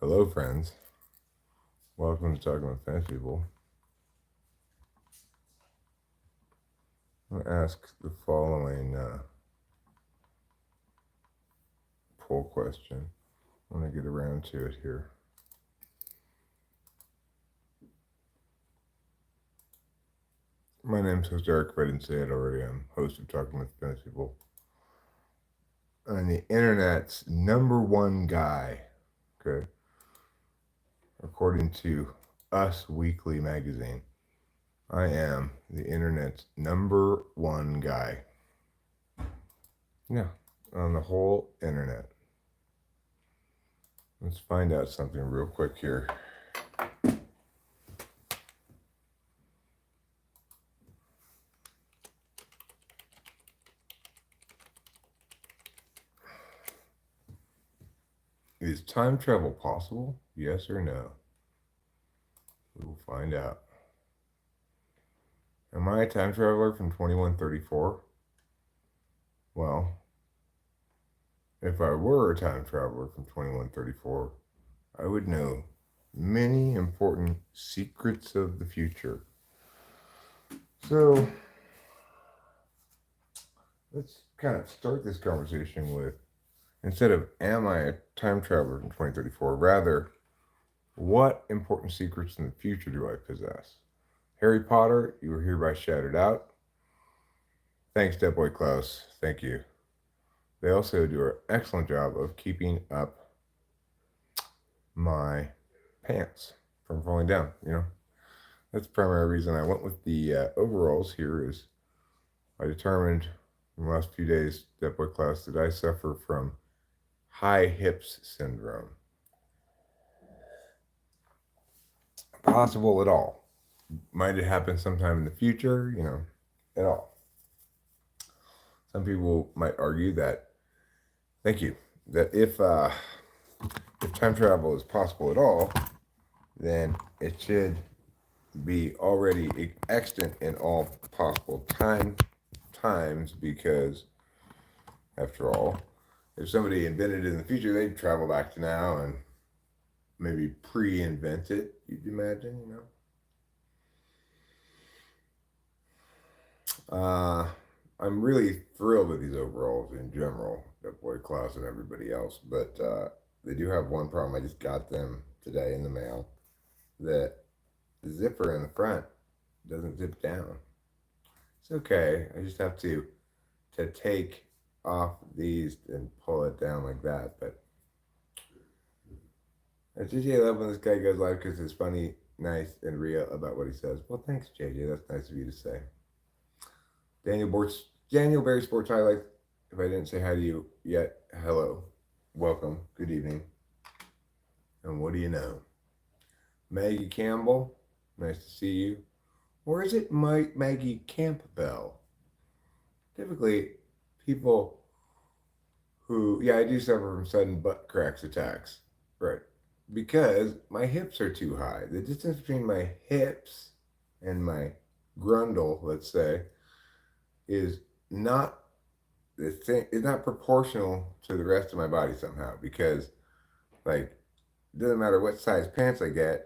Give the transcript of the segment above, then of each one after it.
Hello, friends. Welcome to Talking with Fast People. I'm going to ask the following poll question when I get around to it here. My name's host Eric. If I didn't say it already, I'm host of Talking with Fast People. I'm the internet's number one guy, okay? According to Us Weekly magazine, I am the internet's number one guy. Yeah, on the whole internet. Let's find out something real quick here. Is time travel possible? Yes or no? We will find out. Am I a time traveler from 2134? Well, if I were a time traveler from 2134, I would know many important secrets of the future. So, let's kind of start this conversation with, instead of am I a time traveler from 2034, rather, what important secrets in the future do I possess? Harry Potter, you were hereby shouted out. Thanks, Dead Boy Klaus. Thank you. They also do an excellent job of keeping up my pants from falling down, That's the primary reason I went with the overalls here is I determined in the last few days, Dead Boy Klaus, that I suffer from high hips syndrome. Possible at all. Might it happen sometime in the future, at all. Some people might argue that, thank you, that if time travel is possible at all, then it should be already extant in all possible times, because after all, if somebody invented it in the future, they'd travel back to now and maybe pre-invent it, you'd imagine, I'm really thrilled with these overalls in general, that Boy Klaus and everybody else, but they do have one problem. I just got them today in the mail. That the zipper in the front doesn't zip down. It's okay. I just have to take off these and pull it down like that. But I love when this guy goes live because it's funny, nice, and real about what he says. Well, thanks, JJ. That's nice of you to say. Daniel Berry Sports Highlights. If I didn't say hi to you yet, hello, welcome, good evening, and what do you know? Maggie Campbell, nice to see you. Or is it Maggie Campbell? Typically, people who, I do suffer from sudden butt cracks attacks, right? Because my hips are too high. The distance between my hips and my grundle, let's say, is not it's not proportional to the rest of my body somehow. Because, like, it doesn't matter what size pants I get,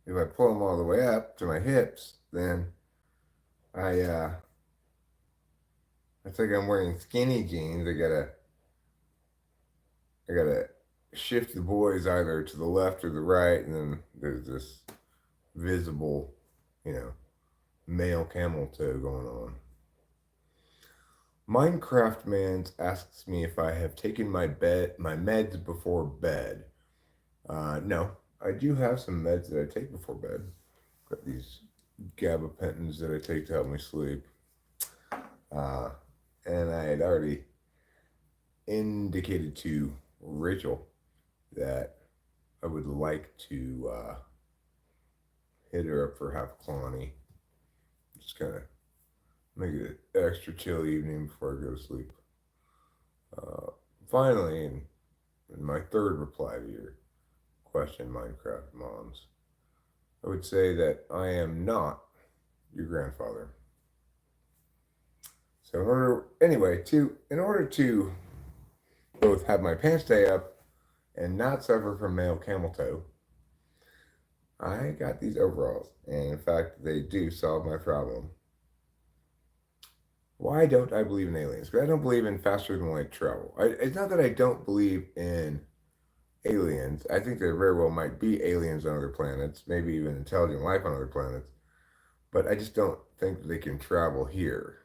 if I pull them all the way up to my hips, then it's like I'm wearing skinny jeans. I gotta shift the boys either to the left or the right, and then there's this visible, male camel toe going on. Minecraft Man asks me if I have taken my meds before bed. No, I do have some meds that I take before bed. Got these gabapentins that I take to help me sleep. And I had already indicated to Rachel that I would like to hit her up for half a Clonny. Just kind of make it an extra chill evening before I go to sleep. Finally, in my third reply to your question, Minecraft Moms, I would say that I am not your grandfather. So in order to both have my pants stay up and not suffer from male camel toe, I got these overalls. And in fact, they do solve my problem. Why don't I believe in aliens? Because I don't believe in faster than light travel. It's not that I don't believe in aliens. I think there very well might be aliens on other planets, maybe even intelligent life on other planets. But I just don't think that they can travel here.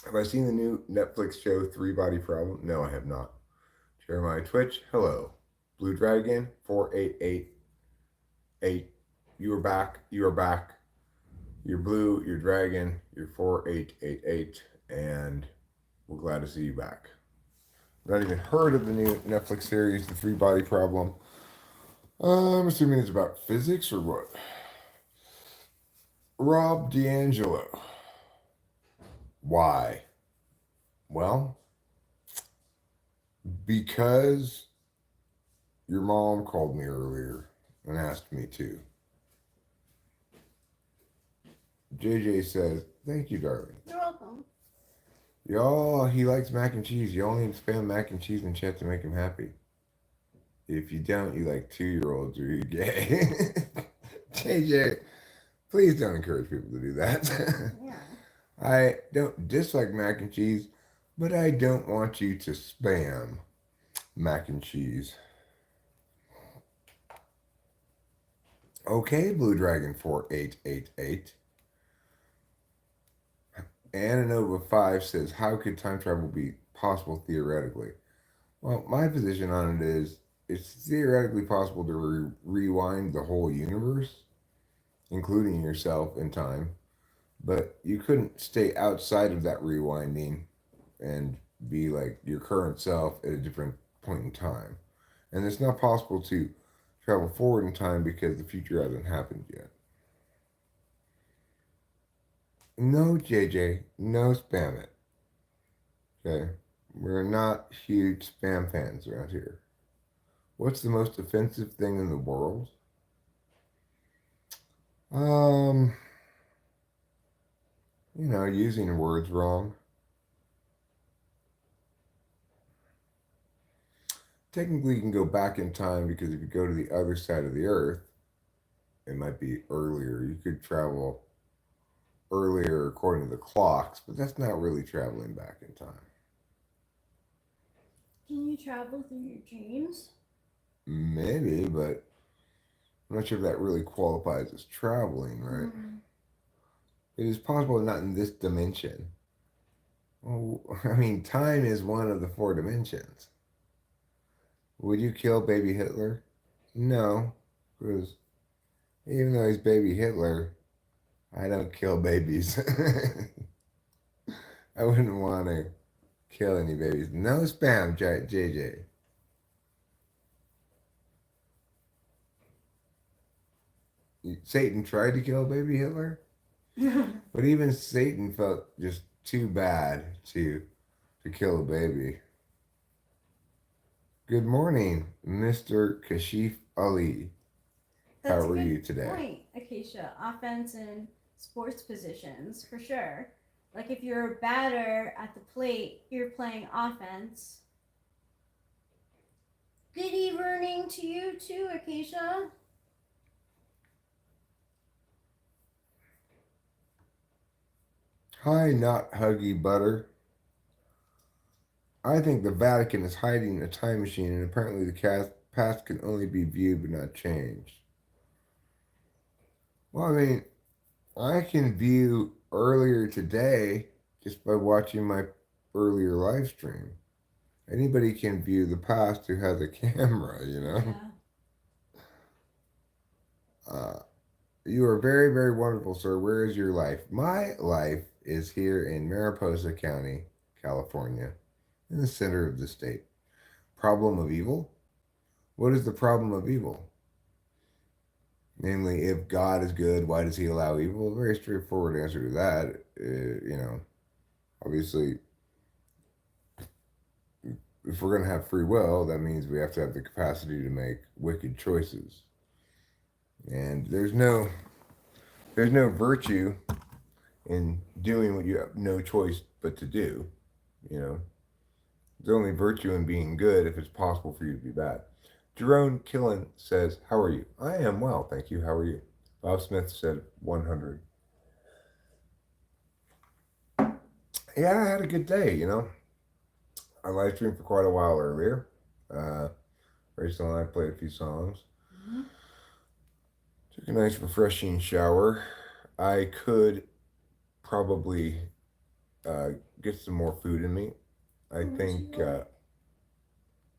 Have I seen the new Netflix show Three Body Problem? No, I have not. Jeremiah Twitch, hello. Blue Dragon 4888. You are back. You are back. You're blue, you're dragon, you're 4888, and we're glad to see you back. Not even heard of the new Netflix series, The Three Body Problem. I'm assuming it's about physics or what? Rob D'Angelo. Why? Well, because your mom called me earlier and asked me to. JJ says, thank you, darling. You're welcome. Y'all, he likes mac and cheese. You only spam mac and cheese in chat to make him happy. If you don't, you like 2-year-olds or you're gay. JJ, please don't encourage people to do that. Yeah. I don't dislike mac and cheese, but I don't want you to spam mac and cheese. Okay, Blue Dragon 4888. Ananova 5 says, how could time travel be possible theoretically? Well, my position on it is it's theoretically possible to rewind the whole universe, including yourself in time, but you couldn't stay outside of that rewinding and be like your current self at a different point in time. And it's not possible to travel forward in time because the future hasn't happened yet. No, JJ, no spam it. Okay? We're not huge spam fans around here. What's the most offensive thing in the world? Using words wrong. Technically, you can go back in time because if you go to the other side of the earth, it might be earlier. You could travel earlier according to the clocks, but that's not really traveling back in time. Can you travel through your dreams? Maybe, but I'm not sure if that really qualifies as traveling, right? Mm. It is possible not in this dimension. Well, I mean, time is one of the 4 dimensions. Would you kill baby Hitler? No, because even though he's baby Hitler, I don't kill babies. I wouldn't want to kill any babies. No spam, JJ. Satan tried to kill baby Hitler, but even Satan felt just too bad to kill a baby. Good morning, Mr. Kashif Ali. That's How are you today? Point, Acacia. Offense and sports positions, for sure. Like if you're a batter at the plate, you're playing offense. Good evening to you too, Acacia. Hi, not Huggy Butter. I think the Vatican is hiding a time machine, and apparently the past can only be viewed but not changed. Well, I mean, I can view earlier today just by watching my earlier live stream. Anybody can view the past who has a camera, Yeah. You are very, very wonderful, sir. Where is your life? My life is here in Mariposa County, California, in the center of the state. Problem of evil? What is the problem of evil? Namely, if God is good, why does he allow evil? A very straightforward answer to that. Obviously, if we're going to have free will, that means we have to have the capacity to make wicked choices. And there's no virtue in doing what you have no choice but to do. There's only virtue in being good if it's possible for you to be bad. Jerome Killen says, how are you? I am well, thank you. How are you? Bob Smith said 100. Yeah, I had a good day, you know. I live streamed for quite a while earlier. Rachel and I played a few songs. Mm-hmm. Took a nice refreshing shower. I could probably get some more food in me. I think I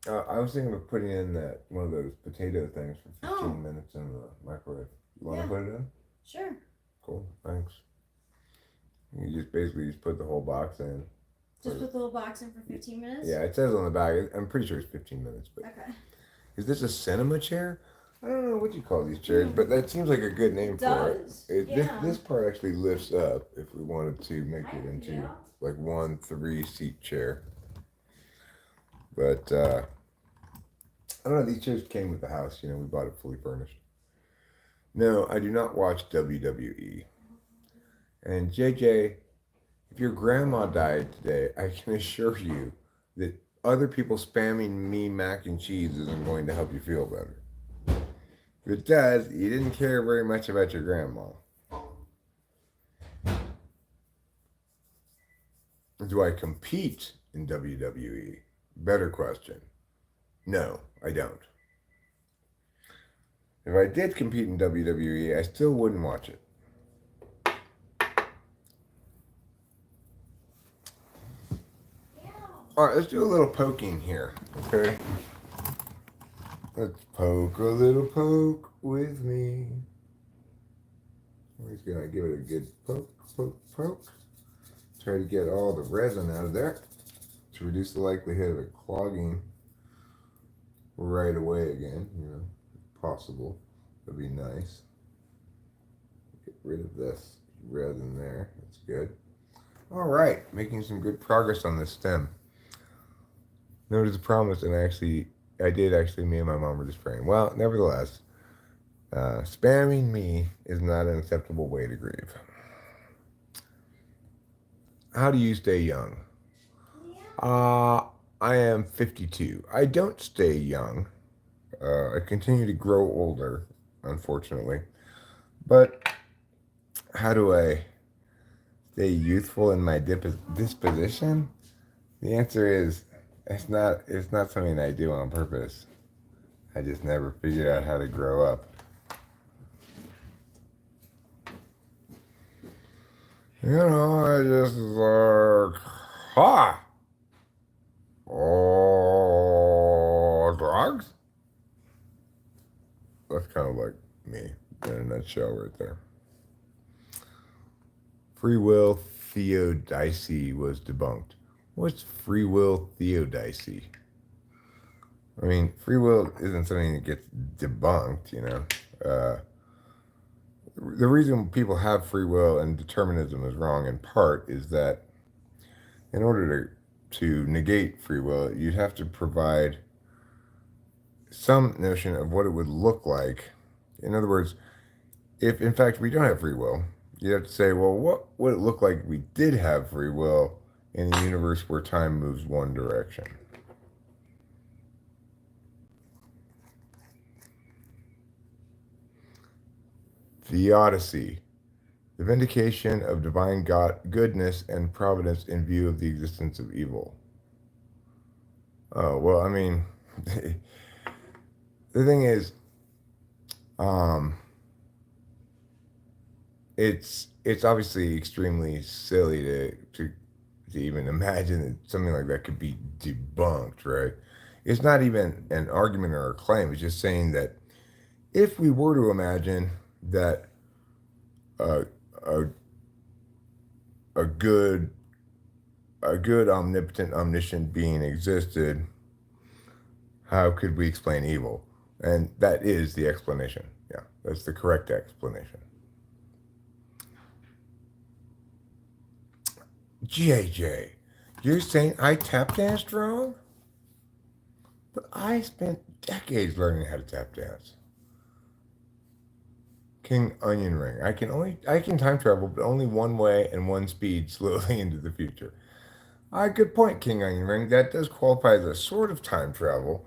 was thinking of putting in that one of those potato things for 15 minutes in the microwave. You want to put it in? Sure. Cool, thanks. You just basically put the whole box in. Just put the whole box in for 15 minutes? Yeah, it says on the back. I'm pretty sure it's 15 minutes. But okay. Is this a cinema chair? I don't know what you call these chairs, but that seems like a good name for it. This part actually lifts up if we wanted to make it into like 1 3-seat chair. But I don't know, these chairs came with the house, you know, we bought it fully furnished. No, I do not watch WWE. And JJ, if your grandma died today, I can assure you that other people spamming me mac and cheese isn't going to help you feel better. If it does, you didn't care very much about your grandma. Do I compete in WWE? Better question. No, I don't. If I did compete in WWE, I still wouldn't watch it. All right, let's do a little poking here, okay? Let's poke a little poke with me. We're just gonna give it a good poke, poke, poke. Try to get all the resin out of there to reduce the likelihood of it clogging right away again, you know, if possible. That'd be nice. Get rid of this resin there. That's good. All right, making some good progress on this stem. Noted the promise, and I did actually, me and my mom were just praying. Well, nevertheless, spamming me is not an acceptable way to grieve. How do you stay young? I am 52. I don't stay young. I continue to grow older, unfortunately. But how do I stay youthful in my disposition? The answer is it's not something I do on purpose. I just never figured out how to grow up. You know, I just like, ha! Oh, drugs? That's kind of like me in a nutshell right there. Free will theodicy was debunked. What's free will theodicy? I mean, free will isn't something that gets debunked, you know. The reason people have free will and determinism is wrong in part is that in order to negate free will, you'd have to provide some notion of what it would look like. In other words, if in fact we don't have free will, you have to say, well, what would it look like if we did have free will in a universe where time moves one direction? Theodicy, the vindication of divine goodness and providence in view of the existence of evil. Oh, well, I mean, the thing is, it's obviously extremely silly to even imagine that something like that could be debunked, right? It's not even an argument or a claim. It's just saying that if we were to imagine that a good omnipotent omniscient being existed, how could we explain evil? And that is the explanation. Yeah, that's the correct explanation. JJ, you're saying I tap danced wrong? But I spent decades learning how to tap dance. King Onion Ring. I can time travel, but only one way and one speed, slowly into the future. Good point, King Onion Ring. That does qualify as a sort of time travel,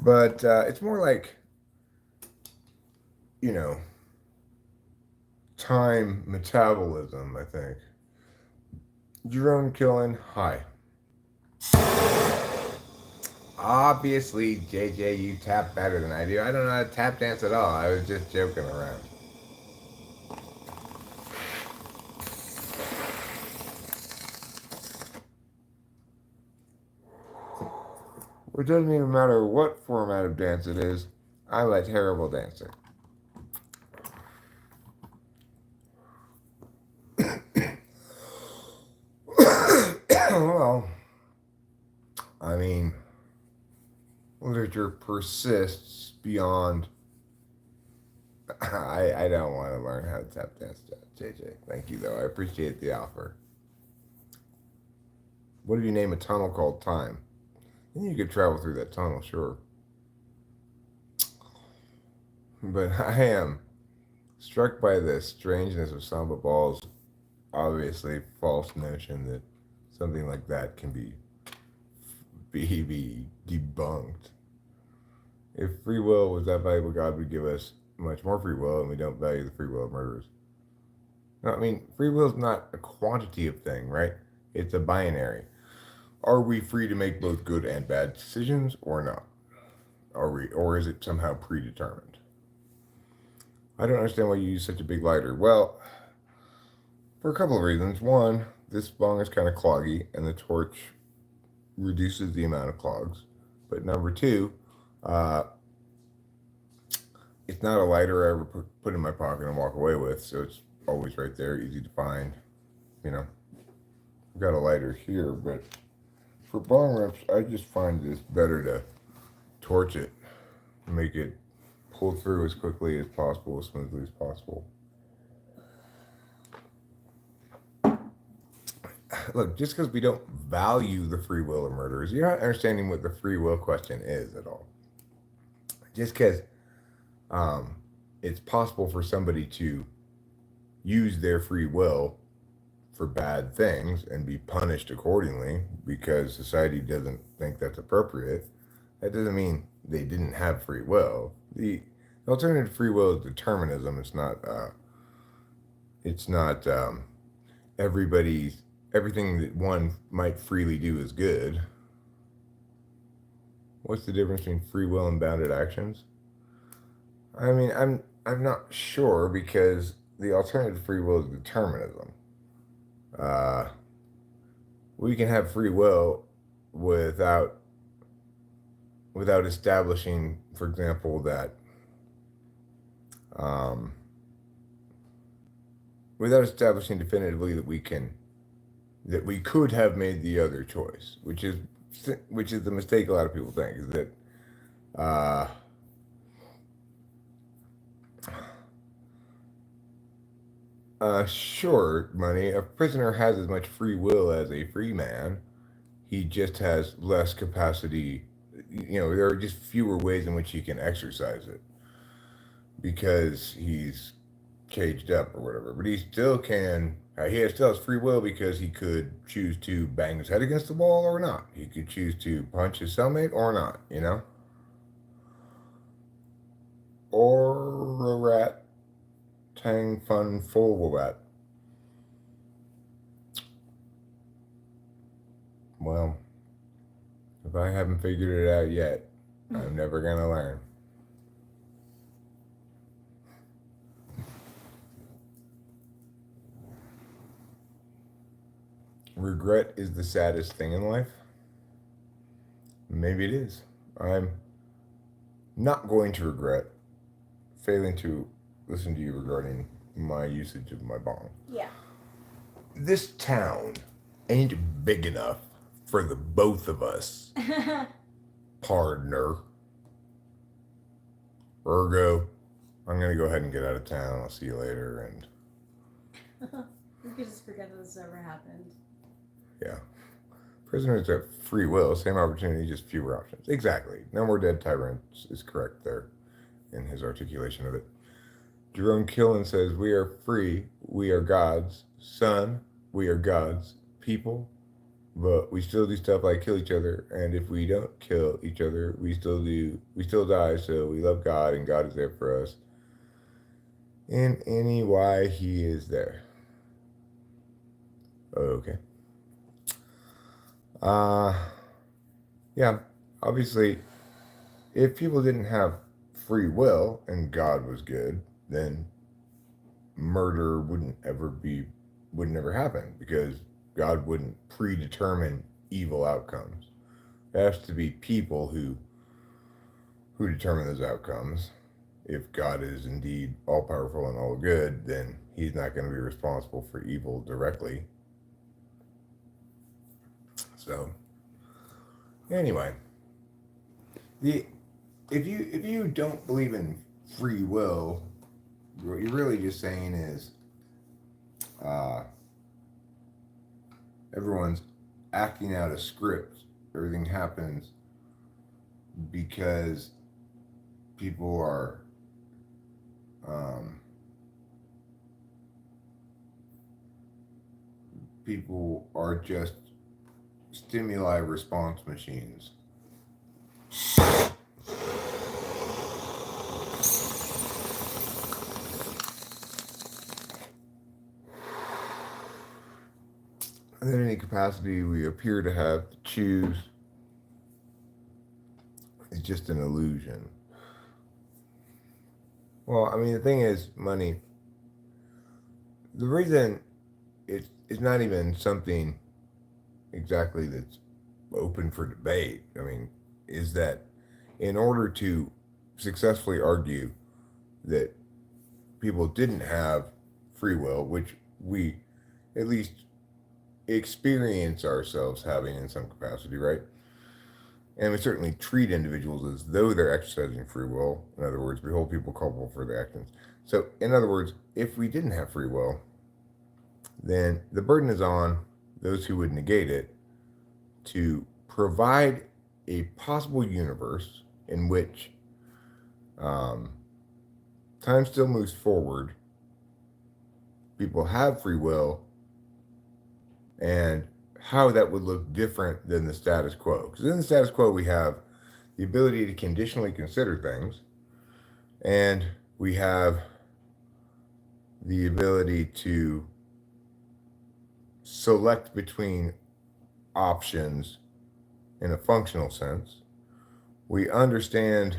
but it's more like, you know, time metabolism, I think. Jerome Killen, hi. Obviously, JJ, you tap better than I do. I don't know how to tap dance at all. I was just joking around. It doesn't even matter what format of dance it is. I'm a terrible dancer. Well, I mean, literature persists beyond. I don't want to learn how to tap dance, JJ. Thank you, though. I appreciate the offer. What if you name a tunnel called time? Then you could travel through that tunnel, sure. But I am struck by the strangeness of Samba Ball's obviously false notion that something like that can be debunked. If free will was that valuable, God would give us much more free will, and we don't value the free will of murderers. No, I mean, free will is not a quantitative thing, right? It's a binary. Are we free to make both good and bad decisions or not? Or is it somehow predetermined? I don't understand why you use such a big lighter. Well, for a couple of reasons. One, this bong is kind of cloggy, and the torch reduces the amount of clogs. But number two, uh, it's not a lighter I ever put in my pocket and walk away with, so it's always right there, easy to find. You know, I've got a lighter here, but for bong rips, I just find it's better to torch it, make it pull through as quickly as possible, as smoothly as possible. Look, just because we don't value the free will of murderers, you're not understanding what the free will question is at all. Just because um, it's possible for somebody to use their free will for bad things and be punished accordingly because society doesn't think that's appropriate, that doesn't mean they didn't have free will. The alternative free will is determinism. It's not. It's not everybody's everything that one might freely do is good. What's the difference between free will and bounded actions? I mean, I'm not sure because the alternative free will is determinism. Uh, we can have free will without establishing, for example, that um, without establishing definitively that we could have made the other choice, which is the mistake a lot of people think is that uh, sure, money. A prisoner has as much free will as a free man. He just has less capacity. You know, there are just fewer ways in which he can exercise it because he's caged up or whatever. But he still can. Still has free will because he could choose to bang his head against the wall or not. He could choose to punch his cellmate or not. You know, or a rat, tang fun full rat. Well, if I haven't figured it out yet, I'm never gonna learn. Regret is the saddest thing in life. Maybe it is. I'm not going to regret failing to listen to you regarding my usage of my bong. Yeah. This town ain't big enough for the both of us, partner. Ergo, I'm gonna go ahead and get out of town. I'll see you later. And You could just forget that this ever happened. yeah, prisoners have free will, same opportunity, just fewer options. Exactly. No more dead tyrants is correct there in his articulation of it. Jerome Killen says, "We are free. We are gods. Son, we are gods. People, But we still do stuff like kill each other, and if we don't kill each other, we still die. So we love God, and God is there for us in any way He is there. Okay. Uh yeah. Obviously, if people didn't have free will and God was good, then murder wouldn't ever happen because God wouldn't predetermine evil outcomes. It has to be people who determine those outcomes. If God is indeed all powerful and all good, then He's not going to be responsible for evil directly. So, anyway, the if you don't believe in free will, what you're really just saying is uh, everyone's acting out a script. Everything happens because people are just stimuli response machines. And then any capacity we appear to have to choose is just an illusion. Well, I mean, the thing is, money. The reason it's not even something exactly that's open for debate. I mean, is that in order to successfully argue that people didn't have free will, which we at least experience ourselves having in some capacity, right? And we certainly treat individuals as though they're exercising free will. In other words, we hold people culpable for their actions. So, in other words, if we didn't have free will, then the burden is on those who would negate it to provide a possible universe in which time still moves forward, people have free will, and how that would look different than the status quo. Because in the status quo, we have the ability to conditionally consider things, and we have the ability to select between options in a functional sense. We understand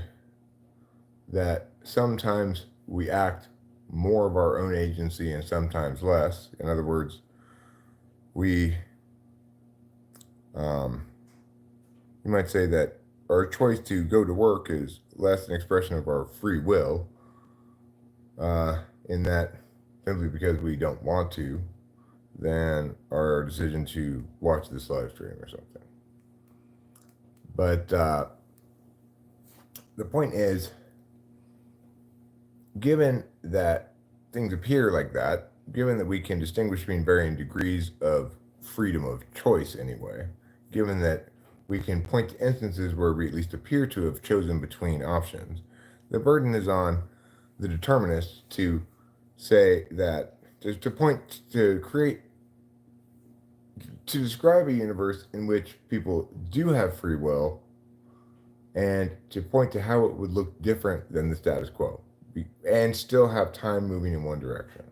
that sometimes we act more of our own agency and sometimes less. In other words, we, you might say that our choice to go to work is less an expression of our free will, in that simply because we don't want to, than our decision to watch this live stream or something. But the point is, given that things appear like that, given that we can distinguish between varying degrees of freedom of choice anyway, given that we can point to instances where we at least appear to have chosen between options, the burden is on the determinists to say that, to point, to create, to describe a universe in which people do have free will and to point to how it would look different than the status quo and still have time moving in one direction.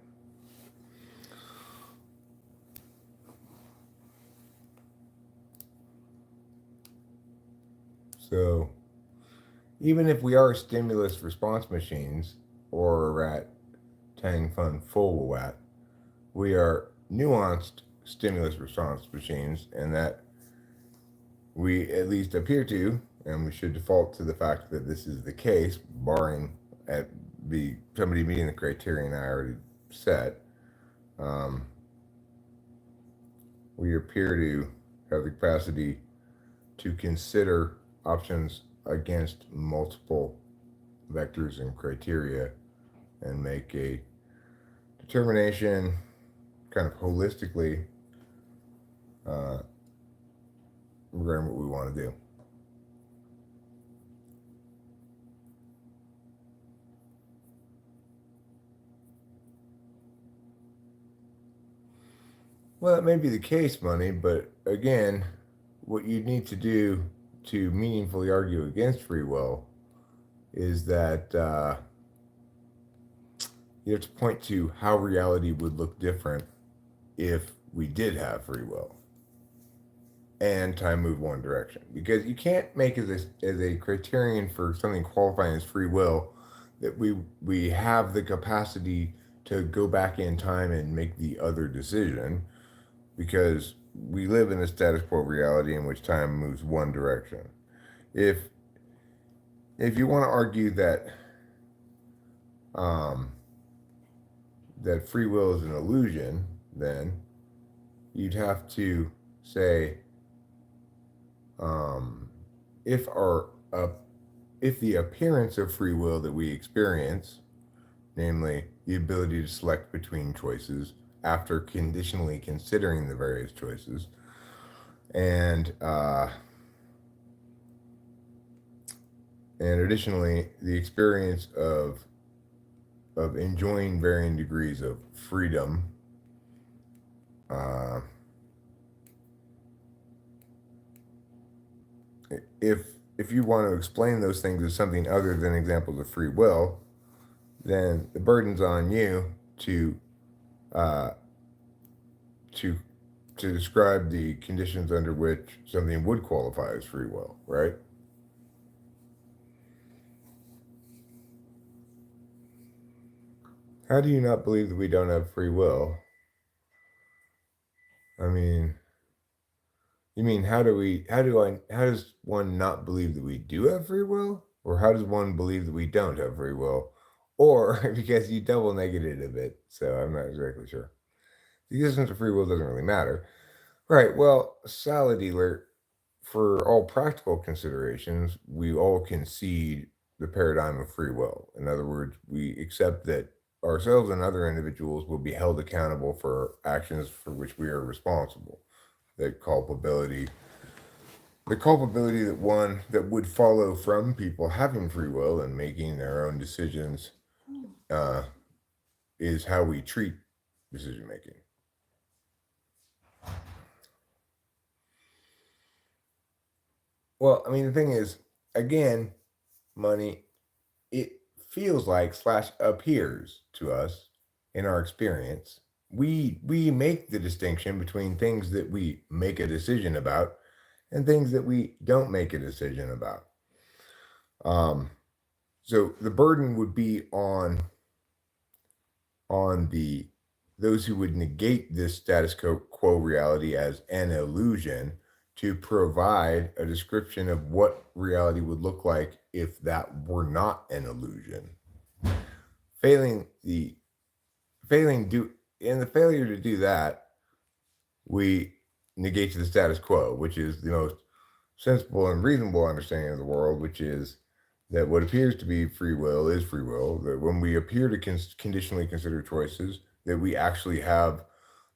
So even if we are stimulus response machines, or rat tang fun full wat, we are nuanced stimulus response machines, and that we at least appear to, and we should default to the fact that this is the case, barring at somebody meeting the criterion I already set. We appear to have the capacity to consider options against multiple vectors and criteria and make a determination kind of holistically regarding what we want to do. Well, that may be the case, Money, but again, what you need to do to meaningfully argue against free will is that you have to point to how reality would look different if we did have free will and time moved one direction. Because you can't make as a criterion for something qualifying as free will that we have the capacity to go back in time and make the other decision, because we live in a status quo reality in which time moves one direction. If you want to argue that um, that free will is an illusion, then you'd have to say um, if if the appearance of free will that we experience, namely the ability to select between choices after conditionally considering the various choices, and additionally the experience of enjoying varying degrees of freedom, uh, if you want to explain those things as something other than examples of free will, then the burden's on you to uh, to to describe the conditions under which something would qualify as free will, right? How do you not believe that we don't have free will? I mean, you mean how does one not believe that we do have free will? Or how does one believe that we don't have free will? Or because you double negated a bit, so I'm not exactly sure. The existence of free will doesn't really matter. Right, well, solid alert, for all practical considerations, we all concede the paradigm of free will. In other words, we accept that ourselves and other individuals will be held accountable for actions for which we are responsible. That the culpability that would follow from people having free will and making their own decisions uh, is how we treat decision making. Well, I mean, the thing is, again, Money, it feels like slash appears to us in our experience. We make the distinction between things that we make a decision about and things that we don't make a decision about. Um, so the burden would be on the those who would negate this status quo reality as an illusion to provide a description of what reality would look like if that were not an illusion. Failing the failing do in the failure to do that, we negate the status quo, which is the most sensible and reasonable understanding of the world, which is that what appears to be free will is free will. That when we appear to conditionally consider choices, that we actually have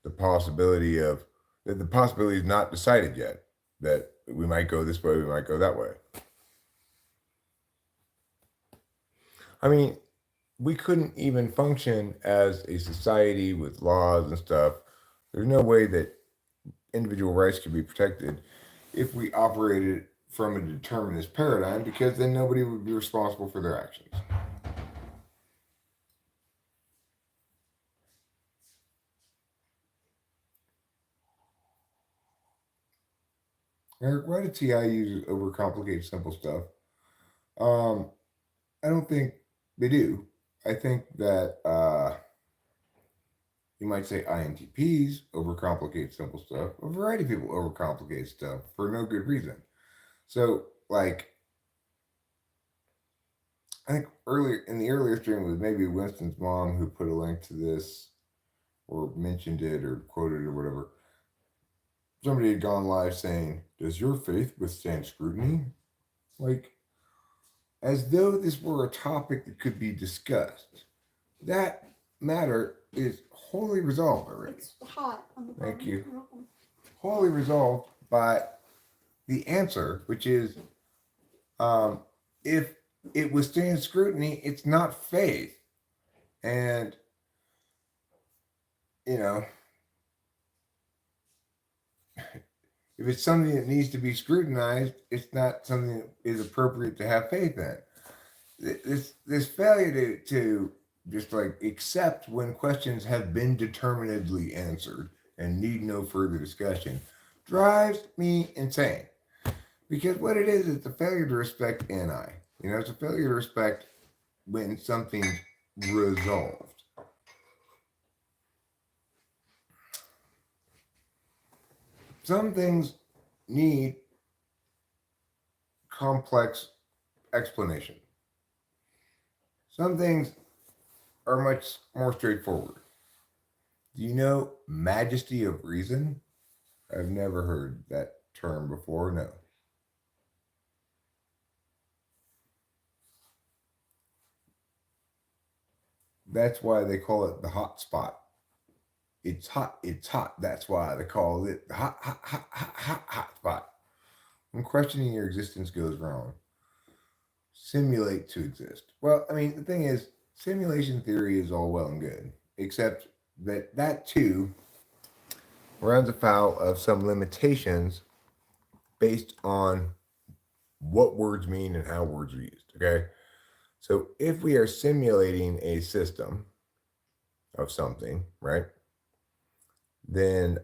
the possibility of that the possibility is not decided yet. That we might go this way, we might go that way. I mean, we couldn't even function as a society with laws and stuff. There's no way that individual rights could be protected if we operated from a determinist paradigm, because then nobody would be responsible for their actions. Eric, why do TI users overcomplicate simple stuff? Um, I don't think they do. I think that you might say INTPs overcomplicate simple stuff. A variety of people overcomplicate stuff for no good reason. So, like, I think earlier in the earlier stream was maybe Winston's mom who put a link to this or mentioned it or quoted it or whatever. Somebody had gone live saying, "Does your faith withstand scrutiny?" Like, as though this were a topic that could be discussed. That matter is wholly resolved already. It's hot on the bottom. Thank you. Wholly resolved by the answer, which is if it withstands scrutiny, it's not faith. And, you know, if it's something that needs to be scrutinized, it's not something that is appropriate to have faith in. This failure to just like accept when questions have been determinedly answered and need no further discussion drives me insane. Because what it is, it's a failure to respect NI. It's a failure to respect when something's resolved. Some things need complex explanation. Some things are much more straightforward. Do you know majesty of reason? I've never heard that term before, no. That's why they call it the hot spot. It's hot, that's why they call it the hot spot. When questioning your existence goes wrong, simulate to exist. Well, I mean, the thing is, simulation theory is all well and good, except that too runs afoul of some limitations based on what words mean and how words are used. Okay, so if we are simulating a system of something, right, then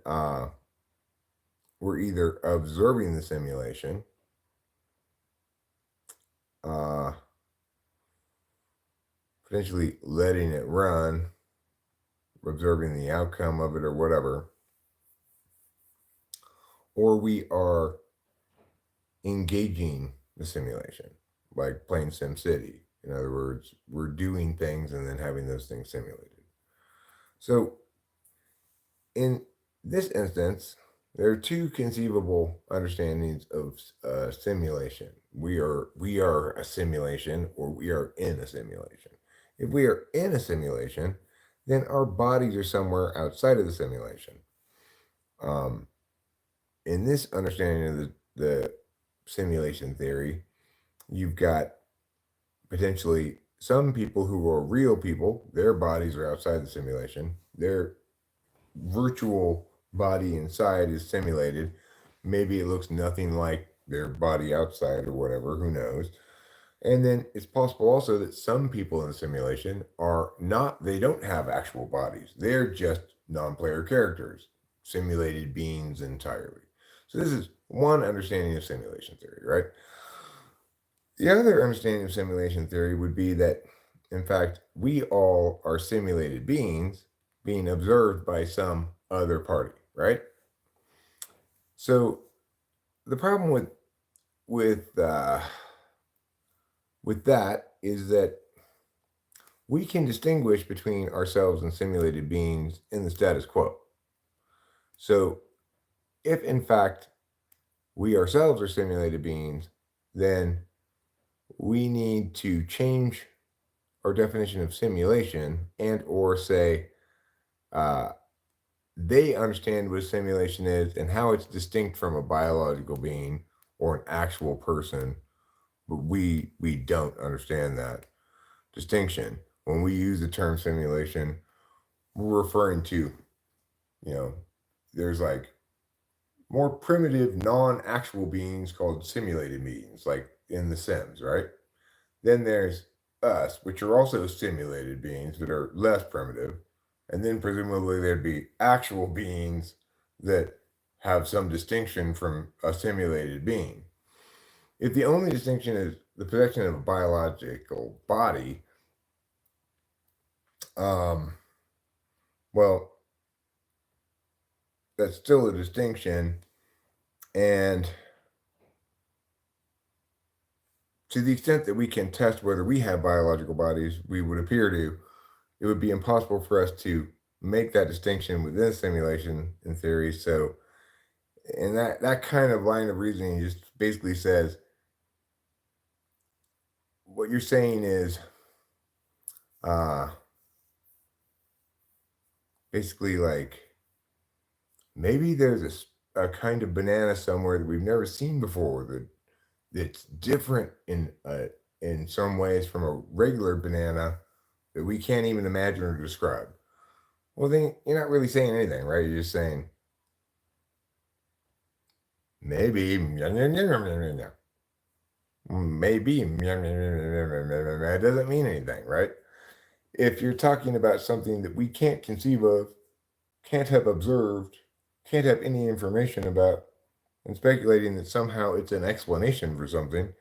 we're either observing the simulation, potentially letting it run, observing the outcome of it or whatever, or we are engaging the simulation, like playing SimCity. In other words, we're doing things and then having those things simulated. So in this instance, there are two conceivable understandings of simulation. We are a simulation, or we are in a simulation. If we are in a simulation, then our bodies are somewhere outside of the simulation. In this understanding of the simulation theory, you've got potentially some people who are real people, their bodies are outside the simulation. Their virtual body inside is simulated. Maybe it looks nothing like their body outside or whatever, who knows. And then it's possible also that some people in the simulation they don't have actual bodies. They're just non-player characters, simulated beings entirely. So this is one understanding of simulation theory, right? The other understanding of simulation theory would be that, in fact, we all are simulated beings being observed by some other party, right? So the problem with that is that we can distinguish between ourselves and simulated beings in the status quo. So if in fact we ourselves are simulated beings, then we need to change our definition of simulation and or say they understand what a simulation is and how it's distinct from a biological being or an actual person, but we don't understand that distinction. When we use the term simulation, we're referring to, there's like more primitive non-actual beings called simulated beings, like in The Sims, right? Then there's us, which are also simulated beings that are less primitive. And then presumably there'd be actual beings that have some distinction from a simulated being. If the only distinction is the possession of a biological body, well, that's still a distinction. And to the extent that we can test whether we have biological bodies, we would appear to, it would be impossible for us to make that distinction within a simulation in theory. So, and that kind of line of reasoning just basically says, what you're saying is, basically like, maybe there's a kind of banana somewhere that we've never seen before that's different in some ways from a regular banana that we can't even imagine or describe. Well, then you're not really saying anything, right? You're just saying maybe, maybe, that doesn't mean anything, right? If you're talking about something that we can't conceive of, can't have observed, can't have any information about, and speculating that somehow it's an explanation for something,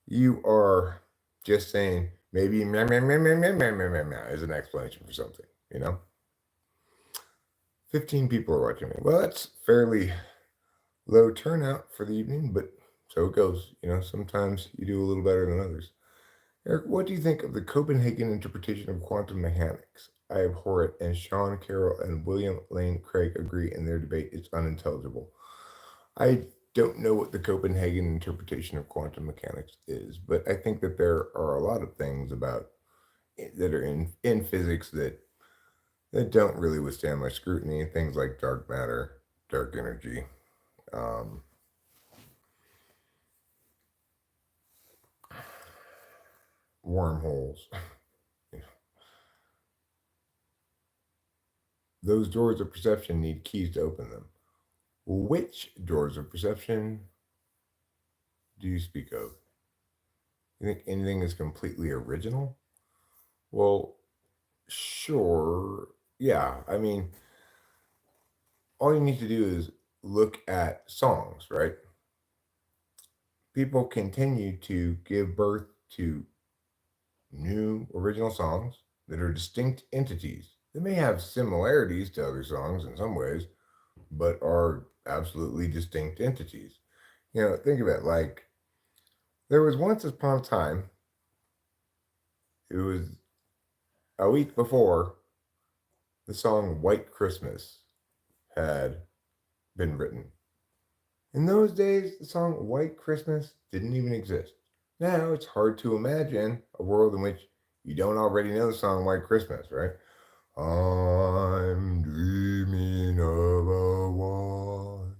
you are just saying maybe is an explanation for something, 15 people are watching me. Well, that's fairly low turnout for the evening, but so it goes. Sometimes you do a little better than others. Eric, what do you think of the Copenhagen interpretation of quantum mechanics? I abhor it, and Sean Carroll and William Lane Craig agree in their debate it's unintelligible. I don't know what the Copenhagen interpretation of quantum mechanics is, but I think that there are a lot of things about that are in physics that don't really withstand my scrutiny. Things like dark matter, dark energy, wormholes. Those doors of perception need keys to open them. Which doors of perception do you speak of? You think anything is completely original? Well, sure. Yeah. I mean, all you need to do is look at songs, right? People continue to give birth to new original songs that are distinct entities. They may have similarities to other songs in some ways, but are absolutely distinct entities. Think of it like there was once upon a time, it was a week before the song White Christmas had been written. In those days, the song White Christmas didn't even exist. Now it's hard to imagine a world in which you don't already know the song White Christmas, right? I'm dreaming of a white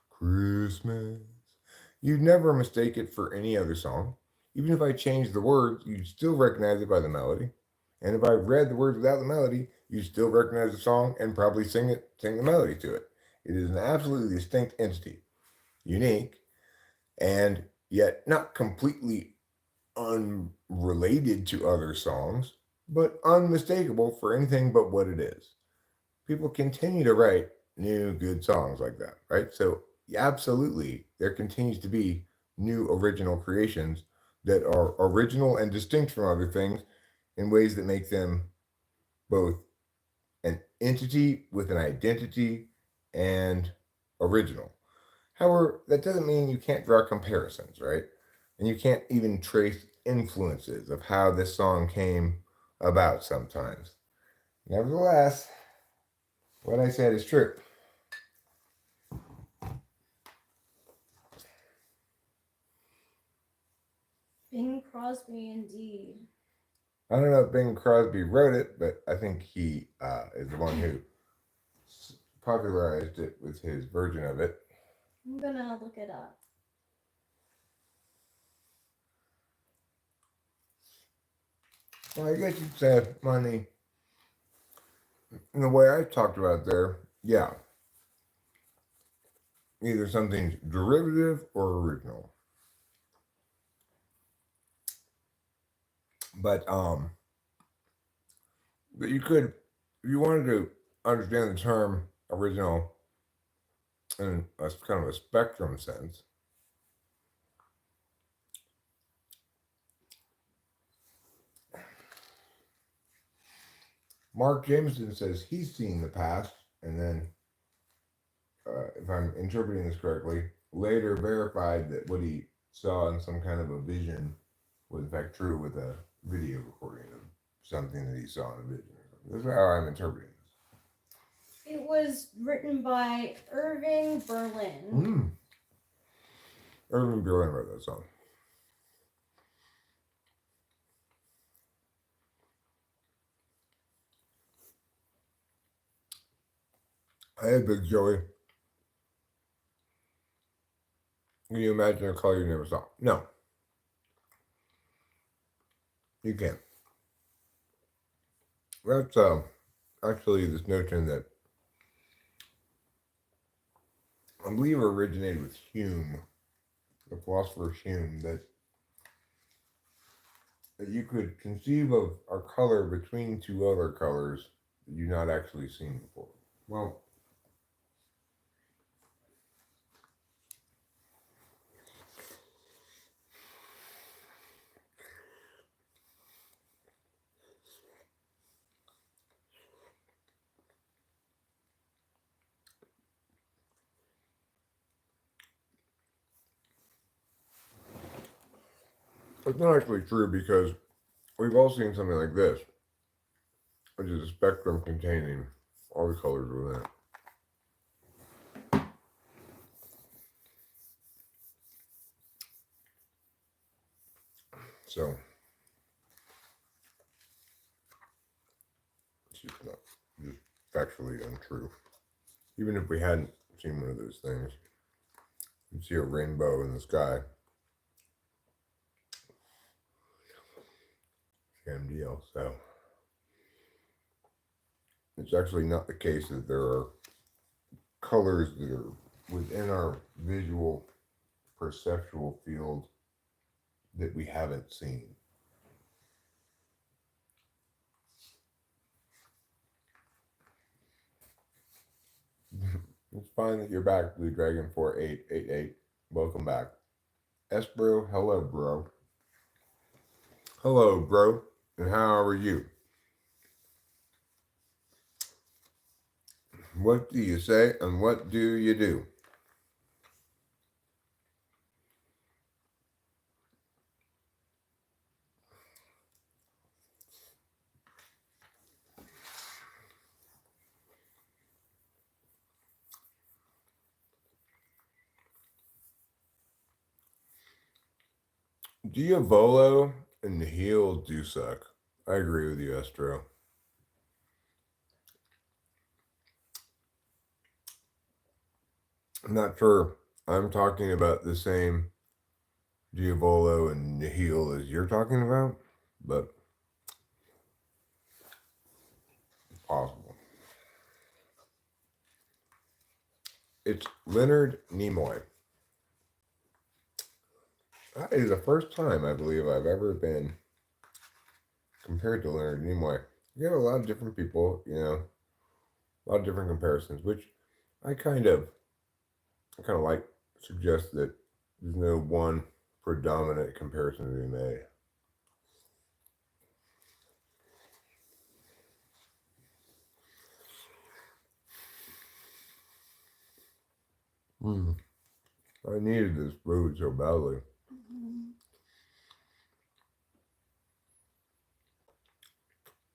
Christmas. You'd never mistake it for any other song. Even if I changed the words, you'd still recognize it by the melody. And if I read the words without the melody, you'd still recognize the song and probably sing the melody to it. It is an absolutely distinct entity, unique, and yet not completely unrelated to other songs, but unmistakable for anything but what it is. People continue to write new good songs like that, right? So absolutely, there continues to be new original creations that are original and distinct from other things in ways that make them both an entity with an identity and original. However, that doesn't mean you can't draw comparisons, right? And you can't even trace influences of how this song came about sometimes. Nevertheless, what I said is true. Bing Crosby, indeed. I don't know if Bing Crosby wrote it, but I think he is the one who popularized it with his version of it. I'm gonna look it up. Well, I guess you'd say money. In the way I talked about there, yeah. Either something's derivative or original. But you could, if you wanted to understand the term original in a kind of a spectrum sense, Mark Jameson says he's seen the past, and then, if I'm interpreting this correctly, later verified that what he saw in some kind of a vision was in fact true with a video recording of something that he saw in a vision. This is how I'm interpreting this. It was written by Irving Berlin. Irving Berlin wrote that song. Hey, Big Joey. Can you imagine a color you never saw? No. You can't. That's actually this notion that I believe originated with Hume, the philosopher Hume, that you could conceive of a color between two other colors that you've not actually seen before. Well, it's not actually true because we've all seen something like this, which is a spectrum containing all the colors within it. So, it's just not just factually untrue. Even if we hadn't seen one of those things, you'd see a rainbow in the sky. Same deal. So, it's actually not the case that there are colors that are within our visual perceptual field that we haven't seen. It's fine that you're back, Blue Dragon 4888. Welcome back. Bro, hello, bro. Hello, bro. And how are you? What do you say and what do you do? Diavolo and the heel do suck. I agree with you, Estro. I'm not sure I'm talking about the same Diavolo and Nihil as you're talking about, but it's possible. It's Leonard Nimoy. That is the first time I believe I've ever been compared to Leonard Nimoy. You have a lot of different people, a lot of different comparisons, which I kind of like suggest that there's no one predominant comparison to be made. I needed this food so badly.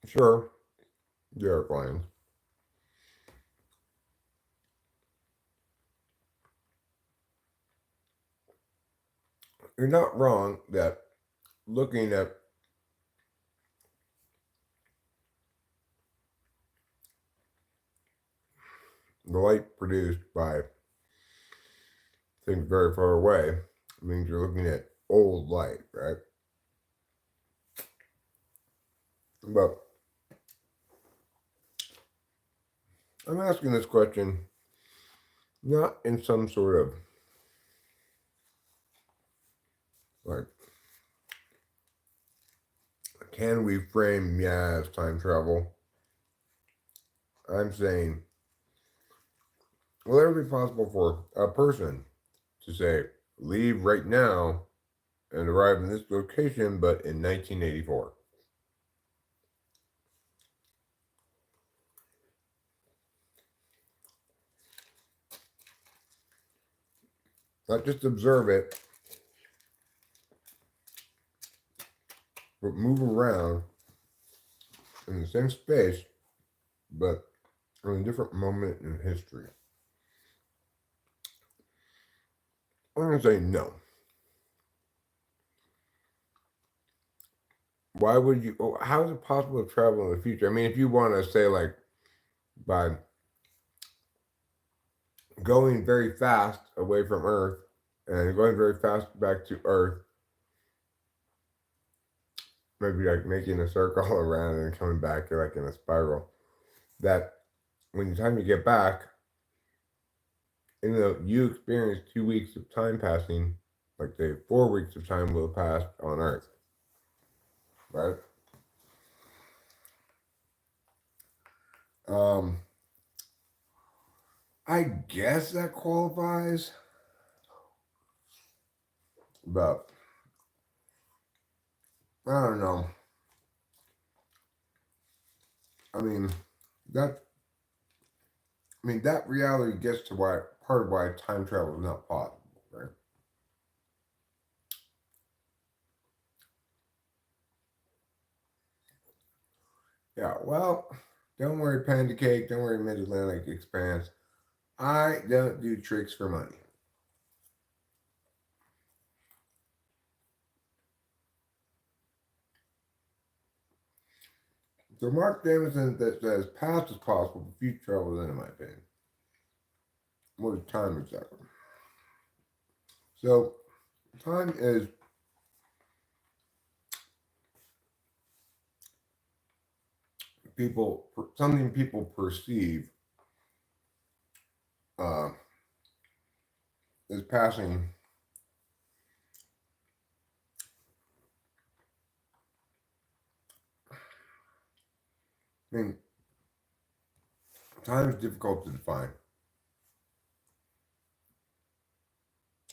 Sure, Derek Lyons. You're not wrong that looking at the light produced by things very far away means you're looking at old light, right? But I'm asking this question not in some sort of like, can we frame as time travel? I'm saying, will it ever be possible for a person to say, leave right now and arrive in this location, but in 1984? Not just observe it, but move around in the same space, but in a different moment in history. I'm going to say no. Why would you? How is it possible to travel in the future? I mean, if you want to say, like, by going very fast away from Earth and going very fast back to Earth, maybe like making a circle around and coming back like in a spiral, that when the time you get back, you experience 2 weeks of time passing, like say 4 weeks of time will have passed on Earth, right? I guess that qualifies, but I don't know. I mean, that that reality gets to why part of why time travel is not possible, right? Yeah, well, don't worry, Panda Cake, don't worry, Mid Atlantic Expanse. I don't do tricks for money. So Mark Davidson that says past is possible, but future travel isn't, in my opinion. What is time exactly? So time is something people perceive uh, is passing. I mean, time is difficult to define.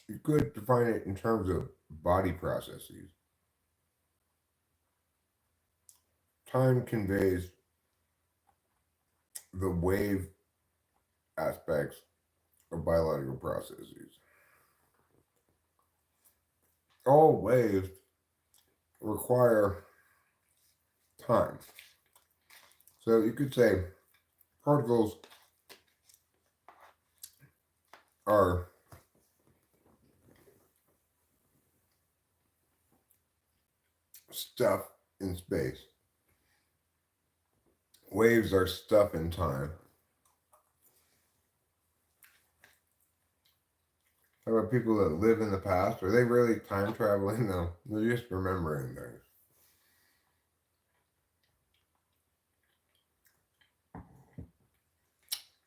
You could define it in terms of body processes. Time conveys the wave aspects of biological processes. All waves require time. So you could say particles are stuff in space. Waves are stuff in time. How about people that live in the past? Are they really time traveling? No, they're just remembering things.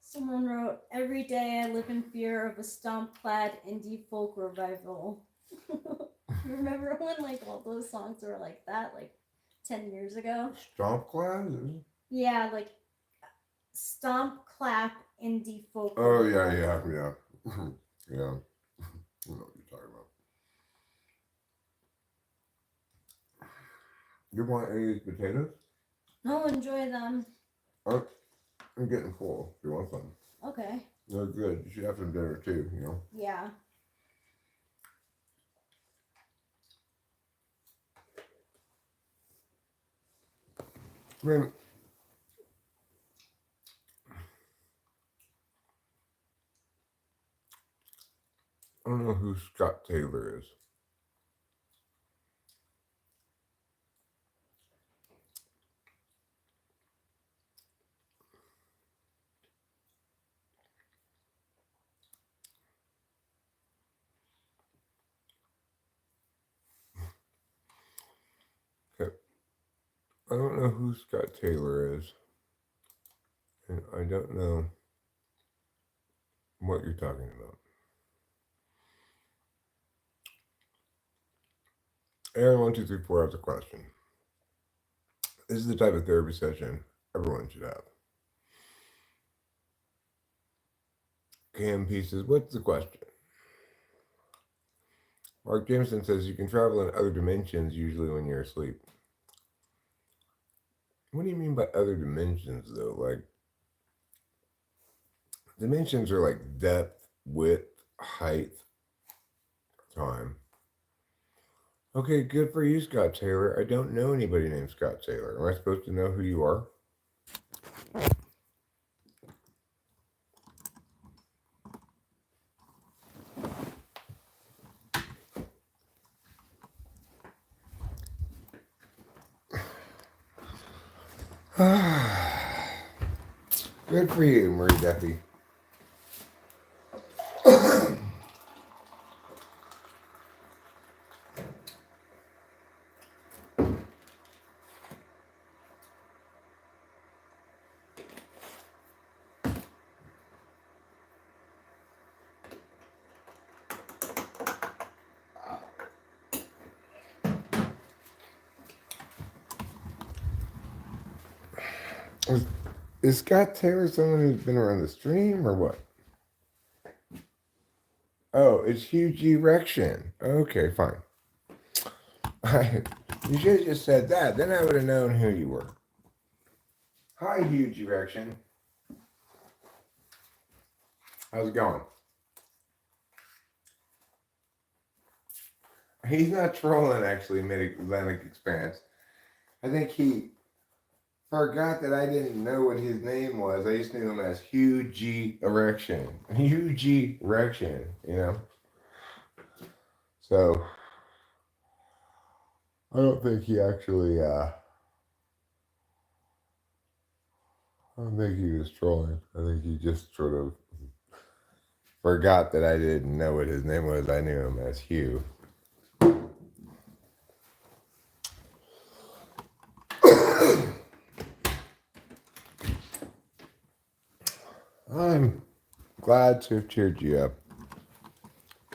Someone wrote, "Every day I live in fear of a stomp-clad indie folk revival." You remember when like all those songs were like that, like 10 years ago? Stomp classes? Yeah, like stomp clap indie folk. Oh, revival. yeah. Yeah. I know what you're talking about. You want any of these potatoes? No, enjoy them. Oh, I'm getting full. If you want some. Okay. They're good. You should have some dinner too, you know? Yeah. I mean, I don't know who Scott Taylor is. Okay. I don't know who Scott Taylor is. And I don't know what you're talking about. Aaron1234 has a question. This is the type of therapy session everyone should have. Cam Pieces, what's the question? Mark Jameson says you can travel in other dimensions usually when you're asleep. What do you mean by other dimensions though? Like, dimensions are like depth, width, height, time. Okay, good for you, Scott Taylor. I don't know anybody named Scott Taylor. Am I supposed to know who you are? Good for you, Marie Duffy. Is Scott Taylor someone who's been around the stream or what? Oh, it's huge erection. Okay, fine. You should have just said that. Then I would have known who you were. Hi, huge erection. How's it going? He's not trolling, actually, Mid-Atlantic Expanse. I think he forgot that I didn't know what his name was. I just knew him as Huge Erection. Huge Erection, you know? So, I don't think he actually, I don't think he was trolling. I think he just sort of forgot that I didn't know what his name was. I knew him as Hugh. I'm glad to have cheered you up,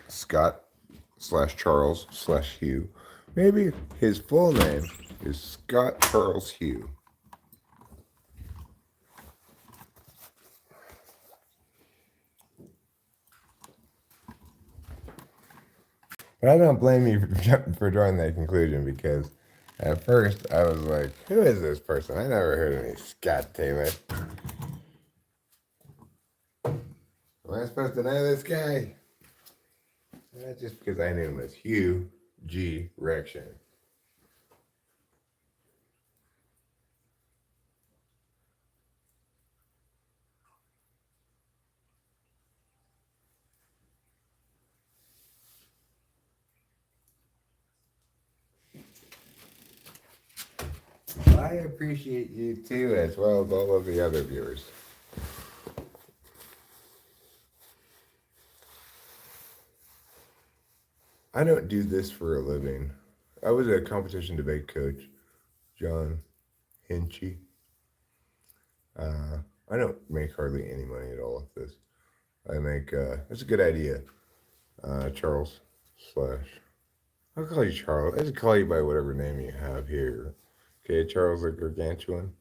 Scott/Charles/Hugh. Maybe his full name is Scott Charles Hugh. But I don't blame you for drawing that conclusion, because at first I was like, who is this person? I never heard of any Scott Taylor. Am I supposed to know this guy? That's just because I knew him as Hugh G. Rection. I appreciate you too, as well as all of the other viewers. I don't do this for a living. I was a competition debate coach, John Hinchy. I don't make hardly any money at all with this. I make, that's a good idea, Charles slash. I'll call you Charles. I just call you by whatever name you have here. Okay, Charles the Gargantuan.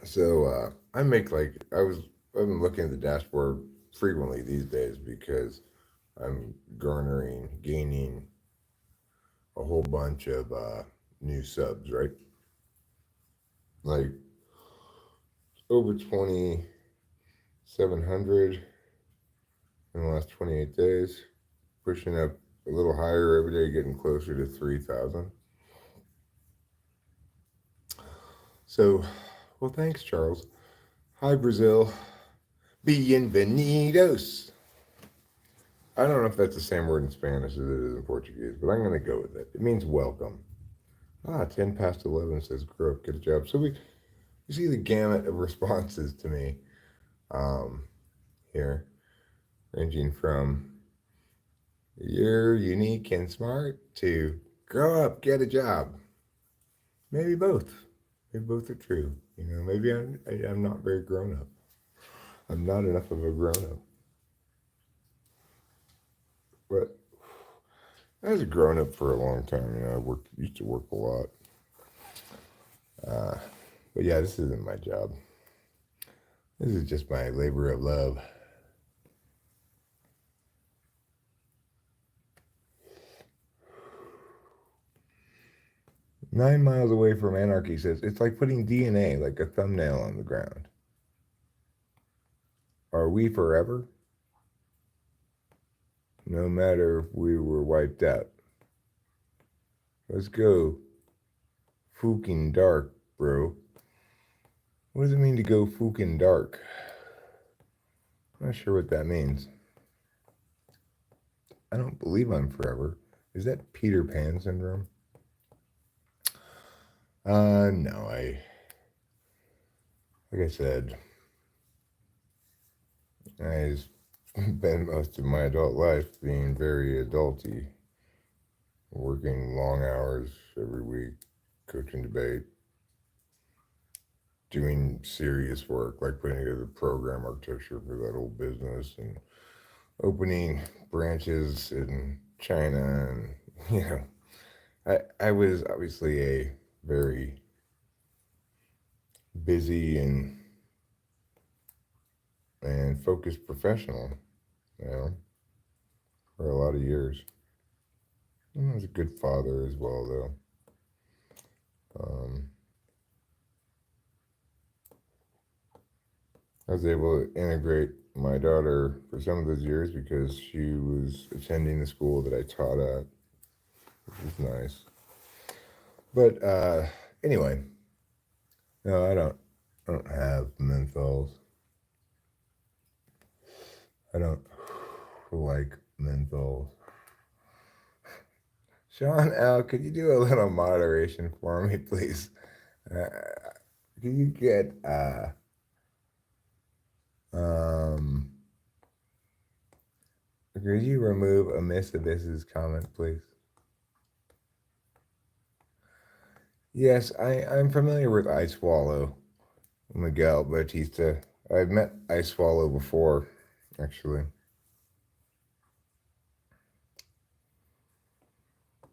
So I make I've been looking at the dashboard frequently these days because I'm gaining a whole bunch of new subs, right? Like over 2,700 in the last 28 days, pushing up a little higher every day, getting closer to 3,000. So, well, thanks, Charles. Hi, Brazil. Bienvenidos. I don't know if that's the same word in Spanish as it is in Portuguese, but I'm going to go with it. It means welcome. 10 past 11 says grow up, get a job. So we see the gamut of responses to me here, ranging from you're unique and smart to grow up, get a job. Maybe both. Maybe both are true. You know, maybe I'm not very grown up. I'm not enough of a grown up. But I was a grown up for a long time. You know, used to work a lot. But yeah, this isn't my job. This is just my labor of love. "9 miles away from anarchy" says, it's like putting DNA like a thumbnail on the ground. Are we forever? No matter if we were wiped out. Let's go fucking dark, bro. What does it mean to go fucking dark? I'm not sure what that means. I don't believe I'm forever. Is that Peter Pan syndrome? No, like I said, I spent most of my adult life being very adulty, working long hours every week, coaching debate, doing serious work, like putting together program architecture for that old business and opening branches in China and, I was obviously a very busy and focused professional, you know, for a lot of years. And I was a good father as well, though. Um, I was able to integrate my daughter for some of those years because she was attending the school that I taught at, which was nice. But anyway, no, I don't have menthols. I don't like menthols. Sean L, could you do a little moderation for me, please? Uh, can you get um could you remove a Miss Abyss's comment, please? Yes, I'm familiar with I Swallow, Miguel Batista. I've met I Swallow before, actually.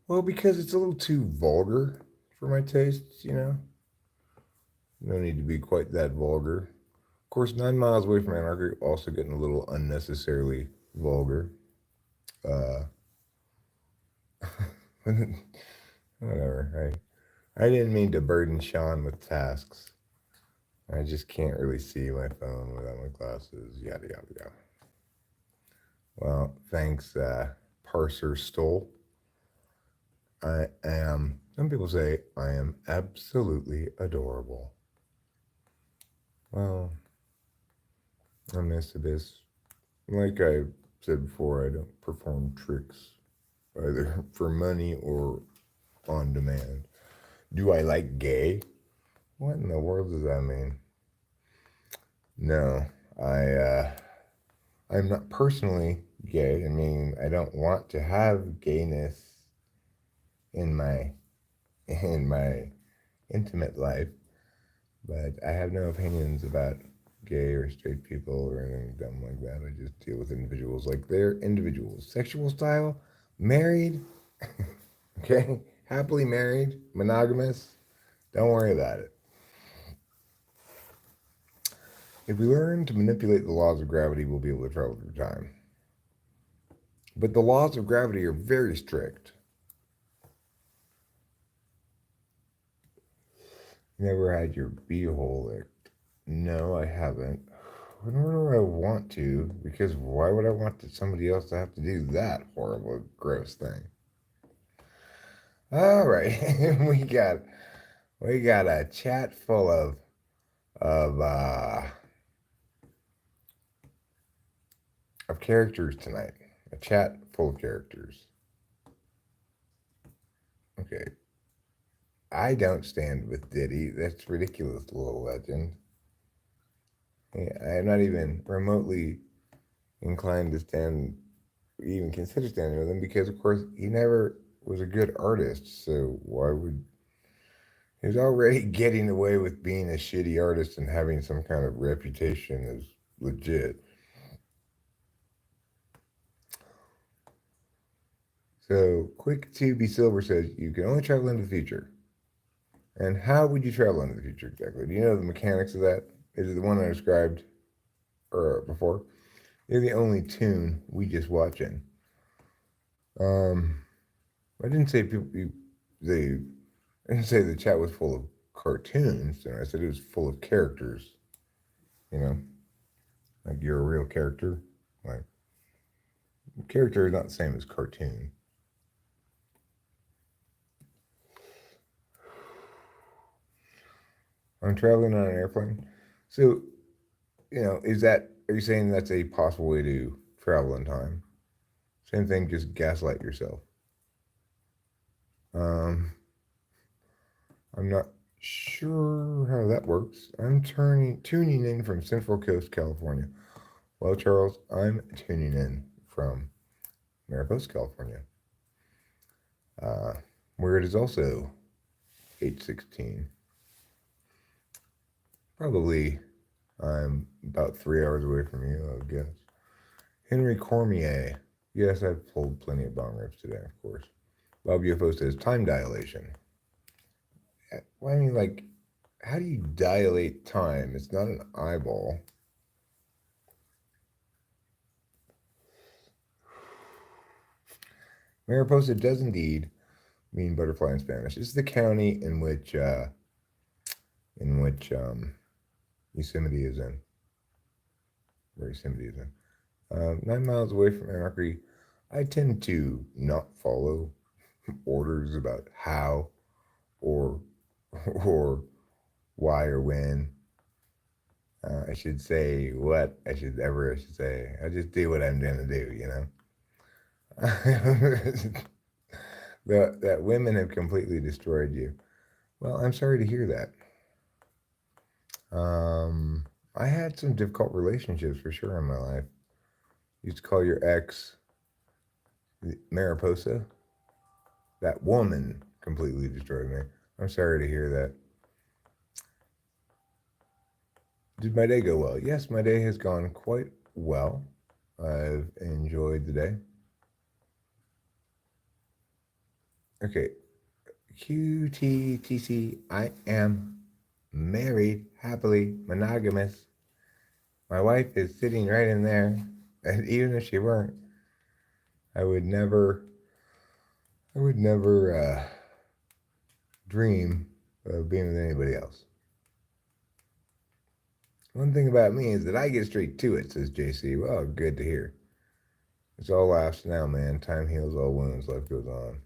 Well, because it's a little too vulgar for my tastes, you know? No need to be quite that vulgar. Of course, 9 miles away from Anarchy, also getting a little unnecessarily vulgar. Uh, whatever. I didn't mean to burden Sean with tasks. I just can't really see my phone without my glasses. Yada yada yada. Well, thanks, Parser Stoll. I am. Some people say I am absolutely adorable. Well, I miss this. Like I said before, I don't perform tricks either for money or on demand. Do I like gay? What in the world does that mean? No, I'm not personally gay. I mean, I don't want to have gayness in my in my intimate life, but I have no opinions about gay or straight people or anything dumb like that. I just deal with individuals like they're individuals. Sexual style, married, okay, happily married, monogamous. Don't worry about it. If we learn to manipulate the laws of gravity, we'll be able to travel through time. But the laws of gravity are very strict. Never had your beehole licked. No, I haven't. Nor do I want to, because why would I want somebody else to have to do that horrible, gross thing? All right, we got a chat full of uh, of characters tonight. A chat full of characters. Okay, I don't stand with Diddy. That's ridiculous, little legend. I'm not even remotely inclined to stand, even consider standing with him, because of course he never was a good artist. So why would he was already getting away with being a shitty artist and having some kind of reputation as legit. So Quick 2B Silver says you can only travel into the future. And how would you travel into the future exactly? Do you know the mechanics of that? Is it the one I described before? They're the only tune we just watching. I didn't say they I didn't say the chat was full of cartoons. I said it was full of characters. You know, like you're a real character. Like character is not the same as cartoon. I'm traveling on an airplane. So, are you saying that's a possible way to travel in time? Same thing, just gaslight yourself. Um, I'm not sure how that works. I'm tuning in from Central Coast, California. Well, Charles, I'm tuning in from Mariposa, California, uh, where it is also 8:16. Probably I'm about 3 hours away from you, I guess. Henry Cormier. Yes, I've pulled plenty of bong rips today, of course. Bob UFO says time dilation. Well, I mean, like, how do you dilate time? It's not an eyeball. Mariposa does indeed mean butterfly in Spanish. It's the county in which Yosemite is in. Where Yosemite is in. 9 miles away from Anarchy. I tend to not follow orders about how or or why or when. I should say what I should say. I just do what I'm gonna do, you know. That women have completely destroyed you. Well, I'm sorry to hear that. I had some difficult relationships for sure in my life. Used to call your ex Mariposa. That woman completely destroyed me. I'm sorry to hear that. Did my day go well? Yes, my day has gone quite well. I've enjoyed the day. Okay, QTTC, I am married, happily, monogamous. My wife is sitting right in there, and even if she weren't, I would never dream of being with anybody else. One thing about me is that I get straight to it, says JC. Well, good to hear. It's all laughs now, man. Time heals all wounds. Life goes on.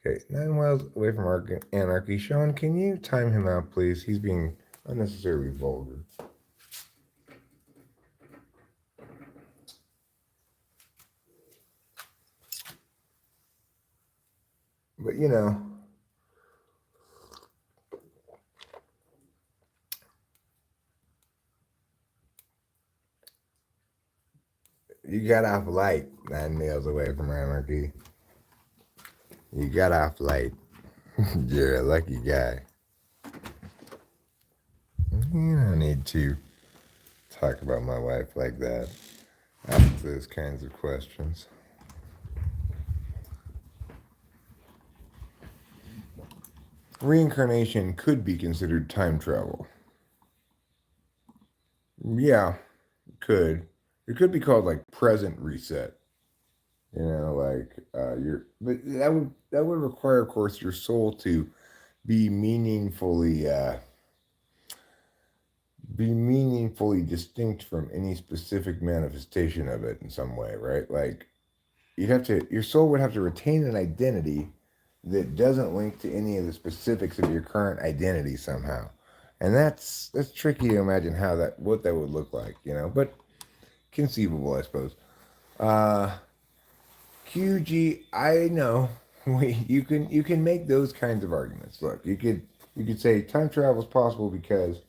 Okay, 9 miles away from Anarchy. Sean, can you time him out, please? He's being unnecessarily vulgar. But, you know, you got off light 9 miles away from Anarchy. You got off light. You're a lucky guy. You don't need to talk about my wife like that. Ask those kinds of questions. Reincarnation could be considered time travel. Yeah, could. It could be called like present reset. You know, like but that would require, of course, your soul to be meaningfully distinct from any specific manifestation of it in some way, right? Like your soul would have to retain an identity that doesn't link to any of the specifics of your current identity somehow. And that's tricky to imagine what that would look like, you know, but conceivable, I suppose. Uh QG, I know you can make those kinds of arguments. Look, you could say time travel is possible because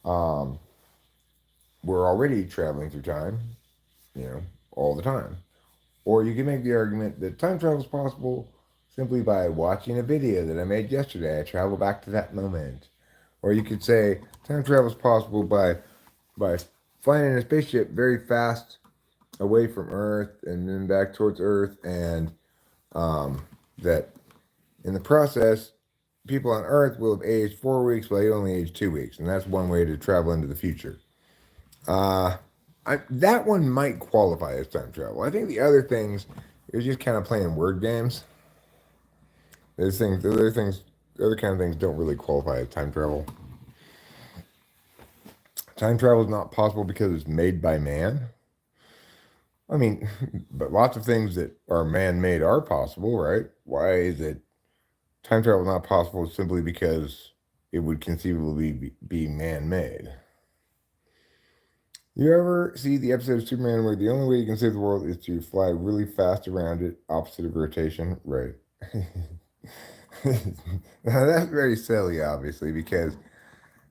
um we're already traveling through time, you know, all the time. Or you can make the argument that time travel is possible simply by watching a video that I made yesterday. I travel back to that moment. Or you could say time travel is possible by flying in a spaceship very fast away from Earth and then back towards Earth, and that in the process, people on Earth will have aged 4 weeks while you only age 2 weeks, and that's one way to travel into the future. Uh, that one might qualify as time travel. I think the other things is just kind of playing word games. The other kind of things don't really qualify as time travel. Time travel is not possible because it's made by man. I mean, but lots of things that are man-made are possible, right? Why is it time travel not possible simply because it would conceivably be man-made? You ever see the episode of Superman where the only way you can save the world is to fly really fast around it, opposite of rotation? Right. Now that's very silly, obviously, because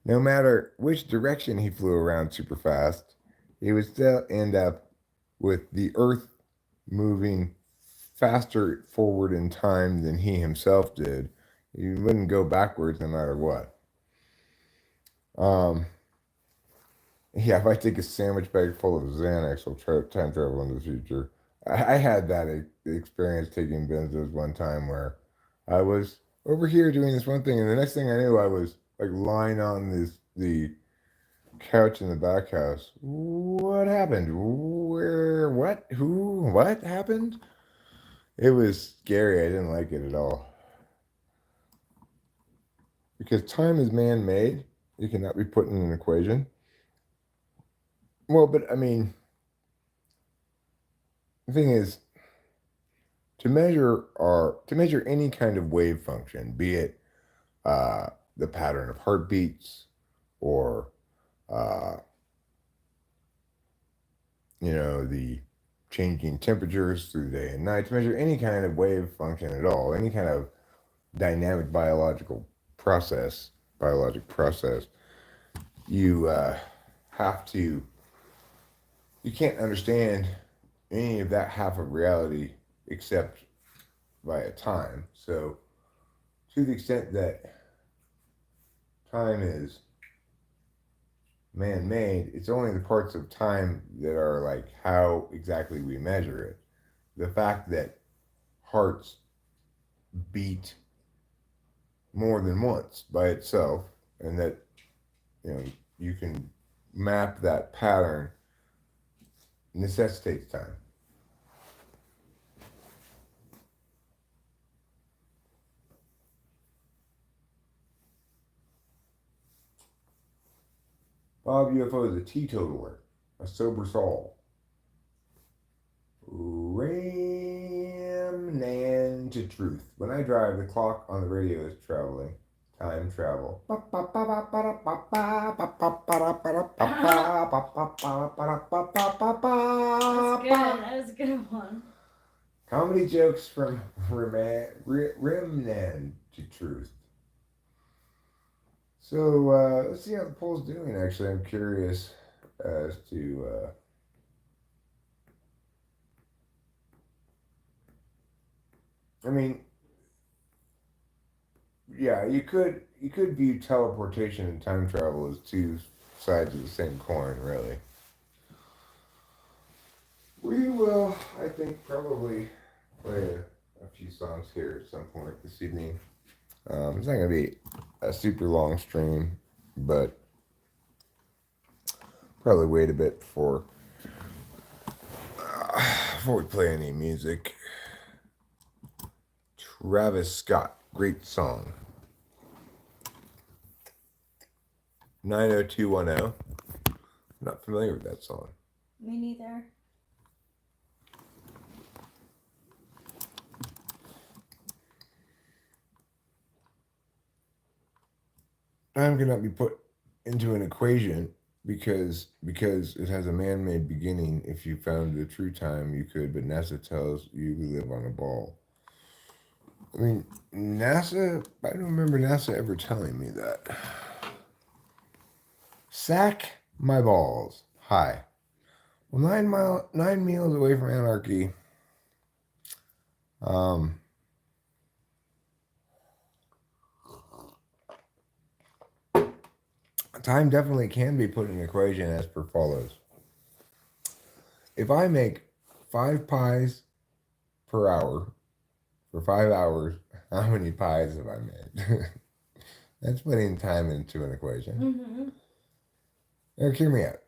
no matter which direction he flew around super fast, he would still end up with the Earth moving faster forward in time than he himself did. He wouldn't go backwards no matter what. Um, yeah, if I take a sandwich bag full of Xanax, I'll time travel into the future. I had that experience taking benzos one time where I was over here doing this one thing, and the next thing I knew, I was like lying on the couch in the back house. What happened? Where? What? Who? What happened? It was scary. I didn't like it at all because time is man-made. It cannot be put in an equation. Well, but I mean, the thing is, to measure any kind of wave function, be it uh, the pattern of heartbeats or uh, the changing temperatures through day and night, to measure any kind of wave function at all, any kind of dynamic biologic process, you have to you can't understand any of that half of reality except via time. So to the extent that time is man-made, it's only the parts of time that are like how exactly we measure it. The fact that hearts beat more than once by itself, and that you know you can map that pattern, necessitates time. Bob UFO is a teetotaler, a sober soul. Ramnan to truth. When I drive, the clock on the radio is traveling. Time travel. That's good. That was a good one. Comedy jokes from Ramnan to truth. So let's see how the poll's doing. Actually, I'm curious as to. I mean, yeah, you could view teleportation and time travel as two sides of the same coin, really. We will, I think, probably play a few songs here at some point this evening. It's not going to be a super long stream, but probably wait a bit before we play any music. Travis Scott, great song. 90210. I'm not familiar with that song. Me neither. Time cannot be put into an equation because it has a man-made beginning. If you found the true time, you could, but NASA tells you we live on a ball. I mean, NASA, I don't remember NASA ever telling me that. Sack my balls. Hi. Well, 9 meals away from anarchy. Time definitely can be put in an equation as per follows. If I make 5 pies per hour for 5 hours, how many pies have I made? That's putting time into an equation. Mm-hmm. Eric, hear me out.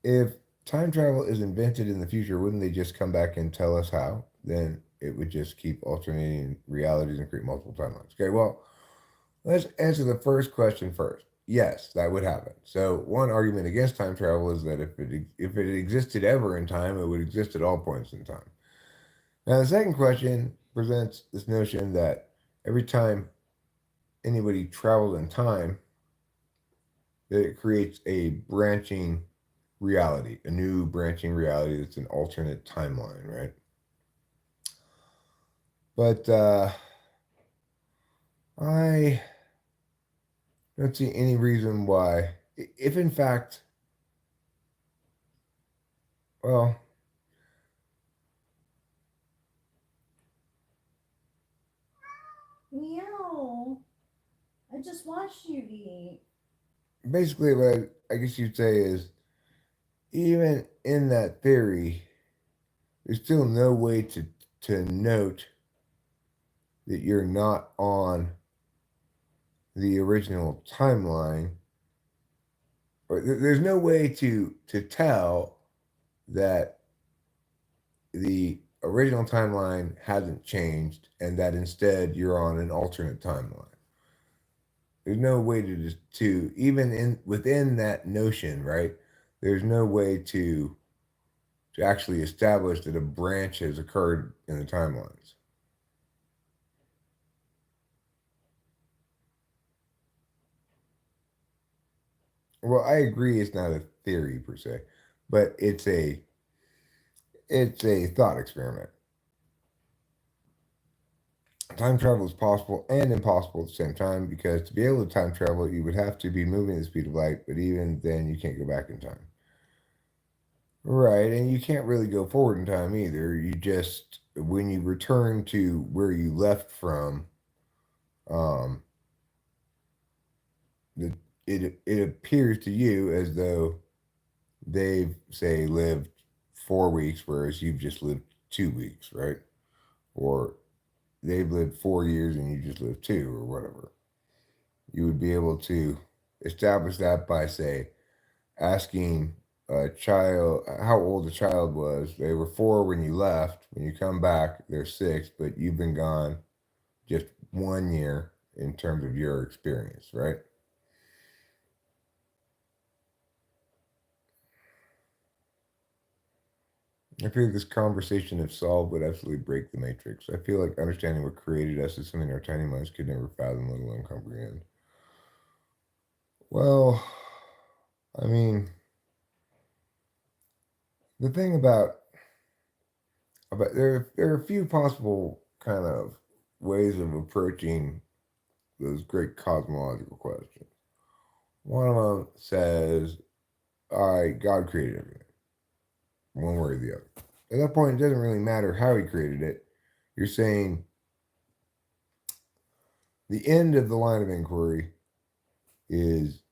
If time travel is invented in the future, wouldn't they just come back and tell us how? Then it would just keep alternating realities and create multiple timelines. Okay, well, let's answer the first question first. Yes, that would happen. So one argument against time travel is that if it existed ever in time, it would exist at all points in time. Now the second question presents this notion that every time anybody travels in time, that it creates a branching reality, a new branching reality that's an alternate timeline, right? But I don't see any reason why, if in fact, well, Meow. I just watched you eat. basically what I guess you'd say is, even in that theory, there's still no way to note that you're not on the original timeline, or there's no way to tell that the original timeline hasn't changed and that instead you're on an alternate timeline. There's no way to even in within that notion, right? There's no way to actually establish that a branch has occurred in the timelines. Well, I agree it's not a theory per se, but it's a thought experiment. Time travel is possible and impossible at the same time because to be able to time travel, you would have to be moving at the speed of light, but even then, you can't go back in time. Right, and you can't really go forward in time either. You just, when you return to where you left from, um, the, it appears to you as though they've, say, lived 4 weeks, whereas you've just lived 2 weeks, right? Or they've lived 4 years and you just lived two, or whatever. You would be able to establish that by, say, asking a child how old the child was. They were 4 when you left. When you come back, they're 6, but you've been gone just 1 year in terms of your experience, right? I feel like this conversation, if solved, would absolutely break the matrix. I feel like understanding what created us is something our tiny minds could never fathom, let alone comprehend. Well, I mean, the thing about there are a few possible kind of ways of approaching those great cosmological questions. One of them says, "All right, God created everything, one way or the other." At that point, it doesn't really matter how He created it. You're saying the end of the line of inquiry is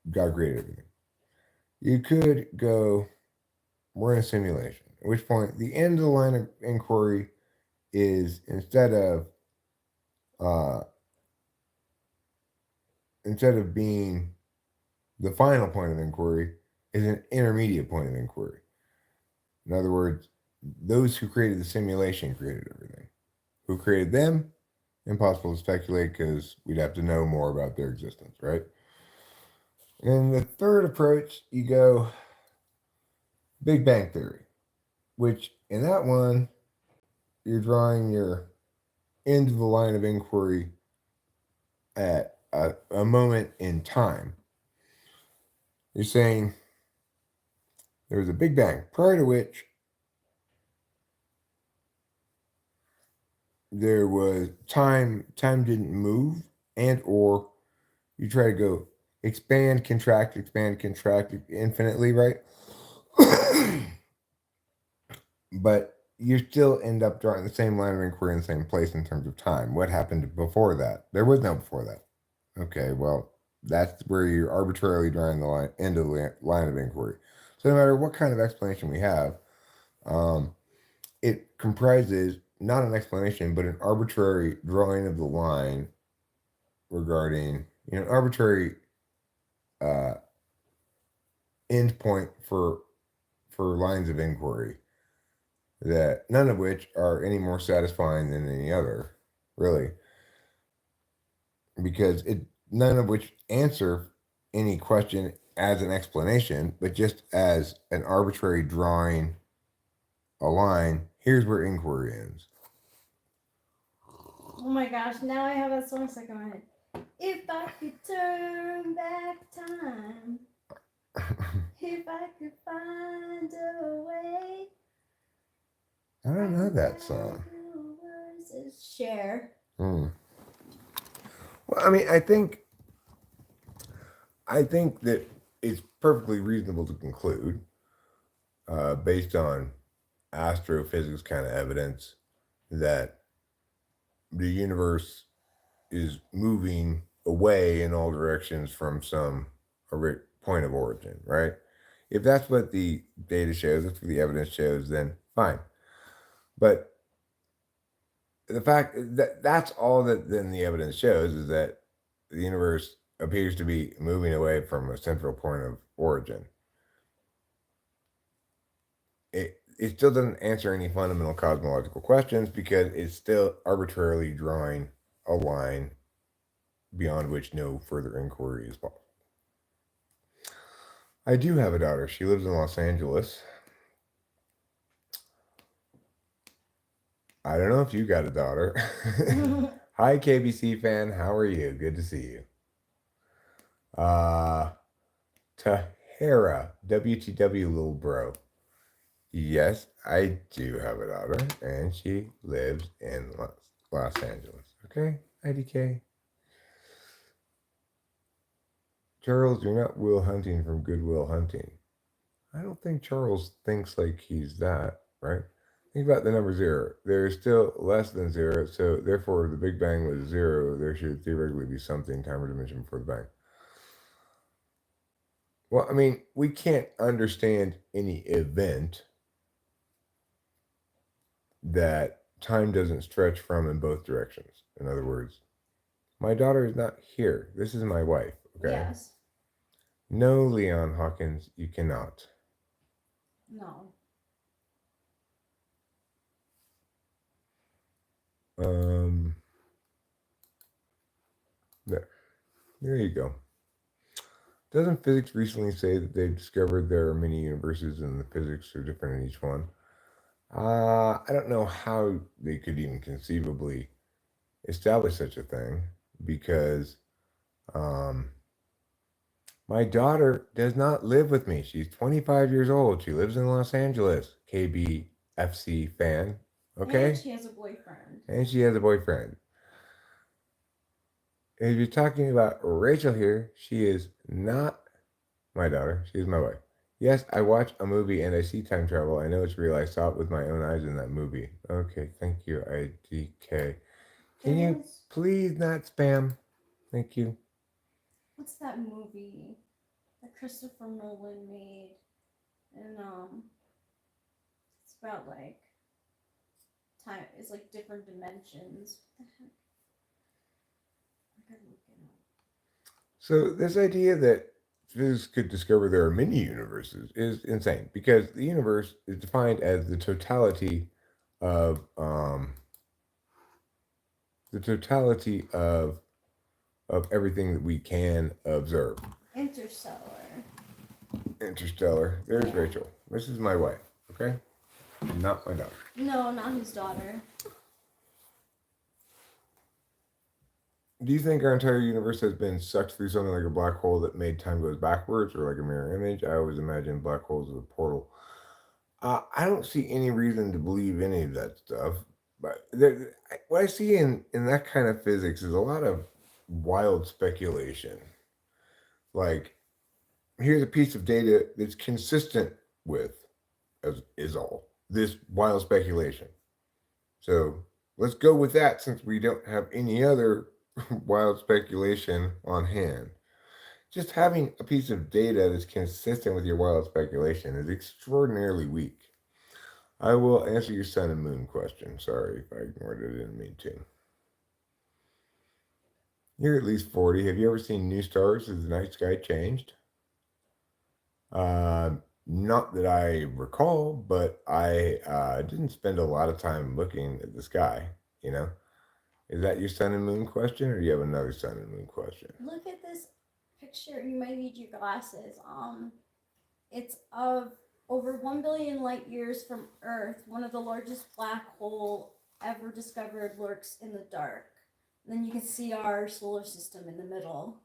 God created everything. You could go, we're in a simulation. At which point, the end of the line of inquiry is uh, instead of being the final point of inquiry, is an intermediate point of inquiry. In other words, those who created the simulation created everything. Who created them? Impossible to speculate because we'd have to know more about their existence, right? And the third approach, you go Big Bang Theory, which in that one, you're drawing your end of the line of inquiry at a moment in time. You're saying there was a Big Bang, prior to which there was time didn't move, and or you try to go expand, contract infinitely, right? But you still end up drawing the same line of inquiry in the same place in terms of time. What happened before that? There was no before that. Okay, well, that's where you're arbitrarily drawing the end of the line of inquiry. So no matter what kind of explanation we have, um, it comprises not an explanation, but an arbitrary drawing of the line regarding, an arbitrary uh, end point for lines of inquiry, that none of which are any more satisfying than any other, really, because none of which answer any question as an explanation, but just as an arbitrary drawing a line. Here's where inquiry ends. Oh my gosh, now I have that song stuck in my head. If I could turn back time, if I could find a way. I don't know that song. It's Cher. Well, I mean, I think that it's perfectly reasonable to conclude, based on astrophysics kind of evidence, that the universe is moving away in all directions from some point of origin, right? If that's what the data shows, that's what the evidence shows, then Fine. But the fact that that's all that then the evidence shows is that the universe appears to be moving away from a central point of origin. It still doesn't answer any fundamental cosmological questions because it's still arbitrarily drawing a line beyond which no further inquiry is possible. I do have a daughter. She lives in Los Angeles. I don't know if you got a daughter. Hi, KBC fan. How are you? Good to see you. Tahara, WTW, little bro. Yes, I do have a daughter, and she lives in Los Angeles. Okay, IDK. Charles, you're not Will Hunting from Good Will Hunting. I don't think Charles thinks like he's that, right? Think about the number zero. There's still less than zero, so therefore, if the Big Bang was zero, there should theoretically be something time or dimension before the bang. Well, I mean, we can't understand any event that time doesn't stretch from in both directions. In other words, my daughter is not here. This is my wife, okay? Yes. No, Leon Hawkins, you cannot. No. There you go. Doesn't physics recently say that they've discovered there are many universes and the physics are different in each one? I don't know how they could even conceivably establish such a thing because my daughter does not live with me. She's 25 years old. She lives in Los Angeles. KBFC fan. Okay? And she has a boyfriend. And she has a boyfriend. If you're talking about Rachel here, she is not my daughter. She is my wife. Yes, I watch a movie and I see time travel. I know it's real. I saw it with my own eyes in that movie. Okay, thank you, IDK. Can you please not spam? Thank you. What's that movie that Christopher Nolan made? And it's about like time. It's like different dimensions. What the heck? I gotta look it up. So this idea that physics could discover there are many universes is insane because the universe is defined as the totality of everything that we can observe. Interstellar. There's Rachel. This is my wife. Okay, not my daughter. No, not his daughter. Do you think our entire universe has been sucked through something like a black hole that made time goes backwards or like a mirror image? I always imagine black holes as a portal. I don't see any reason to believe any of that stuff. But what I see in that kind of physics is a lot of wild speculation. Like, here's a piece of data that's consistent with, as is all, this wild speculation. So let's go with that since we don't have any other wild speculation on hand. Just having a piece of data that's consistent with your wild speculation is extraordinarily weak. I will answer your sun and moon question. Sorry if I ignored it. I didn't mean to. You're at least 40. Have you ever seen new stars? Has the night sky changed? Not that I recall, but I didn't spend a lot of time looking at the sky, you know? Is that your sun and moon question, or do you have another sun and moon question? Look at this picture. You might need your glasses. It's of over 1 billion light years from Earth. One of the largest black hole ever discovered lurks in the dark. And then you can see our solar system in the middle.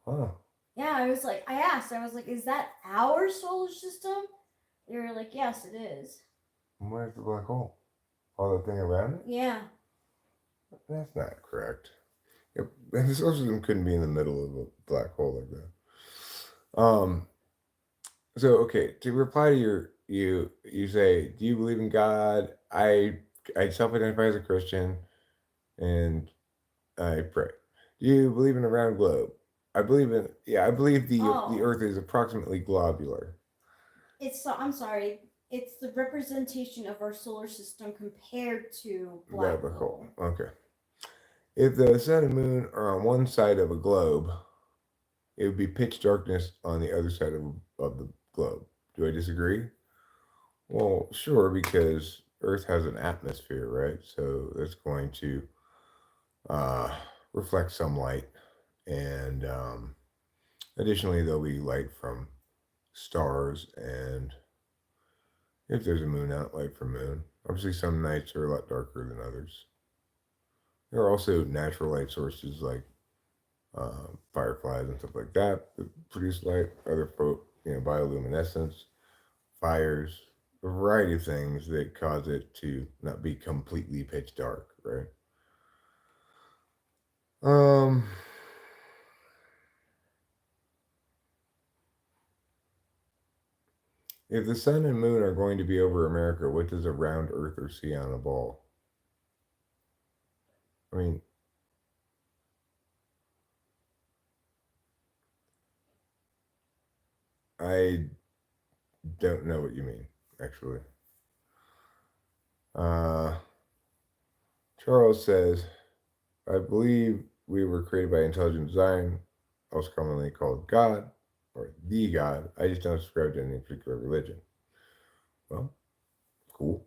Huh. Yeah, I was like, is that our solar system? They were like, yes, it is. Where's the black hole? All the thing around it? Yeah. That's not correct. The solar system couldn't be in the middle of a black hole like that. So okay, to reply to you say, do you believe in God? I self-identify as a Christian, and I pray. Do you believe in a round globe? I believe in. Yeah, I believe the Oh. Earth is approximately globular. I'm sorry. It's the representation of our solar system compared to black hole. Okay. If the sun and moon are on one side of a globe, it would be pitch darkness on the other side of the globe. Do I disagree? Well, sure, because Earth has an atmosphere, right? So that's going to uh, reflect some light. And additionally, there'll be light from stars. And if there's a moon out, light from moon. Obviously, some nights are a lot darker than others. There are also natural light sources like fireflies and stuff like that produce light. Other bioluminescence, fires, a variety of things that cause it to not be completely pitch dark, right? Um, if the sun and moon are going to be over America, what does a round earther see on a ball? I mean, I don't know what you mean, actually. Uh, Charles says, I believe we were created by intelligent design, also commonly called God or the God. I just don't subscribe to any particular religion. Well, cool.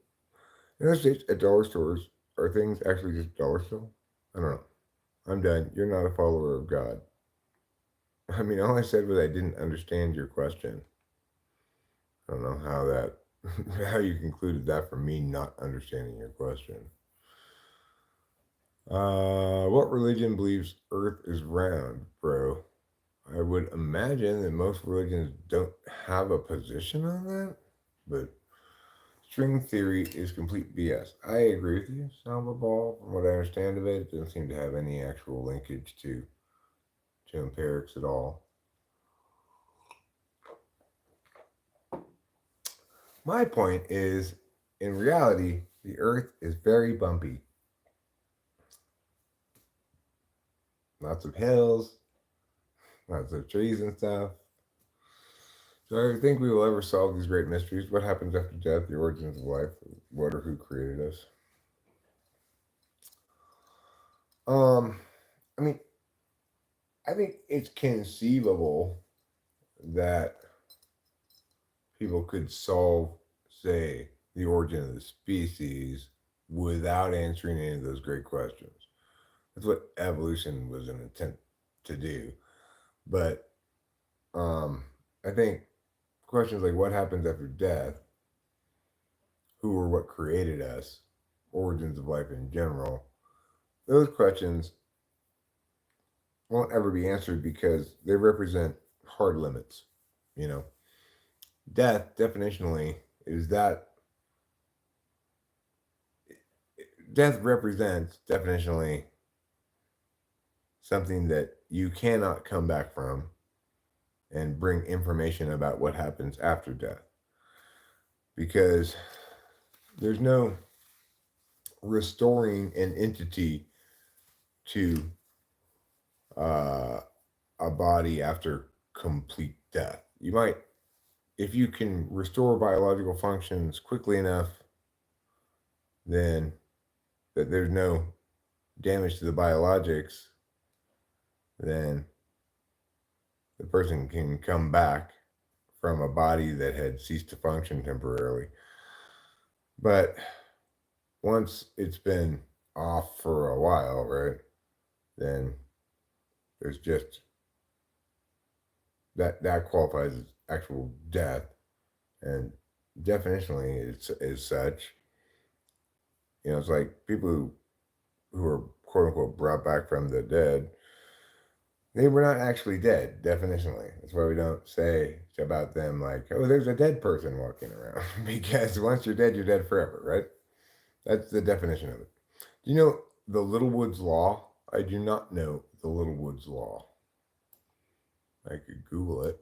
In the States, at dollar stores, are things actually just dollar still? I don't know. I'm done. You're not a follower of God. I mean, all I said was I didn't understand your question. I don't know how that, how you concluded that from me not understanding your question. What religion believes Earth is round, bro? I would imagine that most religions don't have a position on that, but string theory is complete BS. I agree with you, Samba Ball. From what I understand of it, it doesn't seem to have any actual linkage to empirics at all. My point is, in reality, the Earth is very bumpy. Lots of hills, lots of trees and stuff. So I think we will ever solve these great mysteries. What happens after death? The origins of life? What or who created us? Um, I mean, I think it's conceivable that people could solve, say, the origin of the species without answering any of those great questions. That's what evolution was an attempt to do. But I think questions like what happens after death, who or what created us, origins of life in general, those questions won't ever be answered because they represent hard limits. You know, death definitionally is that death represents definitionally something that you cannot come back from and bring information about what happens after death because there's no restoring an entity to uh, a body after complete death. You might, if you can restore biological functions quickly enough, then that there's no damage to the biologics, then the person can come back from a body that had ceased to function temporarily. But once it's been off for a while, right, then there's just that qualifies as actual death. And definitionally, it's as such. You know, it's like people who are quote unquote brought back from the dead, they were not actually dead, definitionally. That's why we don't say about them like, oh, there's a dead person walking around. Because once you're dead forever, right? That's the definition of it. Do you know the Littlewoods Law? I do not know the Littlewoods Law. I could Google it.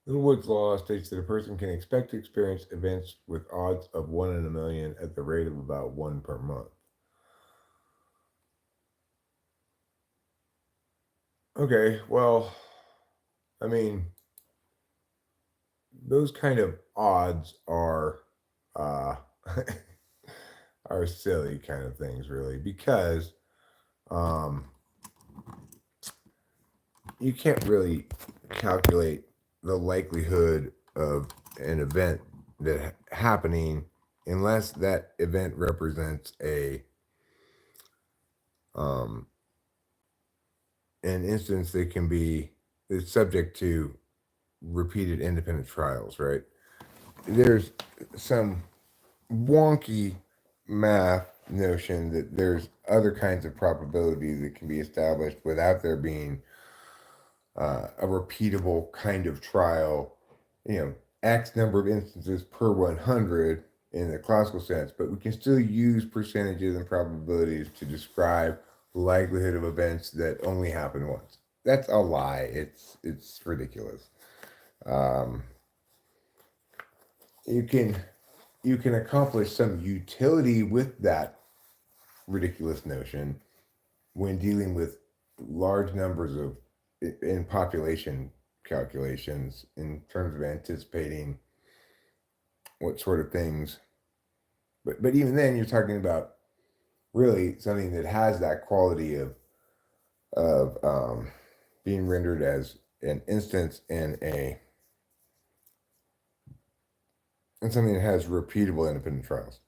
Littlewood's law states that a person can expect to experience events with odds of 1 in a million at the rate of about 1 per month. Okay, well, I mean, those kind of odds uh, are silly kind of things, really, because um, you can't really calculate the likelihood of an event that happening unless that event represents um, an instance that can be is subject to repeated independent trials, right? There's some wonky math notion that there's other kinds of probability that can be established without there being a repeatable kind of trial, X number of instances per 100 in the classical sense, but we can still use percentages and probabilities to describe the likelihood of events that only happen once. That's a lie. It's ridiculous. Um, you can you can accomplish some utility with that ridiculous notion when dealing with large numbers of in population calculations in terms of anticipating what sort of things, but even then you're talking about really something that has that quality of being rendered as an instance and something that has repeatable independent trials,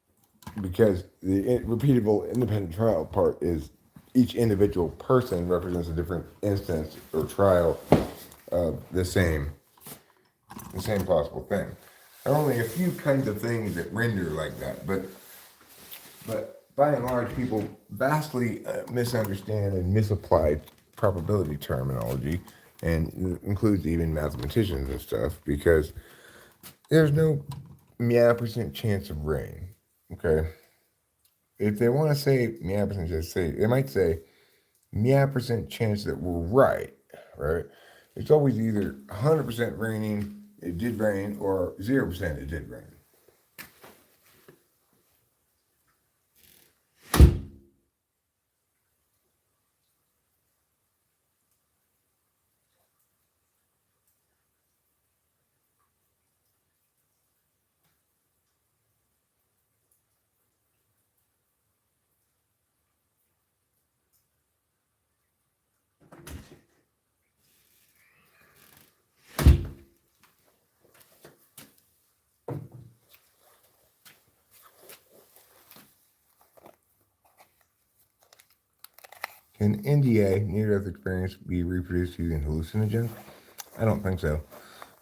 because the repeatable independent trial part is each individual person represents a different instance or trial of the same possible thing. There are only a few kinds of things that render like that, but by and large, people vastly misunderstand and misapply probability terminology, and includes even mathematicians and stuff, because there's no meow percent chance of rain. Okay, if they want to say meow percent chance, they might say meow percent chance that we're right, right? It's always either 100% raining, it did rain, or 0% it did rain. Can NDA, near-death experience, be reproduced using hallucinogens? I don't think so.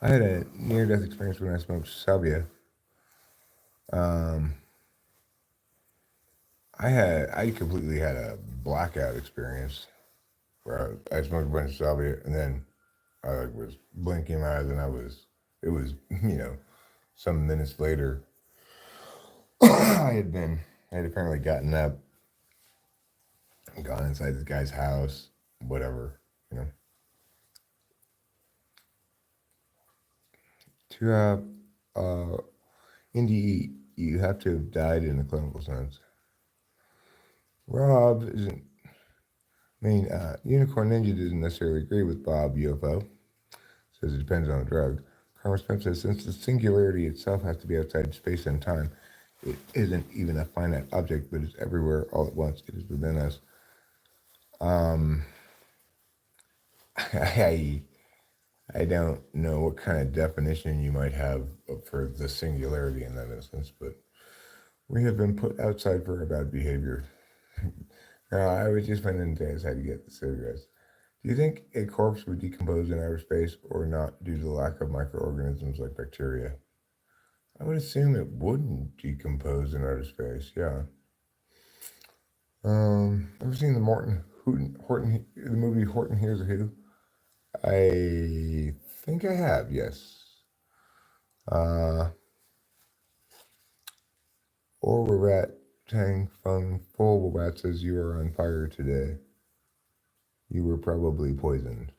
I had a near-death experience when I smoked salvia. Um, I completely had a blackout experience where I smoked a bunch of salvia, and then I was blinking my eyes, and it was, some minutes later, I had apparently gotten up and gone inside this guy's house, whatever, you know. To have NDE, you have to have died in a clinical sense. Rob isn't, Unicorn Ninja doesn't necessarily agree with Bob UFO. Says it depends on the drug. Karma Spence says since the singularity itself has to be outside space and time, it isn't even a finite object, but it's everywhere all at once. It is within us. I I don't know what kind of definition you might have for the singularity in that instance, but we have been put outside for our bad behavior. Now, I was just finding days how to get the cigarettes. Do you think a corpse would decompose in outer space or not due to the lack of microorganisms like bacteria? I would assume it wouldn't decompose in outer space, yeah. Ever seen the movie Horton Hears a Who? I think I have, yes. Uh, or Rat Tang Fung Full Rat says you are on fire today. You were probably poisoned.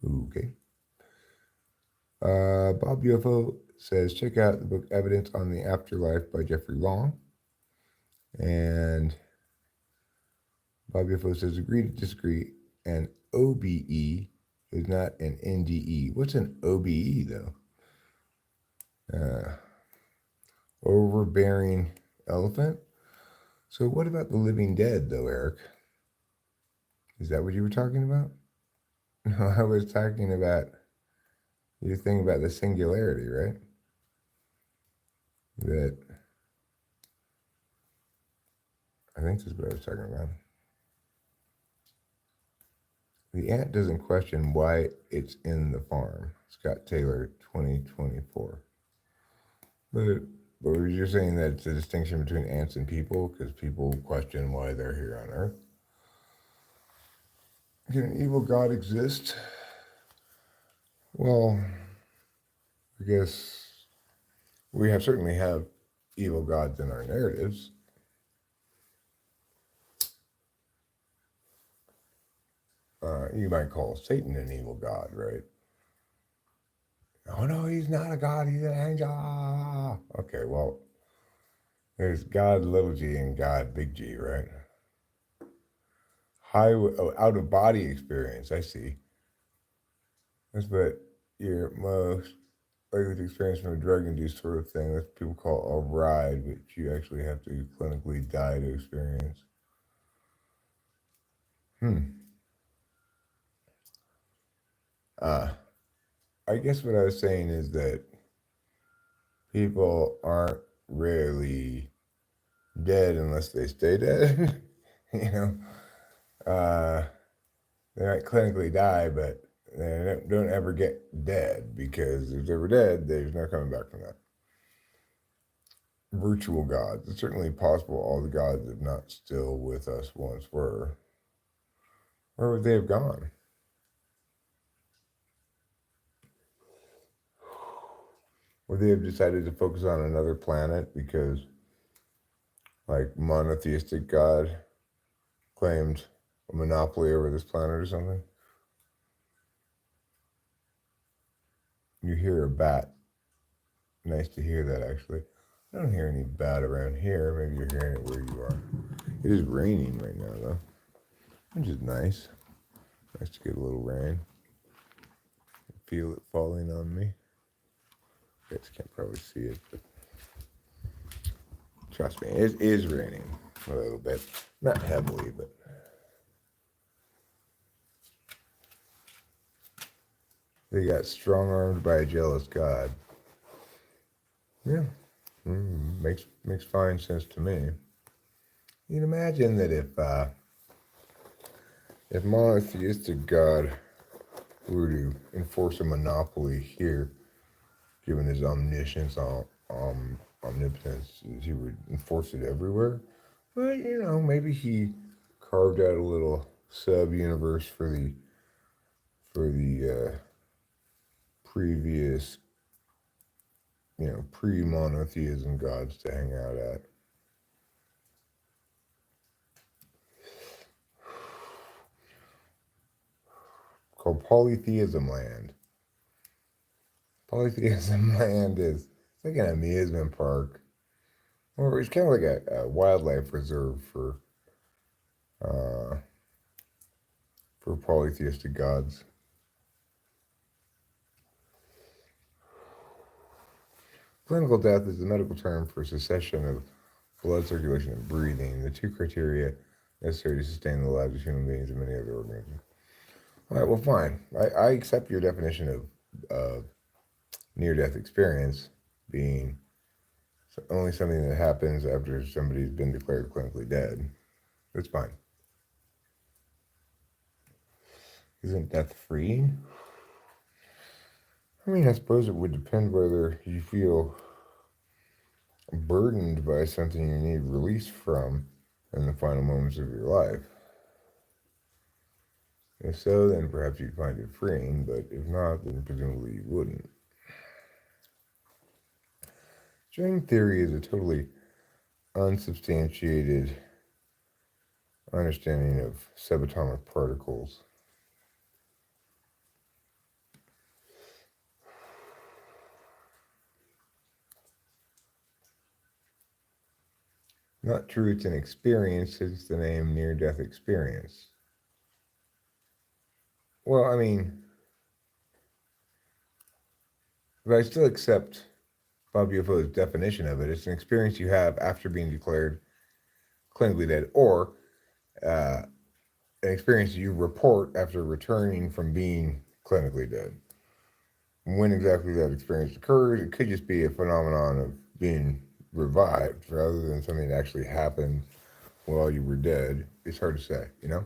Okay. Bob UFO says, check out the book Evidence on the Afterlife by Jeffrey Long. And Bob UFO says, agree to disagree. And OBE is not an NDE. What's an OBE, though? Overbearing elephant? So what about the living dead, though, Eric? Is that what you were talking about? No, I was talking about your thing about the singularity, right? That, I think that's what I was talking about. The ant doesn't question why it's in the farm. Scott Taylor, 2024. But were you saying that it's a distinction between ants and people? Because people question why they're here on Earth. Can an evil God exist? Well, I guess we certainly have evil gods in our narratives. You might call Satan an evil god, right? Oh no, he's not a god, he's an angel. Okay, well, there's God little g and God big G, right? Out of body experience, I see. That's what your most likely experience from a drug induced sort of thing. That's what people call a ride, which you actually have to clinically die to experience. I guess what I was saying is that people aren't really dead unless they stay dead. you know, they might clinically die, but they don't ever get dead, because if they were dead, there's no coming back from that. Virtual gods. It's certainly possible all the gods, if not still with us, once were. Where would they have gone? Would they have decided to focus on another planet because, like, monotheistic God claimed a monopoly over this planet or something? You hear a bat. Nice to hear that, actually. I don't hear any bat around here. Maybe you're hearing it where you are. It is raining right now, though, which is nice. Nice to get a little rain. Feel it falling on me. You guys can't probably see it, but trust me, it is raining a little bit. Not heavily, but they got strong-armed by a jealous God. Yeah, makes fine sense to me. You'd imagine that if monotheistic God were to enforce a monopoly here, given his omniscience, omnipotence, he would enforce it everywhere. But maybe he carved out a little sub-universe for the previous, pre-monotheism gods to hang out at. Called Polytheism Land. Polytheism Land is like an amusement park, or it's kind of like a wildlife reserve for polytheistic gods. Clinical death is the medical term for cessation of blood circulation and breathing, the two criteria necessary to sustain the lives of human beings and many other organisms. All right, well, fine. I accept your definition of near-death experience being only something that happens after somebody's been declared clinically dead. That's fine. Isn't death freeing? I mean, I suppose it would depend whether you feel burdened by something you need release from in the final moments of your life. If so, then perhaps you'd find it freeing, but if not, then presumably you wouldn't. String theory is a totally unsubstantiated understanding of subatomic particles. Not true, it's an experience, hence the name near-death experience. Well, I mean, but I still accept Bob UFO's definition of it. It's an experience you have after being declared clinically dead, or uh, an experience you report after returning from being clinically dead. When exactly that experience occurred, it could just be a phenomenon of being revived rather than something that actually happened while you were dead. It's hard to say, you know?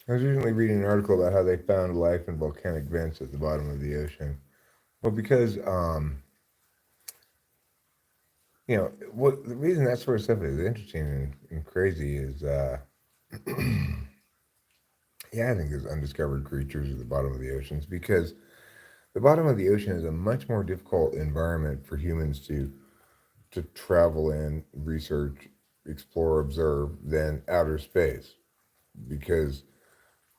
I was recently reading an article about how they found life in volcanic vents at the bottom of the ocean. Well, because you know, what the reason that sort of stuff is interesting and crazy is yeah, I think there's undiscovered creatures at the bottom of the oceans because the bottom of the ocean is a much more difficult environment for humans to travel in, research, explore, observe than outer space because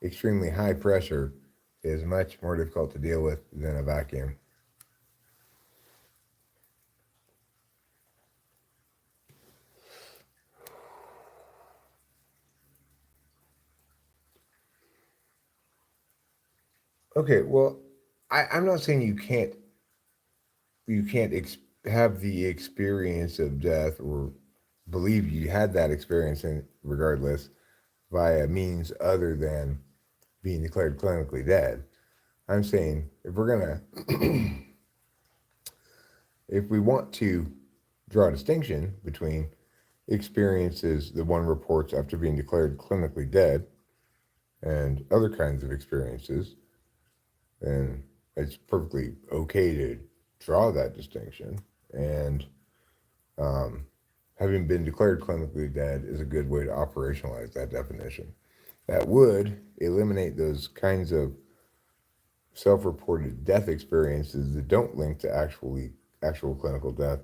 extremely high pressure is much more difficult to deal with than a vacuum. Okay, well, I'm not saying you can't have the experience of death or believe you had that experience in regardless via means other than being declared clinically dead. I'm saying if we want to draw a distinction between experiences that one reports after being declared clinically dead and other kinds of experiences, then it's perfectly okay to draw that distinction. And um, having been declared clinically dead is a good way to operationalize that definition. That would eliminate those kinds of self-reported death experiences that don't link to actual clinical death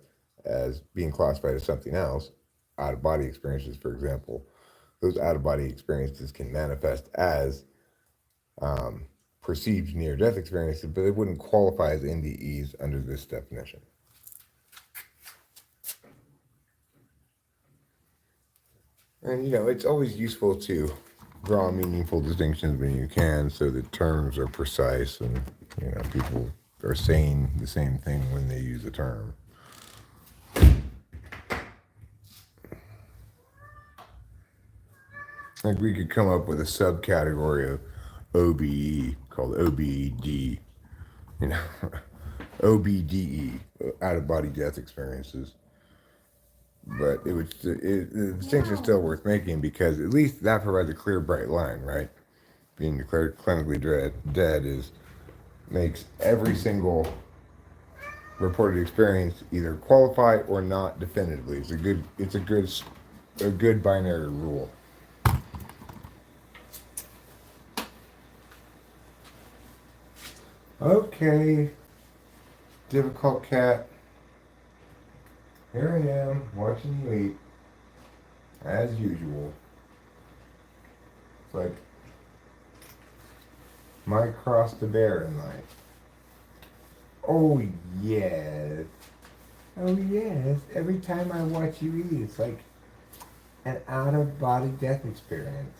as being classified as something else. Out-of-body experiences, for example, those out-of-body experiences can manifest as um, perceived near-death experiences, but they wouldn't qualify as NDEs under this definition. And you know, it's always useful to draw meaningful distinctions when you can, so that terms are precise and you know people are saying the same thing when they use a term. Like we could come up with a subcategory of OBE called OBD, you know, OBDE, out of body death experiences. But the distinction is still worth making because at least that provides a clear, bright line, right? Being declared clinically dead makes every single reported experience either qualify or not definitively. It's a good binary rule. Okay, difficult cat. Here I am watching you eat as usual. It's like my cross to bear in life. Oh yes. Oh yes. Every time I watch you eat, it's like an out of body death experience.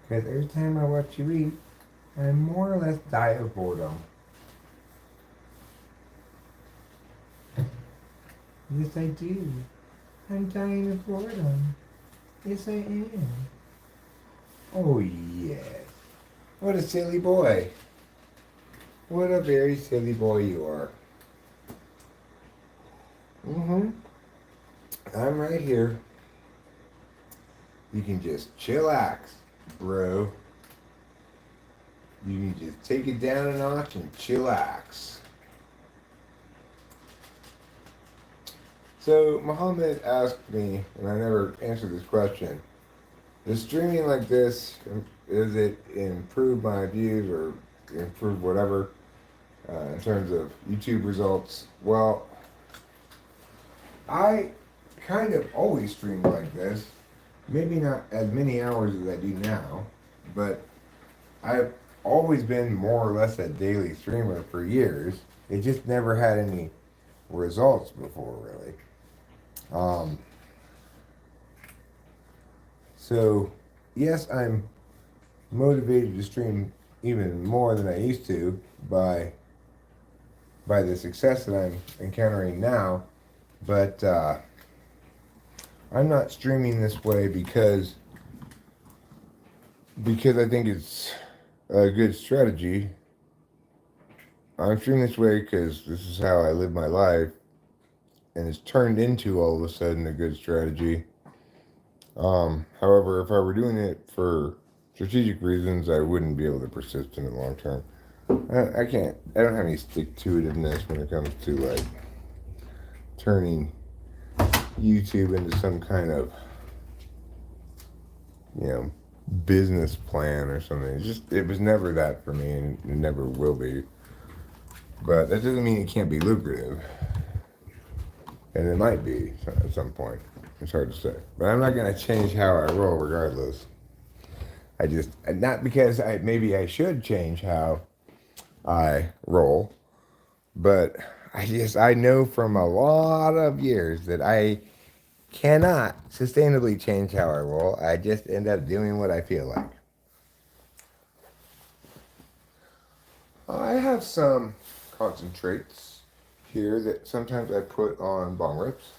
Because every time I watch you eat, I more or less die of boredom. Yes, I do. I'm dying of boredom. Yes, I am. Oh yes. What a silly boy. What a very silly boy you are. Mm-hmm. I'm right here. You can just chillax, bro. You can just take it down a notch and chillax. So Muhammad asked me, and I never answered this question, does streaming like this, does it improve my views or improve whatever in terms of YouTube results? Well, I kind of always stream like this. Maybe not as many hours as I do now, but I've always been more or less a daily streamer for years. It just never had any results before, really. Um, so, yes, I'm motivated to stream even more than I used to by the success that I'm encountering now, but I'm not streaming this way because I think it's a good strategy. I'm streaming this way because this is how I live my life, and it's turned into all of a sudden a good strategy. However, if I were doing it for strategic reasons, I wouldn't be able to persist in the long term. I can't. I don't have any stick-to-itiveness when it comes to like turning YouTube into some kind of, you know, business plan or something. It was never that for me, and it never will be. But that doesn't mean it can't be lucrative, and it might be at some point. It's hard to say, but I'm not gonna change how I roll regardless. I just not because maybe I should change how I roll, but I know from a lot of years that I cannot sustainably change how I roll. I just end up doing what I feel like. I have some concentrates here that sometimes I put on bong rips.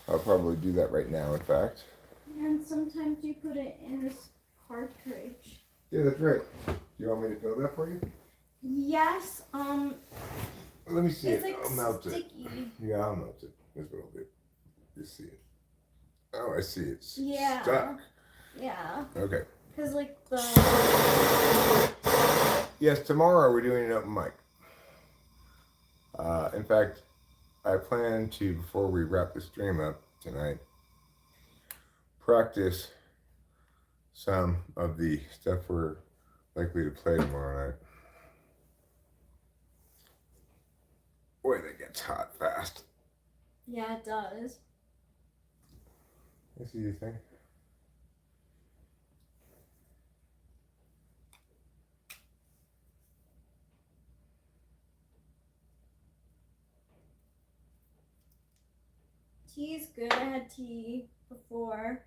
I'll probably do that right now, in fact. And sometimes you put it in this cartridge. Yeah, that's right. Do you want me to fill that for you? Yes, Let me see it's it. like I'll melt it. sticky. Yeah, I'll melt it. That's what I'll do. You see it. Oh, I see it's Yeah. stuck. Yeah. Okay. Because, like, the... Yes, tomorrow we're doing an open mic. In fact, I plan to, before we wrap the stream up tonight, practice some of the stuff we're likely to play tomorrow night. Boy, that gets hot fast. Yeah, it does. I see you think. Tea is good. I had tea before.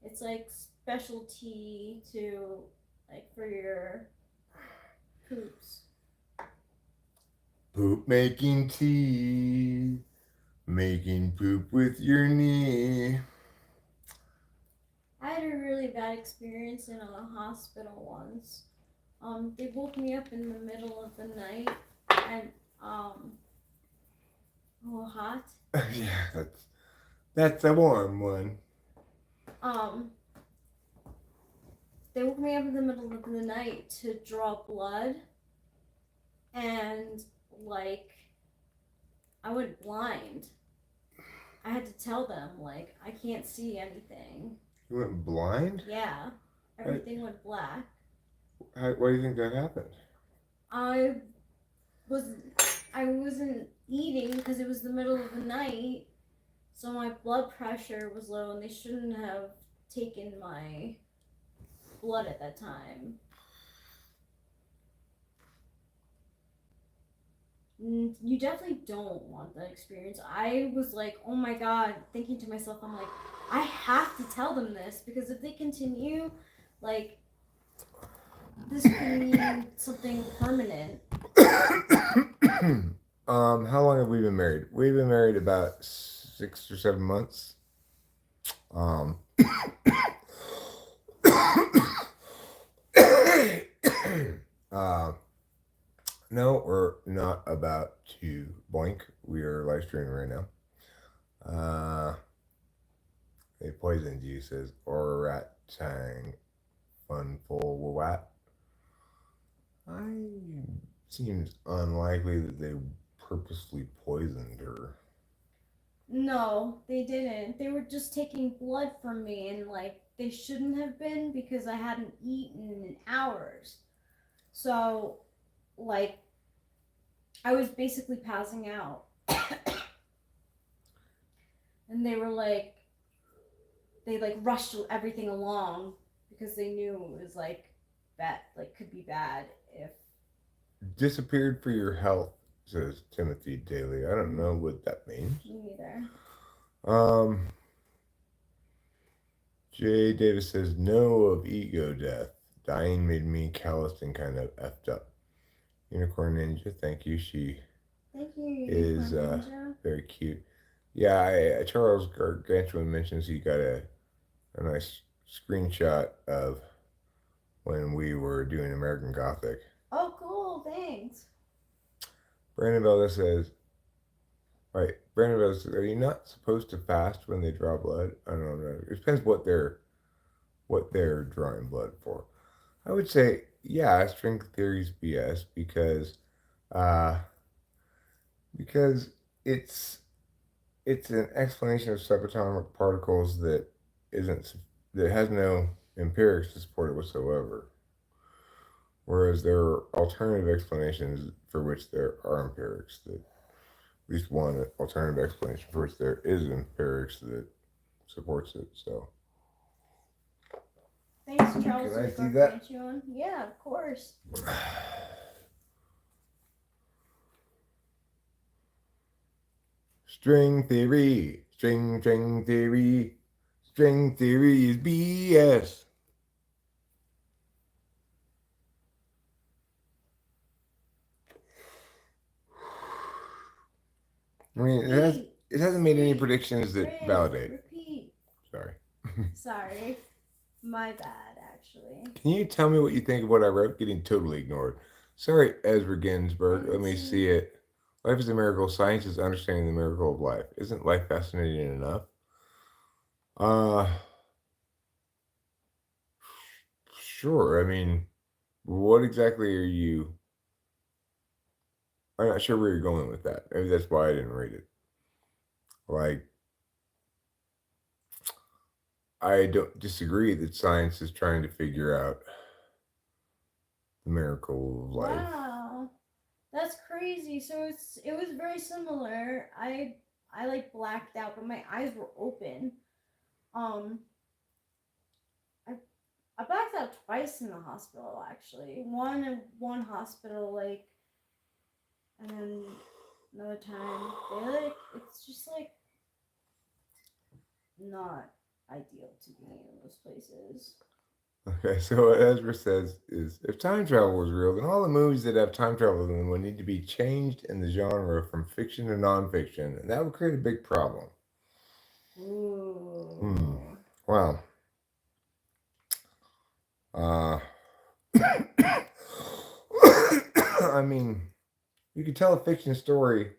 It's like special tea to, like, for your poops. Poop making tea. Making poop with your knee. I had a really bad experience in a hospital once. They woke me up in the middle of the night and, a little hot. Yeah, that's a warm one. They woke me up in the middle of the night to draw blood, and, like, I went blind. I had to tell them, like, I can't see anything. You went blind? Yeah. Everything went black. Why do you think that happened? I wasn't eating because it was the middle of the night, so my blood pressure was low, and they shouldn't have taken my blood at that time. You definitely don't want that experience. I was like, oh my god, thinking to myself, I'm like, I have to tell them this, because if they continue, like, this could mean something permanent. How long have we been married? We've been married about 6 or 7 months. No, we're not about to boink. We are live streaming right now. They poisoned you, says Oratang Funful Wat. Seems unlikely that they purposely poisoned her. No, they didn't. They were just taking blood from me, and, like, they shouldn't have been, because I hadn't eaten in hours. So, like, I was basically passing out. And they were like, they, like, rushed everything along because they knew it was, like, bad, like could be bad if Disappeared for your health, says Timothy Daly. I don't know what that means. me either. Um, Jay Davis says, no of ego death. Dying made me calloused and kind of effed up. Unicorn Ninja, thank you. She Thank you, is Unicorn Ninja. very cute. Yeah, Charles Gargantuan mentions he got a nice screenshot of when we were doing American Gothic. Oh, cool. Thanks. Brandon Valdez says, right, Brandon Valdez says, are you not supposed to fast when they draw blood? I don't know. It depends what they're drawing blood for. I would say, yeah, string theory is BS uh, because it's an explanation of subatomic particles that has no empirics to support it whatsoever. Whereas there are alternative explanations for which there are empirics, that at least one alternative explanation for which there is empirics that supports it. So Thanks, Charles. Can I see that? Yeah, of course. String theory, string theory, string theory is BS. I mean, it hasn't made any predictions that validate. Repeat. Sorry. Sorry. My bad, actually. Can you tell me what you think of what I wrote? Getting totally ignored. Sorry, Ezra Ginsburg. Let me see it. Life is a miracle. Science is understanding the miracle of life. Isn't life fascinating enough? Sure. I mean, what exactly are you? I'm not sure where you're going with that. Maybe that's why I didn't read it. Like, I don't disagree that science is trying to figure out the miracle of life. Wow, that's crazy. So it was very similar. I like blacked out, but my eyes were open. I blacked out twice in the hospital, actually. One in one hospital, like, and then another time. It's just like not ideal to be in those places. Okay, so what Ezra says is, if time travel was real, then all the movies that have time travel in them would need to be changed in the genre from fiction to nonfiction, and that would create a big problem. Ooh. Wow. I mean, you could tell a fiction story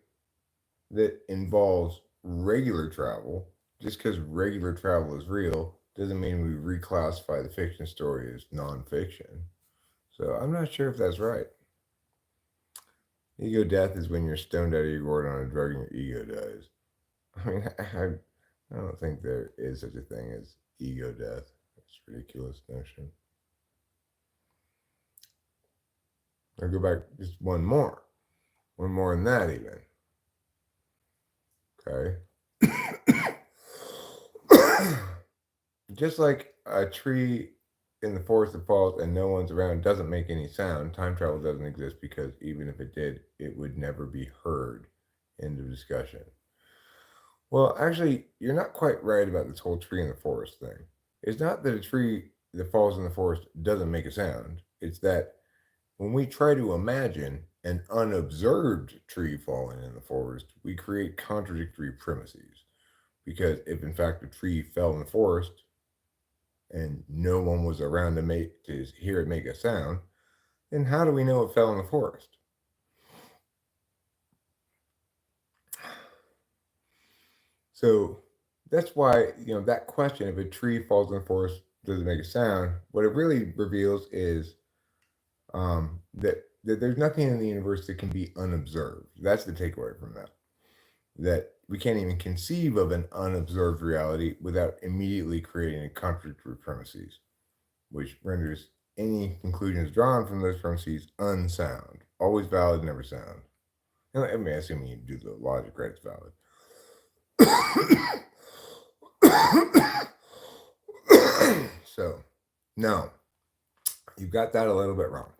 that involves regular travel. Just because regular travel is real doesn't mean we reclassify the fiction story as nonfiction. So I'm not sure if that's right. Ego death is when you're stoned out of your gourd on a drug and your ego dies. I mean, I don't think there is such a thing as ego death. It's a ridiculous notion. I'll go back just one more than that even. Okay. Just like a tree in the forest that falls and no one's around doesn't make any sound, time travel doesn't exist because even if it did, it would never be heard. End of discussion. Well, actually, you're not quite right about this whole tree in the forest thing. It's not that a tree that falls in the forest doesn't make a sound. It's that when we try to imagine an unobserved tree falling in the forest, we create contradictory premises. Because if in fact a tree fell in the forest and no one was around to hear it make a sound, then how do we know it fell in the forest? So that's why, that question, if a tree falls in the forest, does it make a sound? What it really reveals is that there's nothing in the universe that can be unobserved. That's the takeaway from that. That we can't even conceive of an unobserved reality without immediately creating contradictory premises, which renders any conclusions drawn from those premises unsound. Always valid, never sound. I mean, assuming you do the logic right, it's valid. So, no. You got that a little bit wrong.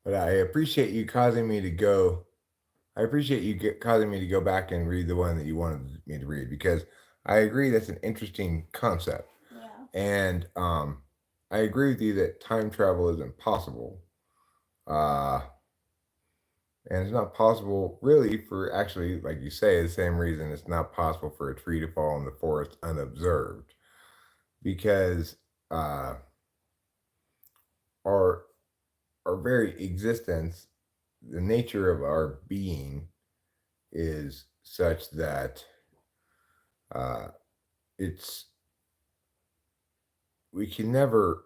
But I appreciate you causing me to go. I appreciate you causing me to go back and read the one that you wanted me to read, because I agree that's an interesting concept. Yeah. And I agree with you that time travel is impossible. And it's not possible, really, for actually, like you say, the same reason it's not possible for a tree to fall in the forest unobserved. Because uh, our, our very existence, the nature of our being is such that uh, it's, we can never,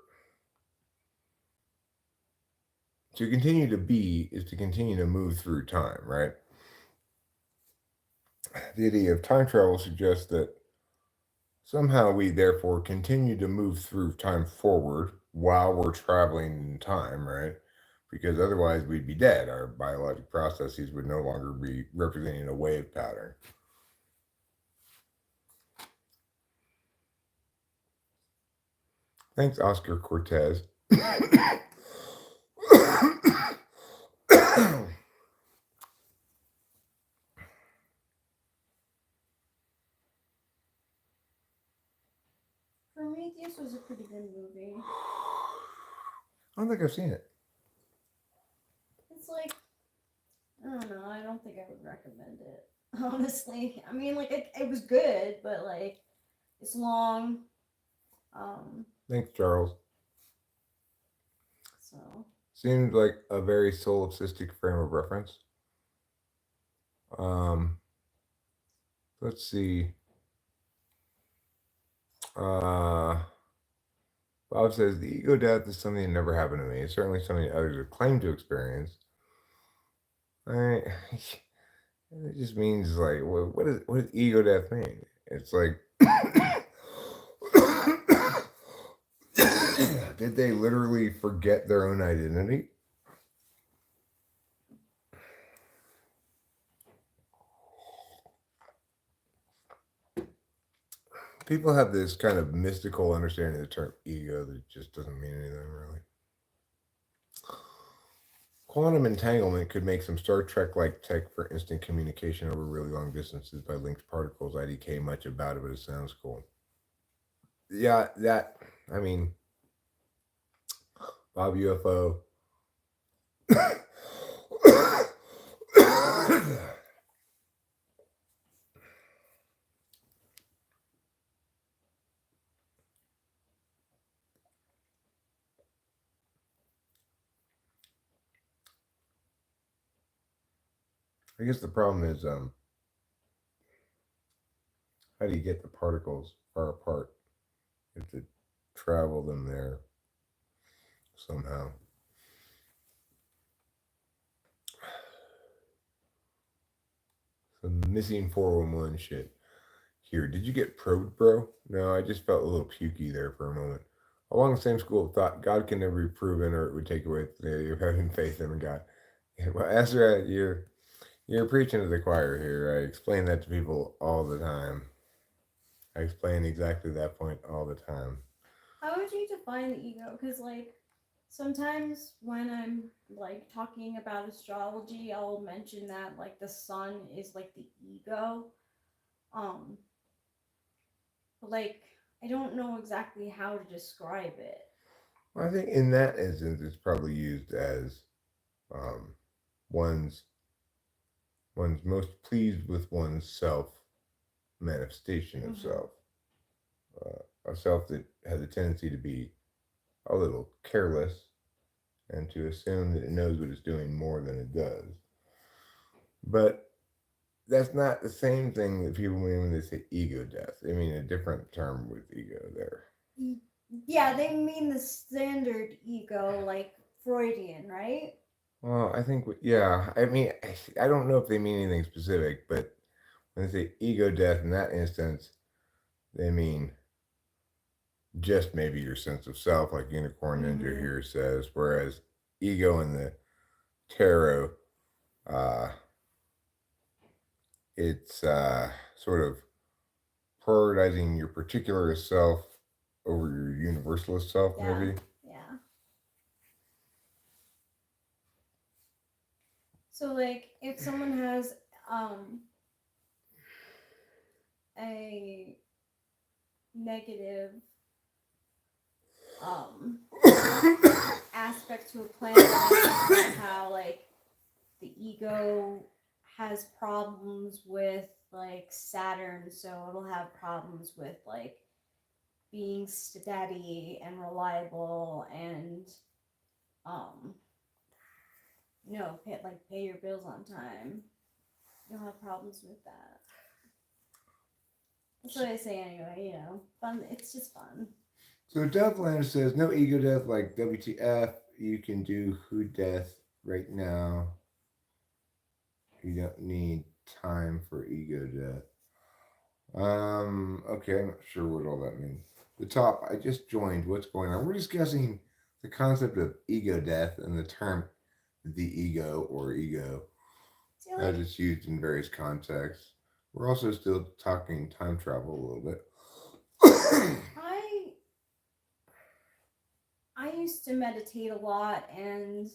to continue to be is to continue to move through time, right? The idea of time travel suggests that somehow we therefore continue to move through time forward while we're traveling in time, right? Because otherwise we'd be dead. Our biologic processes would no longer be representing a wave pattern. Thanks, Oscar Cortez. Prometheus was a pretty good movie. I don't think I've seen it. It's like, I don't know. I don't think I would recommend it. Honestly, I mean, like it was good, but like it's long. Thanks, Charles. So Seems like a very solipsistic frame of reference. Let's see. Bob says the ego death is something that never happened to me. It's certainly something others have claimed to experience. I, it just means like, what does ego death mean? It's like, did they literally forget their own identity? People have this kind of mystical understanding of the term ego that just doesn't mean anything really. Quantum entanglement could make some Star Trek-like tech for instant communication over really long distances by linked particles. IDK much about it, but it sounds cool. Yeah, that, I mean, Bob UFO. I guess the problem is, how do you get the particles far apart? You have to travel them there somehow. Some missing 411 shit. Here, did you get probed, bro? No, I just felt a little pukey there for a moment. Along the same school of thought, God can never be proven, or it would take away the idea of having faith in God. Yeah, well, Ezra, you're preaching to the choir here. I explain that to people all the time. I explain exactly that point all the time. how would you define the ego? Because like sometimes when I'm like talking about astrology, I'll mention that like the sun is like the ego. Um, but like I don't know exactly how to describe it. Well, I think in that instance, it's probably used as um, one's most pleased with one's self manifestation of self, a self that has a tendency to be a little careless and to assume that it knows what it's doing more than it does. But that's not the same thing that people mean when they say ego death. They mean a different term with ego there. Yeah, they mean the standard ego, like Freudian, right? Well, I think, yeah, I mean, I don't know if they mean anything specific, but when they say ego death in that instance, they mean just maybe your sense of self, like Unicorn Ninja here says, whereas ego in the tarot, uh, it's sort of prioritizing your particularist self over your universalist self, Yeah. maybe. Yeah. So like if someone has a negative aspect to a planet, like how like the ego has problems with like Saturn, so it'll have problems with like being steady and reliable and um pay your bills on time. You'll have problems with that. That's what I say anyway, fun. It's just fun. So Deathland says no ego death like WTF. You can do who death right now. You don't need time for ego death. Okay, I'm not sure what all that means. The top, I just joined. What's going on? We're discussing the concept of ego death and the term the ego or ego as it's used in various contexts. We're also still talking time travel a little bit. I used to meditate a lot and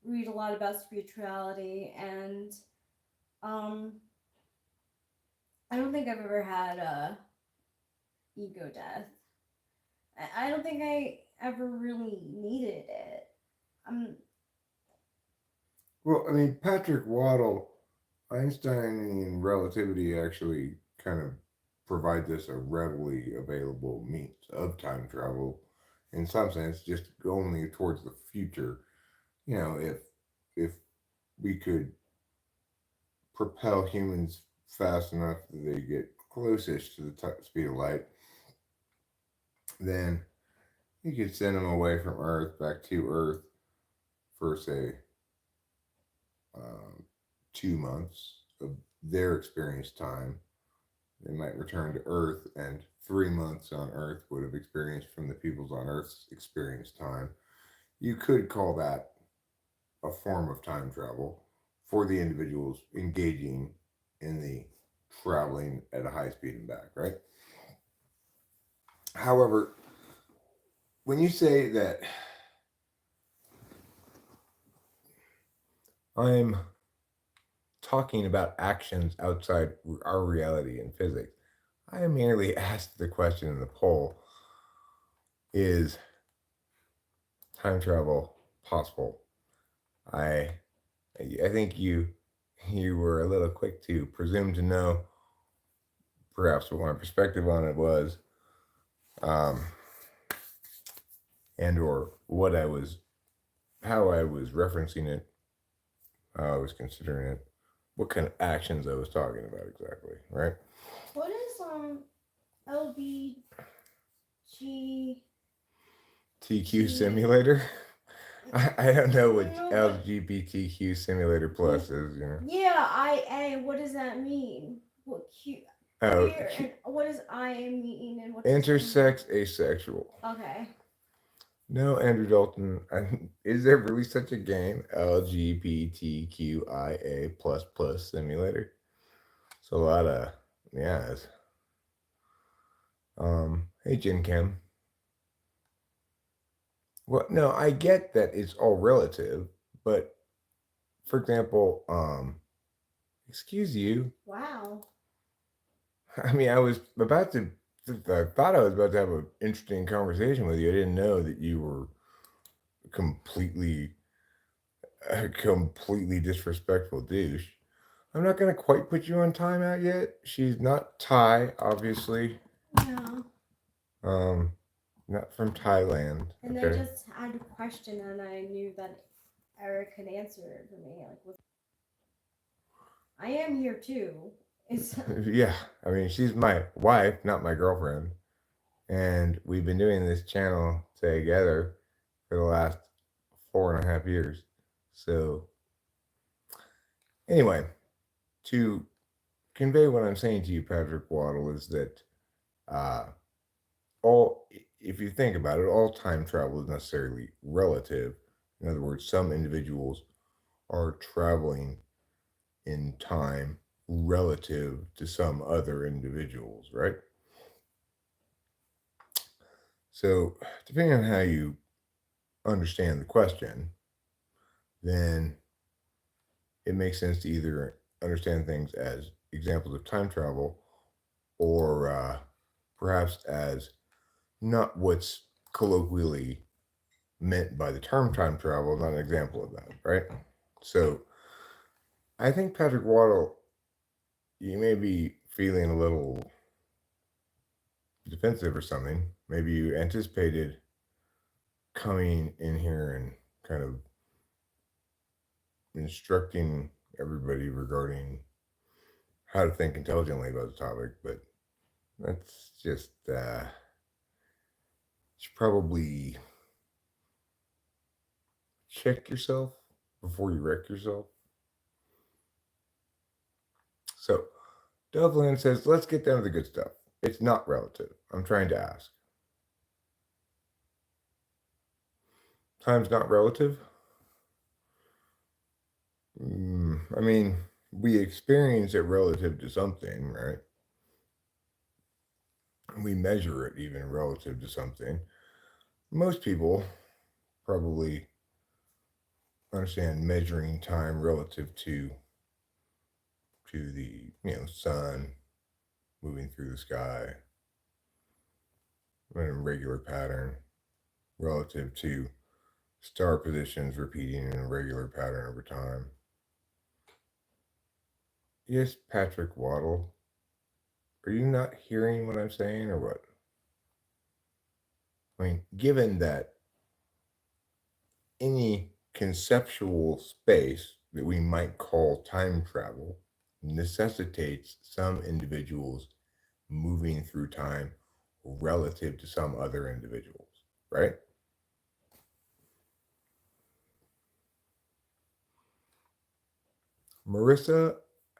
read a lot about spirituality, and I don't think I've ever had a ego death. I don't think I ever really needed it. Well, I mean, Patrick Waddle, Einstein in Relativity actually kind of provides us a readily available means of time travel. In some sense, just only towards the future. If we could propel humans fast enough that they get closest to the speed of light, then you could send them away from Earth back to Earth for say 2 months of their experience time. They might return to Earth, and 3 months on Earth would have experienced from the peoples on Earth's experience time. You could call that a form of time travel for the individuals engaging in the traveling at a high speed and back, right? However, when you say that I'm talking about actions outside our reality in physics, I merely asked the question in the poll, is time travel possible? I think you were a little quick to presume to know perhaps what my perspective on it was, and or how I was referencing it, how I was considering it, what kind of actions I was talking about exactly, right? What is LBG TQ simulator? I don't know what LGBTQ simulator plus is, Yeah, IA. What does that mean? What Q? Oh, and what does IA mean? And what? Intersex asexual. Okay. No, Andrew Dalton. Is there really such a game? LGBTQIA plus plus simulator. It's a lot of yes. Hey Jin Kim. Well, no, I get that it's all relative, but for example, excuse you. Wow. I mean, I was about to. I thought I was about to have an interesting conversation with you. I didn't know that you were completely a completely disrespectful douche. I'm not gonna quite put you on timeout yet. She's not Thai, obviously. No. Not from Thailand. And Okay. I just had a question, and I knew that Eric could answer it for me. I am here too. Yeah, I mean, she's my wife, not my girlfriend, and we've been doing this channel together for the last 4.5 years. So, anyway, to convey what I'm saying to you, Patrick Waddle, is that all, if you think about it, all time travel is necessarily relative. In other words, some individuals are traveling in time relative to some other individuals, right? So, depending on how you understand the question, then it makes sense to either understand things as examples of time travel or perhaps as not what's colloquially meant by the term time travel, not an example of that, right? So I think, Patrick Waddle, you may be feeling a little defensive or something. Maybe you anticipated coming in here and kind of instructing everybody regarding how to think intelligently about the topic, but that's just you should probably check yourself before you wreck yourself. So Devlin says, let's get down to the good stuff. It's not relative. I'm trying to ask. Time's not relative? I mean, we experience it relative to something, right? We measure it even relative to something. Most people probably understand measuring time relative to the sun moving through the sky in a regular pattern, relative to star positions repeating in a regular pattern over time. Yes, Patrick Waddle. Are you not hearing what I'm saying, or what? I mean, given that any conceptual space that we might call time travel necessitates some individuals moving through time relative to some other individuals, right? Marissa,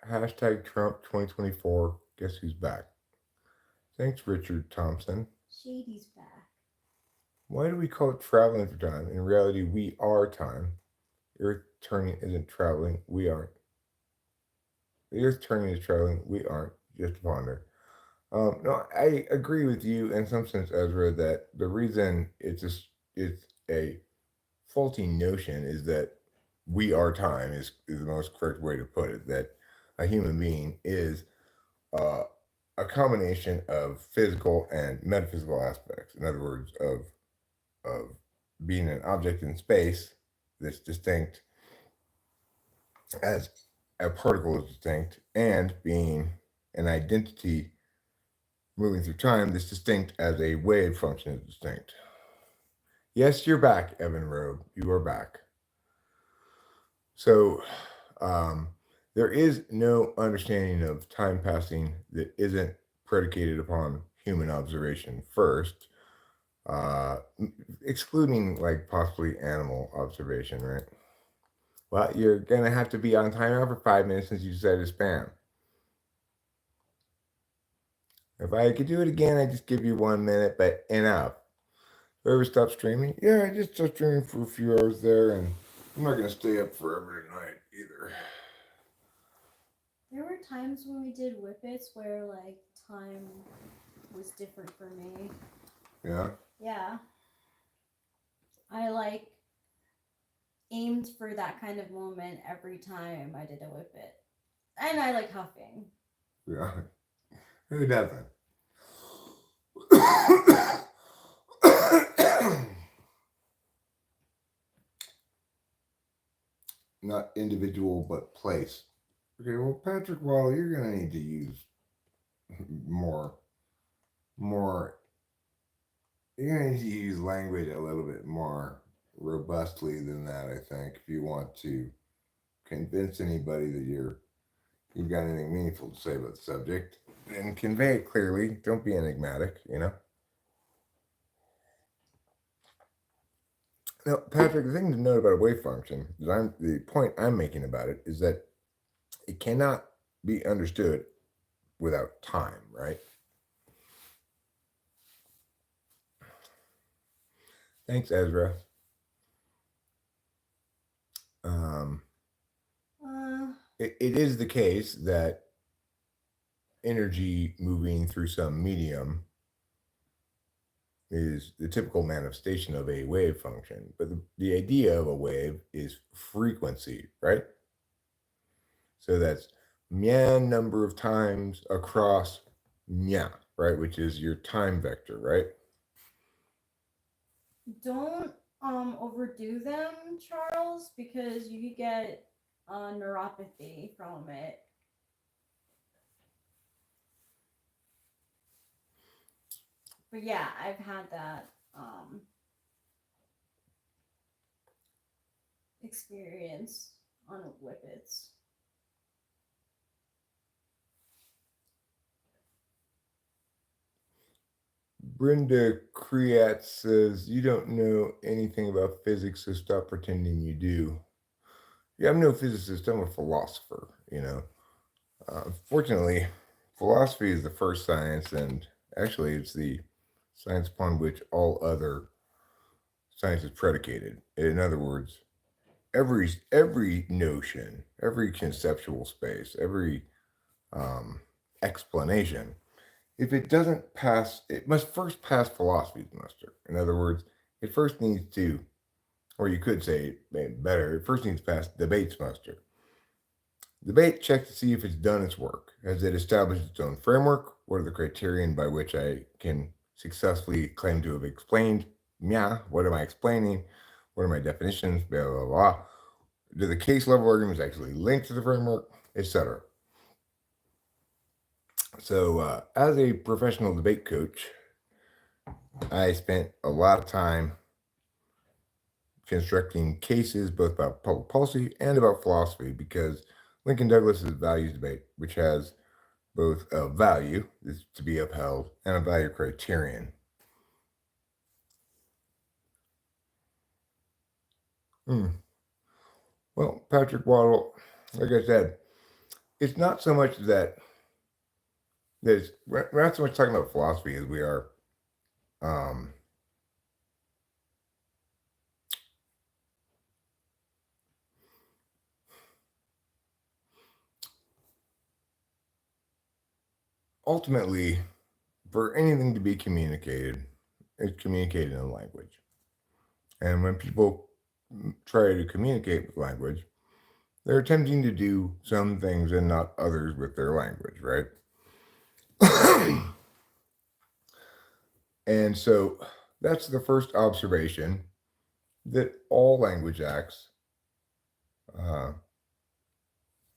hashtag Trump 2024. Guess who's back? Thanks, Richard Thompson. Shady's back. Why do we call it traveling through time? In reality, we are time. Earth turning isn't traveling. We aren't. The Earth turning is traveling. We aren't. Just ponder. No, I agree with you in some sense, Ezra, that the reason it's a faulty notion is that we are time is the most correct way to put it. That a human being is uh, a combination of physical and metaphysical aspects. In other words, of being an object in space that's distinct as a particle is distinct, and being an identity moving through time that's distinct as a wave function is distinct. Yes, you're back, Evan Robe. You are back. So, um, there is no understanding of time passing that isn't predicated upon human observation first, uh, excluding like possibly animal observation, right? Well, you're gonna have to be on timer for 5 minutes since you said it's spam. If I could do it again, I'd just give you 1 minute, but enough. Ever stop streaming? Yeah, I just stopped streaming for a few hours there, and I'm not gonna stay up forever tonight either. There were times when we did whippets where like time was different for me. Yeah. Yeah. I like aimed for that kind of moment every time I did a whippet. And I like huffing. Yeah. Who doesn't? Not individual, but place. Okay, well, Patrick Waddle, you're gonna need to use more. You're gonna need to use language a little bit more robustly than that. I think if you want to convince anybody that you've got anything meaningful to say about the subject, and convey it clearly. Don't be enigmatic. Now, Patrick, the thing to note about a wave function, the point I'm making about it is that it cannot be understood without time, right? Thanks, Ezra. It is the case that energy moving through some medium is the typical manifestation of a wave function. But the idea of a wave is frequency, right? So that's myan number of times across mya, right? Which is your time vector, right? Don't overdo them, Charles, because you could get neuropathy from it. But yeah, I've had that experience on whippets. Brenda Kriat says, you don't know anything about physics, so stop pretending you do. Yeah, I'm no physicist, I'm a philosopher, you know. Fortunately, philosophy is the first science, and actually, it's the science upon which all other science is predicated. In other words, every notion, every conceptual space, every explanation, if it doesn't pass, it must first pass philosophy's muster. In other words, it first needs to, or you could say better, it first needs to pass debate's muster. Debate checks to see if it's done its work. Has it established its own framework? What are the criterion by which I can successfully claim to have explained? Yeah, what am I explaining? What are my definitions? Blah, blah, blah. Do the case level arguments actually link to the framework? Etc. So, as a professional debate coach, I spent a lot of time constructing cases both about public policy and about philosophy because Lincoln Douglas's values debate, which has both a value is to be upheld and a value criterion. Well, Patrick Waddle, like I said, it's not so much that we're not so much talking about philosophy as we are um, ultimately for anything to be communicated, it's communicated in language. And when people try to communicate with language, they're attempting to do some things and not others with their language, right? And so that's the first observation that all language acts uh,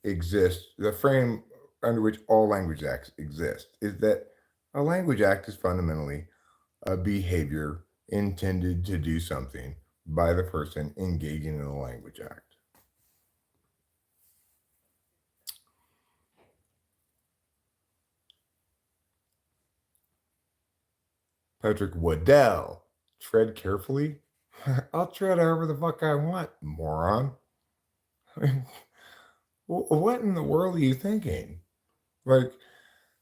exist. The frame under which all language acts exist is that a language act is fundamentally a behavior intended to do something by the person engaging in a language act. Patrick Waddell, tread carefully. I'll tread however the fuck I want, moron. What in the world are you thinking? Like,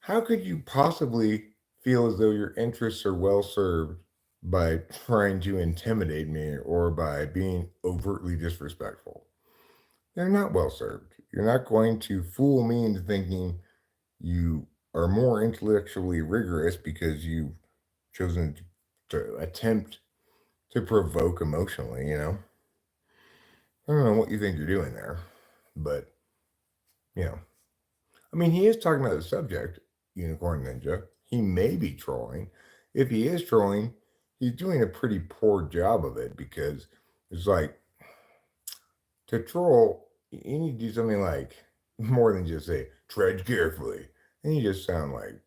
how could you possibly feel as though your interests are well served by trying to intimidate me or by being overtly disrespectful? They're not well served. You're not going to fool me into thinking you are more intellectually rigorous because you've chosen to attempt to provoke emotionally, you know? I don't know what you think you're doing there, but, you know. I mean, he is talking about the subject, Unicorn Ninja. He may be trolling. If he is trolling, he's doing a pretty poor job of it because it's like to troll, you need to do something like more than just say, tread carefully. And you just sound like,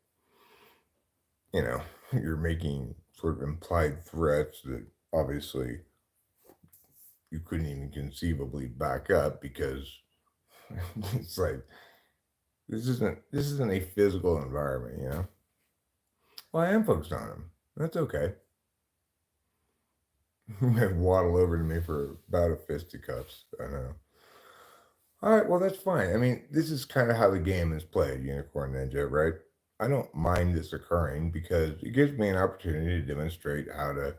you know, you're making sort of implied threats that obviously you couldn't even conceivably back up because it's like this isn't a physical environment, you know. Well, I am focused on him. That's okay. You may waddle over to me for about a fisticuffs. I know. All right, well, that's fine. I mean, this is kind of how the game is played, Unicorn Ninja, right? I don't mind this occurring because it gives me an opportunity to demonstrate how to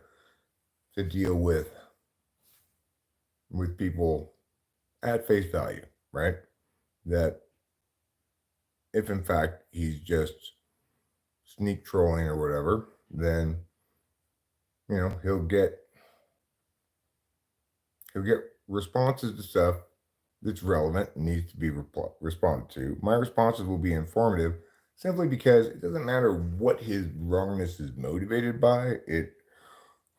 deal with people at face value, right? That if in fact he's just sneak trolling or whatever, then he'll get responses to stuff that's relevant and needs to be responded to. My responses will be informative simply because it doesn't matter what his wrongness is motivated by. It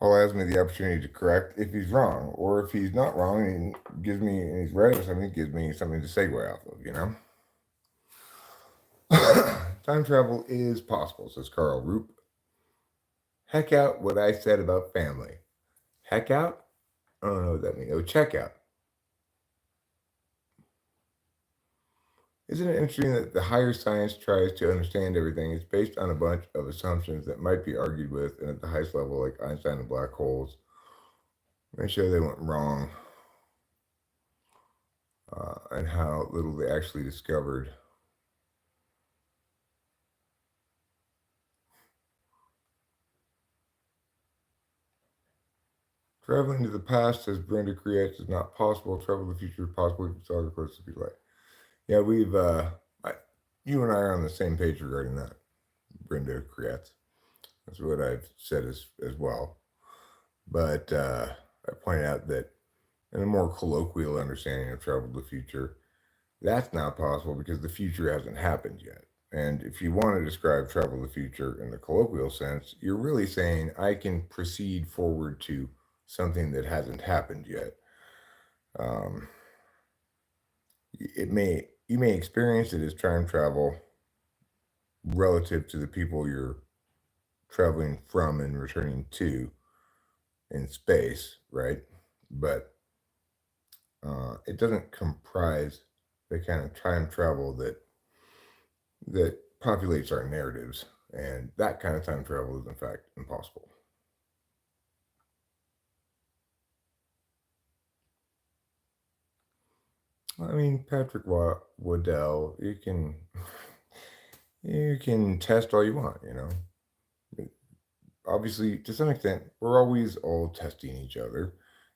allows me the opportunity to correct if he's wrong, or if he's not wrong and he's right or something, gives me something to segue off of. Time travel is possible, says Carl Roop. Heck out what I said about family. Heck out? I don't know what that means. Oh, check out. Isn't it interesting that the higher science tries to understand everything? It's based on a bunch of assumptions that might be argued with, and at the highest level, like Einstein and black holes, they show they went wrong, and how little they actually discovered. Traveling to the past, as Brenda creates, is not possible. Travel to the future is possible. You can solve the course of your life. Yeah, you and I are on the same page regarding that. Brenda creates. That's what I've said as well. But I point out that in a more colloquial understanding of travel to the future, that's not possible because the future hasn't happened yet. And if you want to describe travel to the future in the colloquial sense, you're really saying I can proceed forward to something that hasn't happened yet. Um, you may experience it as time travel relative to the people you're traveling from and returning to in space, right? But it doesn't comprise the kind of time travel that populates our narratives, and that kind of time travel is in fact impossible. I mean, Patrick Waddell, you can test all you want. Obviously, to some extent, we're always all testing each other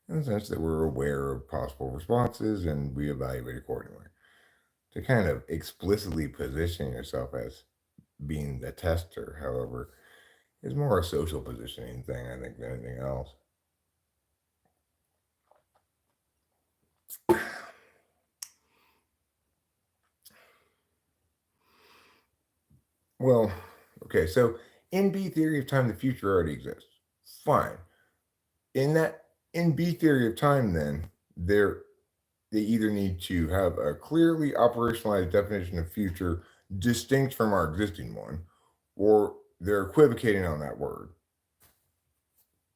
in the sense that we're aware of possible responses and we evaluate accordingly. To kind of explicitly position yourself as being the tester, however, is more a social positioning thing, I think, than anything else. Well, okay, so in B theory of time, the future already exists. Fine. In B theory of time, then they either need to have a clearly operationalized definition of future distinct from our existing one, or they're equivocating on that word.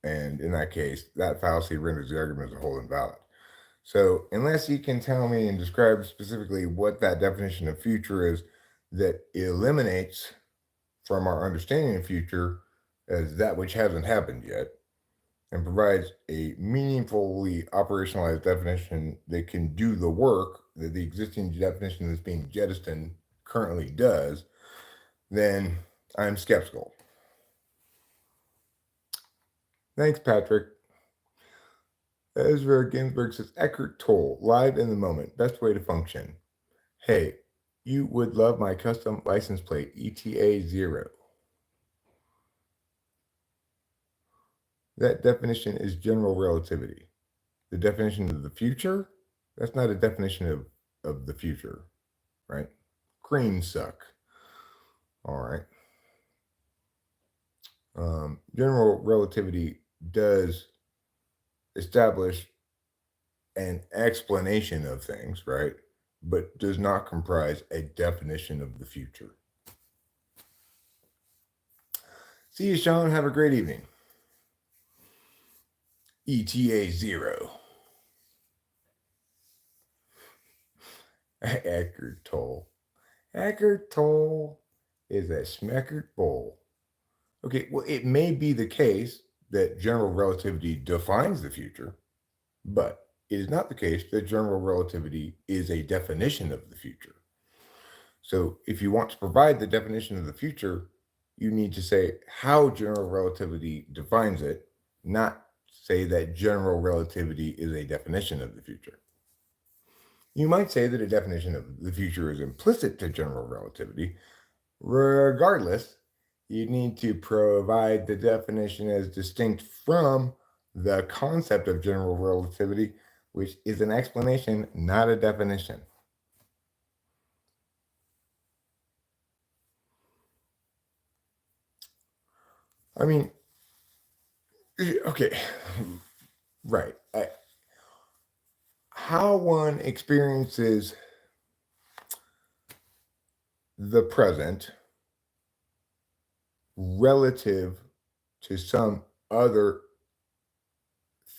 And in that case, that fallacy renders the argument as a whole invalid. So, unless you can tell me and describe specifically what that definition of future is that eliminates from our understanding of future as that which hasn't happened yet, and provides a meaningfully operationalized definition that can do the work that the existing definition that's being jettisoned currently does, then I'm skeptical. Thanks, Patrick. Ezra Ginsburg says, Eckhart Tolle, live in the moment, best way to function. Hey, you would love my custom license plate, ETA 0. That definition is general relativity. The definition of the future, that's not a definition of the future, right? Creams suck. All right. General relativity does establish an explanation of things, right? But does not comprise a definition of the future. See you, Sean. Have a great evening. ETA 0. Eckhart Tolle. Eckhart Tolle is a smeckert bowl. Okay, well, it may be the case that general relativity defines the future, but it is not the case that general relativity is a definition of the future. So if you want to provide the definition of the future, you need to say how general relativity defines it, not say that general relativity is a definition of the future. You might say that a definition of the future is implicit to general relativity. Regardless, you need to provide the definition as distinct from the concept of general relativity, which is an explanation, not a definition. I mean, okay, right. How one experiences the present relative to some other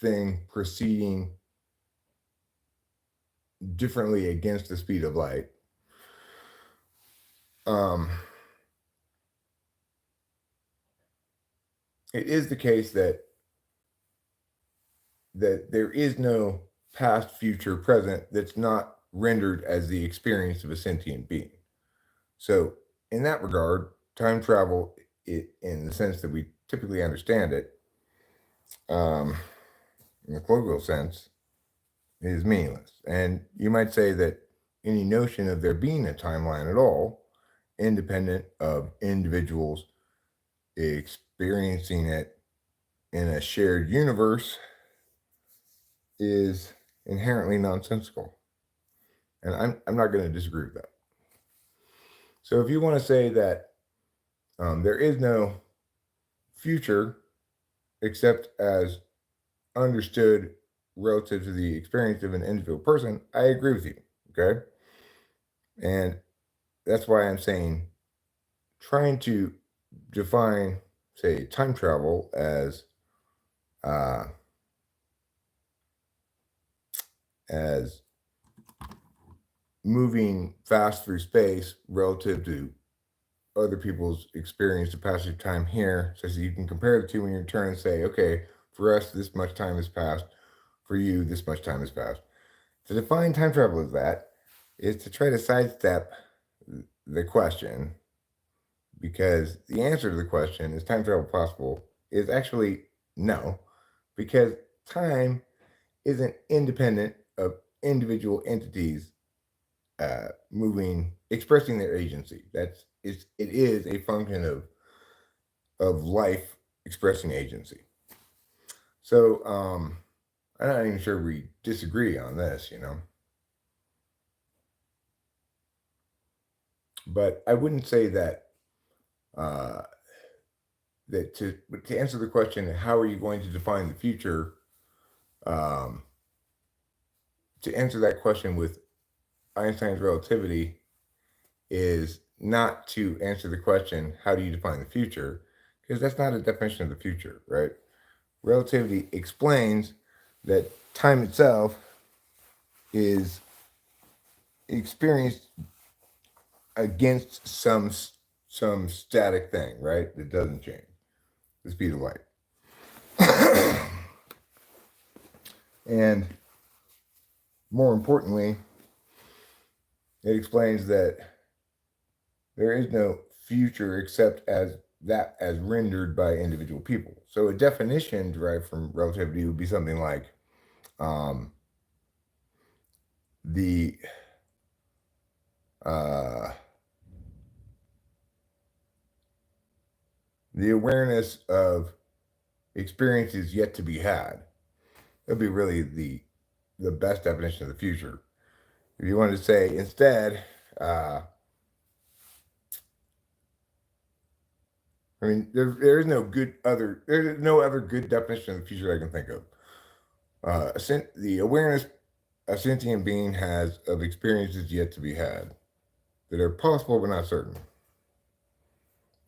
thing proceeding differently against the speed of light. It is the case that there is no past, future, present that's not rendered as the experience of a sentient being. So, in that regard, time travel, in the sense that we typically understand it, in the colloquial sense, is meaningless. And you might say that any notion of there being a timeline at all, independent of individuals experiencing it in a shared universe, is inherently nonsensical. And I'm not going to disagree with that. So if you want to say that there is no future except as understood relative to the experience of an individual person, I agree with you. Okay. And that's why I'm saying trying to define, say, time travel uh, as moving fast through space relative to other people's experience of passage of time here, so you can compare the two when you return and say, okay, for us, this much time has passed. For you, this much time has passed. To define time travel as that is to try to sidestep the question, because the answer to the question, is time travel possible, is actually no, because time isn't independent of individual entities expressing their agency. It is a function of life expressing agency. So I'm not even sure we disagree on this, but I wouldn't say that that to answer the question, how are you going to define the future? Um, to answer that question with Einstein's relativity is not to answer the question, how do you define the future? Because that's not a definition of the future, right? Relativity explains that time itself is experienced against some static thing, right? That doesn't change, the speed of light. And more importantly, it explains that there is no future except as rendered by individual people. So a definition derived from relativity would be something like the awareness of experiences yet to be had. That would be really the best definition of the future. If you wanted to say instead, I mean, there's no other good definition of the future I can think of. The awareness a sentient being has of experiences yet to be had that are possible but not certain.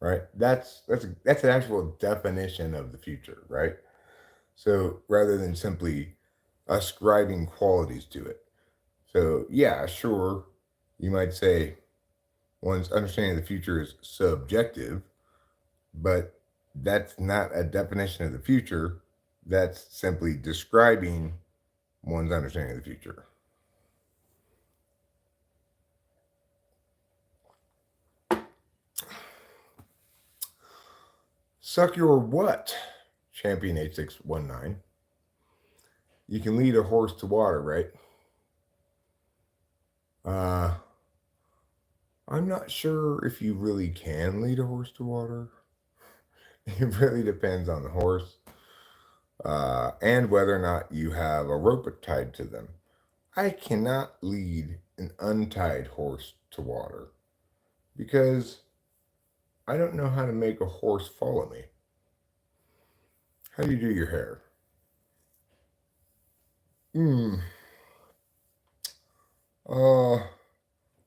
Right? That's an actual definition of the future, right? So rather than simply ascribing qualities to it. So yeah, sure, you might say one's understanding of the future is subjective, but that's not a definition of the future. That's simply describing one's understanding of the future. Suck your what? Champion 8619. You can lead a horse to water, right? Uh, I'm not sure if you really can lead a horse to water. It really depends on the horse and whether or not you have a rope tied to them. I cannot lead an untied horse to water because I don't know how to make a horse follow me. How do you do your hair? Hmm. Uh,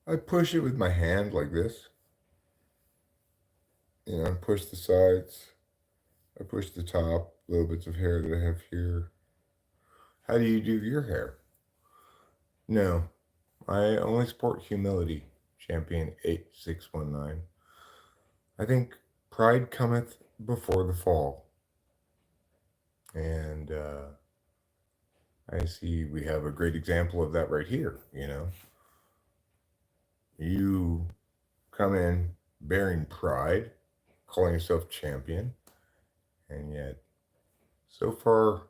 I push it with my hand like this. I push the sides. I push the top, little bits of hair that I have here. How do you do your hair? No, I only support humility, champion 8619. I think pride cometh before the fall. And I see we have a great example of that right here. You come in bearing pride, calling yourself champion, and yet so far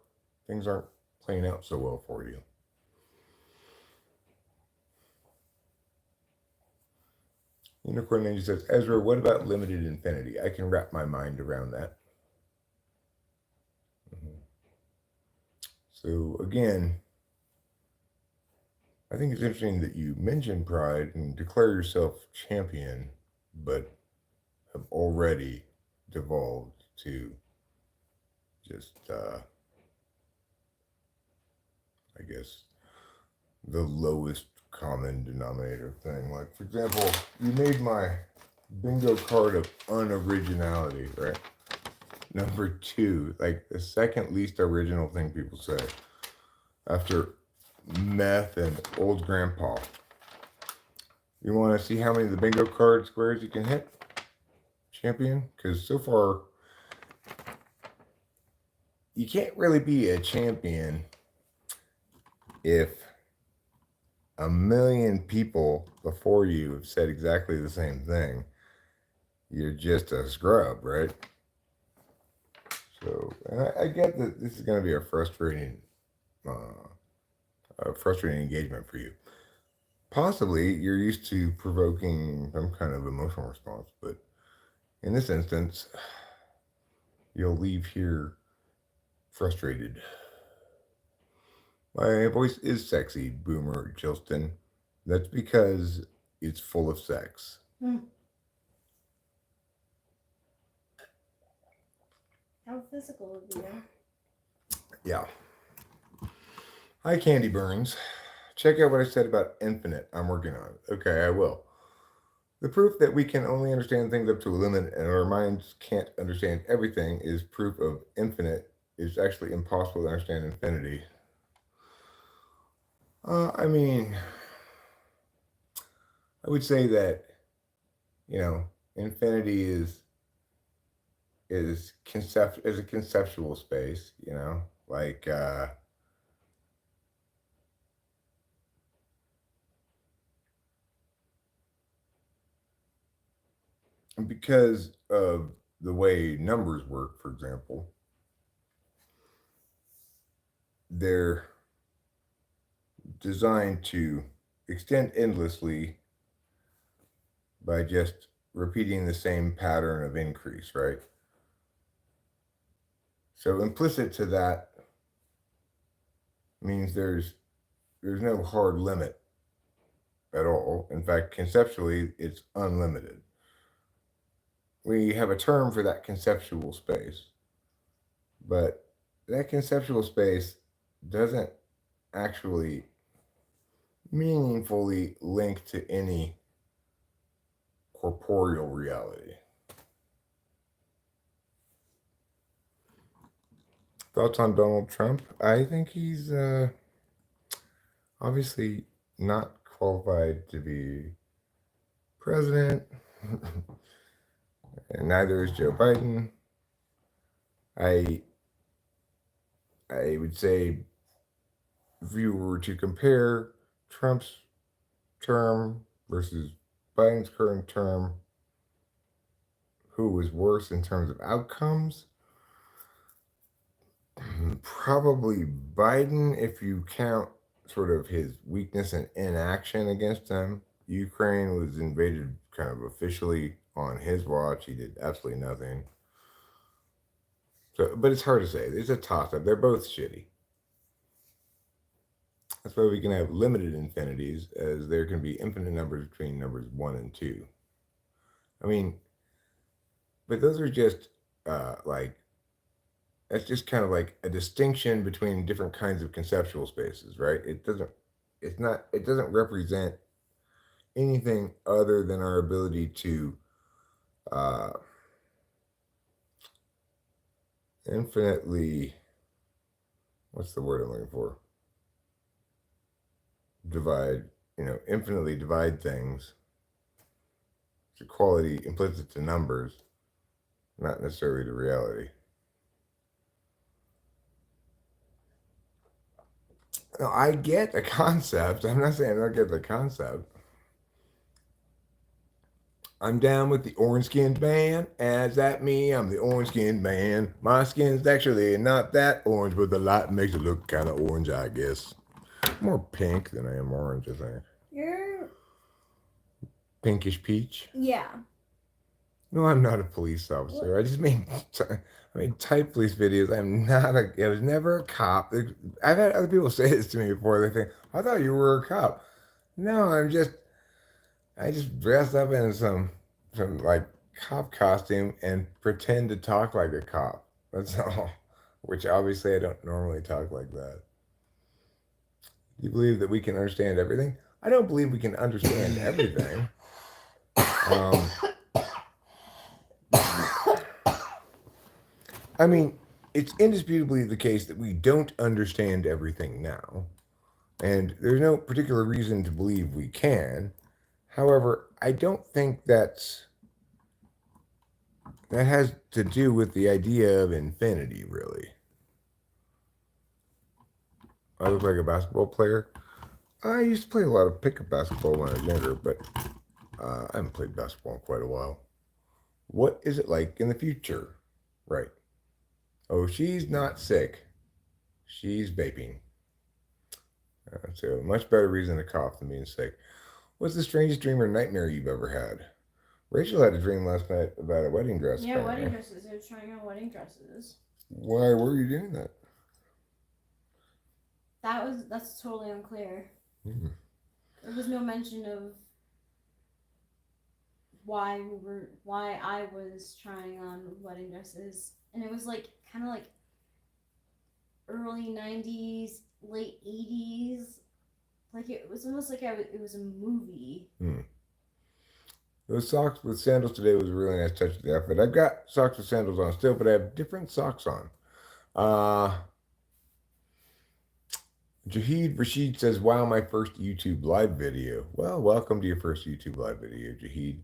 things aren't playing out so well for you. Unicorn Ninja says, Ezra, what about limited infinity? I can wrap my mind around that. Mhm. So again, I think it's interesting that you mention pride and declare yourself champion, but have already devolved to just, I guess, the lowest common denominator thing. Like, for example, you made my bingo card of unoriginality, right? Number 2, like the second least original thing people say after meth and old grandpa. You want to see how many of the bingo card squares you can hit, champion? Because so far, you can't really be a champion if a million people before you have said exactly the same thing. You're just a scrub, right? So, and I get that this is going to be a frustrating engagement for you. Possibly you're used to provoking some kind of emotional response, but in this instance, you'll leave here frustrated. My voice is sexy, Boomer Jilston. That's because it's full of sex. How physical of you. Yeah. Hi, Candy Burns. Check out what I said about infinite. I'm working on it. Okay, I will. The proof that we can only understand things up to a limit and our minds can't understand everything is proof of infinite. It's actually impossible to understand infinity. I mean, I would say that, infinity is a conceptual space, like because of the way numbers work, for example, they're designed to extend endlessly by just repeating the same pattern of increase, right? So implicit to that means there's no hard limit at all. In fact, conceptually, it's unlimited. We have a term for that conceptual space, but that conceptual space doesn't actually meaningfully link to any corporeal reality. Thoughts on Donald Trump? I think he's obviously not qualified to be president, and neither is Joe Biden. I I would say if you were to compare Trump's term versus Biden's current term, who was worse in terms of outcomes? Probably Biden if you count sort of his weakness and inaction against them. Ukraine was invaded kind of officially on his watch. He did absolutely nothing. So, but it's hard to say. It's a toss-up. They're both shitty. That's why we can have limited infinities, as there can be infinite numbers between numbers 1 and 2. I mean, but those are just like, that's just kind of like a distinction between different kinds of conceptual spaces, right? It doesn't represent anything other than our ability to uh, infinitely, what's the word I'm looking for? Divide, infinitely divide things. It's a quality implicit to numbers, not necessarily to reality. No, I get the concept. I'm not saying I don't get the concept. I'm down with the orange skinned man. As that me, I'm the orange skinned man. My skin's actually not that orange, but the light makes it look kind of orange, I guess. More pink than I am orange, I think. You're Pinkish peach. yeah. No, I'm not a police officer. I just type police videos. I was never a cop. I've had other people say this to me before. They think, I thought you were a cop. No, I just dress up in some like cop costume and pretend to talk like a cop. That's all. Which obviously I don't normally talk like that. You believe that we can understand everything? I don't believe we can understand everything. I mean, it's indisputably the case that we don't understand everything now. And there's no particular reason to believe we can. However, I don't think that has to do with the idea of infinity, really. I look like a basketball player. I used to play a lot of pickup basketball when I was younger, but I haven't played basketball in quite a while. What is it like in the future? Right. Oh, she's not sick. She's vaping. So much better reason to cough than being sick. What's the strangest dream or nightmare you've ever had? Rachel had a dream last night about a wedding dress. Yeah, wedding dresses. They were trying on wedding dresses. Why were you doing that? That's totally unclear. There was no mention of why I was trying on wedding dresses, and it was like kind of like early 90s, late 80s. Like it was almost like it was a movie. Those socks with sandals today was a really nice touch to the outfit. I've got socks with sandals on still, but I have different socks on. Jahid Rashid says, wow, my first YouTube live video. Well, welcome to your first YouTube live video, Jahid.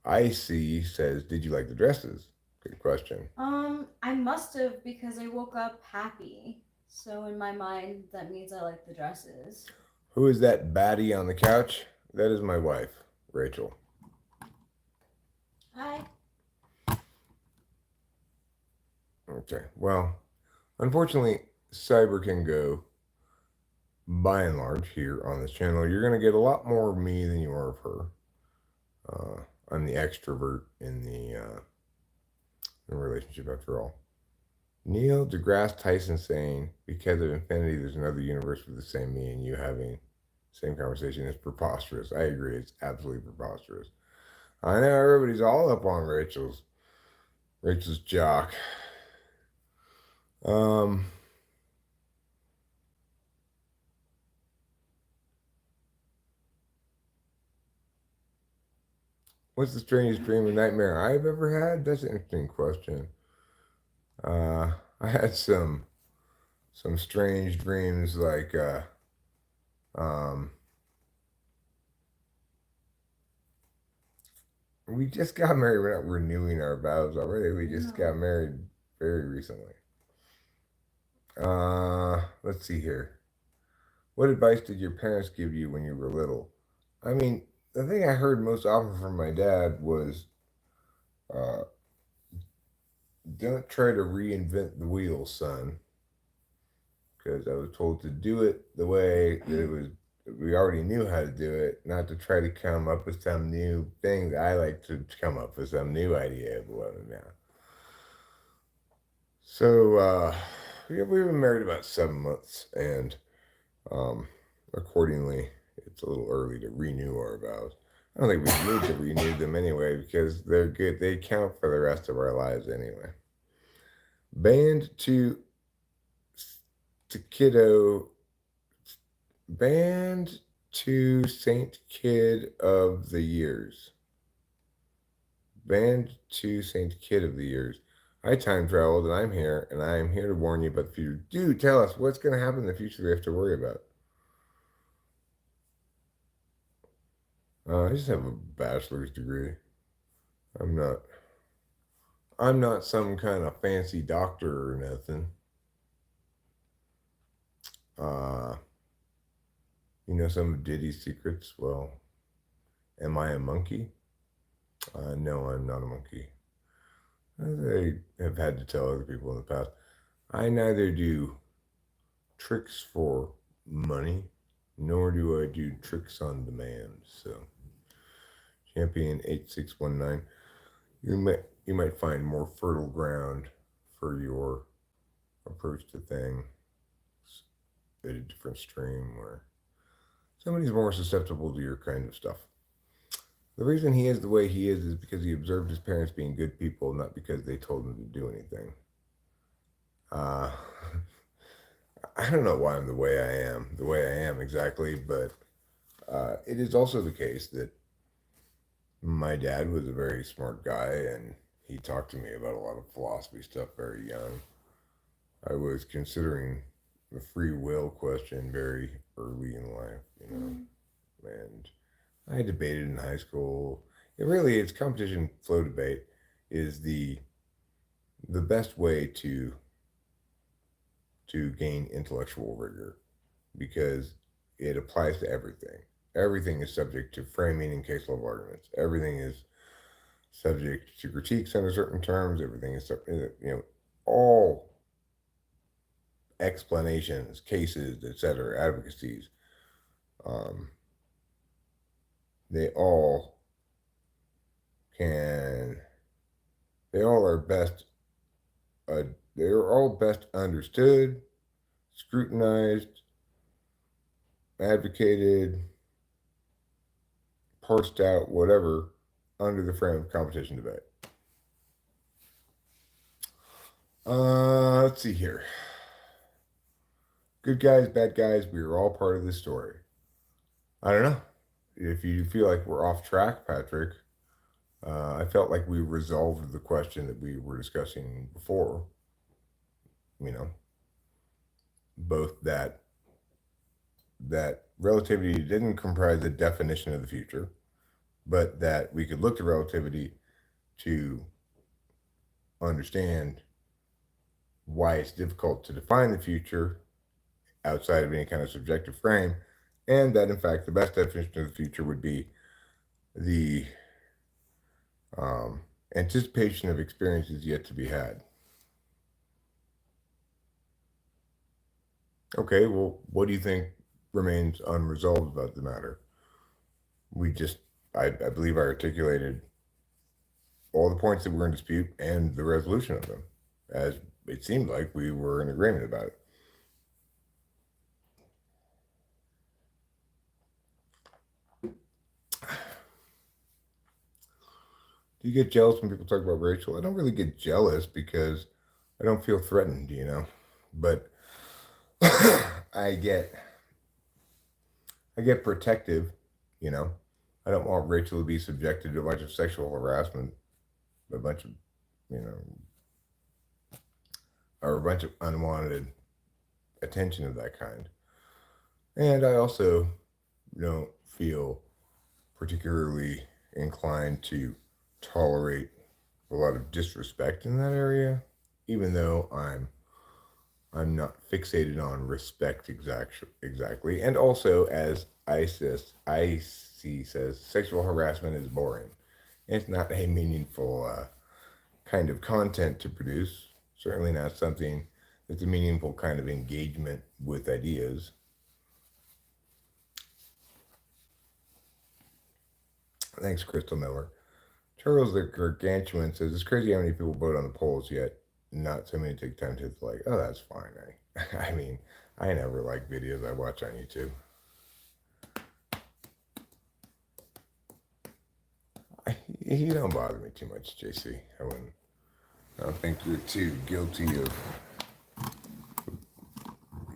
Icy says, did you like the dresses? Good question. I must have, because I woke up happy. So in my mind, that means I like the dresses. Who is that baddie on the couch? That is my wife, Rachel. Hi. Okay, well, unfortunately, cyber can go, by and large, here on this channel. You're going to get a lot more of me than you are of her. I'm the extrovert in the relationship, after all. Neil deGrasse Tyson saying, because of infinity, there's another universe with the same me and you having the same conversation is preposterous. I agree. It's absolutely preposterous. I know everybody's all up on Rachel's jock. What's the strangest dream or nightmare I've ever had? That's an interesting question. I had some strange dreams, like we just got married. We're not renewing our vows already. We just got married very recently. Let's see here. What advice did your parents give you when you were little? I mean, the thing I heard most often from my dad was, don't try to reinvent the wheel, son. because I was told to do it the way that it was. We already knew how to do it, not to try to come up with some new thing. I like to come up with some new idea of what I'm now. So we've been married about 7 months, and um, accordingly, it's a little early to renew our vows. I don't think we need to renew them anyway because they're good. They count for the rest of our lives anyway. Band to kiddo, band to Saint Kid of the Years. Band to Saint Kid of the Years. I time traveled and I'm here, and I am here to warn you about the future. Dude, tell us what's going to happen in the future we have to worry about. I just have a bachelor's degree. I'm not some kind of fancy doctor or nothing. You know some of Diddy's secrets? Well, am I a monkey? No, I'm not a monkey. As I have had to tell other people in the past, I neither do tricks for money, nor do I do tricks on demand. So, Champion 8619, you might find more fertile ground for your approach to things at a different stream where somebody's more susceptible to your kind of stuff. The reason he is the way he is because he observed his parents being good people, not because they told him to do anything. I don't know why I'm the way I am exactly, but it is also the case that my dad was a very smart guy, and he talked to me about a lot of philosophy stuff very young. I was considering the free will question very early in life, and I debated in high school. It's competition flow debate is the best way to gain intellectual rigor because it applies to everything. Everything is subject to framing and case law arguments. Everything is subject to critiques under certain terms. Everything is all explanations, cases, etc., advocacies. They all can. They all are best. They are all best understood, scrutinized, advocated, parsed out, whatever, under the frame of competition debate. Let's see here. Good guys, bad guys, we are all part of this story. I don't know. If you feel like we're off track, Patrick, I felt like we resolved the question that we were discussing before. Both that relativity didn't comprise a definition of the future, but that we could look to relativity to understand why it's difficult to define the future outside of any kind of subjective frame, and that in fact the best definition of the future would be the anticipation of experiences yet to be had. Okay, well, what do you think remains unresolved about the matter? I believe I articulated all the points that were in dispute and the resolution of them, as it seemed like we were in agreement about it. Do you get jealous when people talk about Rachel? I don't really get jealous because I don't feel threatened, but I get protective, I don't want Rachel to be subjected to a bunch of sexual harassment, a bunch of, or a bunch of unwanted attention of that kind. And I also don't feel particularly inclined to tolerate a lot of disrespect in that area, even though I'm not fixated on respect exactly. And also, as IC says, sexual harassment is boring. It's not a meaningful kind of content to produce. Certainly not something It's a meaningful kind of engagement with ideas. Thanks, Crystal Miller. Charles the Gargantuan says, it's crazy how many people vote on the polls, yet not so many take time to like, oh, that's fine. I mean, I never like videos I watch on YouTube. You don't bother me too much, JC. I don't think you're too guilty of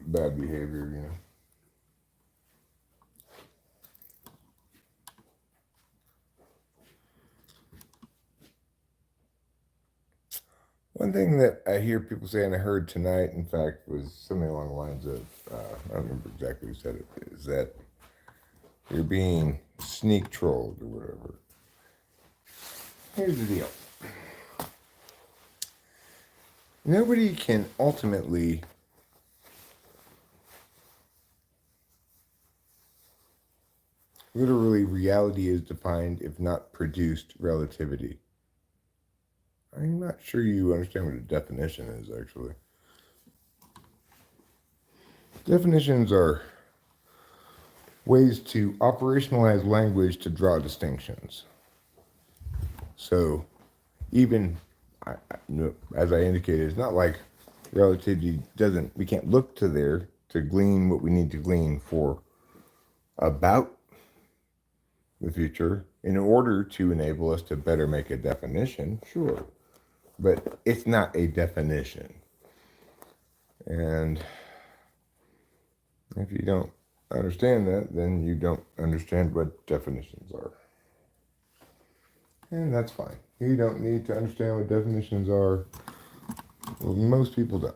bad behavior, you know. One thing that I hear people say, and I heard tonight, in fact, was something along the lines of, I don't remember exactly who said it, is that you're being sneak trolled or whatever. Here's the deal. Nobody can ultimately literally, reality is defined, if not produced, relativity. I'm not sure you understand what a definition is, actually. Definitions are ways to operationalize language to draw distinctions. So, even, as I indicated, it's not like relativity doesn't, we can't look to there to glean what we need to glean for about the future in order to enable us to better make a definition, sure. But it's not a definition. And if you don't understand that, then you don't understand what definitions are. And that's fine. You don't need to understand what definitions are. Well, most people don't.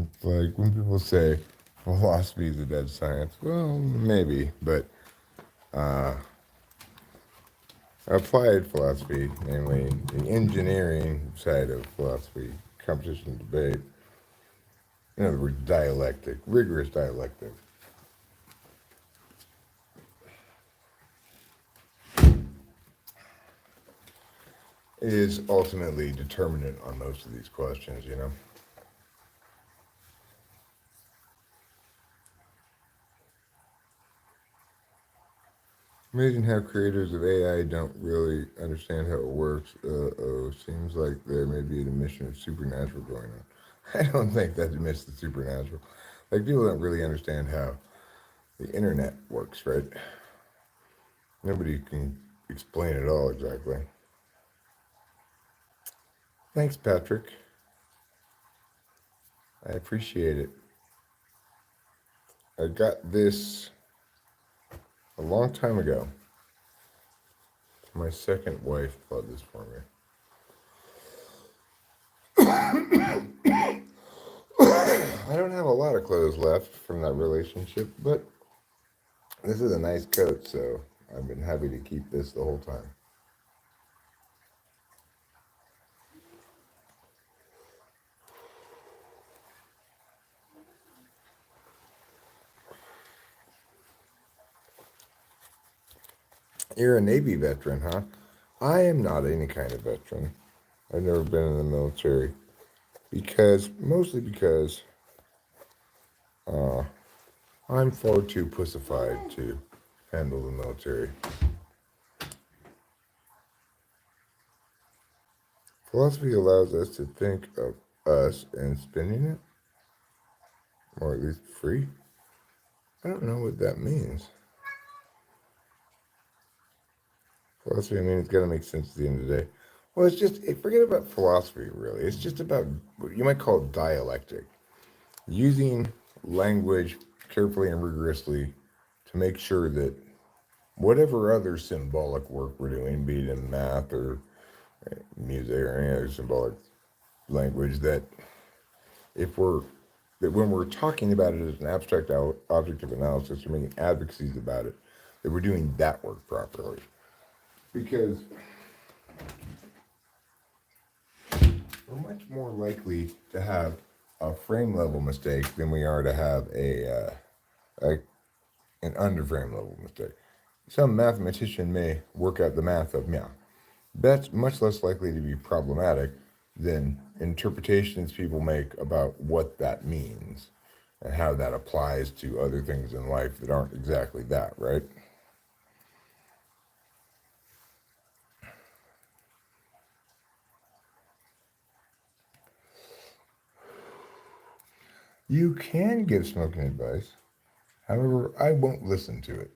It's like when people say philosophy is a dead science. Well, maybe, but applied philosophy, namely the engineering side of philosophy, competition, debate, in other words, dialectic, rigorous dialectic, is ultimately determinant on most of these questions, you know? Amazing how creators of AI don't really understand how it works. Seems like there may be an admission of supernatural going on. I don't think that's admits the supernatural. Like, people don't really understand how the internet works, right? Nobody can explain it all exactly. Thanks, Patrick. I appreciate it. I got this a long time ago. My second wife bought this for me. I don't have a lot of clothes left from that relationship, but this is a nice coat, so I've been happy to keep this the whole time. You're a Navy veteran, huh? I am not any kind of veteran. I've never been in the military. Mostly because I'm far too pussified to handle the military. Philosophy allows us to think of us and spinning it, or at least free. I don't know what that means. Philosophy, I mean, it's got to make sense at the end of the day. Well, it's just, forget about philosophy, really. It's just about what you might call dialectic. Using language carefully and rigorously to make sure that whatever other symbolic work we're doing, be it in math or music or any other symbolic language, that when we're talking about it as an abstract object of analysis or making advocacies about it, that we're doing that work properly. Because we're much more likely to have a frame level mistake than we are to have a an underframe level mistake. Some mathematician may work out the math of meow. That's much less likely to be problematic than interpretations people make about what that means and how that applies to other things in life that aren't exactly that, right? You can give smoking advice. However, I won't listen to it.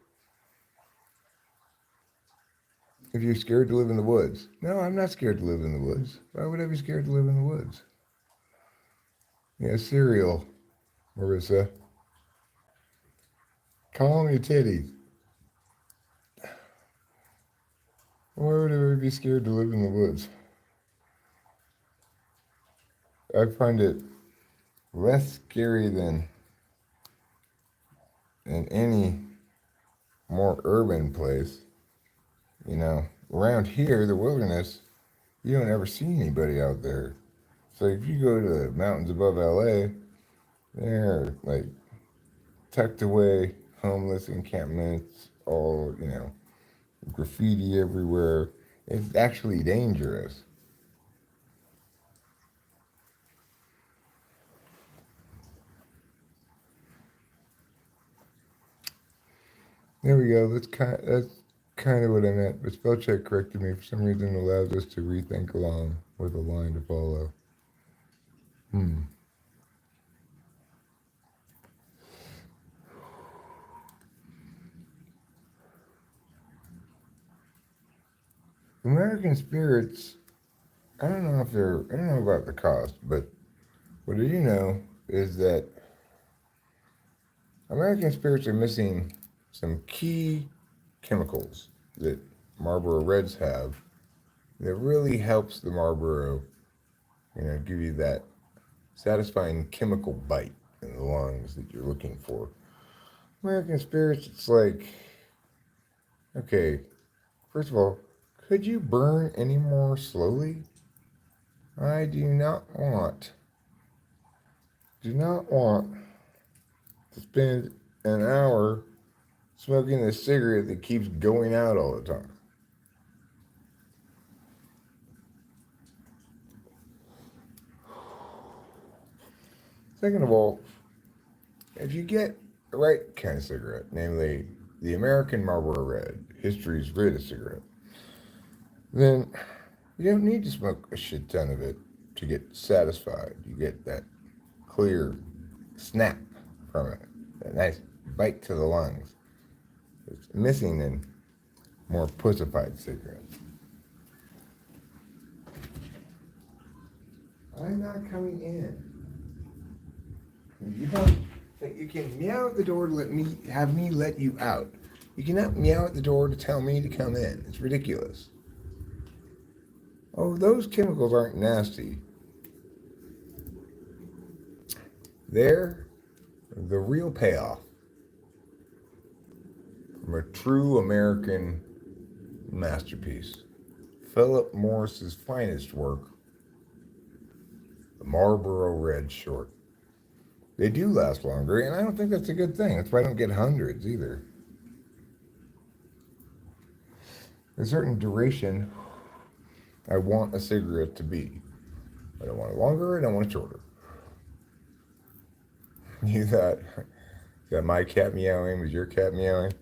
If you're scared to live in the woods, no, I'm not scared to live in the woods. Why would I be scared to live in the woods? Yeah, cereal, Marissa. Call me titties. Why would I be scared to live in the woods? I find it less scary than in any more urban place. You know, around here, the wilderness, you don't ever see anybody out there. So if you go to the mountains above LA, they're like tucked away, homeless encampments, all, graffiti everywhere. It's actually dangerous. There we go. That's kind of what I meant. But spell check corrected me. For some reason, it allows us to rethink along with a line to follow. American spirits. I don't know if they're. I don't know about the cost, but what I do know is that American spirits are missing some key chemicals that Marlboro Reds have that really helps the Marlboro, give you that satisfying chemical bite in the lungs that you're looking for. American spirits, it's like, okay, first of all, could you burn any more slowly? I do not want to spend an hour smoking a cigarette that keeps going out all the time. Second of all, if you get the right kind of cigarette, namely the American Marlboro Red, history's greatest cigarette, then you don't need to smoke a shit ton of it to get satisfied. You get that clear snap from it, that nice bite to the lungs. It's missing in more pussified cigarettes. I'm not coming in. You can meow at the door to have me let you out. You cannot meow at the door to tell me to come in. It's ridiculous. Oh, those chemicals aren't nasty. They're the real payoff from a true American masterpiece. Philip Morris's finest work, the Marlboro Red Short. They do last longer, and I don't think that's a good thing. That's why I don't get hundreds either. A certain duration I want a cigarette to be. I don't want it longer, I don't want it shorter. You thought, got my cat meowing, was your cat meowing?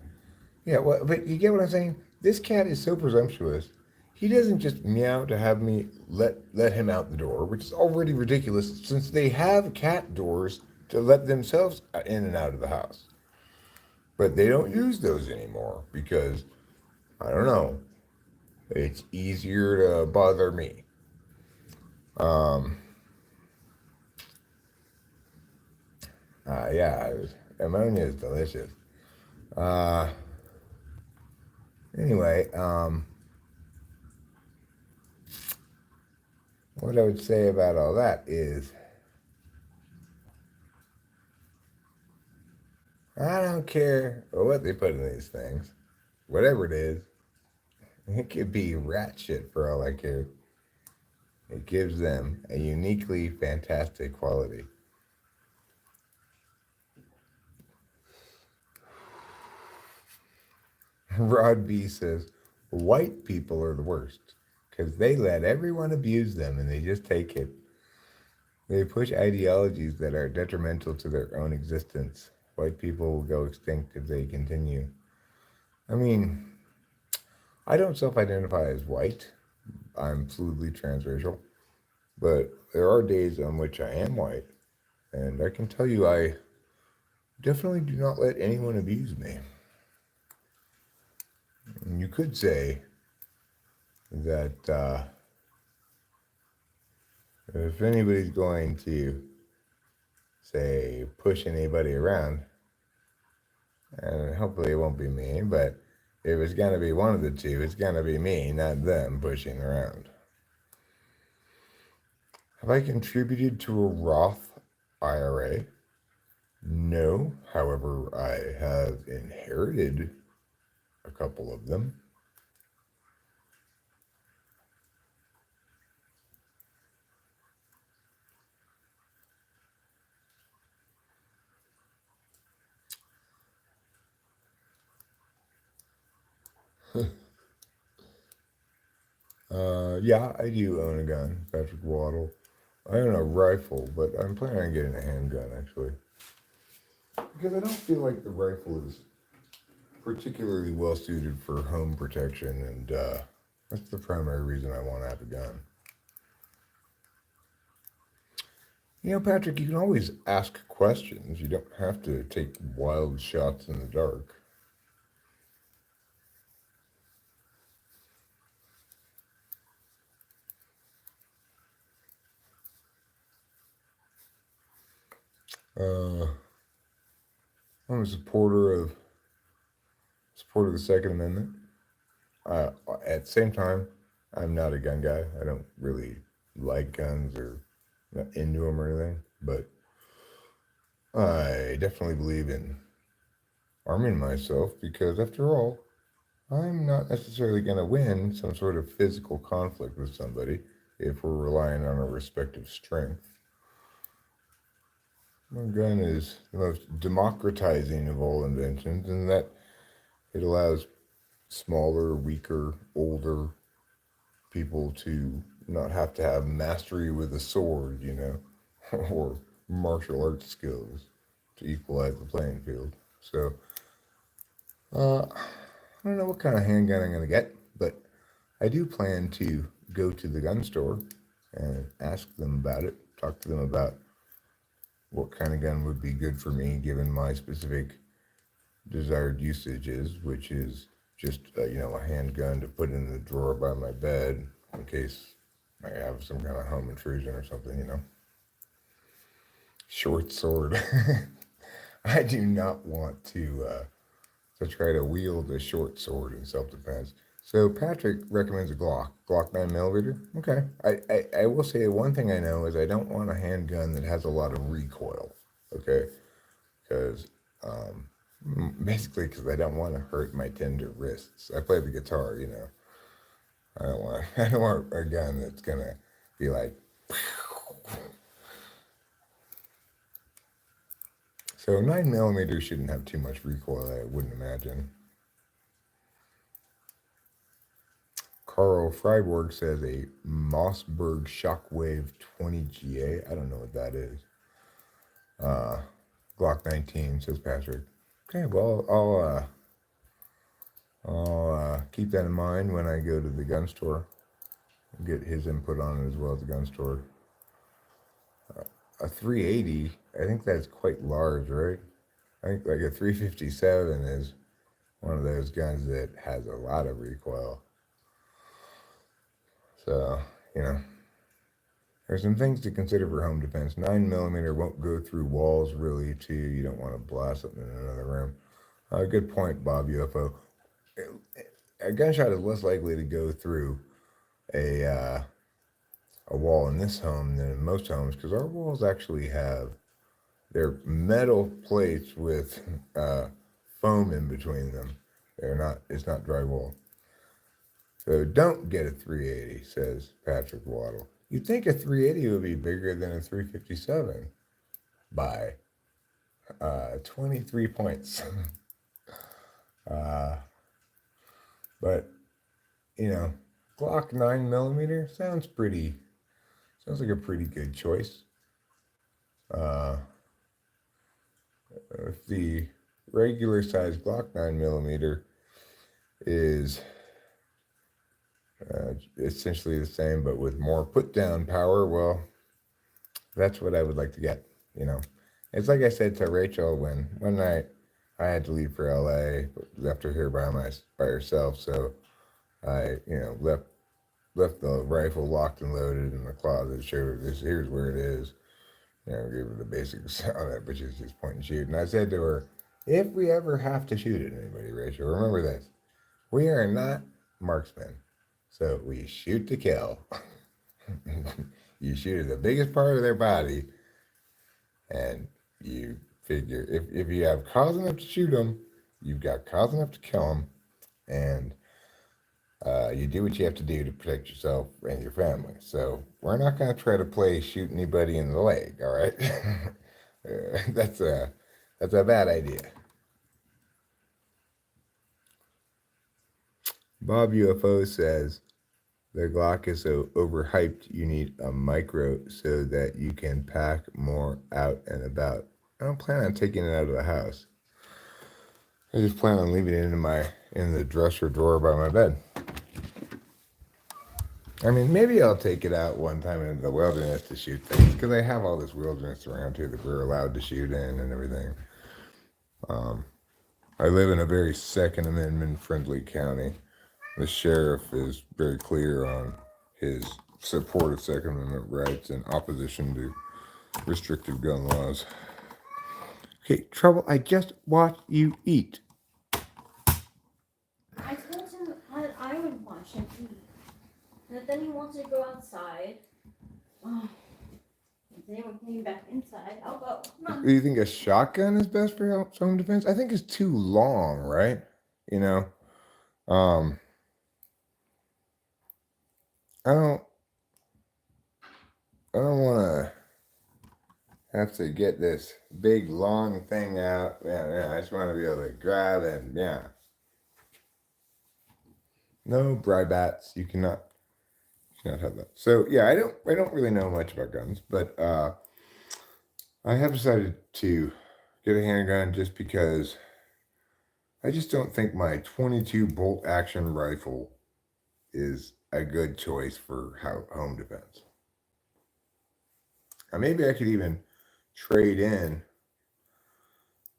Yeah, well, but you get what I'm saying? This cat is so presumptuous. He doesn't just meow to have me let him out the door, which is already ridiculous since they have cat doors to let themselves in and out of the house. But they don't use those anymore because, I don't know, it's easier to bother me. Yeah, ammonia is delicious. Anyway, what I would say about all that is, I don't care what they put in these things, whatever it is. It could be rat shit for all I care. It gives them a uniquely fantastic quality. Rod B says, white people are the worst because they let everyone abuse them and they just take it. They push ideologies that are detrimental to their own existence. White people will go extinct if they continue. I mean, I don't self identify as white. I'm fluidly transracial. But there are days on which I am white. And I can tell you, I definitely do not let anyone abuse me. And you could say that if anybody's going to, say, push anybody around, and hopefully it won't be me, but if it's going to be one of the two, it's going to be me, not them pushing around. Have I contributed to a Roth IRA? No. However, I have inherited a couple of them. Yeah, I do own a gun, Patrick Waddle. I own a rifle, but I'm planning on getting a handgun actually. Because I don't feel like the rifle is particularly well suited for home protection, and that's the primary reason I want to have a gun. You know, Patrick, you can always ask questions. You don't have to take wild shots in the dark. Uh, I'm a supporter of the Second Amendment. At the same time, I'm not a gun guy. I don't really like guns or not into them or anything. But I definitely believe in arming myself because, after all, I'm not necessarily going to win some sort of physical conflict with somebody if we're relying on our respective strength. My gun is the most democratizing of all inventions in that it allows smaller, weaker, older people to not have to have mastery with a sword, or martial arts skills to equalize the playing field. So, I don't know what kind of handgun I'm going to get, but I do plan to go to the gun store and ask them about it, talk to them about what kind of gun would be good for me given my specific desired usages, which is just a handgun to put in the drawer by my bed in case I have some kind of home intrusion or something. Short sword. I do not want to try to wield a short sword in self-defense. So Patrick recommends a Glock 9mm. Okay. I will say one thing I know is I don't want a handgun that has a lot of recoil. Okay. Because basically because I don't want to hurt my tender wrists. I play the guitar, I don't want I don't want a gun that's gonna be like. So 9mm shouldn't have too much recoil, I wouldn't imagine. Carl Freiburg says a Mossberg Shockwave 20GA. I don't know what that is. Glock 19, says Patrick. Okay, well, I'll keep that in mind when I go to the gun store. Get his input on it as well at the gun store. A 380, I think that's quite large, right? I think like a 357 is one of those guns that has a lot of recoil. So, there's some things to consider for home defense. 9mm won't go through walls really, too. You don't want to blast something in another room. Good point, Bob UFO. A gunshot is less likely to go through a wall in this home than in most homes because our walls actually have they're metal plates with foam in between them. It's not drywall. So don't get a 380, says Patrick Waddle. You'd think a 380 would be bigger than a 357 by 23 points. But, you know, Glock 9mm sounds like a pretty good choice. If the regular size Glock 9mm is essentially the same, but with more put down power, well, that's what I would like to get. You know, it's like I said to Rachel when one night I had to leave for LA, left her here by herself, so I, left the rifle locked and loaded in the closet, showed her this, here's where it is. You know, gave her the basics on it, but she's just point and shoot. And I said to her, if we ever have to shoot at anybody, Rachel, remember this. We are not marksmen. So we shoot to kill. You shoot at the biggest part of their body, and you figure if you have cause enough to shoot them, you've got cause enough to kill them, and you do what you have to do to protect yourself and your family. So we're not going to try to play shoot anybody in the leg, all right? That's a bad idea. Bob UFO says the Glock is so overhyped you need a micro so that you can pack more out and about. I don't plan on taking it out of the house. I just plan on leaving it in the dresser drawer by my bed. I mean, maybe I'll take it out one time in the wilderness to shoot things, because I have all this wilderness around here that we're allowed to shoot in and everything. I live in a very Second Amendment friendly county. The sheriff is very clear on his support of Second Amendment rights and opposition to restrictive gun laws. Okay, Trouble, I just watched you eat. I told him I would watch him eat. And then he wants to go outside. Oh, if anyone came back inside, I'll go. Come on. Do you think a shotgun is best for home defense? I think it's too long, right? You know, I don't want to have to get this big long thing out. Yeah. I just want to be able to grab and no bribats. You cannot have that. So yeah, I don't really know much about guns, but I have decided to get a handgun just because I just don't think my 22 bolt action rifle is a good choice for home defense. Maybe I could even trade in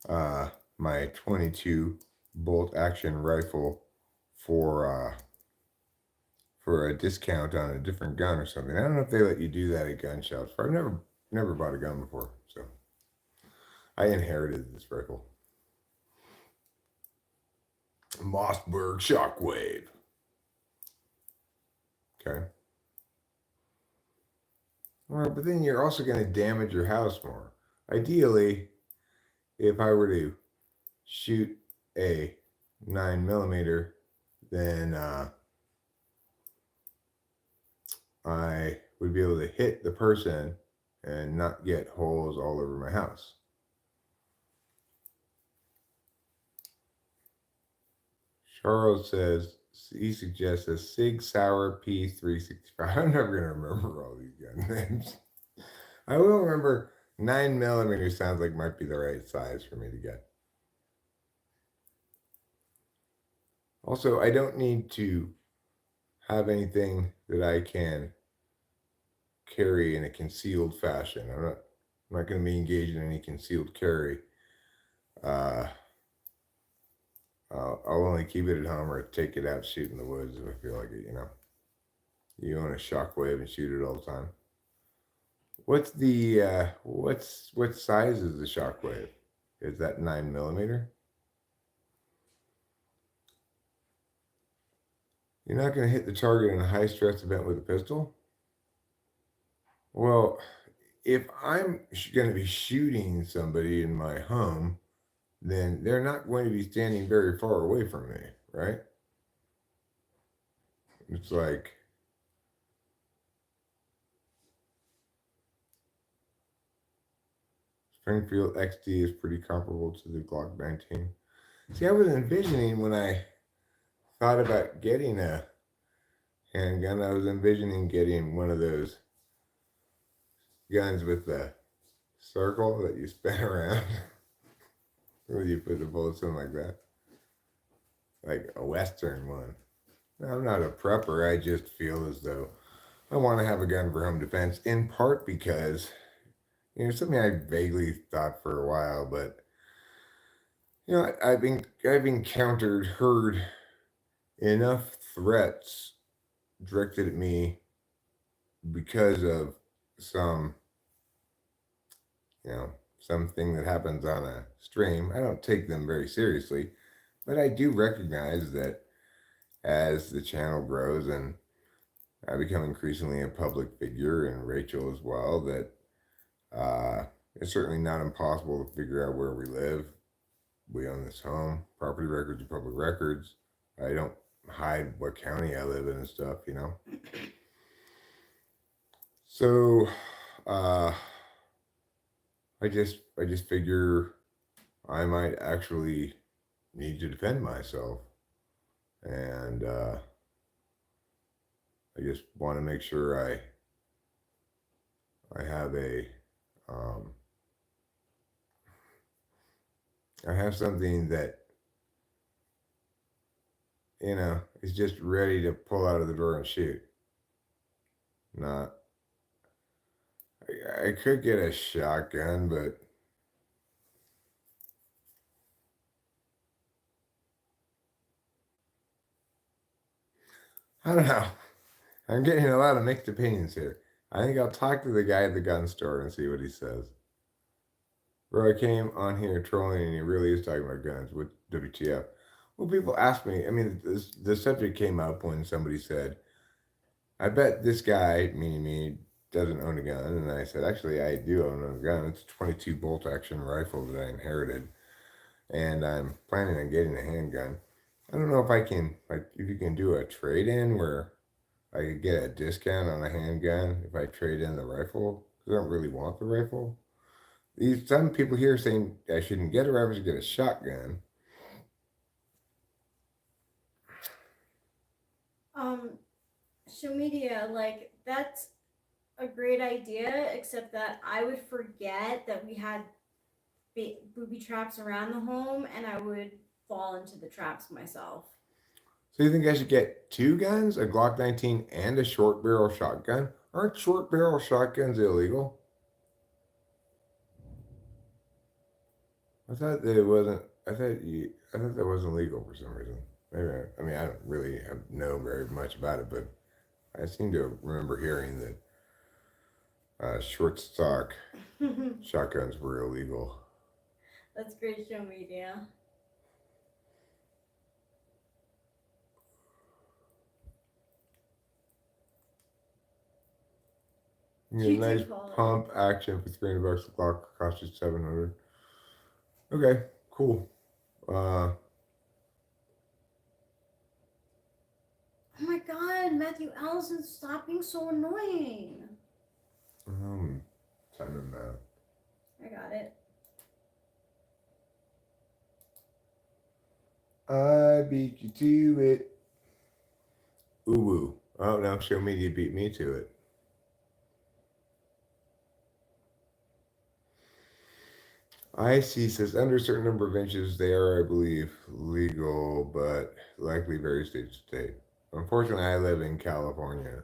my 22 bolt action rifle for a discount on a different gun or something. I don't know if they let you do that at gun shops. I've never bought a gun before, so I inherited this rifle. Mossberg Shockwave. Okay. Well, but then you're also going to damage your house more. Ideally, if I were to shoot a 9mm, then I would be able to hit the person and not get holes all over my house. Charles says he suggests a Sig Sauer P365. I'm never going to remember all these gun names. I will remember 9mm sounds like might be the right size for me to get. Also, I don't need to have anything that I can carry in a concealed fashion. I'm not going to be engaged in any concealed carry. I'll only keep it at home or take it out, shoot in the woods if I feel like it, you know. You own a shockwave and shoot it all the time. What's the, what size is the shockwave? Is that 9mm? You're not going to hit the target in a high stress event with a pistol? Well, if I'm going to be shooting somebody in my home, then they're not going to be standing very far away from me, right? It's like, Springfield XD is pretty comparable to the Glock 19. See, I was envisioning when I thought about getting a handgun, I was envisioning getting one of those guns with the circle that you spin around where you put the bullets in like that. Like a Western one. Now, I'm not a prepper, I just feel as though I want to have a gun for home defense, in part because, something I vaguely thought for a while, but, I've heard enough threats directed at me because of some, something that happens on a stream. I don't take them very seriously, but I do recognize that as the channel grows and I become increasingly a public figure, and Rachel as well, that it's certainly not impossible to figure out where we live. We own this home. Property records are public records. I don't hide what county I live in and stuff. So I just figure I might actually need to defend myself. And I just want to make sure I have I have something that is just ready to pull out of the door and shoot. Not. I could get a shotgun, but I don't know. I'm getting a lot of mixed opinions here. I think I'll talk to the guy at the gun store and see what he says. Bro, I came on here trolling and he really is talking about guns. What WTF? Well, people ask me, the subject came up when somebody said, I bet this guy, meaning me, doesn't own a gun. And I said, actually, I do own a gun. It's a 22 bolt action rifle that I inherited. And I'm planning on getting a handgun. I don't know if you can do a trade in where I could get a discount on a handgun if I trade in the rifle. Because I don't really want the rifle. Some people here saying I shouldn't get a rifle, I should get a shotgun. Show media, like, that's a great idea, except that I would forget that we had booby traps around the home, and I would fall into the traps myself. So you think I should get two guns, a Glock 19 and a short barrel shotgun? Aren't short barrel shotguns illegal? I thought that it wasn't. I thought that wasn't legal for some reason. Maybe I don't really know very much about it, but I seem to remember hearing that short stock shotguns were illegal. That's great show media. You get a nice pump action for $300. The Glock cost you $700. Okay, cool. Oh my God, Matthew Allison, stop being so annoying. Time him out. I got it. I beat you to it. Ooh woo. Oh no, show media beat me to it. IC says under a certain number of inches they are, I believe, legal, but likely vary state to state. Unfortunately, I live in California.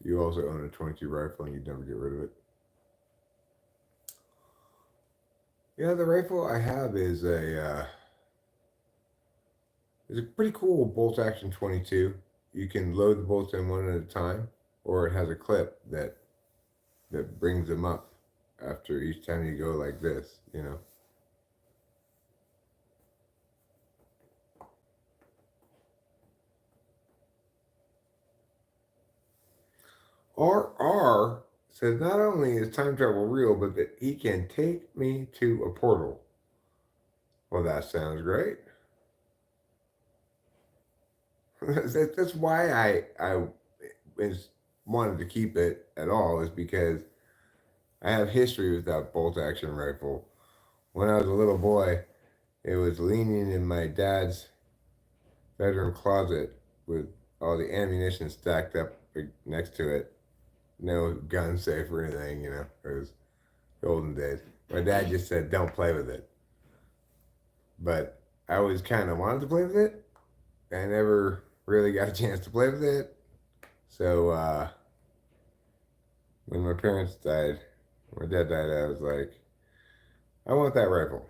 You also own a 22 rifle and you'd never get rid of it. Yeah, the rifle I have is a pretty cool bolt action 22. You can load the bolts in one at a time, or it has a clip that brings them up after each time you go like this, RR says not only is time travel real, but that he can take me to a portal. Well, that sounds great. That's why I wanted to keep it at all, is because I have history with that bolt action rifle. When I was a little boy, it was leaning in my dad's bedroom closet with all the ammunition stacked up next to it. No gun safe or anything, you know. It was the olden days. My dad just said, "Don't play with it." But I always kind of wanted to play with it. I never really got a chance to play with it. So when my parents died, my dad died, I was like, I want that rifle.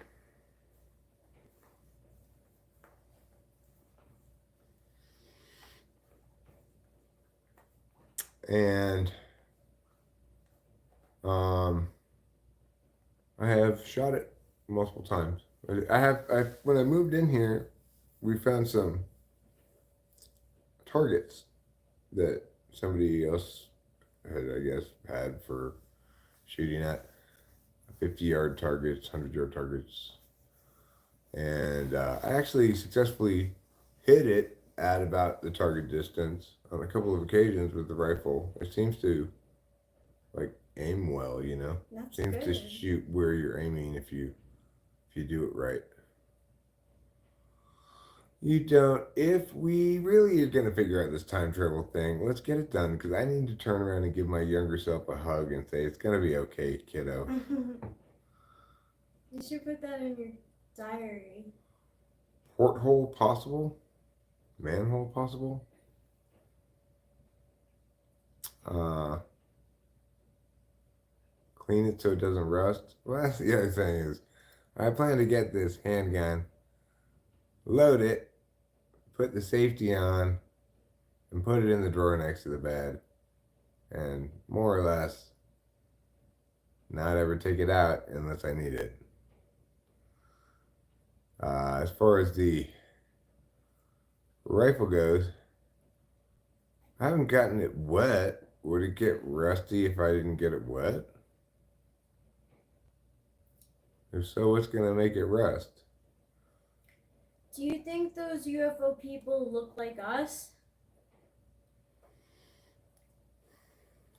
And I have shot it multiple times. When I moved in here, we found some targets that somebody else had, I guess, had for shooting at 50-yard targets, 100-yard targets. And I actually successfully hit it at about the target distance on a couple of occasions with the rifle. It seems to like aim well, you know. That's Seems good. to shoot where you're aiming if you do it right. You don't. If we really are gonna figure out this time travel thing, let's get it done. Because I need to turn around and give my younger self a hug and say it's gonna be okay, kiddo. You should put that in your diary. Porthole possible, manhole possible. Clean it so it doesn't rust. Well, that's the other thing is, I plan to get this handgun, load it, put the safety on, and put it in the drawer next to the bed, and more or less not ever take it out unless I need it. As far as the rifle goes, I haven't gotten it wet. Would it get rusty if I didn't get it wet? If so, what's going to make it rust? Do you think those UFO people look like us?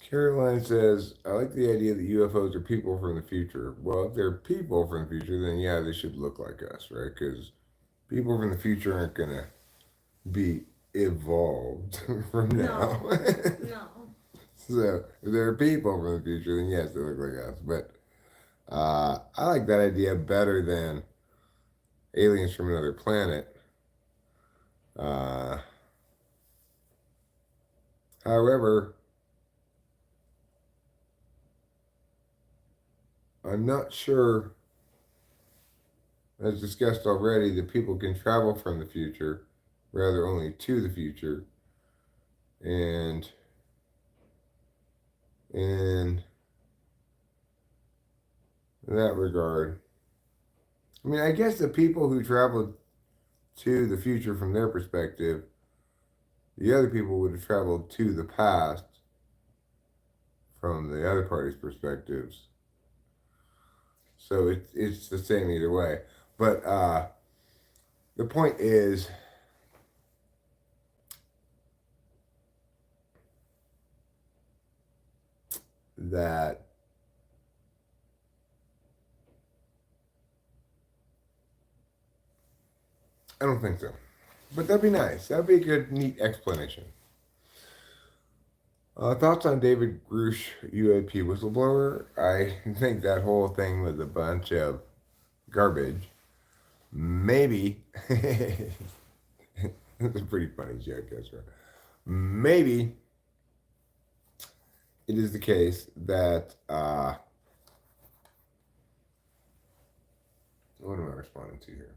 Caroline says, I like the idea that UFOs are people from the future. Well, if they're people from the future, then yeah, they should look like us, right? Because people from the future aren't going to be evolved from now. No. So if they're people from the future, then yes, they look like us. But I like that idea better than aliens from another planet. However, I'm not sure, as discussed already, that people can travel from the future, rather only to the future. And in that regard, I mean, I guess the people who traveled to the future from their perspective, the other people would have traveled to the past from the other party's perspectives. So it's the same either way. But the point is that I don't think so. But that'd be nice. That'd be a good, neat explanation. Thoughts on David Grush, UAP whistleblower? I think that whole thing was a bunch of garbage. Maybe, it's a pretty funny joke, that's right. Maybe it is the case that, what am I responding to here?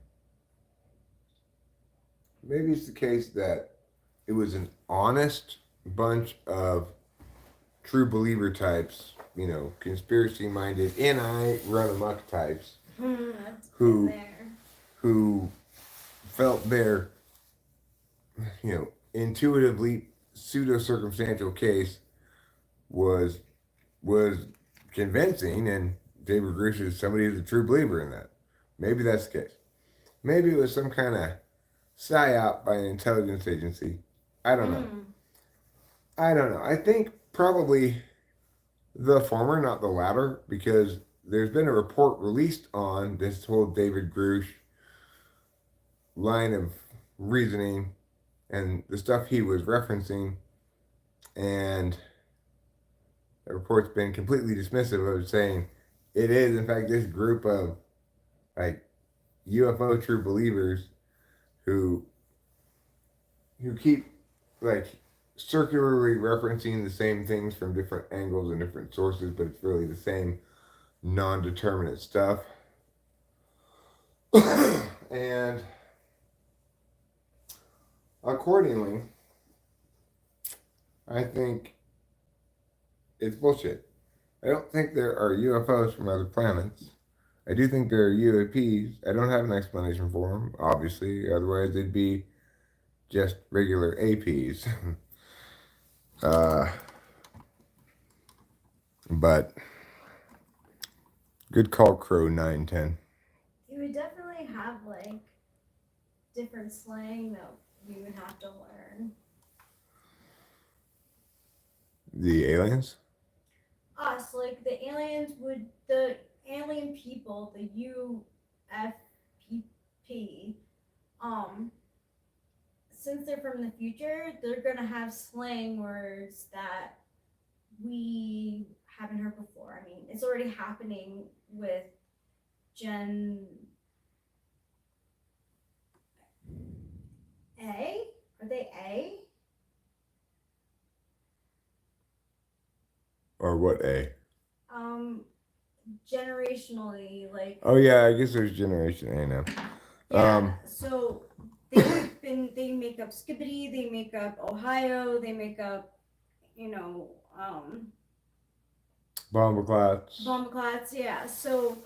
Maybe it's the case that it was an honest bunch of true believer types, you know, conspiracy minded, NI run amok types who felt their, you know, intuitively pseudo circumstantial case was convincing, and David Grush is somebody who's a true believer in that. Maybe that's the case. Maybe it was some kind of psyop by an intelligence agency. I don't know. I don't know. I think probably the former, not the latter, because there's been a report released on this whole David Grush line of reasoning and the stuff he was referencing, and the report's been completely dismissive of saying it is, in fact, this group of like UFO true believers who keep like circularly referencing the same things from different angles and different sources, but it's really the same non-determinate stuff. And accordingly, I think it's bullshit. I don't think there are UFOs from other planets. I do think there are UAPs. I don't have an explanation for them, obviously. Otherwise, they'd be just regular APs. But good call, Crow 910. You would definitely have like different slang that we would have to learn. The aliens? Us, like the alien people, the UFP, since they're from the future, they're gonna have slang words that we haven't heard before. I mean, it's already happening with Gen A? Are they A? Or what A? Generationally, like. Oh yeah, I guess there's Generation A now. Yeah, so they make up Skippity, they make up Ohio, they make up, Bombaclats, yeah. So,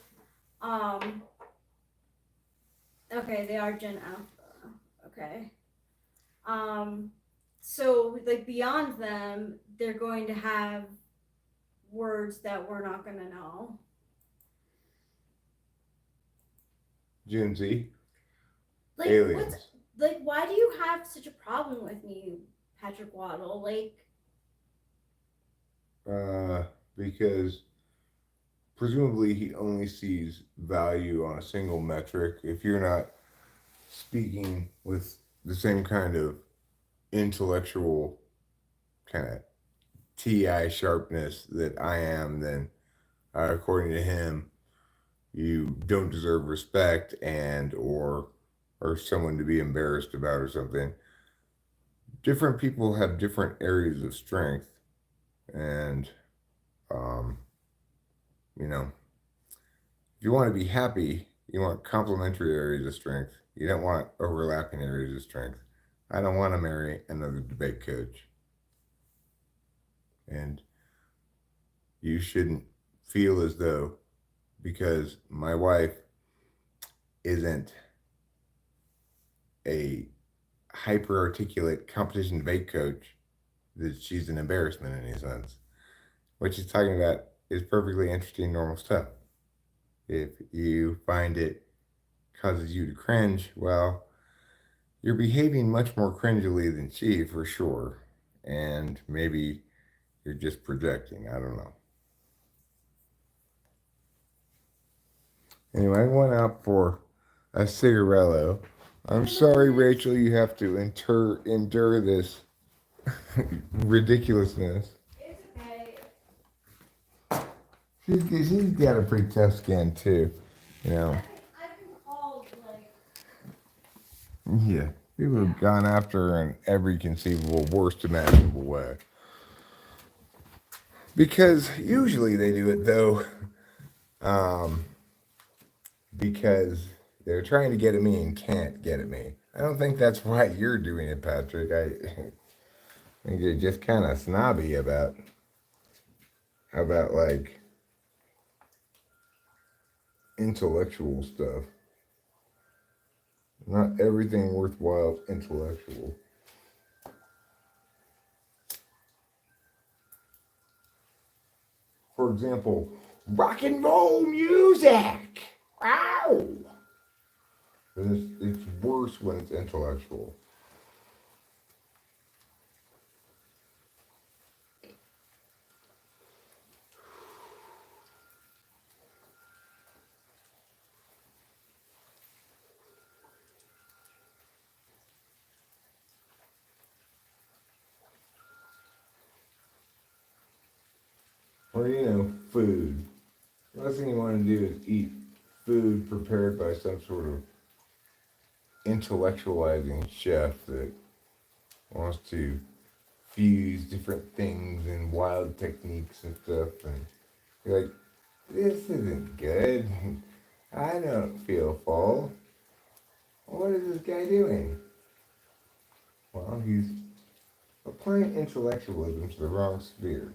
okay, they are Gen Alpha. Okay. So like beyond them, they're going to have words that we're not gonna know. Gen Z, Like, aliens. Why do you have such a problem with me, Patrick Waddle? Because presumably he only sees value on a single metric. If you're not speaking with the same kind of intellectual kind of TI sharpness that I am, then according to him, you don't deserve respect and or someone to be embarrassed about or something. Different people have different areas of strength, and if you want to be happy, you want complementary areas of strength. You don't want overlapping areas of strength. I don't want to marry another debate coach. And you shouldn't feel as though because my wife isn't a hyper articulate competition debate coach that she's an embarrassment in any sense. What she's talking about is perfectly interesting, normal stuff. If you find it causes you to cringe, well, you're behaving much more cringily than she, for sure. And maybe you're just projecting. I don't know. Anyway, I went out for a cigarello. I'm sorry, Rachel, you have to endure this ridiculousness. It's okay. She's got a pretty tough skin, too. I've been called, Yeah. People have gone after her in every conceivable, worst imaginable way. Because usually they do it, though, because they're trying to get at me and can't get at me. I don't think that's why you're doing it, Patrick. I think you're just kind of snobby about like intellectual stuff. Not everything worthwhile is intellectual. For example, rock and roll music. Wow. It's worse when it's intellectual. Or, food. The last thing you want to do is eat food prepared by some sort of intellectualizing chef that wants to fuse different things and wild techniques and stuff. And you're like, this isn't good. I don't feel full. What is this guy doing? Well, he's applying intellectualism to the wrong sphere.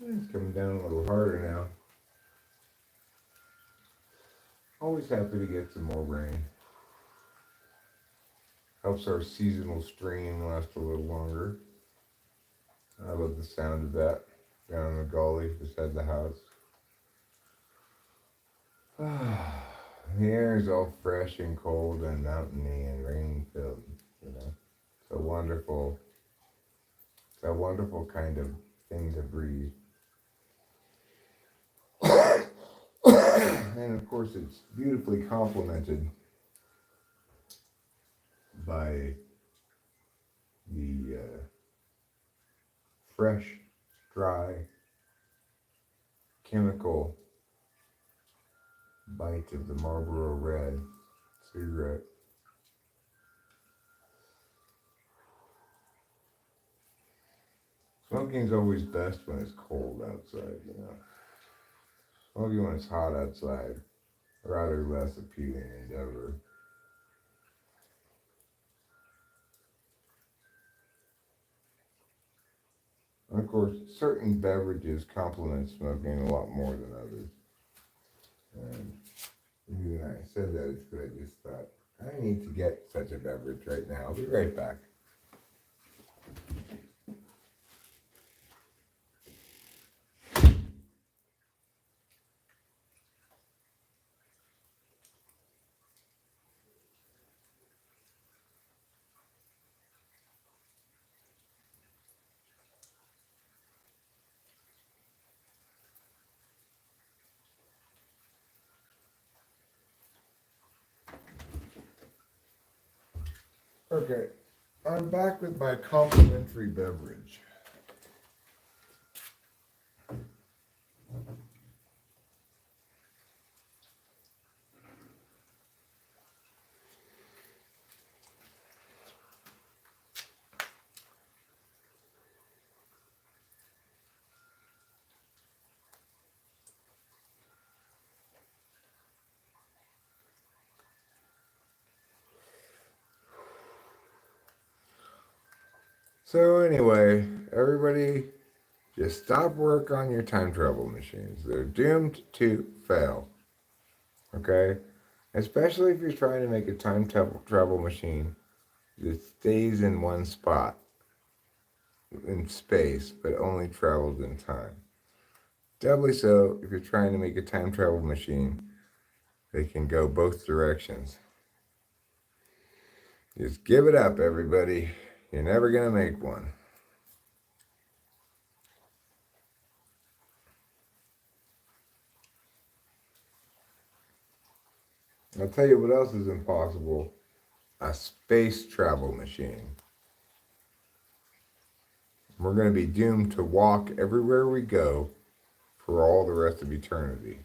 It's coming down a little harder now. Always happy to get some more rain. Helps our seasonal stream last a little longer. I love the sound of that down in the gully beside the house. The air is all fresh and cold and mountainy and rain filled, It's a wonderful kind of thing to breathe. And of course it's beautifully complemented by the fresh, dry, chemical bite of the Marlboro Red cigarette. Smoking's always best when it's cold outside, Smoking when it's hot outside, rather less appealing endeavor. Of course, certain beverages complement smoking a lot more than others. And the reason I said that is because I just thought, I need to get such a beverage right now. I'll be right back. Okay, I'm back with my complimentary beverage. So anyway, everybody just stop work on your time travel machines. They're doomed to fail. Okay? Especially if you're trying to make a time travel machine that stays in one spot in space, but only travels in time. Doubly so if you're trying to make a time travel machine that can go both directions. Just give it up, everybody. You're never going to make one. I'll tell you what else is impossible. A space travel machine. We're going to be doomed to walk everywhere we go for all the rest of eternity.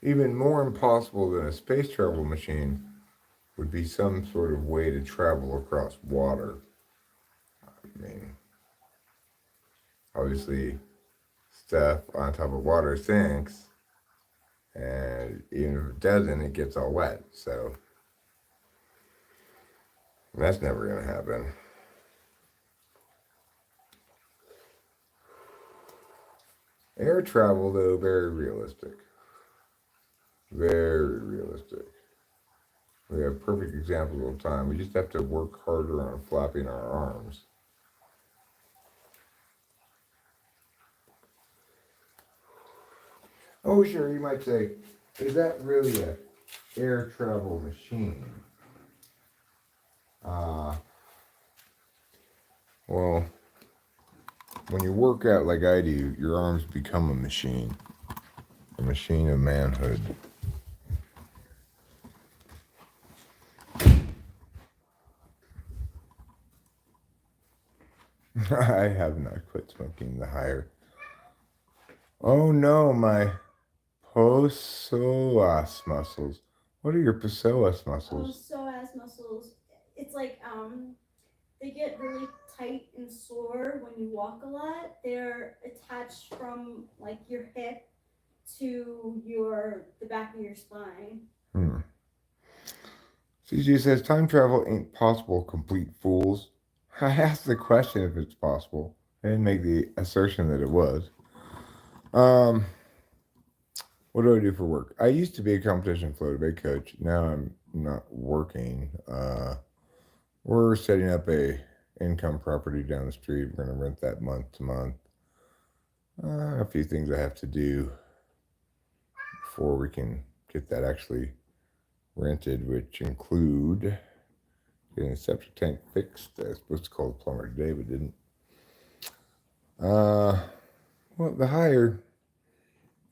Even more impossible than a space travel machine would be some sort of way to travel across water. I mean, obviously, stuff on top of water sinks, and even if it doesn't, it gets all wet. So that's never going to happen. Air travel, though, very realistic. Very realistic. We have perfect examples of time. We just have to work harder on flapping our arms. Oh, sure, you might say, is that really a air travel machine. Well, when you work out like I do, your arms become a machine of manhood. I have not quit smoking the higher. Oh no, my psoas muscles. What are your psoas muscles? Psoas muscles. It's like they get really tight and sore when you walk a lot. They're attached from like your hip to the back of your spine. CG says time travel ain't possible, complete fools. I asked the question if it's possible. I didn't make the assertion that it was. What do I do for work? I used to be a competition flow debate coach. Now I'm not working. We're setting up a income property down the street. We're going to rent that month to month. A few things I have to do before we can get that actually rented, which include getting a septic tank fixed. I was supposed to call the plumber today, but didn't. Well, the higher,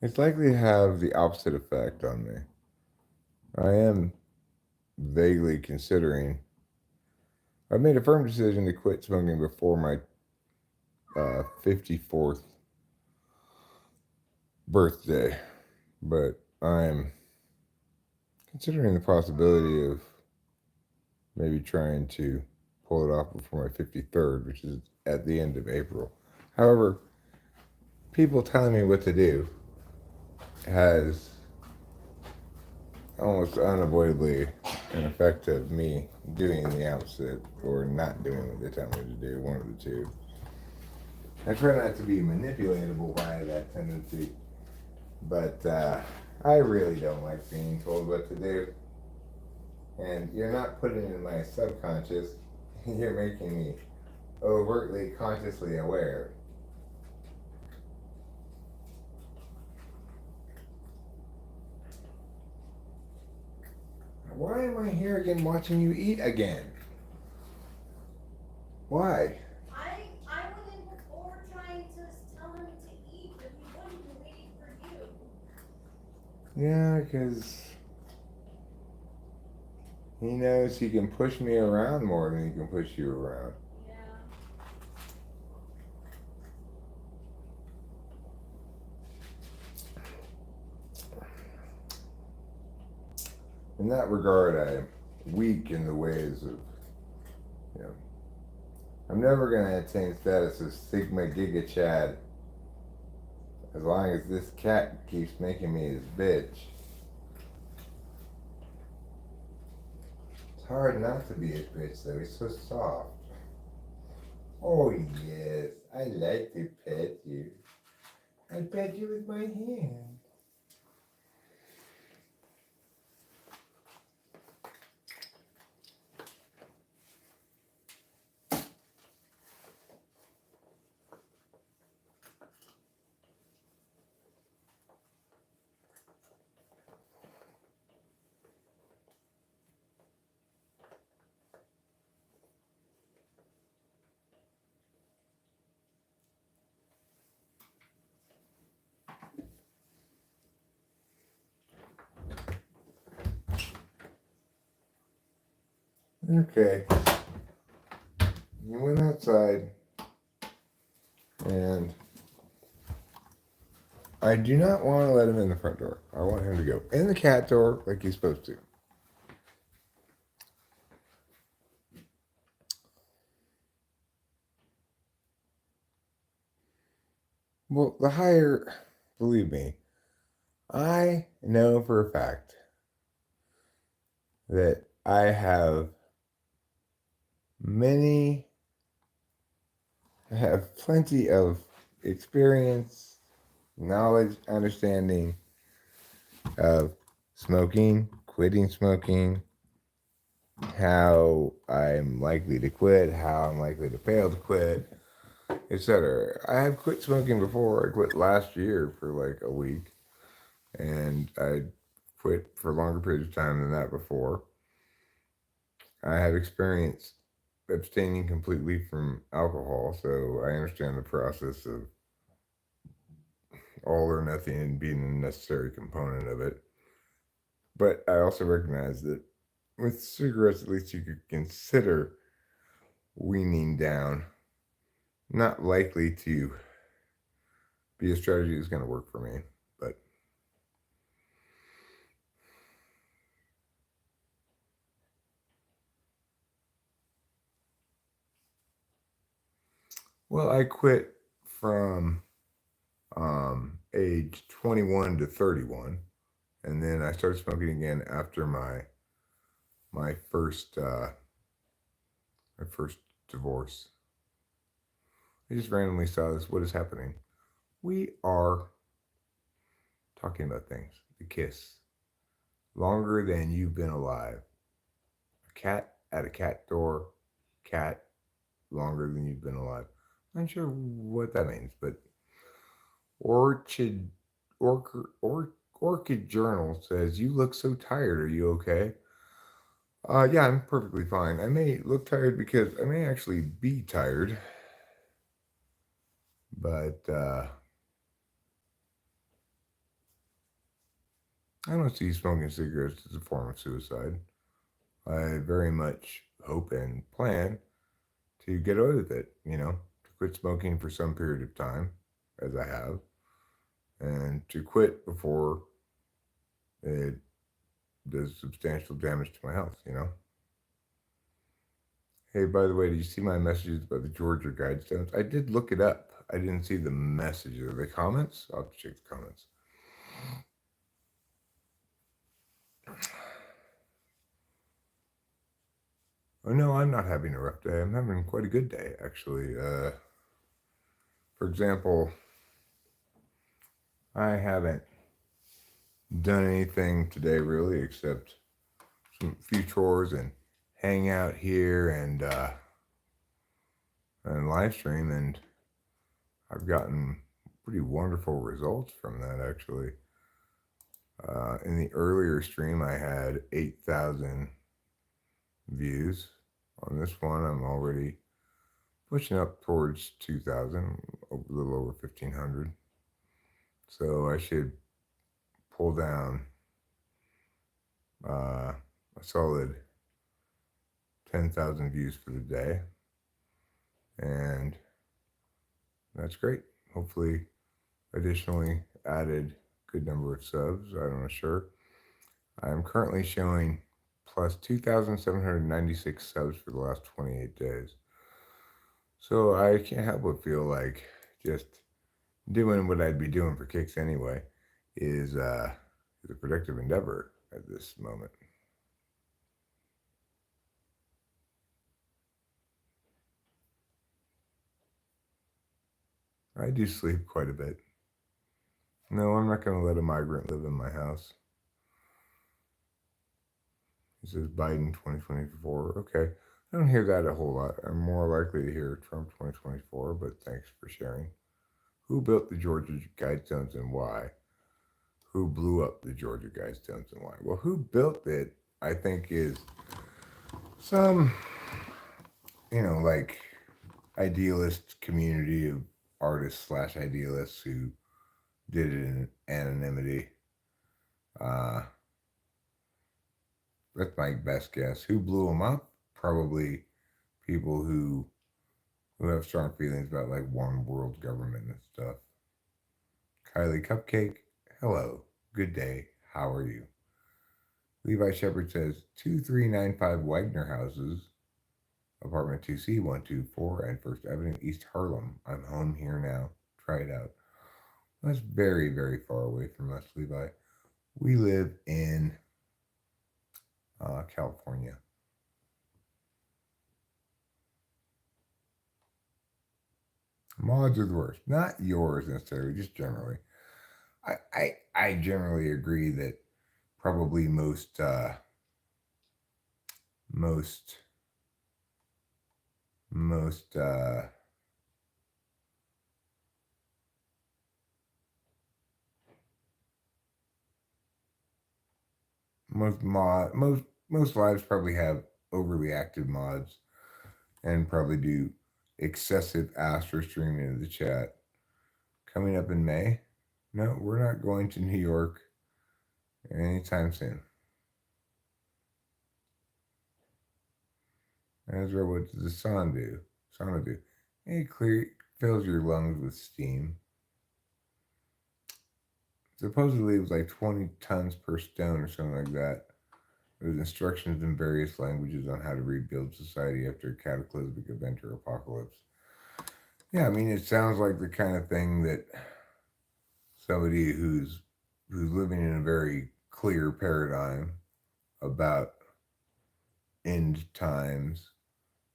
it's likely to have the opposite effect on me. I am vaguely considering. I've made a firm decision to quit smoking before my 54th birthday, but I'm considering the possibility of maybe trying to pull it off before my 53rd, which is at the end of April. However, people telling me what to do has almost unavoidably an effect of me doing the opposite or not doing what they tell me to do, one of the two. I try not to be manipulatable by that tendency, but I really don't like being told what to do. And you're not putting it in my subconscious, you're making me overtly consciously aware. Why am I here again watching you eat again? Why? I went in before trying to tell him to eat, but he wouldn't be waiting for you. Yeah, because he knows he can push me around more than he can push you around. Yeah. In that regard, I am weak in the ways of, you know, I'm never going to attain status of Sigma Giga Chad as long as this cat keeps making me his bitch. It's hard not to be his bitch though, he's so soft. Oh yes, I like to pet you. I pet you with my hand. Okay. He went outside, and I do not want to let him in the front door. I want him to go in the cat door like he's supposed to. Well, the higher, believe me, I know for a fact that I have plenty of experience, knowledge, understanding of smoking, quitting smoking, how I'm likely to quit, how I'm likely to fail to quit, etc. I have quit smoking before. I quit last year for like a week, and I quit for longer periods of time than that before. I have experienced abstaining completely from alcohol, so I understand the process of all or nothing being a necessary component of it. But I also recognize that with cigarettes, at least you could consider weaning down. Not likely to be a strategy that's going to work for me, but well, I quit from age 21 to 31, and then I started smoking again after my first divorce. I just randomly saw this. What is happening? We are talking about things. The kiss. Longer than you've been alive. A cat at a cat door. Cat longer than you've been alive. I'm not sure what that means, but Orchid Orchid Journal says, "You look so tired. Are you okay?" Yeah, I'm perfectly fine. I may look tired because I may actually be tired, but I don't see smoking cigarettes as a form of suicide. I very much hope and plan to get away with it, to quit smoking for some period of time, as I have, and to quit before it does substantial damage to my health. Hey, by the way, did you see my messages about the Georgia Guidestones? I did look it up. I didn't see the messages. Are they comments? I'll have to check the comments. Oh, no, I'm not having a rough day. I'm having quite a good day, actually. For example, I haven't done anything today really except some few chores and hang out here and live stream, and I've gotten pretty wonderful results from that actually. In the earlier stream, I had 8,000 views. On this one, I'm already pushing up towards 2,000, a little over 1,500. So I should pull down a solid 10,000 views for the day. And that's great. Hopefully, additionally added good number of subs. I'm not sure. I'm currently showing plus 2,796 subs for the last 28 days. So I can't help but feel like just doing what I'd be doing for kicks anyway is a productive endeavor at this moment. I do sleep quite a bit. No, I'm not going to let a migrant live in my house. He says Biden 2024. Okay. I don't hear that a whole lot. I'm more likely to hear Trump 2024, but thanks for sharing. Who built the Georgia Guidestones and why? Who blew up the Georgia Guidestones and why? Well, who built it, I think, is some, like idealist community of artists / idealists who did it in anonymity. That's my best guess. Who blew them up? Probably people who have strong feelings about like one world government and stuff. Kylie Cupcake, hello, good day, how are you? Levi Shepard says 2395 Wagner Houses, apartment 2C 124 and First Avenue, East Harlem. I'm home here now. Try it out. That's very, very far away from us, Levi. We live in California. Mods are the worst. Not yours necessarily, just generally. I generally agree that probably most most lives probably have overly active mods and probably do excessive astro streaming into the chat. Coming up in May? No, we're not going to New York anytime soon. Ezra, what does the sauna do? It fills your lungs with steam. Supposedly it was like 20 tons per stone or something like that. There's instructions in various languages on how to rebuild society after a cataclysmic event or apocalypse. Yeah, I mean, it sounds like the kind of thing that somebody who's living in a very clear paradigm about end times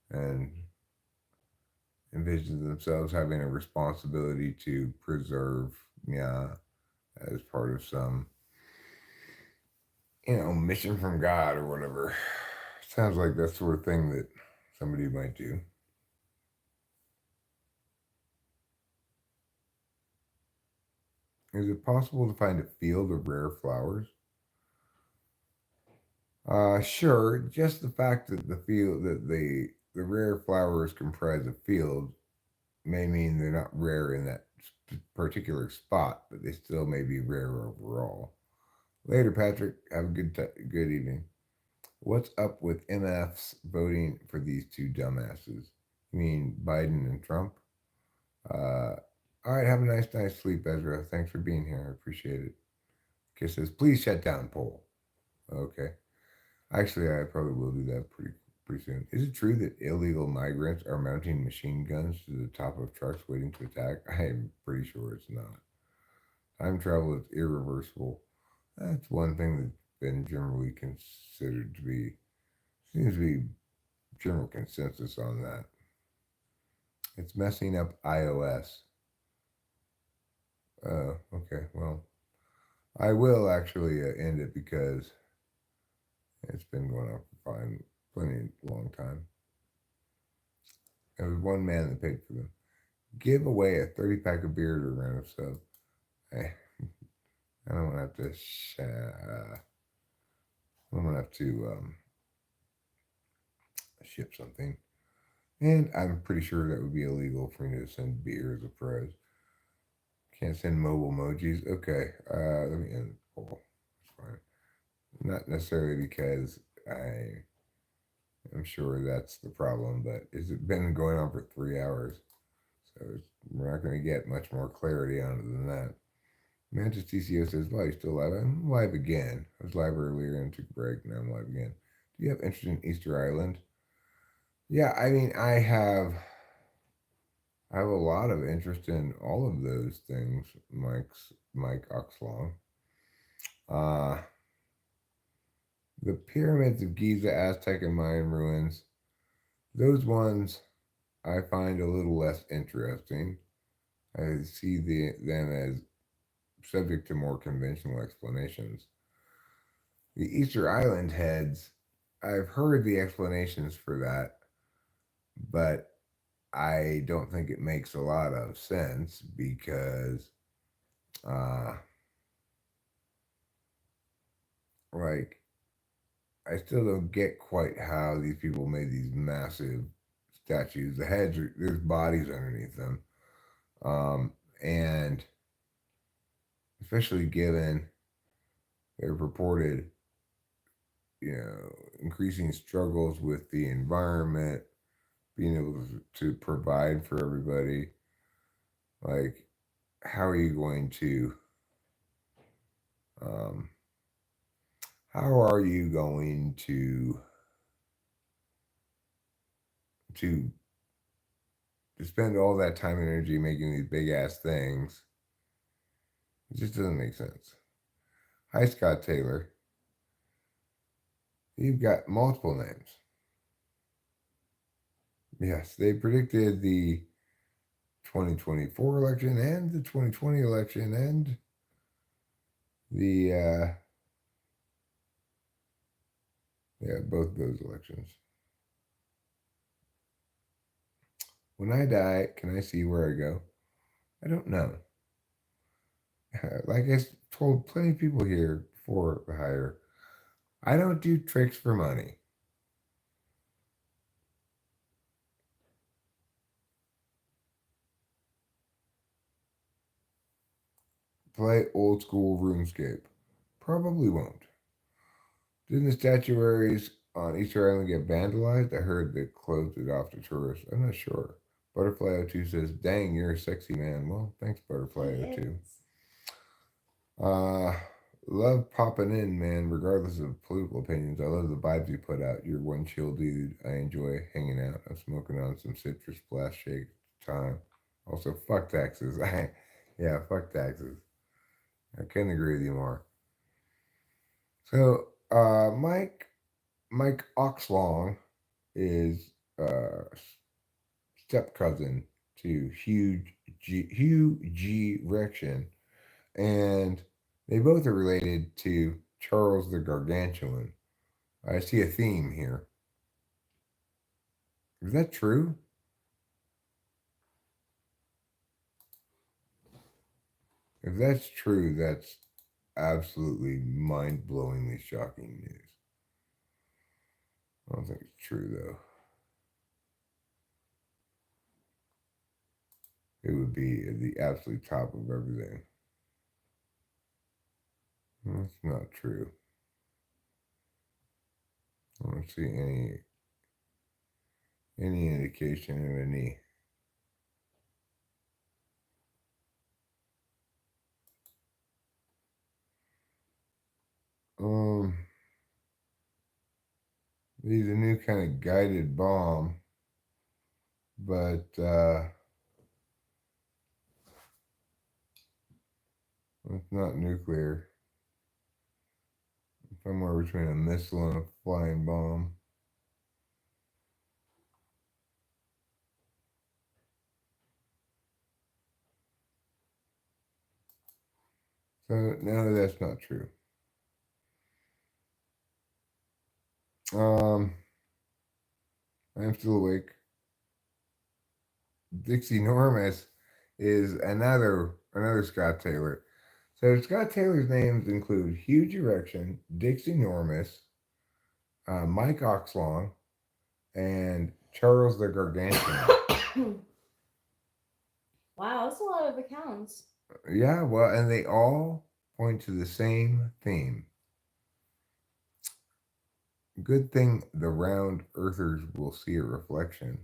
and envisions themselves having a responsibility to preserve, yeah, as part of some, mission from God or whatever. Sounds like that sort of thing that somebody might do. Is it possible to find a field of rare flowers? Sure. Just the fact that the rare flowers comprise a field may mean they're not rare in that particular spot, but they still may be rare overall. Later, Patrick. Have a good evening. What's up with MFs voting for these two dumbasses? You mean Biden and Trump? All right. Have a nice night's sleep, Ezra. Thanks for being here. I appreciate it. Kisses. Please shut down poll. Okay. Actually, I probably will do that pretty soon. Is it true that illegal migrants are mounting machine guns to the top of trucks waiting to attack? I am pretty sure it's not. Time travel is irreversible. That's one thing that's been generally considered to be, seems to be general consensus on that. It's messing up iOS. Okay, well, I will actually end it because it's been going on for plenty long time. There was one man that paid for them. Give away a 30-pack of beer to a random sub. I don't want to have to. I'm gonna have to ship something, and I'm pretty sure that would be illegal for me to send beer as a prize. Can't send mobile emojis. Okay, let me end the poll. It's fine. Not necessarily because I'm sure that's the problem, but it's been going on for 3 hours, so we're not going to get much more clarity on it than that. Mantis TCO says, "Well, you still live? I'm live again. I was live earlier and took a break. Now I'm live again. Do you have interest in Easter Island?" Yeah, I mean, I have a lot of interest in all of those things, Mike Oxlong. The pyramids of Giza, Aztec, and Mayan ruins, those ones I find a little less interesting. I see them as subject to more conventional explanations. The Easter Island heads, I've heard the explanations for that, but I don't think it makes a lot of sense because, like, I still don't get quite how these people made these massive statues. The heads, there's bodies underneath them. And especially given their purported, increasing struggles with the environment, being able to provide for everybody. Like, how are you going to, how are you going to spend all that time and energy making these big ass things? It just doesn't make sense. Hi, Scott Taylor. You've got multiple names. Yes, they predicted the 2024 election and the 2020 election and the both those elections. When I die, can I see where I go? I don't know. Like I told plenty of people here before the hire, I don't do tricks for money. Play old school RuneScape. Probably won't. Didn't the statuaries on Easter Island get vandalized? I heard they closed it off to tourists. I'm not sure. Butterfly02 says, dang, you're a sexy man. Well, thanks, Butterfly02. Love popping in, man, regardless of political opinions. I love the vibes you put out. You're one chill dude. I enjoy hanging out. I'm smoking on some citrus blast shake time. Also, fuck taxes. Yeah, fuck taxes. I couldn't agree with you more. So, Mike Oxlong is step cousin to Hugh G. Rection, and they both are related to Charles the Gargantuan. I see a theme here. Is that true? If that's true, that's absolutely mind-blowingly shocking news. I don't think it's true, though. It would be at the absolute top of everything. That's not true. I don't see any indication of any. These a new kind of guided bomb, but it's not nuclear. Somewhere between a missile and a flying bomb. So no, that's not true. I'm still awake. Dixie Normus is another Scott Taylor. So Scott Taylor's names include Huge Erection, Dixie Normus, Mike Oxlong, and Charles the Gargantuan. Wow, that's a lot of accounts. Yeah, well, and they all point to the same theme. Good thing the round earthers will see a reflection.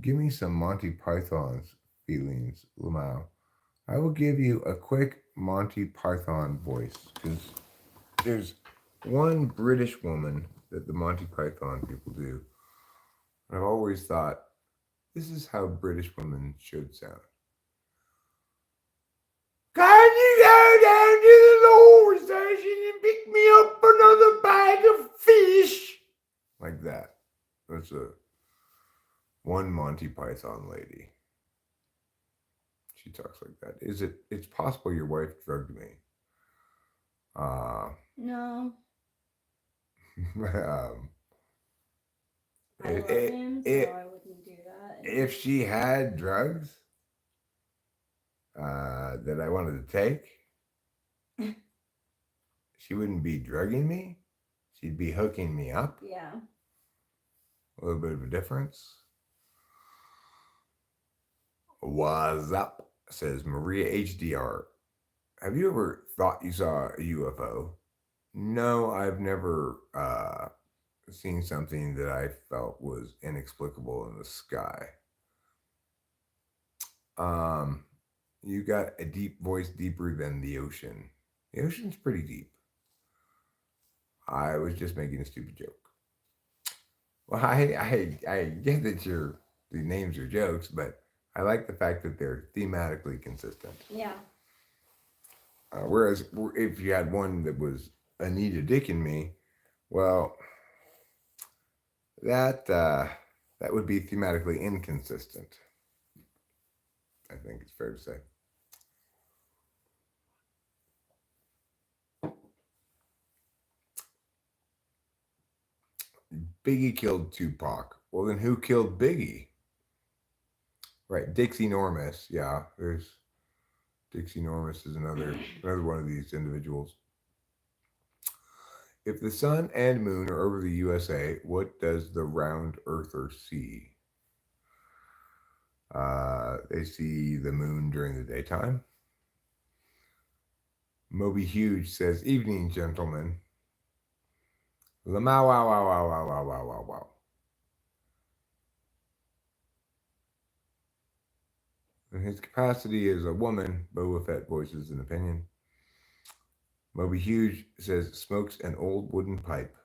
Give me some Monty Python's feelings, Lamau. I will give you a quick Monty Python voice because there's one British woman that the Monty Python people do. I've always thought this is how British women should sound. Can you go down to the lower station and pick me up another bag of fish? Like that. That's one Monty Python lady. She talks like that. It's possible your wife drugged me. No. I love It- him, so it- I wouldn't do that. if she had drugs that I wanted to take, she wouldn't be drugging me. She'd be hooking me up. Yeah. A little bit of a difference. What's up? Says Maria HDR. Have you ever thought you saw a UFO? No, I've never seen something that I felt was inexplicable in the sky. You got a deep voice, deeper than the ocean. The ocean's pretty deep. I was just making a stupid joke. Well, I get that the names are jokes, but I like the fact that they're thematically consistent. Yeah. Whereas if you had one that was Anita Dick and me, well, that would be thematically inconsistent. I think it's fair to say. Biggie killed Tupac. Well, then who killed Biggie? Right, Dixie Normus. Yeah, there's Dixie Normus is another one of these individuals. If the sun and moon are over the USA, what does the round earther see? They see the moon during the daytime. Moby Huge says, "Evening, gentlemen." Lamau, wow, wow, wow, wow, wow, wow, wow, wow. In his capacity as a woman, Boba Fett voices an opinion. Moby Huge says, "Smokes an old wooden pipe."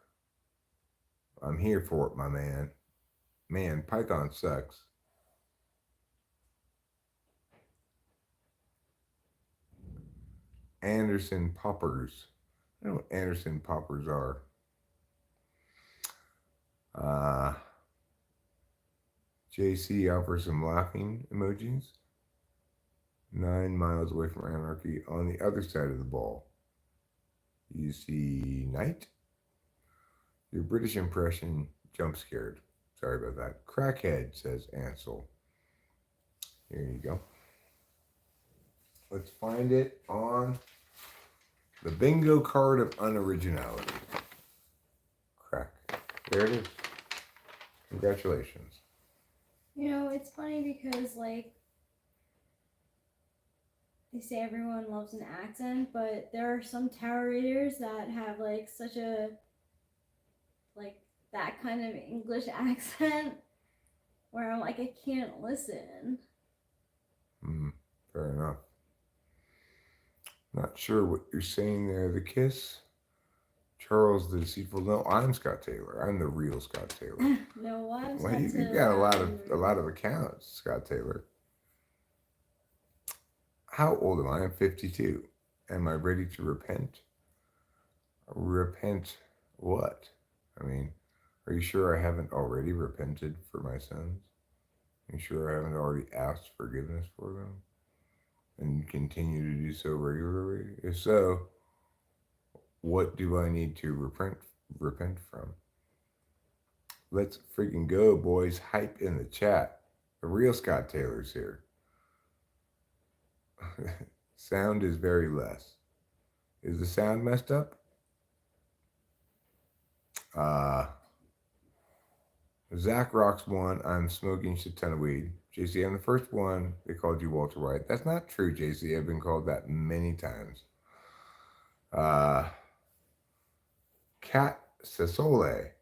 I'm here for it, my man. Man, Python sucks. Anderson Poppers. I don't know what Anderson Poppers are. JC offers some laughing emojis. 9 miles away from anarchy on the other side of the ball. You see Knight? Your British impression, jump scared. Sorry about that. Crackhead, says Ansel. Here you go. Let's find it on the bingo card of unoriginality. Crack. There it is. Congratulations. You know, it's funny because, like, they say everyone loves an accent, but there are some tarot readers that have, like, such a, like, that kind of English accent where I'm like, I can't listen. Fair enough. Not sure what you're saying there. The kiss. Charles the Deceitful. No, I'm Scott Taylor. I'm the real Scott Taylor. No, I'm Well, Scott you've Taylor. got a lot of accounts, Scott Taylor. How old am I? I'm 52. Am I ready to repent? Repent what? I mean, are you sure I haven't already repented for my sins? Are you sure I haven't already asked forgiveness for them? And continue to do so regularly? If so, what do I need to repent from? Let's freaking go, boys. Hype in the chat. The real Scott Taylor's here. Sound is very less. Is the sound messed up? Zach Rocks one. I'm smoking shit ton of weed. JC, I'm the first one. They called you Walter White. That's not true, JC. I've been called that many times. Cat Sasole.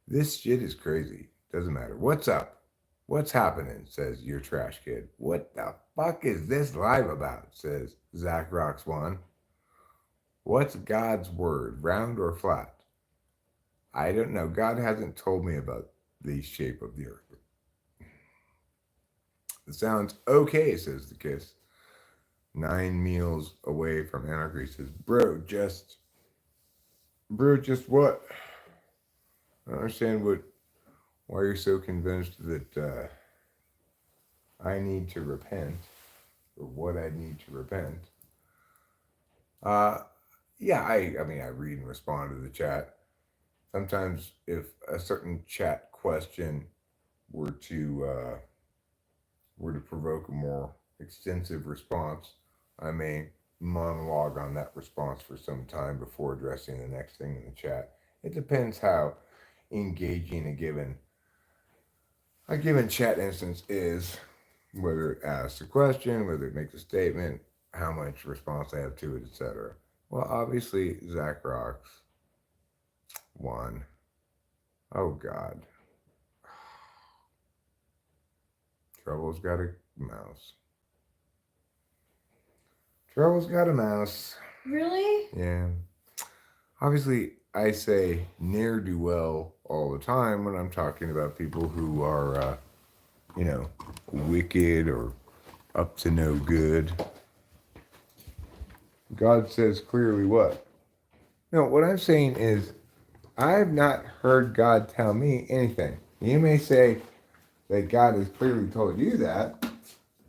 This shit is crazy. Doesn't matter. What's up? What's happening? Says your trash kid. What the fuck is this live about? Says Zach Rocks one. What's God's word? Round or flat? I don't know. God hasn't told me about the shape of the earth. It sounds okay, says the kiss. 9 meals away from anarchy, says, bro, just what? I don't understand why you're so convinced that I need to repent, or what I need to repent. Yeah, I mean, I read and respond to the chat. Sometimes if a certain chat question were to provoke a more extensive response, I may monologue on that response for some time before addressing the next thing in the chat. It depends how engaging a given chat instance is, whether it asks a question, whether it makes a statement, how much response I have to it, etc. Well, obviously, Zach Rocks won. Oh, God. Trouble's got a mouse. Trouble's got a mouse. Really? Yeah. Obviously, I say ne'er-do-well all the time when I'm talking about people who are, wicked or up to no good. God says clearly what? No, what I'm saying is, I've not heard God tell me anything. You may say that God has clearly told you that,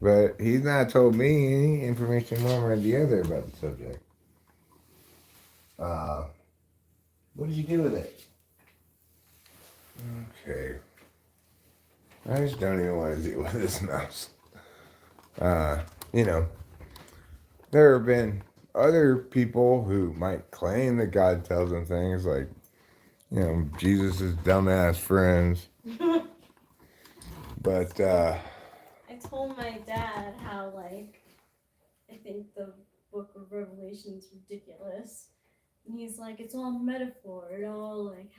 but he's not told me any information one way or the other about the subject. What did you do with it? Okay. I just don't even want to deal with this mouse. There have been other people who might claim that God tells them things like, Jesus' dumbass friends. But, I told my dad how, like, I think the book of Revelation is ridiculous. And he's like, it's all metaphor. It all, like,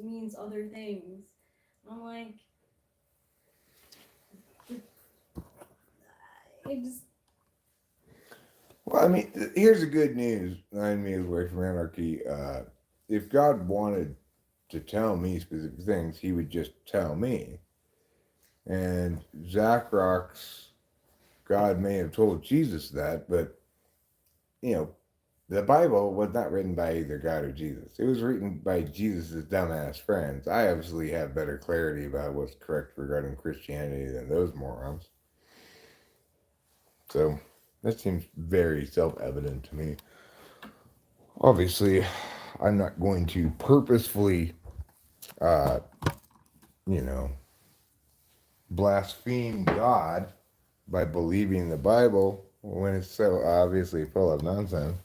means other things. I'm like, I just... well, I mean, here's the good news. 9 meters away from anarchy. If God wanted to tell me specific things, he would just tell me. And Zach Rock's God may have told Jesus that, but, the Bible was not written by either God or Jesus. It was written by Jesus' dumbass friends. I obviously have better clarity about what's correct regarding Christianity than those morons. So that seems very self-evident to me. Obviously, I'm not going to purposefully, uh, blaspheme God by believing the Bible when it's so obviously full of nonsense.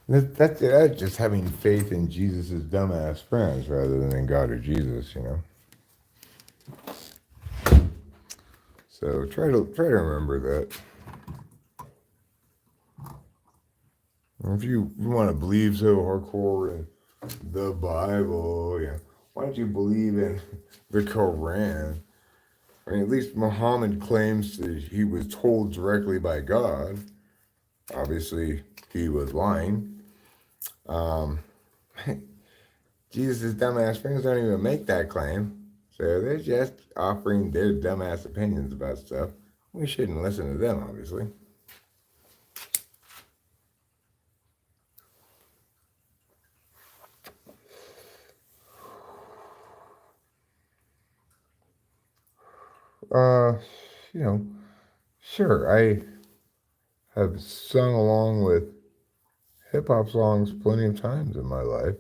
That's just having faith in Jesus' dumbass friends rather than in God or Jesus, So try to remember that. If you want to believe so hardcore in the Bible, why don't you believe in the Quran? I mean, at least Muhammad claims that he was told directly by God. Obviously, he was lying. Jesus' dumbass friends don't even make that claim. So they're just offering their dumbass opinions about stuff. We shouldn't listen to them, obviously. Uh, sure, I have sung along with hip hop songs plenty of times in my life.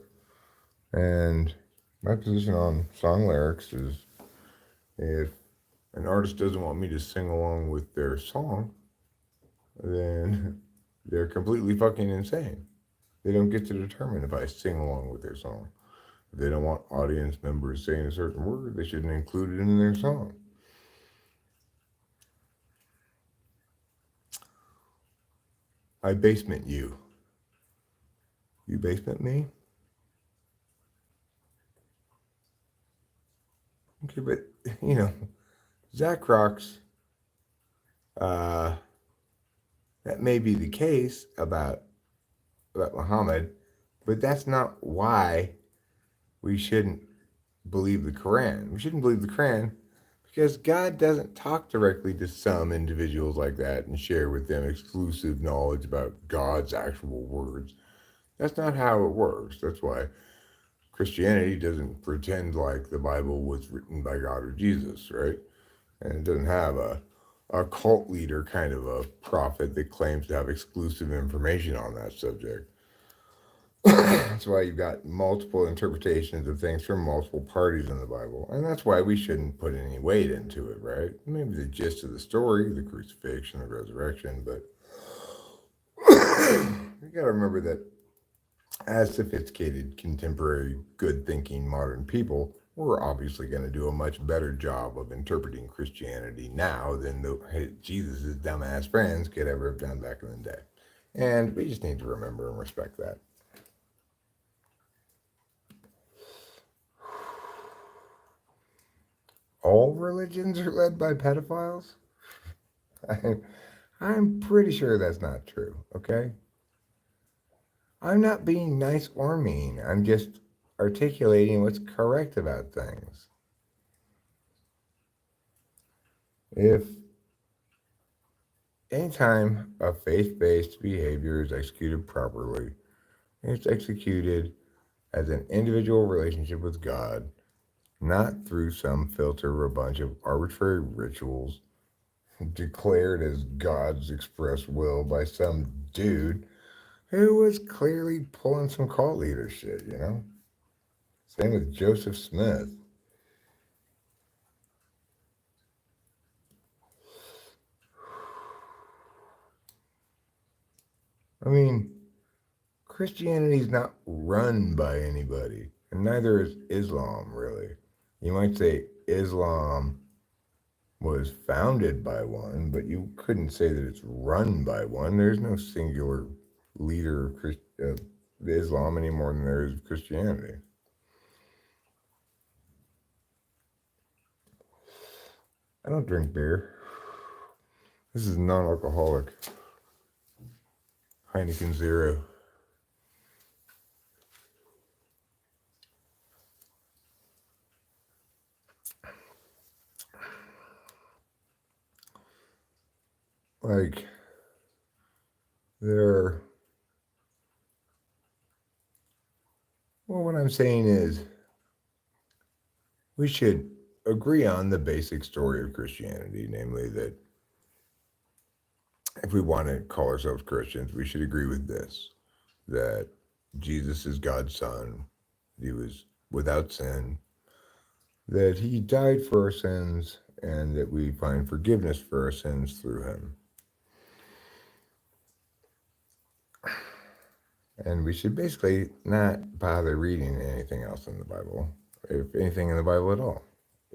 And my position on song lyrics is if an artist doesn't want me to sing along with their song, then they're completely fucking insane. They don't get to determine if I sing along with their song. If they don't want audience members saying a certain word, they shouldn't include it in their song. I basement you. You basement me? Okay, but, Zach rocks. That may be the case about Muhammad, but that's not why we shouldn't believe the Quran. We shouldn't believe the Quran because God doesn't talk directly to some individuals like that and share with them exclusive knowledge about God's actual words. That's not how it works. That's why Christianity doesn't pretend like the Bible was written by God or Jesus, right? And it doesn't have a cult leader kind of a prophet that claims to have exclusive information on that subject. That's why you've got multiple interpretations of things from multiple parties in the Bible. And that's why we shouldn't put any weight into it, right? Maybe the gist of the story, the crucifixion, the resurrection, but you got to remember that as sophisticated, contemporary, good thinking, modern people, we're obviously going to do a much better job of interpreting Christianity now than Jesus' dumbass friends could ever have done back in the day. And we just need to remember and respect that. All religions are led by pedophiles? I'm pretty sure that's not true, okay? I'm not being nice or mean. I'm just articulating what's correct about things. If anytime a faith-based behavior is executed properly, it's executed as an individual relationship with God, not through some filter or a bunch of arbitrary rituals declared as God's express will by some dude who was clearly pulling some cult leader shit, Same with Joseph Smith. I mean, Christianity is not run by anybody, and neither is Islam, really. You might say Islam was founded by one, but you couldn't say that it's run by one. There's no singular leader of Islam any more than there is of Christianity. I don't drink beer. This is non-alcoholic. Heineken Zero. Like, there. Well, what I'm saying is, we should agree on the basic story of Christianity, namely that if we want to call ourselves Christians, we should agree with this, that Jesus is God's Son, he was without sin, that he died for our sins, and that we find forgiveness for our sins through him. And we should basically not bother reading anything else in the Bible, if anything in the Bible at all.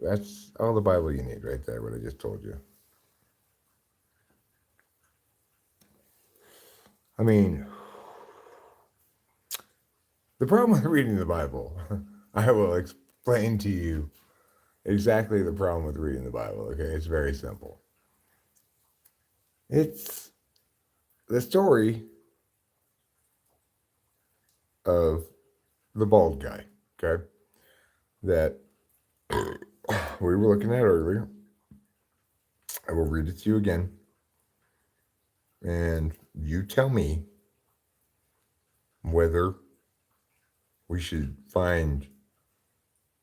That's all the Bible you need right there, what I just told you. I mean, the problem with reading the Bible, I will explain to you exactly the problem with reading the Bible, okay? It's very simple. It's the story of the bald guy, okay? That we were looking at earlier. I will read it to you again. And you tell me whether we should find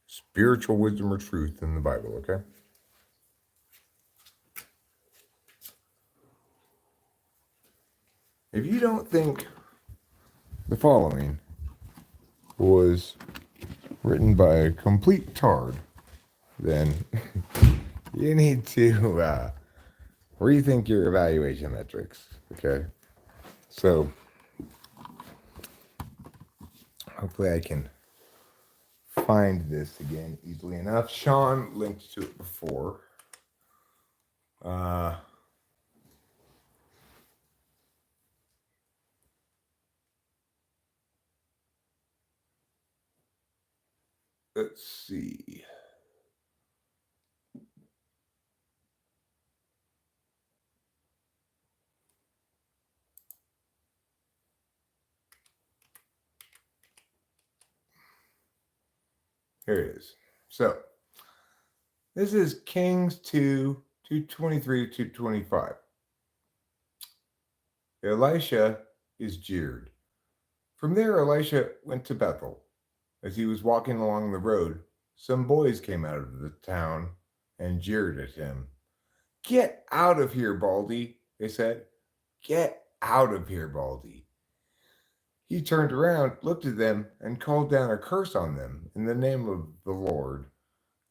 spiritual wisdom or truth in the Bible, okay? If you don't think the following was written by a complete tard, then you need to rethink your evaluation metrics, okay? So, hopefully I can find this again easily enough. Sean linked to it before. Let's see. Here it is. So, this is Kings 2, 223 to 225. Elisha is jeered. From there, Elisha went to Bethel. As he was walking along the road, some boys came out of the town and jeered at him. "Get out of here, Baldy," they said. "Get out of here, Baldy." He turned around, looked at them, and called down a curse on them in the name of the Lord.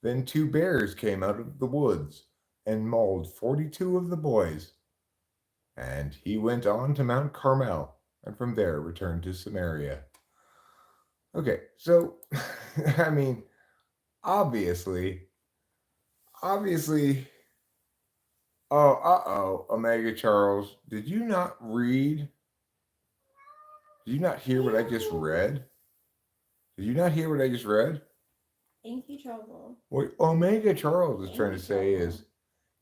Then 2 bears came out of the woods and mauled 42 of the boys. And he went on to Mount Carmel, and from there returned to Samaria. Okay, so, I mean, obviously, Omega Charles, did you not read? Did you not hear what I just read? Did you not hear what I just read? Thank you, Trouble. What Omega Charles is trying to say is,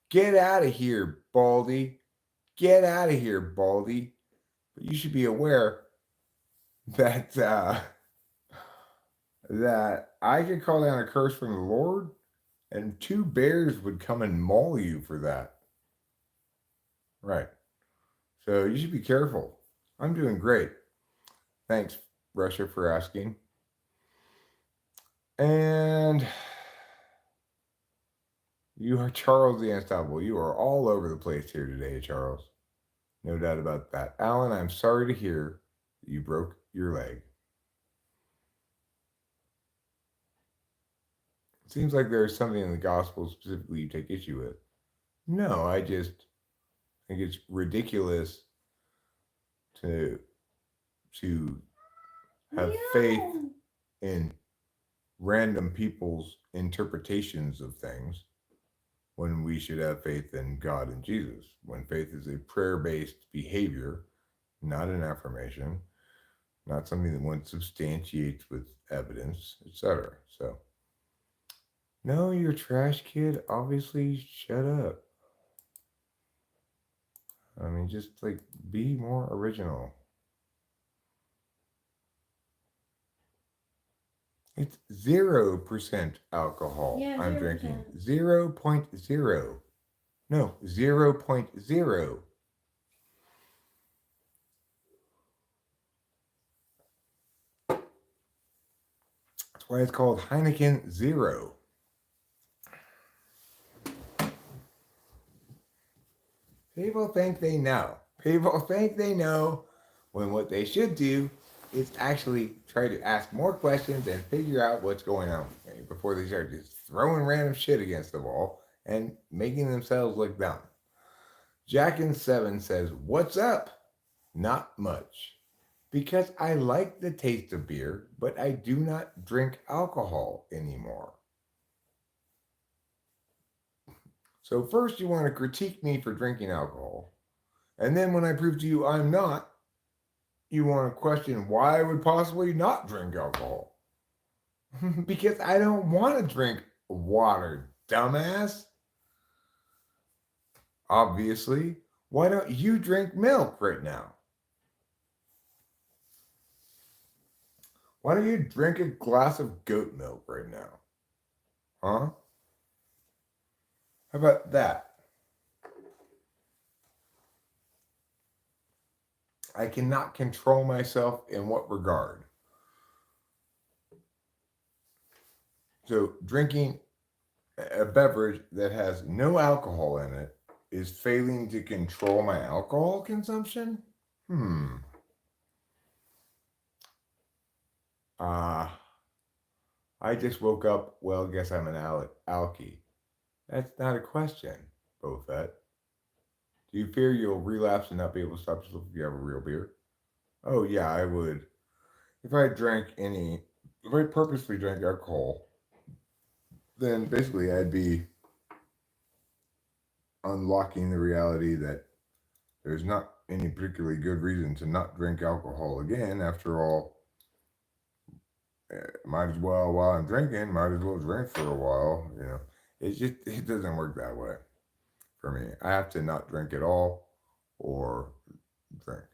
get out of here, Baldy. Get out of here, Baldy. But you should be aware that that I could call down a curse from the Lord, and 2 bears would come and maul you for that. Right. So you should be careful. I'm doing great. Thanks, Russia, for asking. And you are Charles the Unstoppable. You are all over the place here today, Charles. No doubt about that. Alan, I'm sorry to hear that you broke your leg. It seems like there's something in the gospel specifically you take issue with. No, I just think it's ridiculous to have faith in random people's interpretations of things when we should have faith in God and Jesus. When faith is a prayer-based behavior, not an affirmation, not something that one substantiates with evidence, etc. So, no, you're a trash kid. Obviously, shut up. I mean, just like be more original. It's 0% alcohol. Yeah, I'm 0%. drinking 0.0. No, 0.0. That's why it's called Heineken Zero. People think they know. People think they know when what they should do is actually try to ask more questions and figure out what's going on before they start just throwing random shit against the wall and making themselves look dumb. Jack in 7 says, "What's up? Not much. Because I like the taste of beer, but I do not drink alcohol anymore." So first you want to critique me for drinking alcohol. And then when I prove to you I'm not, you want to question why I would possibly not drink alcohol. Because I don't want to drink water, dumbass. Obviously. Why don't you drink milk right now? Why don't you drink a glass of goat milk right now? Huh? How about that? I cannot control myself in what regard? So drinking a beverage that has no alcohol in it is failing to control my alcohol consumption? I just woke up, well, guess I'm an alky. That's not a question, Bofet. Do you fear you'll relapse and not be able to stop yourself if you have a real beer? Oh, yeah, I would. If I purposely drank alcohol, then basically I'd be unlocking the reality that there's not any particularly good reason to not drink alcohol again. After all, might as well, while I'm drinking, might as well drink for a while. It doesn't work that way for me. I have to not drink at all or drink.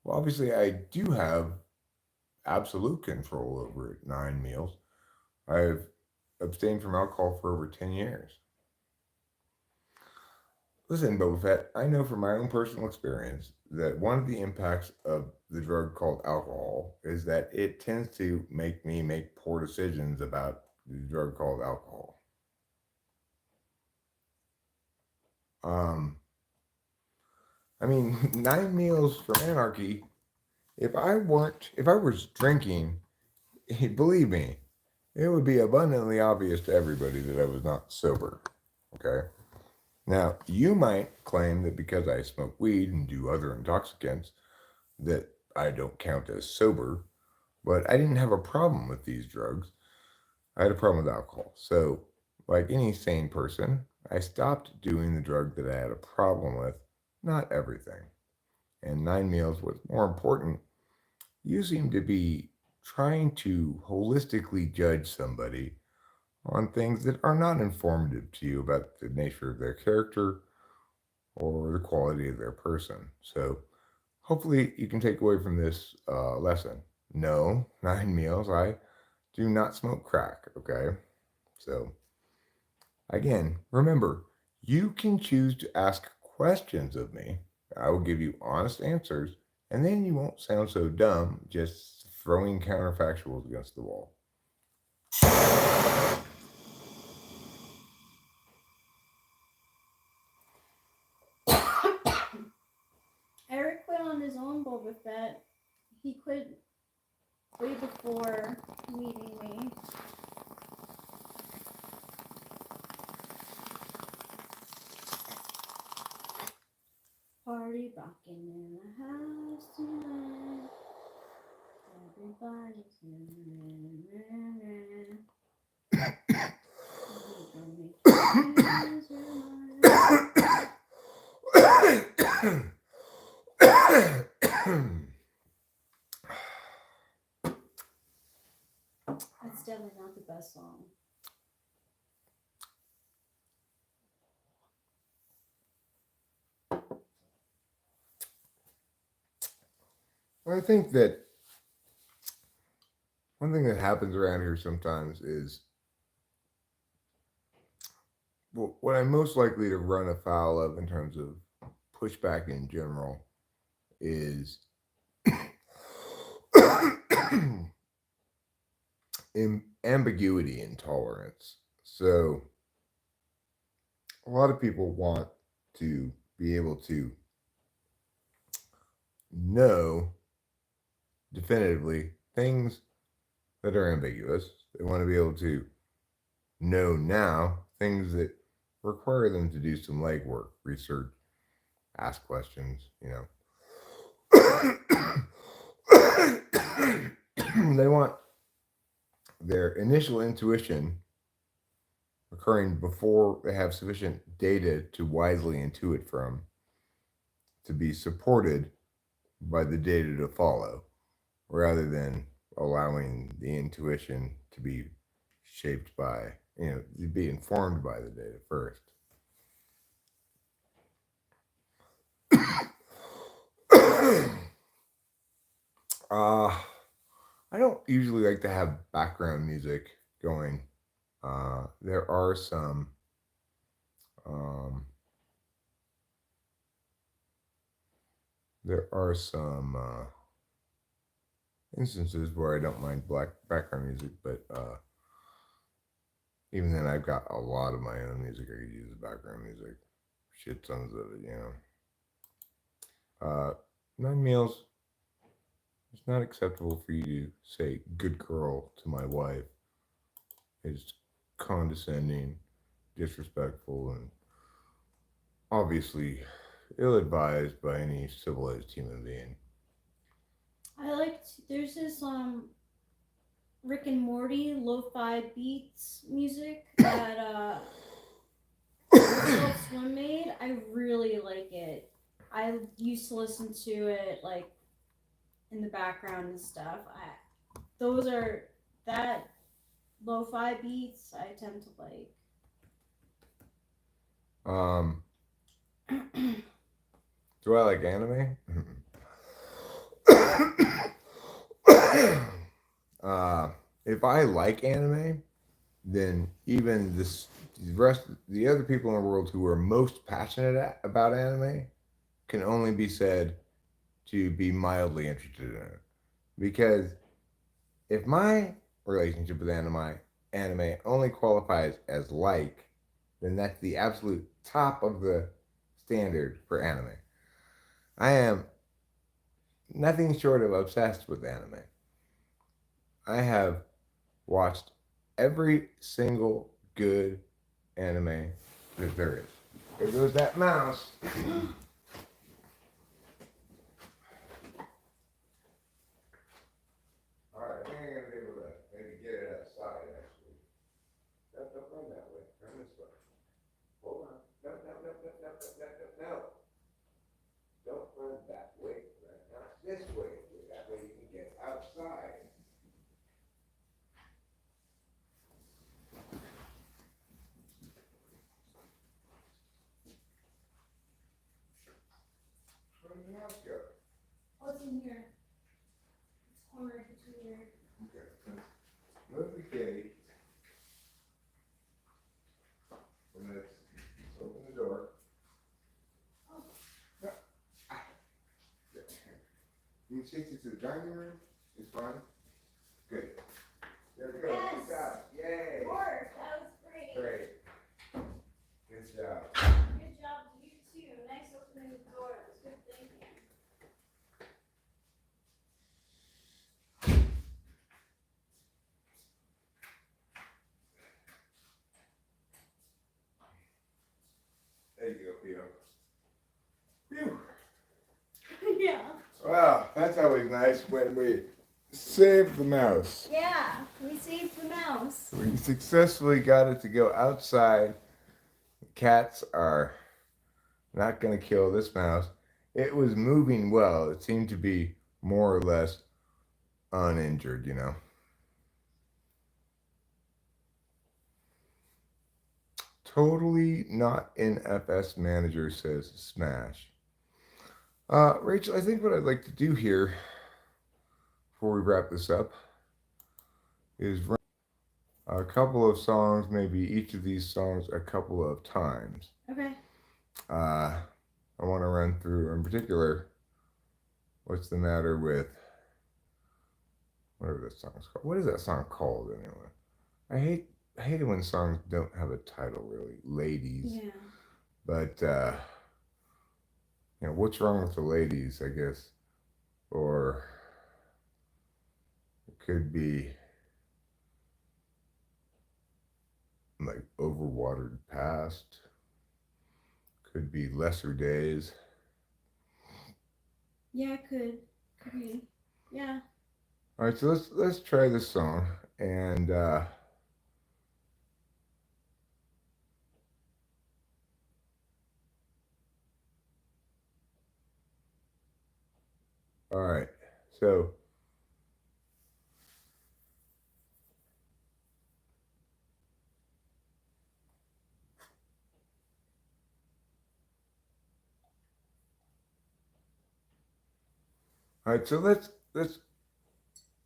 Well, obviously, I do have absolute control over it. 9 meals. I've abstained from alcohol for over 10 years. Listen, Boba Fett, I know from my own personal experience that one of the impacts of the drug called alcohol is that it tends to make me make poor decisions about the drug called alcohol. I mean, 9 meals from anarchy. If I was drinking, believe me, it would be abundantly obvious to everybody that I was not sober. Okay? Now, you might claim that because I smoke weed and do other intoxicants, that I don't count as sober, but I didn't have a problem with these drugs. I had a problem with alcohol. So, like any sane person, I stopped doing the drug that I had a problem with, not everything. And 9 meals was more important. You seem to be trying to holistically judge somebody on things that are not informative to you about the nature of their character or the quality of their person. So hopefully you can take away from this lesson. No, 9 meals. I do not smoke crack, okay? So again, remember, you can choose to ask questions of me. I will give you honest answers, and then you won't sound so dumb just throwing counterfactuals against the wall. Eric quit on his own, Boba Fett. He quit way before meeting me. Party rocking in the house tonight. That's definitely not the best song. I think that one thing that happens around here sometimes is, well, what I'm most likely to run afoul of in terms of pushback in general is ambiguity and tolerance. So a lot of people want to be able to know definitively things that are ambiguous. They want to be able to know now things that require them to do some legwork, research, ask questions, They want their initial intuition occurring before they have sufficient data to wisely intuit from to be supported by the data to follow, rather than allowing the intuition to be shaped by, be informed by the data first. I don't usually like to have background music going. There are some instances where I don't mind black background music, but even then, I've got a lot of my own music I could use as background music. Shit tons of it, Nine meals. It's not acceptable for you to say "good girl" to my wife. It's condescending, disrespectful, and obviously ill-advised by any civilized human being. There's this Rick and Morty lo-fi beats music that Adult Swim made. I really like it. I used to listen to it like in the background and stuff. That lo-fi beats I tend to like. Do I like anime? If I like anime, then even the other people in the world who are most passionate about anime can only be said to be mildly interested in it. Because if my relationship with anime only qualifies as like, then that's the absolute top of the standard for anime. I am nothing short of obsessed with anime. I have watched every single good anime that there is. There goes that mouse. Alright, I think I'm going to be able to maybe get it outside, actually. Don't run that way. Run this way. Hold on. No. Don't run that way. Run this way. That way you can get outside. Where did the mouse go? What's in here? It's cornered between here. Okay. Move the kitty. And let's open the door. Oh. No. You can take it to the dining room. It's fine. Good. There we go. Yes. Good job. Yay. Work. That was great. Great. Good job. Good job to you too. Nice opening the door. That was good thinking. There you go, Pio. Phew. Yeah. Wow, that's always nice when we save the mouse. Yeah. We saved the mouse. mouse. We successfully got it to go outside. Cats are not going to kill this mouse. It was moving well. It seemed to be more or less uninjured, you know. Totally not in FS Manager, says Smash. Rachel, I think what I'd like to do here before we wrap this up is run a couple of songs, maybe each of these songs a couple of times. Okay. I want to run through, in particular, What's the Matter with, whatever that song's called. What is that song called anyway? I hate it when songs don't have a title, really. Ladies. Yeah. But, you know, What's Wrong with the Ladies, I guess. Or it could be like Overwatered Past. Could be Lesser Days. Yeah, it could be. Yeah. All right, so let's try this song, and all right, so let's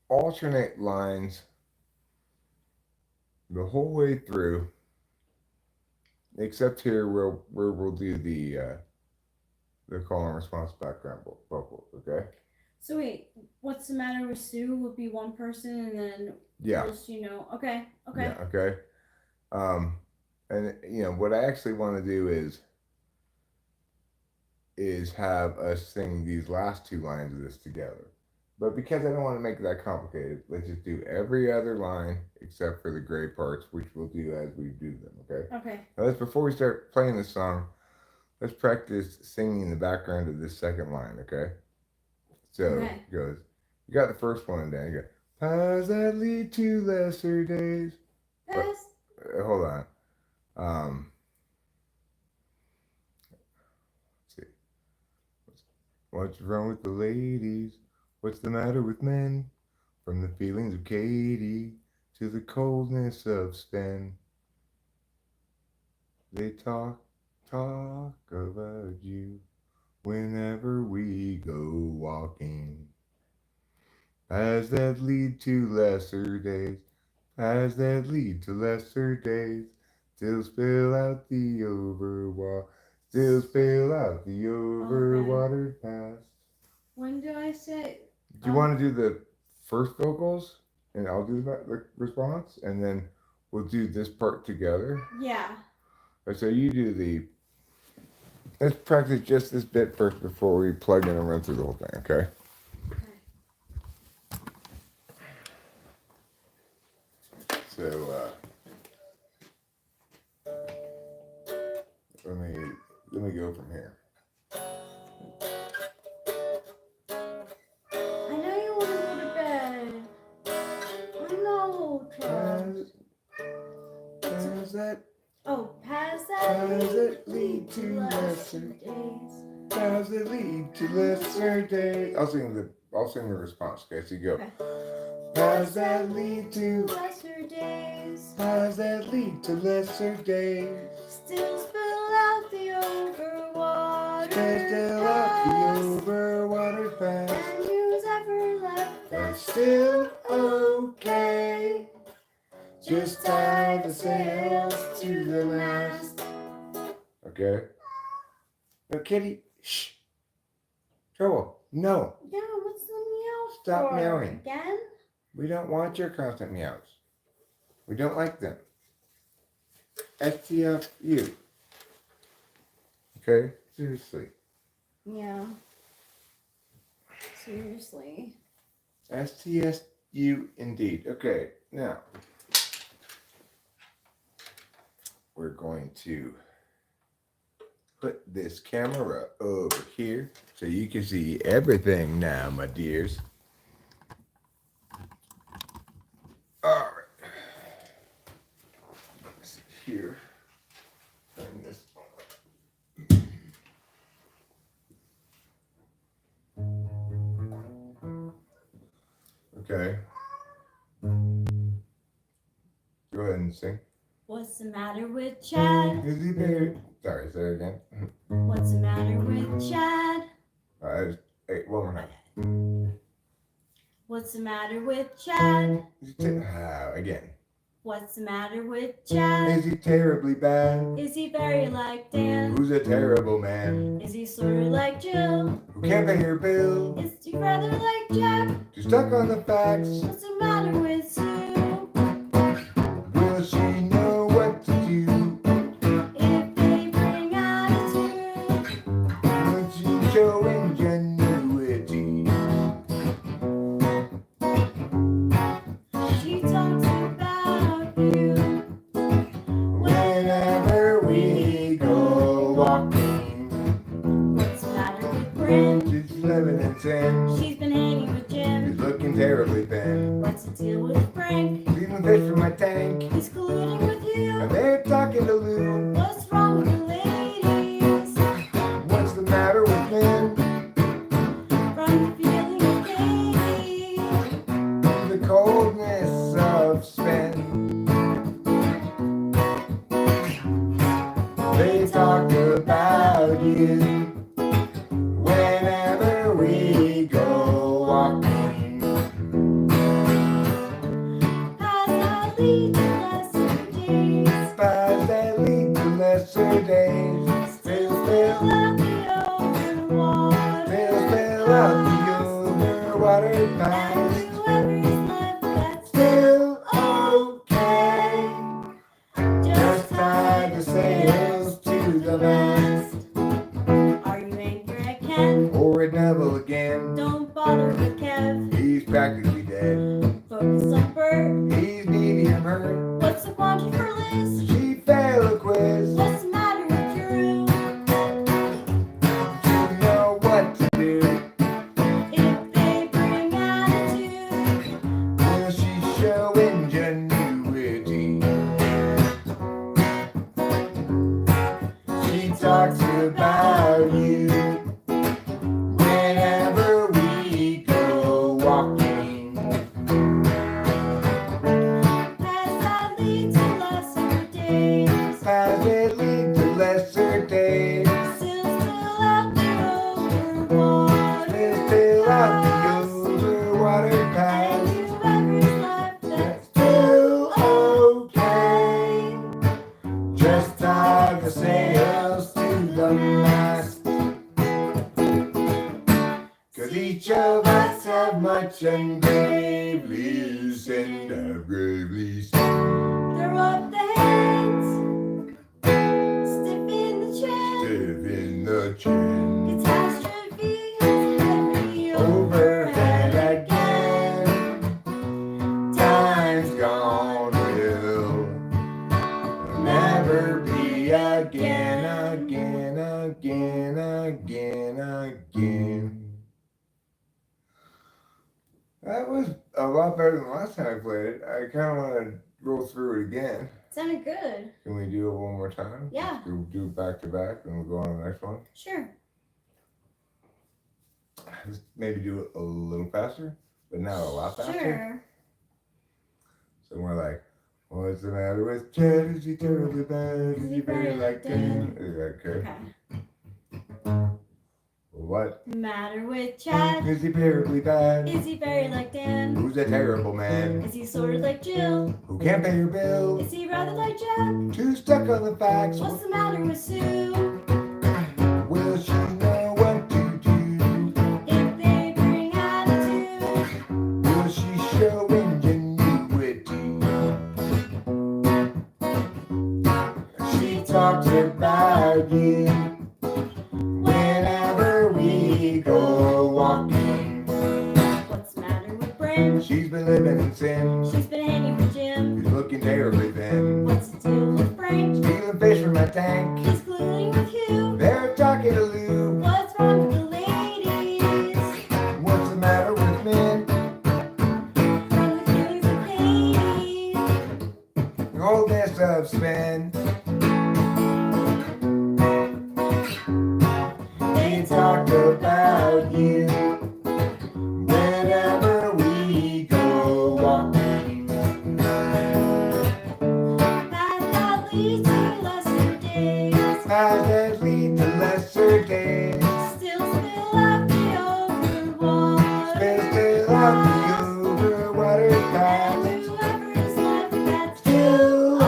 alternate lines the whole way through, except here where we'll do the call and response background vocals, okay? So wait, What's the Matter with Sue would be one person, and then Yeah. just, okay. Yeah, okay. And you know what I actually want to do is have us sing these last two lines of this together. But because I don't want to make it that complicated, let's just do every other line except for the gray parts, which we'll do as we do them, okay? Okay. Now before we start playing this song, let's practice singing in the background of this second line, okay? So it goes, you got the first one down, you go, paths that lead to lesser days. Hold on. Let's see. What's wrong with the ladies? What's the matter with men? From the feelings of Katie to the coldness of Sven. They talk about you whenever we go walking. Paths that lead to lesser days. Paths that lead to lesser days. Still spill out the overwatered past. When do I say? Do you want to do the first vocals, and I'll do the response, and then we'll do this part together? Yeah. So you do the. Let's practice just this bit first before we plug in and run through the whole thing, okay? So let me go from here. I know you want to go to bed. I know, Charles. Paths that lead to lesser days. Paths that lead to lesser days. I'll sing the response, okay? So you go. Okay. Paths that lead to lesser days. Paths that lead to lesser days. Still spill out the overwatered Spill out the overwatered past. And who's ever left That's still okay. Just tie the sails to the mast. Okay? No, Kitty. Shh. Trouble. No. Yeah, what's the meow Stop for? meowing. Again? We don't want your constant meows. We don't like them. STFU. Okay? Seriously. Yeah. Seriously. STSU indeed. Okay, now we're going to put this camera over here so you can see everything now, my dears. All right. here. Turn this. Okay. Go ahead and sing. What's the matter with Chad? Is he there? Sorry, say it again. What's the matter with Chad? Hey, one more time. What's the matter with Chad? Again. What's the matter with Chad? Is he terribly bad? Is he very like Dan? Who's a terrible man? Is he sort of like Jill? Who can't pay her bill? Is he rather like Jack? Too stuck on the facts. What's the matter with Sue? Will she know what to do? If they bring attitude, When she show ingenuity? she talks about you. Whenever we go walking, What's the matter with Bryn? she's living in sin. She's been hanging with Jim. She's looking terribly thin. What's the deal with Frank? Leaving fish from my tank. He's colluding with And you. they're talking to Lou. What's wrong with the ladies? What's the matter with men? From the feeling of Katie. The coldness of Sven. They talk about you whenever we go walking. Paths that lead to lesser days. Paths that lead to lesser days. Still out the open water. Spill out the underwater And paths. whoever's left that's Still okay. just Tie the sails to the mast. Are you angry at Ken? Or at Neville again. Don't bother with Kev. He's practically dead. Focus on Bert. He's medium hurt. What's the quandary for Liz? She failed a quiz. What's the matter with Drew? You know what to do. If they bring attitude, Will she show ingenuity? She talks about you whenever we go walking. paths that lead to lesser days. Paths that lead to lesser days. Still out the overwater. Still out the underwater And paths. whoever's left that's Still okay. Just tie the sails to the mast. 'Cause each of us have much and gravely sinned, have gravely sinned. throw up the hands. Stiff in the chin. Stiff in the chin. Catastrophe is heavy Overhead again. Time's gone, will never be again, again, again, again, again. That was a lot better than the last time I played it. I kind of want to roll through it again. Sounded good. Can we do it one more time? Yeah. We'll do it back to back and we'll go on to the next one. Sure. Just maybe do it a little faster, but not a lot faster. Sure. So we're like, what's the matter with Chad? Is he terribly bad? Is he very like Dan? Okay. Okay. What Matter with Chad? is he terribly bad? Is he very like Dan? Who's a terrible man? Is he sort of like Jill? Who can't pay your bill? Is he rather like Jack? Too stuck on the facts. What's the matter with Sue? Will she know what to do? If they bring attitude, Will she show ingenuity? She talks about you whenever we go walking. what's the matter with Bryn? She's been living in sin. She's been hanging with Jim. She's looking terribly thin. What's the deal with Frank? Stealing fish from my tank. He's colluding with you. They're talking to Lou. What's wrong with the ladies? What's the matter with men? From the feelings of Katie. coldness of spin. They talk about you whenever we go walking. Paths that lead to lesser days. Paths that lead to lesser days. Still spill out the overwater. Still out the overwater path. And whoever's left, that's Still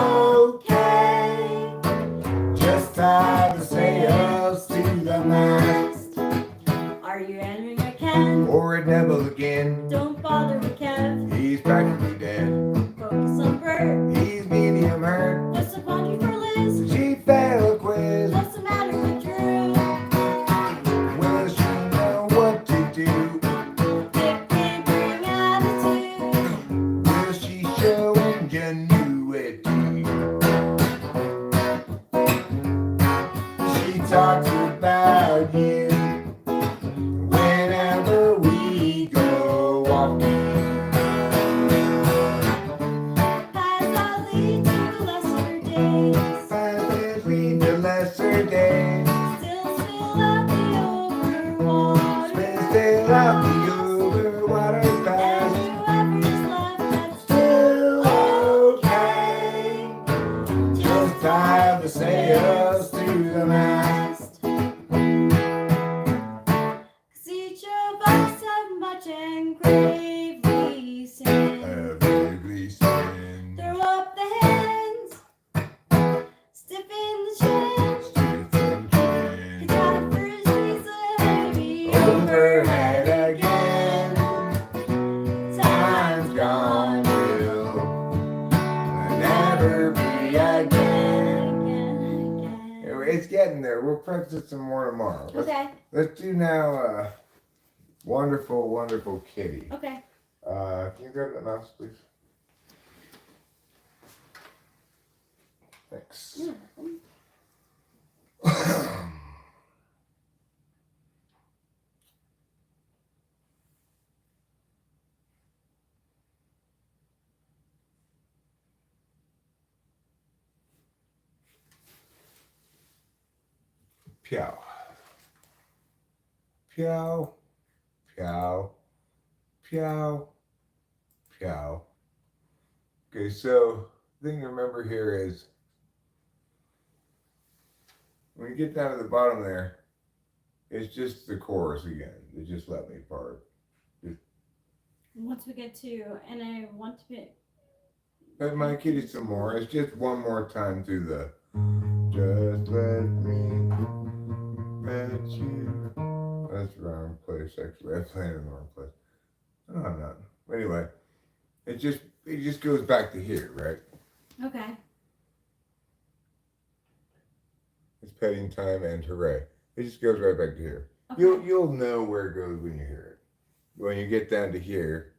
okay. Just tie the sails to the mast. Are you entering a can? Or a devil again. Don't bother with Kev. He's practically dead. Focus on Bert. He's medium hurt. What's the quandary for Liz? She failed a quiz. What's the matter with Drew? Will she know what to do? Dick can't bring attitude. Will she show ingenuity? She talks about you whenever we go walking. Paths that lead to lesser days. Paths that lead to lesser days. Still spill out the overwater. Still out the overwater And path. whoever's left, that's Still okay. Just tie the sails to the mast. 'Cause each of us have much and gravely sinned. Heavily sin. Throw up the hands, stiffen the chin. Catastrophes a heavy Overhead again. Time's Time's gone, will never be again. It's getting there. We'll practice some more tomorrow. Okay, Let's do now Wonderful, Wonderful Kitty. okay. Can you grab that mouse, please? Thanks. Pew. Pew. Pew. Pew. Pew. Okay, so the thing to remember here is when you get down to the bottom there, it's just the chorus again. The just let me part. Once we get to, and I want to be, Let my kitty some more. It's just one more time through the just let me let you. That's the wrong place actually. I'm playing in the wrong place. No, I'm not. Anyway, it just goes back to here, right? okay. It's petting time and hooray. It just goes right back to here. Okay. You'll know where it goes when you hear it. When you get down to here,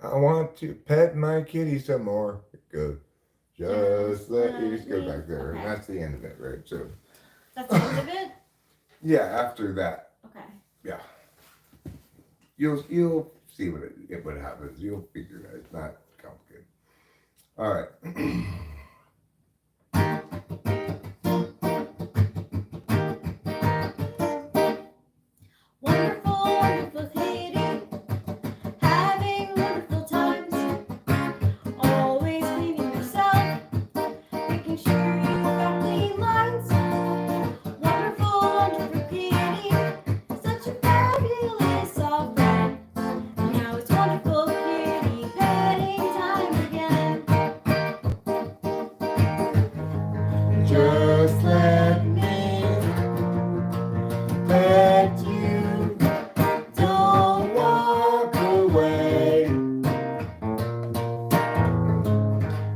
I want to pet my kitty some more. It goes, just let you just go back there. Okay. And that's the end of it, right? So That's the end of it? yeah, after that, Okay. yeah. You'll see what happens. You'll figure it out. It's not complicated. All right. Wonderful, wonderful kitty, having wonderful times. Always cleaning yourself, making sure you've got clean lines. Wonderful, wonderful kitty, such a fabulous all friend. Now it's wonderful kitty petting time again. Just let me pet you. Don't walk away.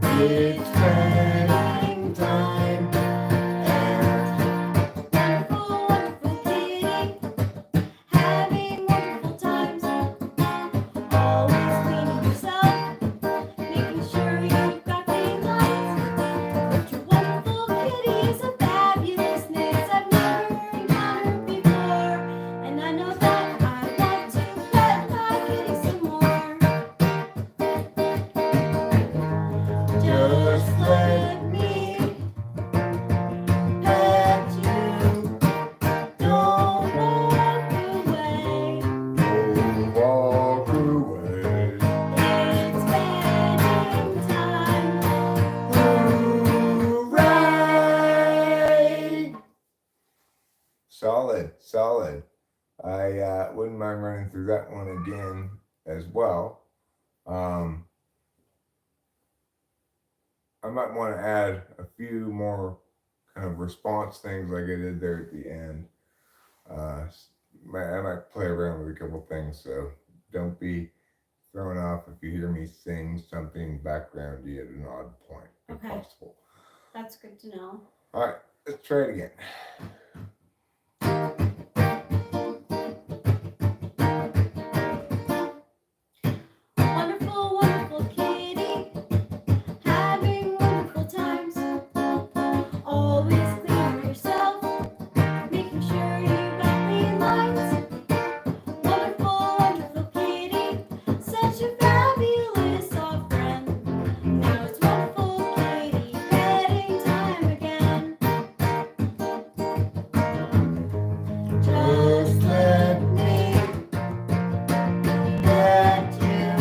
It's petting time. Wonderful, wonderful kitty, having wonderful times. Always cleaning yourself, making sure you've got clean lines. But your wonderful kitty is a fabulousness I've never encountered before. And I know that I want to pet my kitty some more. Just solid. I wouldn't mind running through that one again as well. I might want to add a few more kind of response things like I did there at the end. I might play around with a couple things, so don't be thrown off if you hear me sing something backgroundy at an odd point, if possible. That's good to know. All right, let's try it again. Wonderful, wonderful kitty, having wonderful times. Always clean yourself, making sure you've got clean lines. Wonderful, wonderful kitty, such a fabulous soft friend. Now it's wonderful kitty, petting time again. Just let me pet you.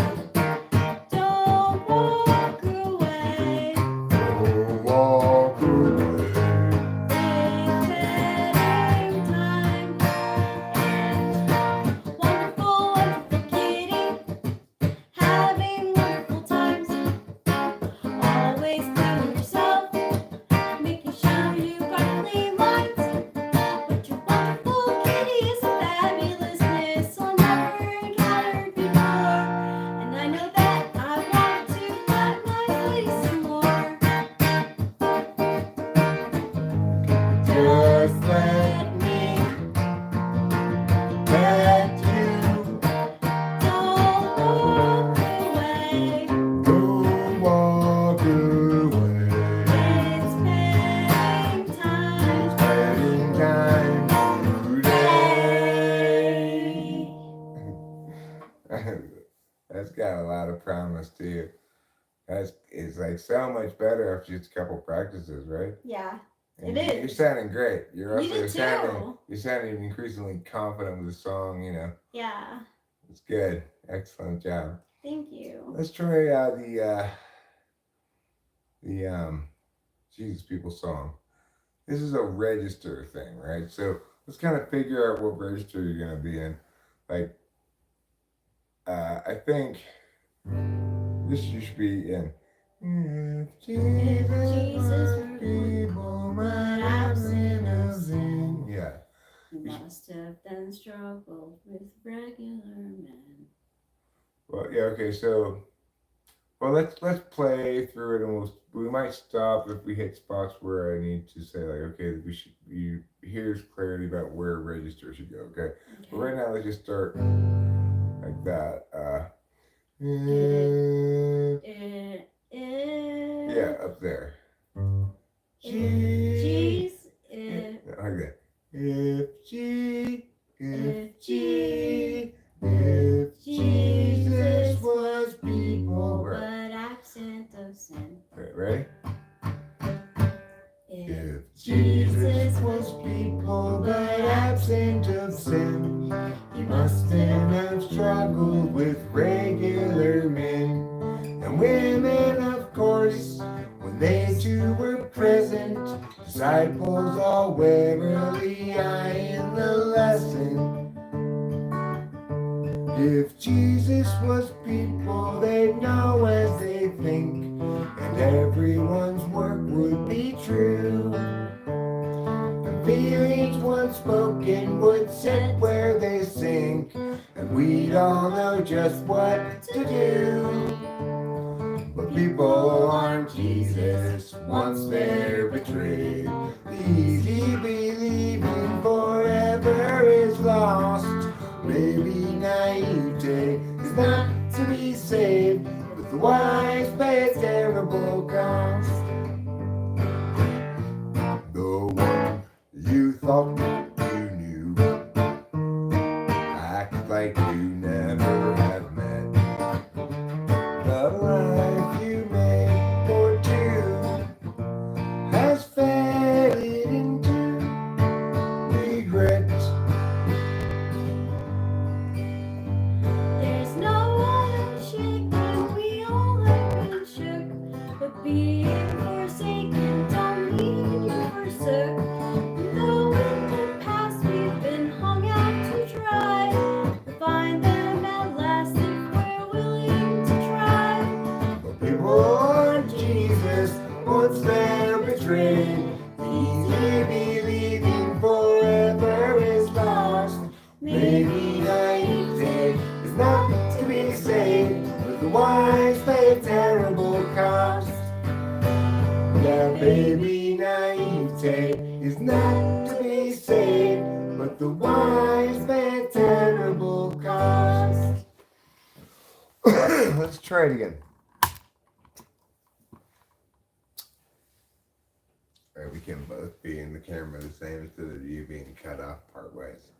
Don't walk away. Don't walk away. It's petting time. Wonderful, wonderful kitty, having wonderful times. Always clean yourself, making sure you've got clean lines. But your wonderful kitty is a fabulousness I've never encountered before. And I know that I want to pet my kitty some more. Just let me pet you. Don't walk away. Don't walk away. It's petting time. Spending time today. That's got a lot of promise too. It's like so much better after just a couple practices, right? Yeah, And It You're is. sounding great. You're You also did sounding. too. You're sounding increasingly confident with the song. You know, yeah. it's good. Excellent job. Thank you. Let's try the Jesus People song. This is a register thing, right? So let's kind of figure out what register you're gonna be in. Like, I think this you should be in. If Jesus were people, but absent of sin. Yeah. You must have then struggled with regular men. Well, yeah. Okay. So, well, let's play through it, and we might stop if we hit spots where I need to say like, okay, here's clarity about where register should go. Okay. But right now, let's just start like that. Yeah, up there. Jeez, Like that. If Jesus was people. but absent of sin. Okay, ready? If Jesus was people but absent of sin, he must then have struggled with regular men and women, of course. When they too were present, disciples all warily eyeing the lesson. If Jesus was people, they'd know as they think, and everyone's work would be true. And feelings once spoken would sit where they sink, and we'd all know just what to do. But people aren't Jesus once they're betrayed. The easy believing forever is lost. Maybe naivete is not to be saved, but the wise pay a terrible cost. The one you thought you knew act like you never have met. The life you made for two has faded into regret. there's no one shaken, we all have been shook, but being forsaken don't mean you forsook. Though in the past we've been once they're betrayed. Easy believing forever is lost. Maybe naivete is not to be saved, but the wise pay a terrible cost. Yeah, baby, naivete is not to be saved, but the wise pay a terrible cost. Let's try it again. Alright, we can both be in the camera the same instead of you being cut off part ways.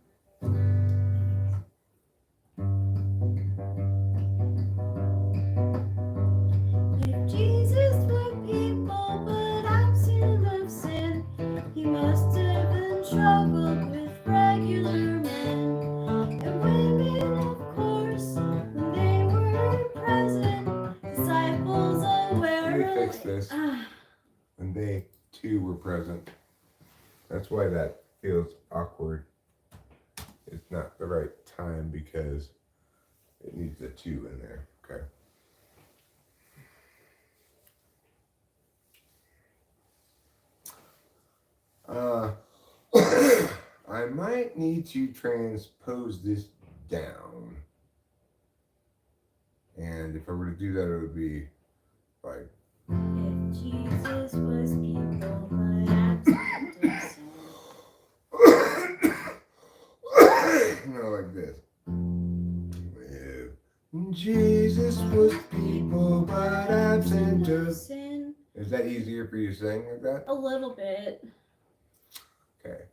If Jesus were people but absent of sin, he must have been struggled with regular men and women, of course, when they were present. Disciples aware. Let me fix this. When they too were present. That's why that feels awkward. It's not the right time because it needs a 2 in there. Okay. I might need to transpose this down. And if I were to do that, it would be like, If Jesus was people but absent of sin. like this. If Jesus was people but absent of sin. Is that easier for you to sing like that? A little bit. Okay.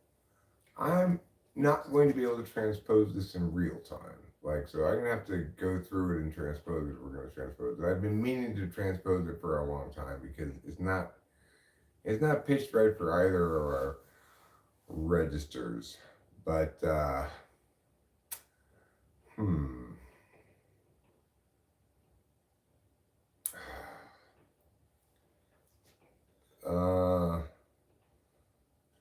I'm not going to be able to transpose this in real time. So I'm going to have to go through it and transpose it. We're going to transpose it. I've been meaning to transpose it for a long time because it's not pitched right for either of our registers. But,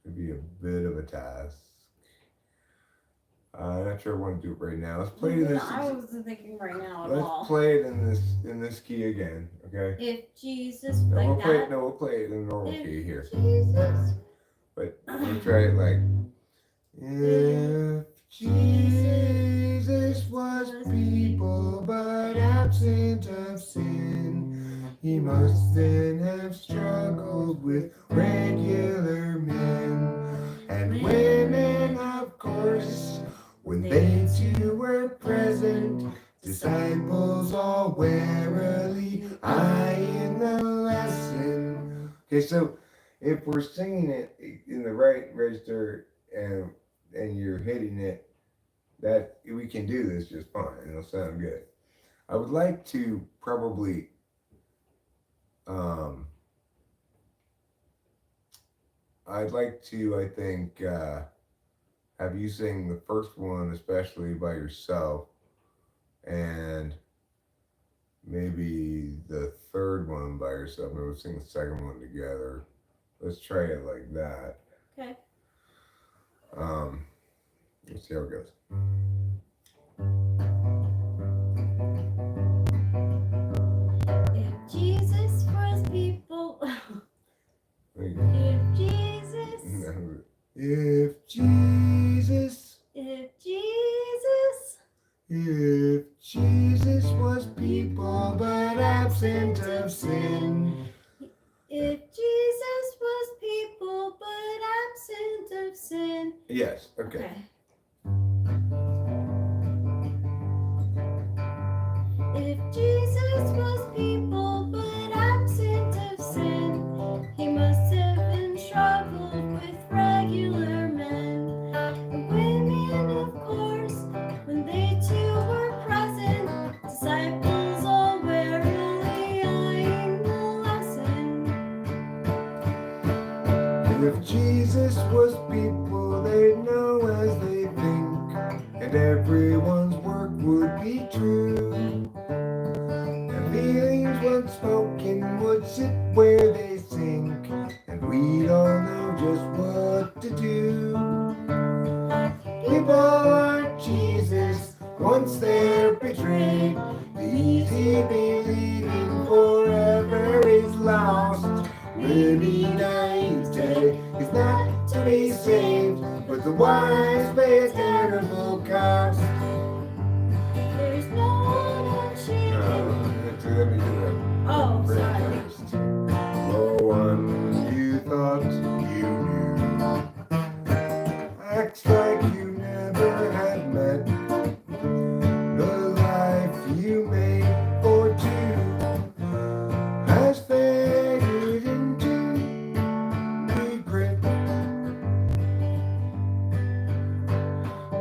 It'd be a bit of a task. I'm not sure I want to do it right now. Let's play this. I wasn't thinking right now at Let's all. play it in this key again, okay? If Jesus No, like we'll that. play it. No, we'll play it in the normal key here. Jesus. But we'll try it like. If Jesus was people but absent of sin, he must then have struggled with regular men and women, of course, when they too were present. Disciples all warily eyeing the lesson. Okay, so if we're singing it in the right register and you're hitting it, that we can do this just fine. It'll sound good. I would like to probably I think have you sing the first one especially by yourself and maybe the third one by yourself. Maybe we'll sing the second one together. Let's try it like that. Okay. Let's see how it goes. If Jesus was people. If Jesus. If Jesus. If Jesus. If Jesus was people but absent of sin. If Jesus was people but absent of sin. Yes, okay. If Jesus was people but absent of sin, he must have been struggled with regular men and women, of course, when they too were present. Disciples all warily eyeing the lesson. If Jesus was people, they'd know as they think, and everyone's work would be true. And feelings once spoken would sit where they sink, and we'd all know just what to do. People aren't Jesus once they're betrayed. The easy believing forever is lost. baby naivete is not to be saved, but the wise pay a terrible cost. There's no one unshaken. Let me do that. Oh, sorry. First. No one you thought you knew acts like you never had met. The life you made for two has faded into regret.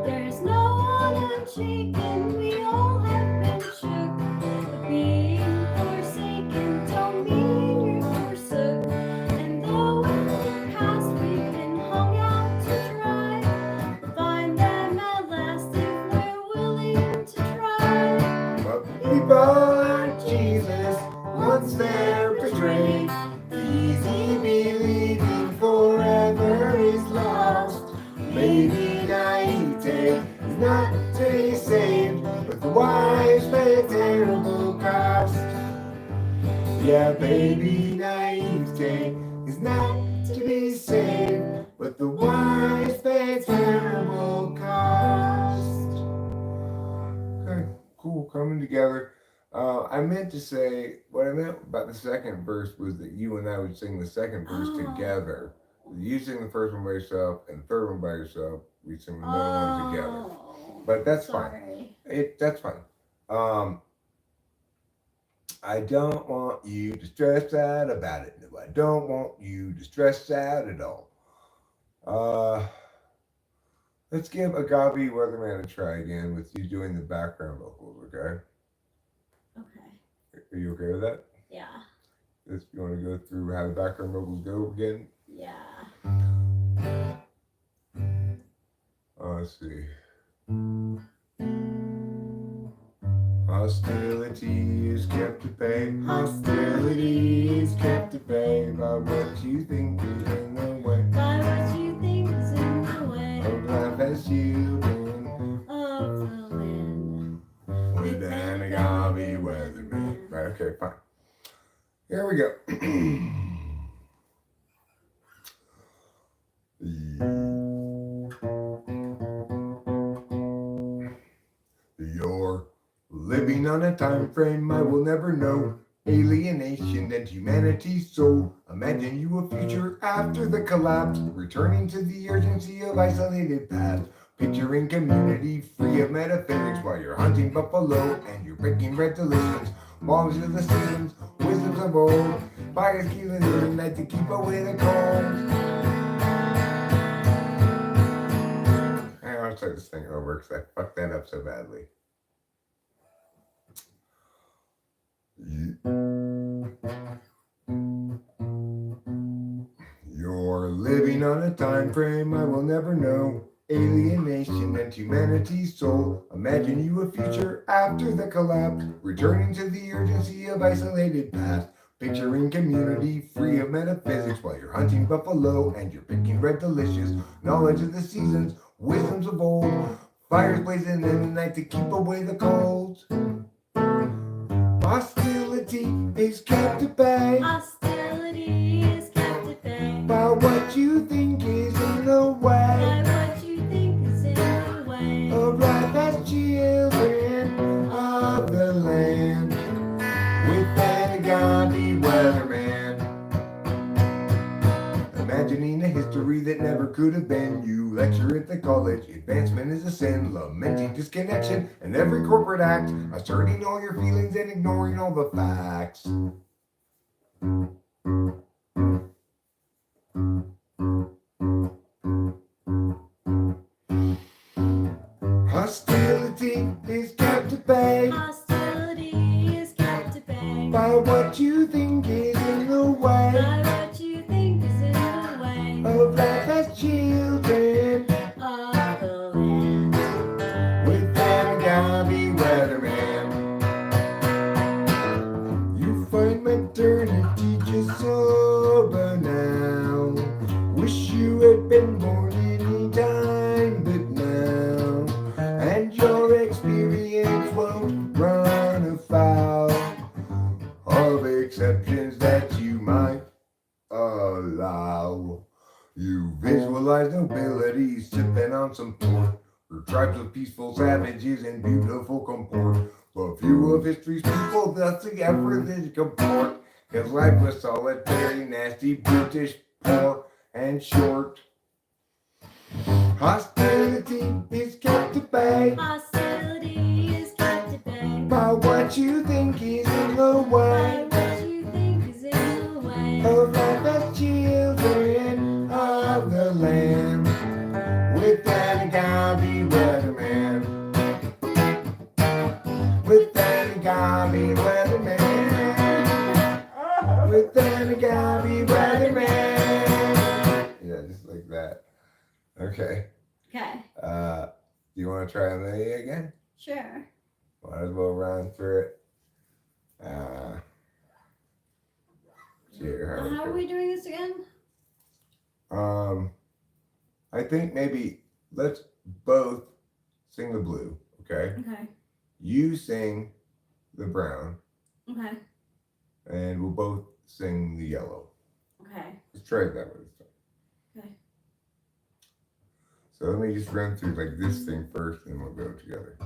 There's no one unshaken. We all have been shook. But being forsaken don't mean you're forsook. And though in the past we've been hung out to dry, we'll find them at last if we're willing to try. But people aren't Jesus once they're betrayed. Easy believing forever is lost. Maybe naivete is not to be saved, but the wise pay a terrible cost. Yeah, baby, naivete is not to be saved, but the wise pay a terrible cost. Okay, cool, coming together. I meant to say, what I meant about the second verse was that you and I would sing the second verse together. You sing the first one by yourself and the third one by yourself. We sing the middle one together. But that's fine. That's fine. I don't want you to stress out about it. No, I don't want you to stress out at all. Let's give Agave Weatherman a try again with you doing the background vocals, okay? Okay. Are you okay with that? Yeah. If you want to go through how the background vocals go again? Yeah. Let's see. Hostility is kept at bay. Hostility is kept at bay by what you think is in the way. By what you think is in the way Of life as children of the land. with an agave weatherman. Right, okay, fine. Here we go. You're living on a time frame I will never know. Alienation and humanity's soul. Imagine you a future after the collapse, returning to the urgency of isolated past. Picturing community free of metaphysics while you're hunting buffalo and you're breaking red delicious. Bongs of the seasons, wisdoms of old. Fires killing in the night to keep away the cold. I want to start this thing over because I fucked that up so badly. You're living on a time frame I will never know. Alienation and humanity's soul. Imagine you a future after the collapse, returning to the urgency of isolated past. Picturing community free of metaphysics while you're hunting buffalo and you're picking red delicious. Knowledge of the seasons, wisdoms of old. Fires blazing in the night to keep away the cold. Hostility is kept at bay. Hostility is kept at bay By what you think is in the way. by what you think is in the way Of life as children of the land. With an agave weatherman. Imagining a history that never could have been. You lecture at the college, advancement is a sin. Lamenting disconnection and every corporate act. Asserting all your feelings and ignoring all the facts. Hostility is kept at bay. Hostility is kept at bay By what you think is in the way. by what you think is in the way Of life as children of the land. with an agave weatherman. You find maternity just sober now. Wish you had been born any time but now. And your experience won't run afoul of exceptions that you might allow. You visualize nobilities sipping on some port, or tribes of peaceful savages in beautiful comport. But few of history's people thus ever did comport, 'cause life was solitary, nasty, brutish, poor, and short. Hostility is kept at bay. Hostility is kept at bay By what you think is in the way. by what you think is in the way Of life as children of the land. With that Gabi weatherman. With that Gabi weatherman. With that Gabi weatherman. Yeah, just like that. Okay. Okay, Do you want to try Amelia again? sure. Might as well run through it. How are we doing this again? I think maybe let's both sing the blue, okay? Okay, You sing the brown, okay, and we'll both sing the yellow. okay. Let's try it that way this time. Okay. So let me just run through like this thing first, and we'll go together.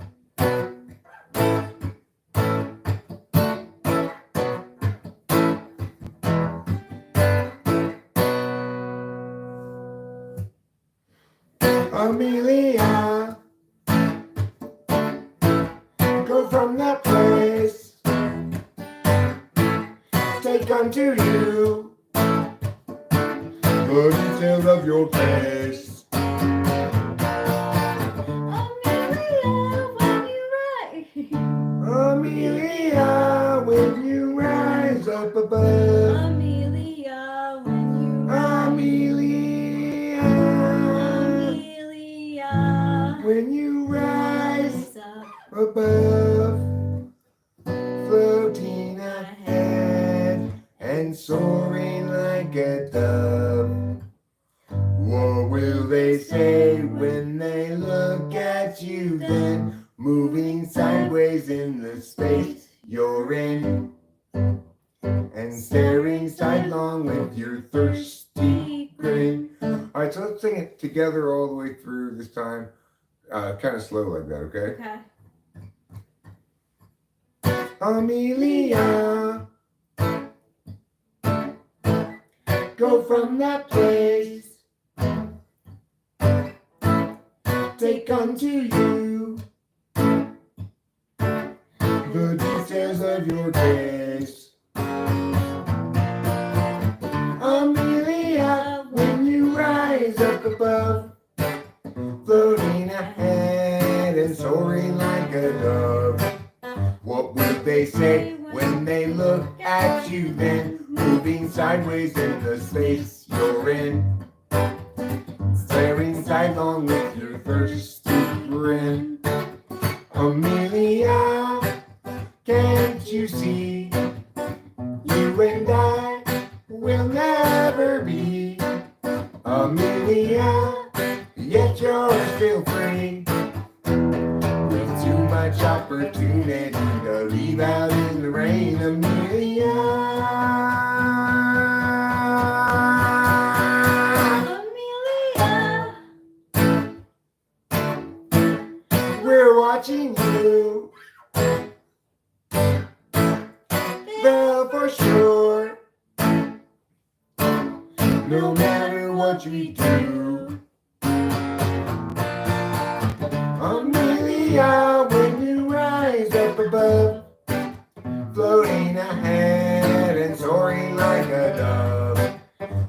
Amelia, go from that place, take unto you the details of your case. Amelia, when you rise up above. Amelia, when you Amelia, Amelia, when you rise up above, floating ahead and soaring like a dove. What will they say when they look at you then? Moving sideways in the space you're in, and staring sidelong with your thirsty grin. Alright, so let's sing it together all the way through this time. Kind of slow like that, okay? Okay. Amelia, go from that place, take unto you the details of your case. Amelia, when you rise up above, floating ahead and soaring like a dove. What will they say when they look at you then? Moving sideways in the space you're in, staring sidelong with your thirsty grin. Amelia, can't you see? You and I will never be. Amelia, yet you're still free. With too much opportunity to leave out in the rain, Amelia. Amelia, We're watching you. Well, for sure. No matter what we do. Amelia, when you rise up above, floating ahead and soaring like a dove.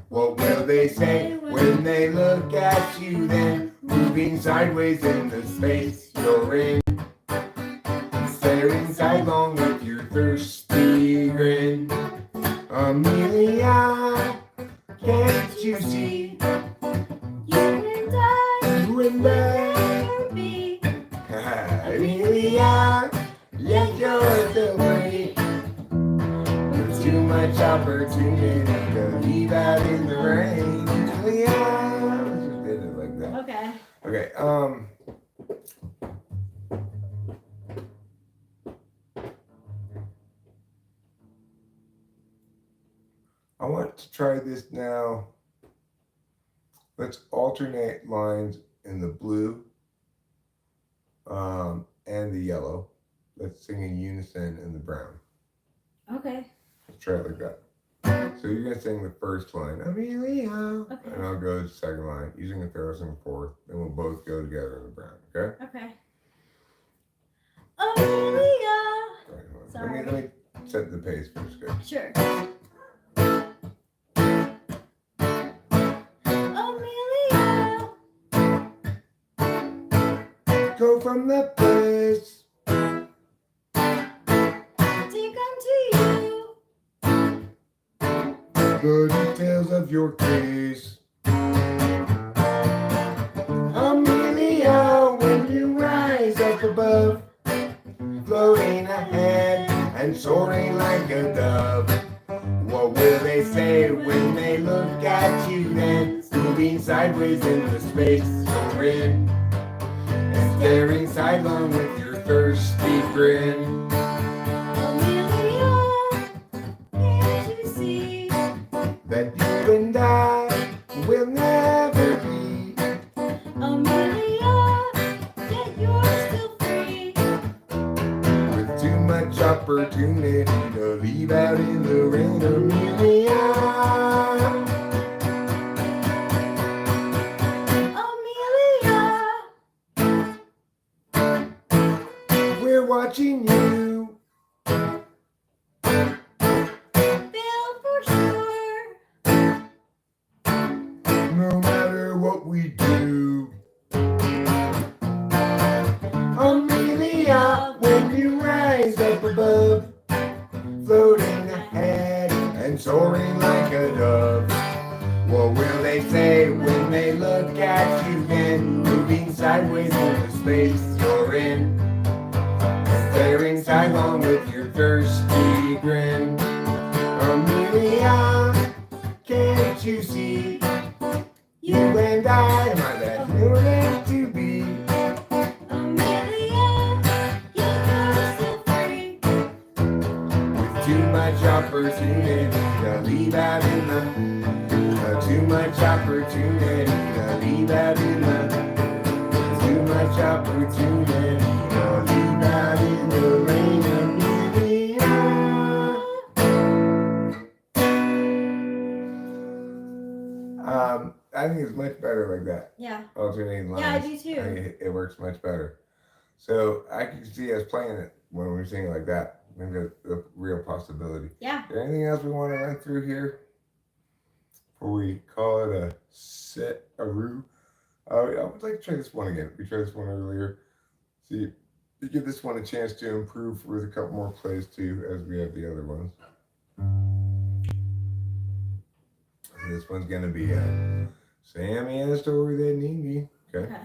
What will they say when they look at you then? Moving sideways in the space you're in, staring sidelong with your thirsty grin. Amelia, can't you see? you and I You and will I, never be. Amelia, yet you're still free. With too much opportunity to leave out in the rain. Amelia, just did it like that. Okay. Okay, I want to try this now. Let's alternate lines in the blue and the yellow. Let's sing in unison in the brown. Okay. Let's try it like that. So you're gonna sing the first line, Amelia, Okay. and I'll go the second line. Using the third, I'll sing the fourth. Then we'll both go together in the brown. Okay? Okay. Amelia. All right, Sorry. Let me set the pace first. Good. Sure. Amelia. Go from the place. To come to you. The details of your case. Amelia, when you rise up above, floating ahead and soaring like a dove. What will they say when they look at you then? Moving sideways into space you're in, and staring sidelong with your thirsty grin. Amelia, can't you see That you and I will never be. Amelia, yet you're still free. With too much opportunity to leave out in the rain, Amelia. Amelia, We're watching you. feel for sure. No matter what we do. Amelia, when you rise up above, floating ahead and soaring like a dove. What will they say when they look at you then? Moving sideways into space you're in, staring sidelong with your thirsty grin. Amelia, can't you see? You and I, my bad, we're meant to be. Amelia, yet you're still free. With too much opportunity to leave out in the too much opportunity to leave out in the too much opportunity to leave out in the rain, Amelia. I think it's much better like that. Yeah. Alternating lines. Yeah, I do too. I think it works much better. So I can see us playing it when we're singing like that. I think that's a real possibility. Yeah. Is there anything else we want to run through here before we call it a set-a-roo? I would like to try this one again. We tried this one earlier. See, to give this one a chance to improve with a couple more plays too, as we have the other ones. So this one's gonna be Sammy and a story that need me. Okay. Okay.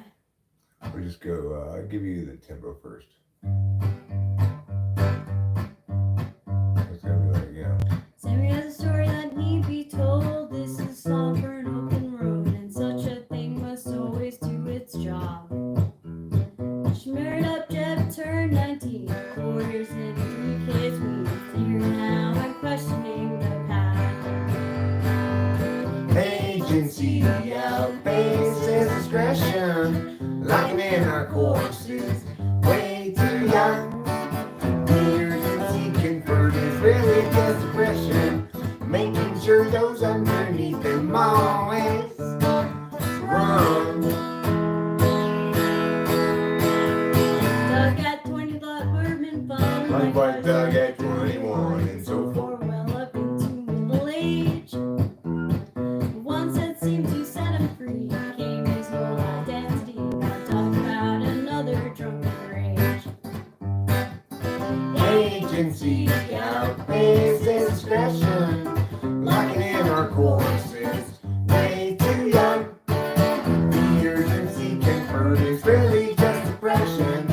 We'll just go. I'll give you the tempo first. It's gonna be like, Sammy has a story that need be told. This is a song for an open road, and such a thing must always do its job. She married up Jeff, turned 19, 4 years in, 3 kids. We here now and questioning the path. agency outpaces discretion, locking in our courses way too young. Years in seeking further, really just depression, making sure those underneath them always run. Doug at 20 thought Berman fun. Likewise, Doug at 21 and so forth. Well up into middle age. Once that seemed to set him free became his whole identity. Now talk about another drunken rage. Agency outpaces discretion, locking in our courses way too young. The urgency conferred is really just depression,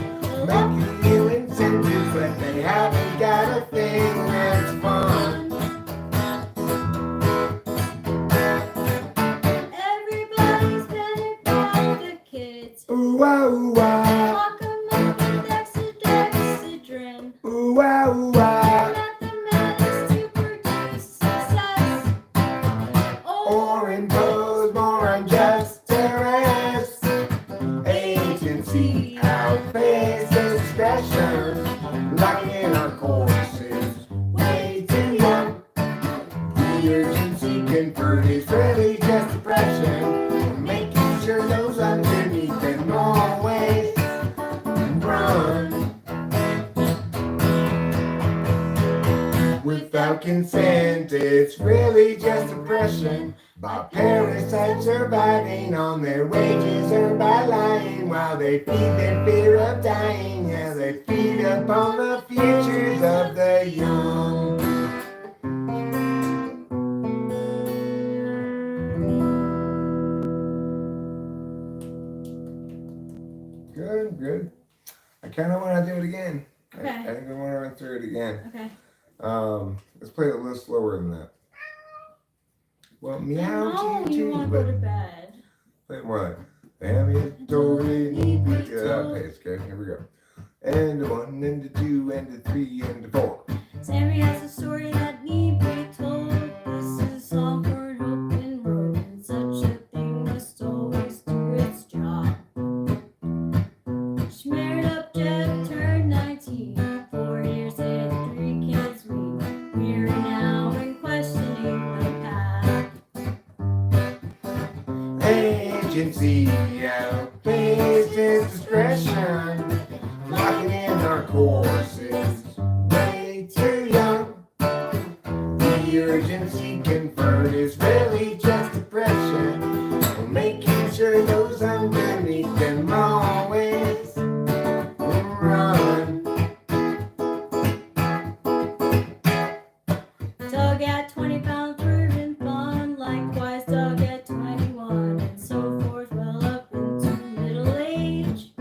making you incentives but they haven't got a thing that's fun. Everybody's panicked about the kids. Ooh ah ooh ah, Lock 'em up with Dexedrine. ooh ah ooh ah. Mathematics to produce success. conferred is really just depression, making sure those underneath them always run. Without consent, it's really just oppression by parasites surviving on their wages earned by lying while they feed their fear of dying. Yeah, they feed upon the futures of the young. Good. I kind of want to do it again. Okay. I think I want to run through it again. Okay. Let's play it a little slower than that. Well, meow. No, you want to go to bed. Play it more like okay, okay, here we go. And the 1 and the 2 and the 3 and the 4. Sammy has a story that need be told. This is all for an open road, and such a thing must always do its job. She married up Jeff, turned 19, 4 years and 3 kids. We're now in questioning the path. Agency outpaces its discretion, locking in our courses way too young. The urgency conferred is really just depression, making sure those underneath them always run. Doug at 20 pounds proven fun, likewise Doug at 21, and so forth, well up into middle age.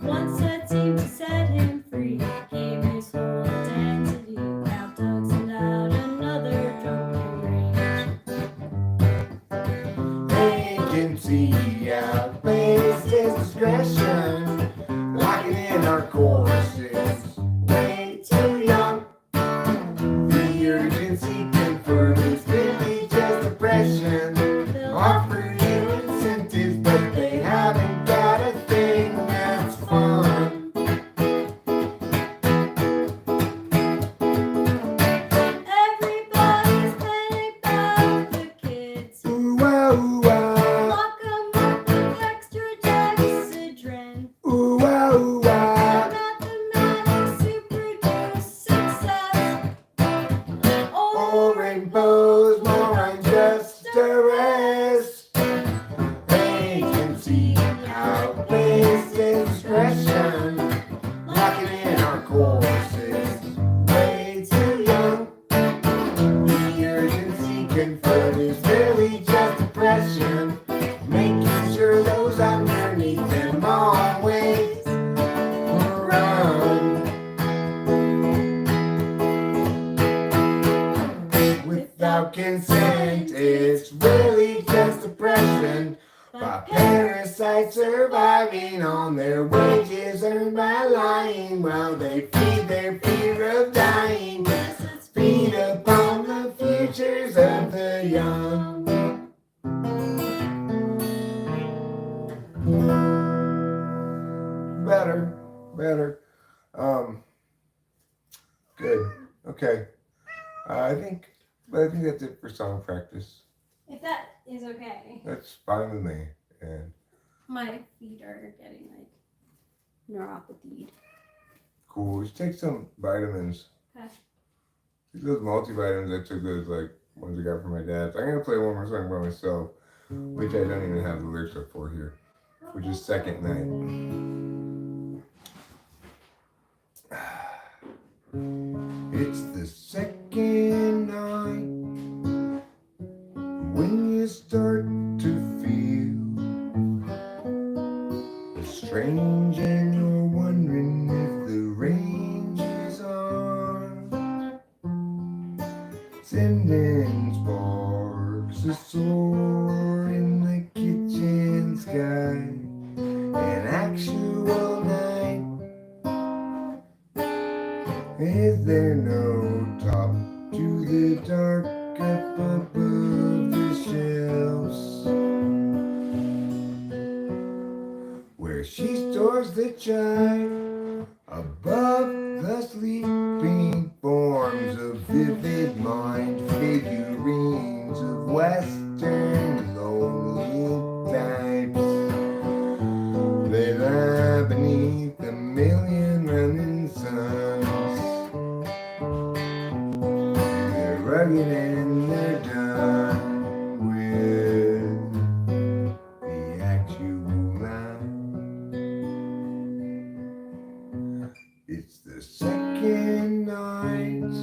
Once that seemed to set him free, became his whole identity. Now Doug's out another drunken rage. Agency outpaces discretion, locking in our courses way too young. The urgency conferred is really just depression. They'll Offer you incentives, but they haven't got a thing that's fun. Everybody's panicked about the kids. Ooh ah ooh ah, Lock 'em up with extra dexedrine. ooh ah ooh ah. Mathematics to produce success. Or impose more unjust arrest. Agency outpaces discretion, locking in our courses way too young. The urgency conferred is really just depression, making sure those underneath them always run. Without consent, it's really just oppression by parasites surviving on their wages earned by lying while they feed their fear of dying. Feed upon the futures of the young. Better. Good. Okay. I think that's it for song practice. If that is okay. That's fine with me. And My feet are getting like neuropathy. cool. Just take some vitamins. Okay. Those multivitamins, I took those like ones I got from my dad. So I'm gonna play one more song by myself, which I don't even have the lyrics up for here, which is Second Night. It's the second night when you start to feel strange and you're wondering if the range is on. Sending sparks of soar in the kitchen sky. An actual night. Is there no top to the dark up above the shelves? Where she stores the chime above the sleeping forms of vivid mind figuring Western lonely types. They lie beneath a million running suns. They're rugged and they're done with the actual line. It's the second night,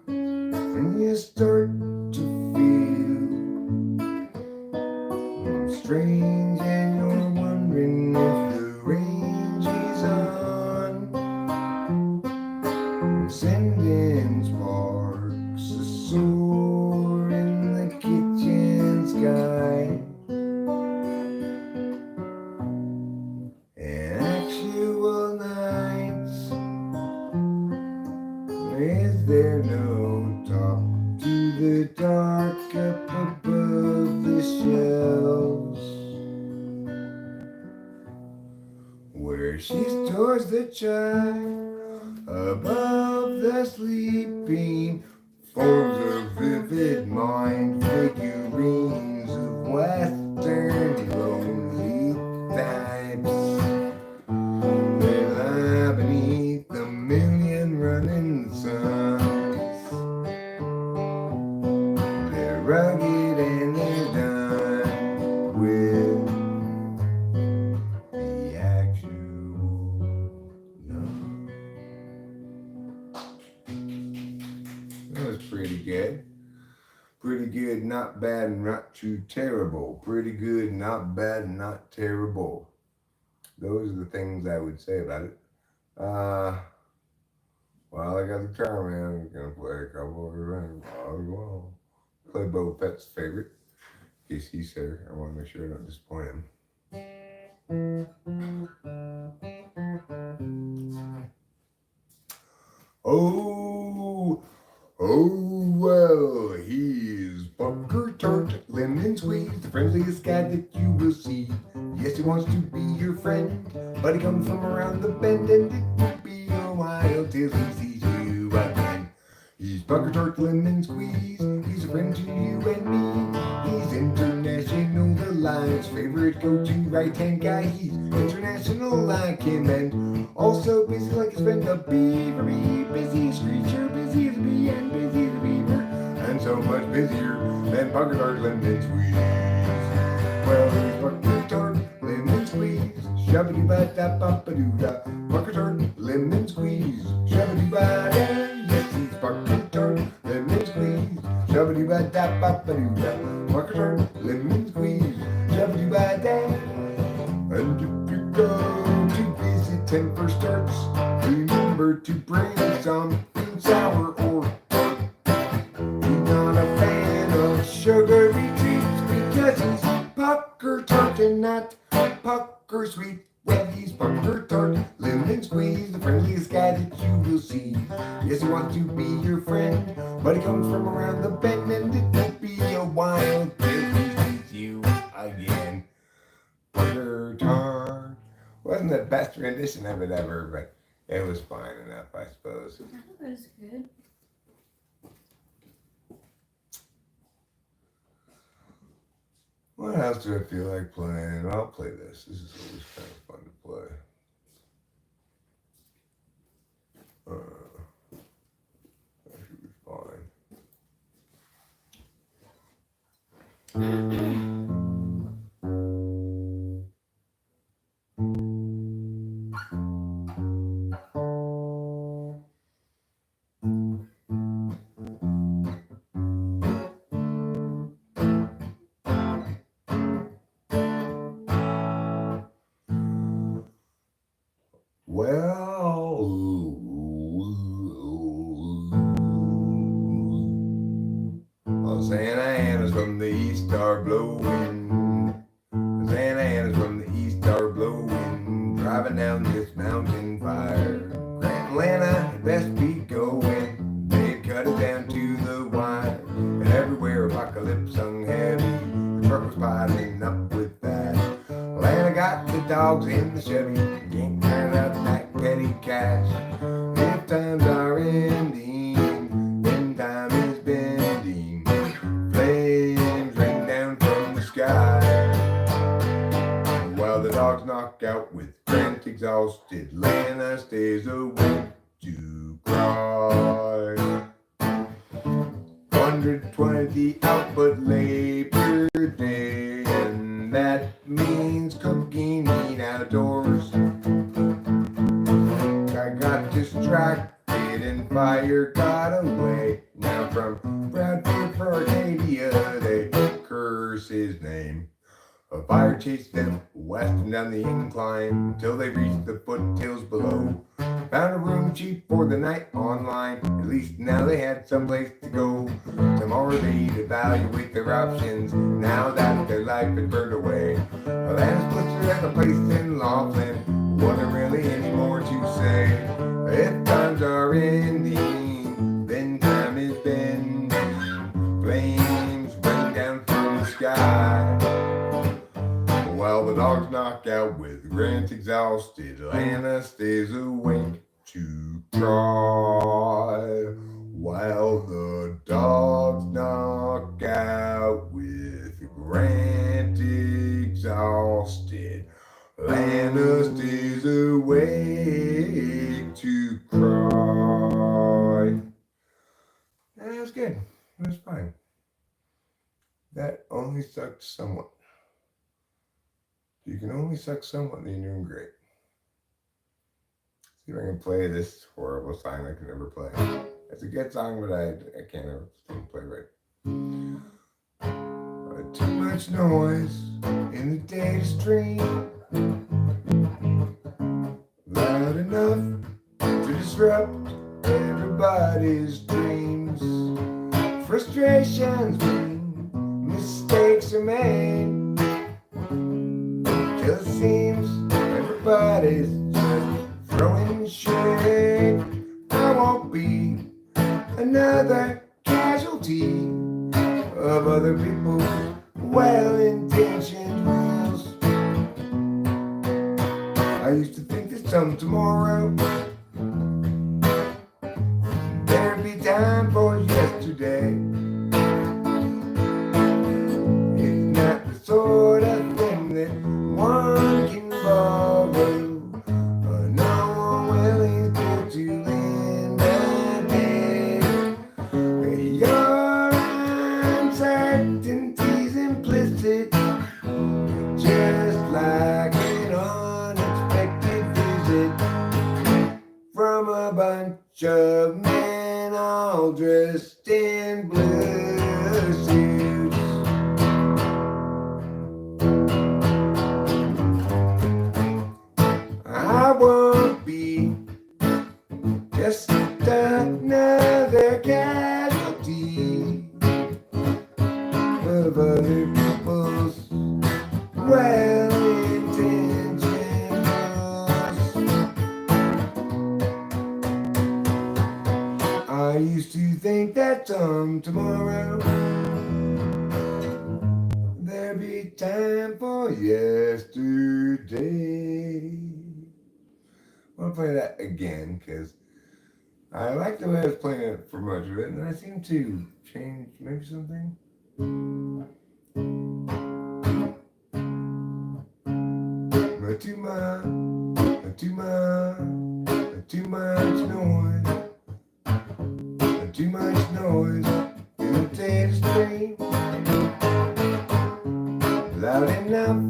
and you start to feel strange, and you're wondering if the range is on, sending sparks to soar in the kitchen sky. And actual nights, is there no top to the dark up above the shelves, where she stores the child above the sleeping forms of vivid mind figurines of Western lonely types. They lie beneath a million running suns. They're rugged and they're done with the actual love. That was pretty good. Pretty good, not bad, not too terrible. Pretty good, not bad, not terrible. Those are the things I would say about it. While I got the guitar, man, I'm gonna play a couple of things. Well, play Boba Fett's favorite. In case he's there, I want to make sure I don't disappoint him. Oh, well, he's Bunker Tart, Lemon Squeeze, the friendliest guy that you will see. Yes, he wants to be your friend, but he comes from around the bend, and it won't be a while till he sees you again. He's Bunker Tart, Lemon Squeeze, he's a friend to you and me. He's international, the lion's favorite go-to right-hand guy. He's international like him, and also busy like his friend the beaver. Busy screecher, busy as a bee, and busy as a beaver, and so much busier than Bunker Tart, Lemon Squeeze. Well, he's Bunker Tart, Lemon Squeeze, shabba-doo-ba-da-ba-ba-doo-da. Bunker Tart, Lemon Squeeze, shabba-doo-ba-da. Yes, he's Bunker Tart, Lemon Squeeze, shabba-doo-ba-da-ba-ba-doo-da. Bunker Tart, Lemon Squeeze, shabba-doo-ba-da. And if you go to visit him for starts, remember to bring something sour or tart. He's not a fan of sugary treats because he's pucker tart and not pucker sweet. Well, he's Bunker Tart, Lemon Squeeze, the friendliest guy that you will see. Yes, he wants to be your friend, but he comes from around the bend, and it won't be a while till he sees you again. Bunker Tart wasn't the best rendition of it ever, but it was fine enough, I suppose. That was good. What else do I feel like playing? I'll play this. This is always kind of fun to play. That should be fine. Well, Santa Ana's from the east are blowing. Santa Ana's from the east are blowing. Driving down this mountain fire. Grant Atlanta had best be going. They'd cut it down to the wire. And everywhere apocalypse hung heavy. The truck was piling up with that. Atlanta got the dogs in the Chevy. Can't turn out that petty cash. If times are ending, then time is bending. Play with Grant exhausted, Lana stays awake to cry. 120 out but Labor Day, and that means cooking meat outdoors. I got distracted and fire got away. Now from Bradford for Arcadia they curse his name. A fire chased them west and down the incline until they reached the foothills below. Found a room cheap for the night online. At least now they had someplace to go. Tomorrow they'd evaluate their options now that their life had burned away. Well, Lance Blitzer at a place in Laughlin. Wasn't really any more to say. If times are ending, then time is bending. Flames rain down from the sky. While the dogs knock out with Grant exhausted, Lana stays awake to cry. While the dogs knock out with Grant exhausted, Lana stays awake to cry. That's good. That's fine. That only sucked somewhat. You can only suck somewhat, then you're doing great. See if I can play this horrible song I can never play. It's a good song, but I can't ever play right. Too much noise in the data stream. Loud enough to disrupt everybody's dreams. Frustrations mean mistakes are made. Till it seems everybody's just throwing shade. I won't be another casualty of other people's well-intentioned rules. I used to think that some tomorrow there'd be time for yesterday. It's not the sort of thing that one can borrow. No one willing to lend a hand. Your uncertainty's implicit, just like an unexpected visit from a bunch of men all dressed in blue suits. I won't be just another casualty of other people's well-intentioned rules. I used to think that some tomorrow there'd be time for yesterday. I want to play that again because I like the way I was playing it for much of it, and I seem to change maybe something. Too much noise. Too much noise in the data stream. Loud enough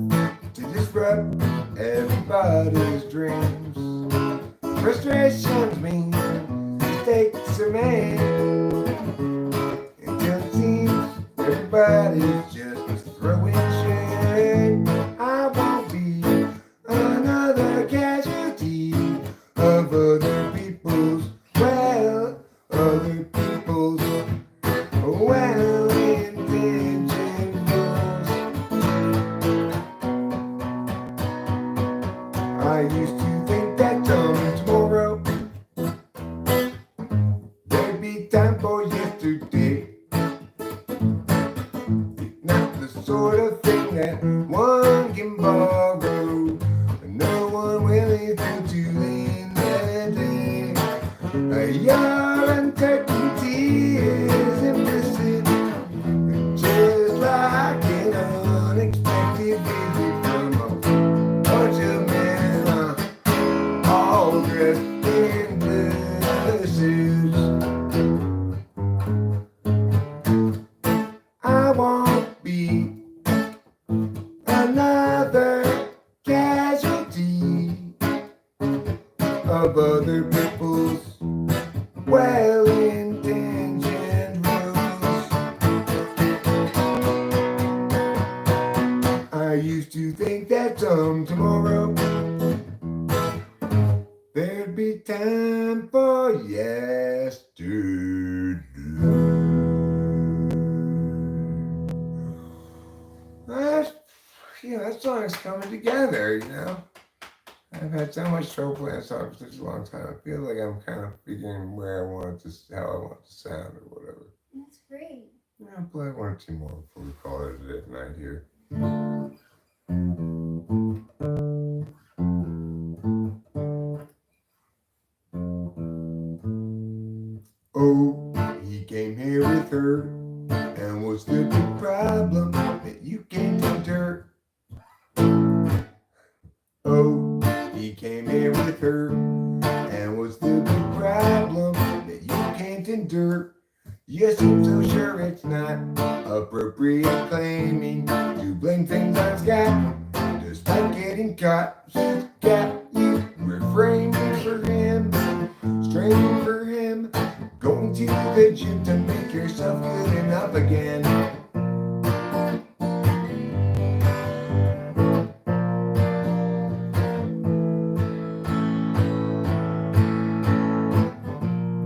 to disrupt everybody's dreams. Frustrations mean mistakes are made. Until it seems everybody's just throwing shade. I won't be another casualty of other people's well-intentioned rules. I used to think that tomorrow there'd be time for yesterday. Not the sort of thing that one can borrow. No one willing to lend a day. Your uncertainty is implicit, just like an unexpected visit from a bunch of men some tomorrow. There'd be time for yesterday. That song's coming together, I've had so much trouble playing songs for such a long time. I feel like I'm kind of figuring where I want it to, how I want it to sound or whatever. That's great. I'll play one or two more before we call it a night here. Oh, he came here with her, and what's the big problem that you can't endure? Oh, he came here with her, and what's the big problem that you can't endure? You seem so sure it's not appropriate claiming to blame things on Scott, despite getting caught. He's got you refraining for him, straining for him, going to the gym to make yourself good enough again.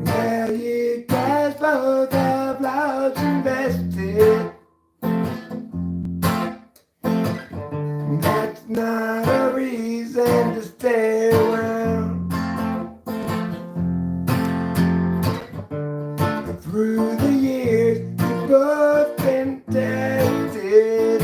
Yeah, you guys both have lots invested. That's not a reason to stay around. Through the years, you've both been tested.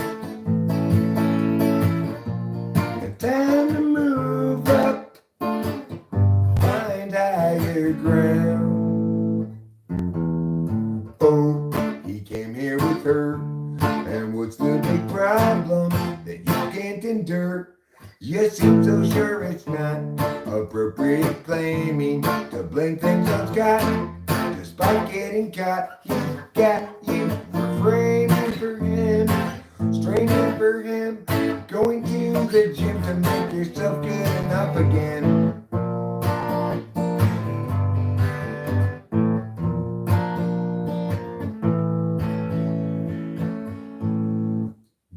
And time to move up, find higher ground. Oh, he came here with her, and what's the big problem that you can't endure? You seem so sure it's not appropriate claiming to blame things on Scott, despite getting caught. He's got you refraining for him, straining for him, going to the gym to make yourself good enough again.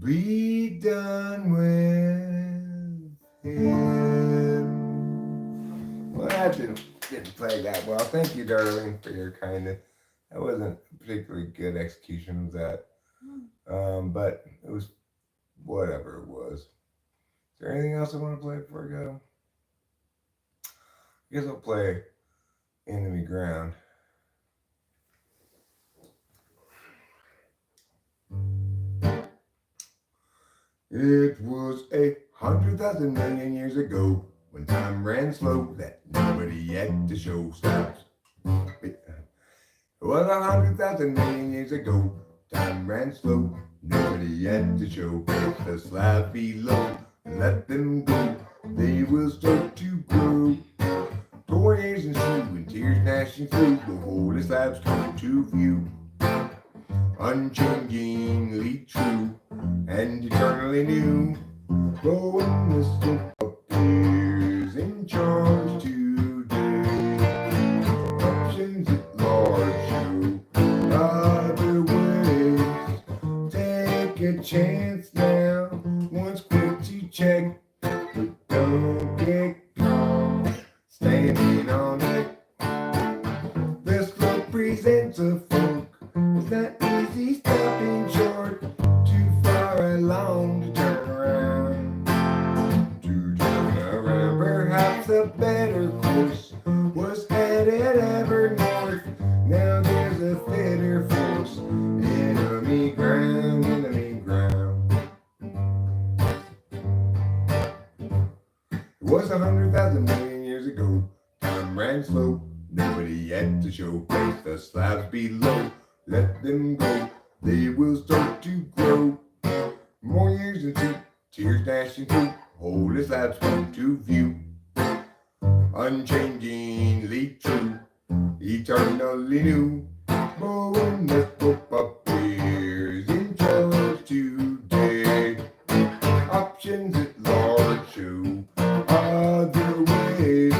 Be done with him. Well, that didn't play that well. Thank you, darling, for your kindness. That wasn't a particularly good execution of that. But it was whatever it was. Is there anything else I want to play before I go? I guess I'll play Enemy Ground. It was 100,000 million years ago, when time ran slow that nobody had to show stops. It was 100,000 million years ago, time ran slow, nobody had to show. Let the slab below, let them go, they will start to grow. Torn ears and shoe and tears gnashing through, the holy slabs come to view. Unchangingly true and eternally new. But when the slope appears in charge today, options at large show other ways. Take a chance now, once quick to check, but don't get caught standing on it. The slope presents a funk, it's not easy stopping short, too far along to turn around. Perhaps a better course was headed ever north. Now there's a fitter force, enemy ground, enemy ground. It was 100,000 million years ago, time ran slow, nobody had to show. Place the slabs below, let them go, they will start to grow. More years into tears gnashing through, holy slabs come to view. Unchangingly true, eternally new. But when the Pope appears in charge today, options at large show other ways.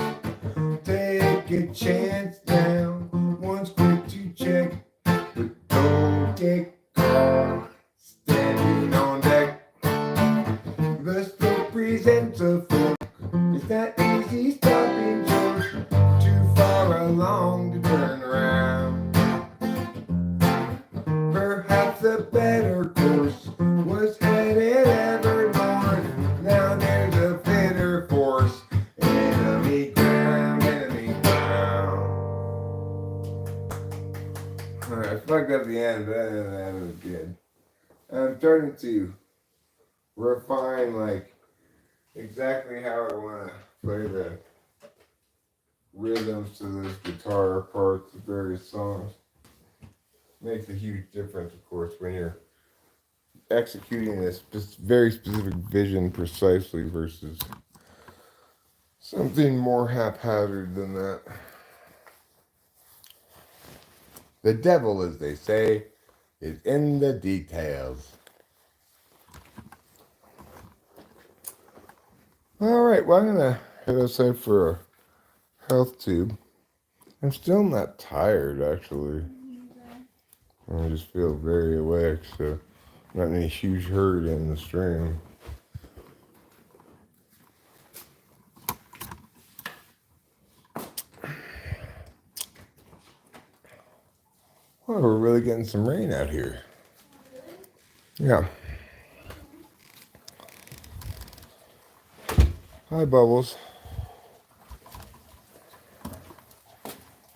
Take a chance now, once quick to check, but don't get caught standing on deck. The slope I'm starting to refine like exactly how I want to play the rhythms to those guitar parts of various songs. Makes a huge difference, of course, when you're executing this very specific vision precisely versus something more haphazard than that. The devil, as they say, is in the details. All right, well, I'm going to head outside for a health tube. I'm still not tired, actually. I just feel very awake, so not any huge hurry in the stream. Well, we're really getting some rain out here. Yeah. Hi, Bubbles.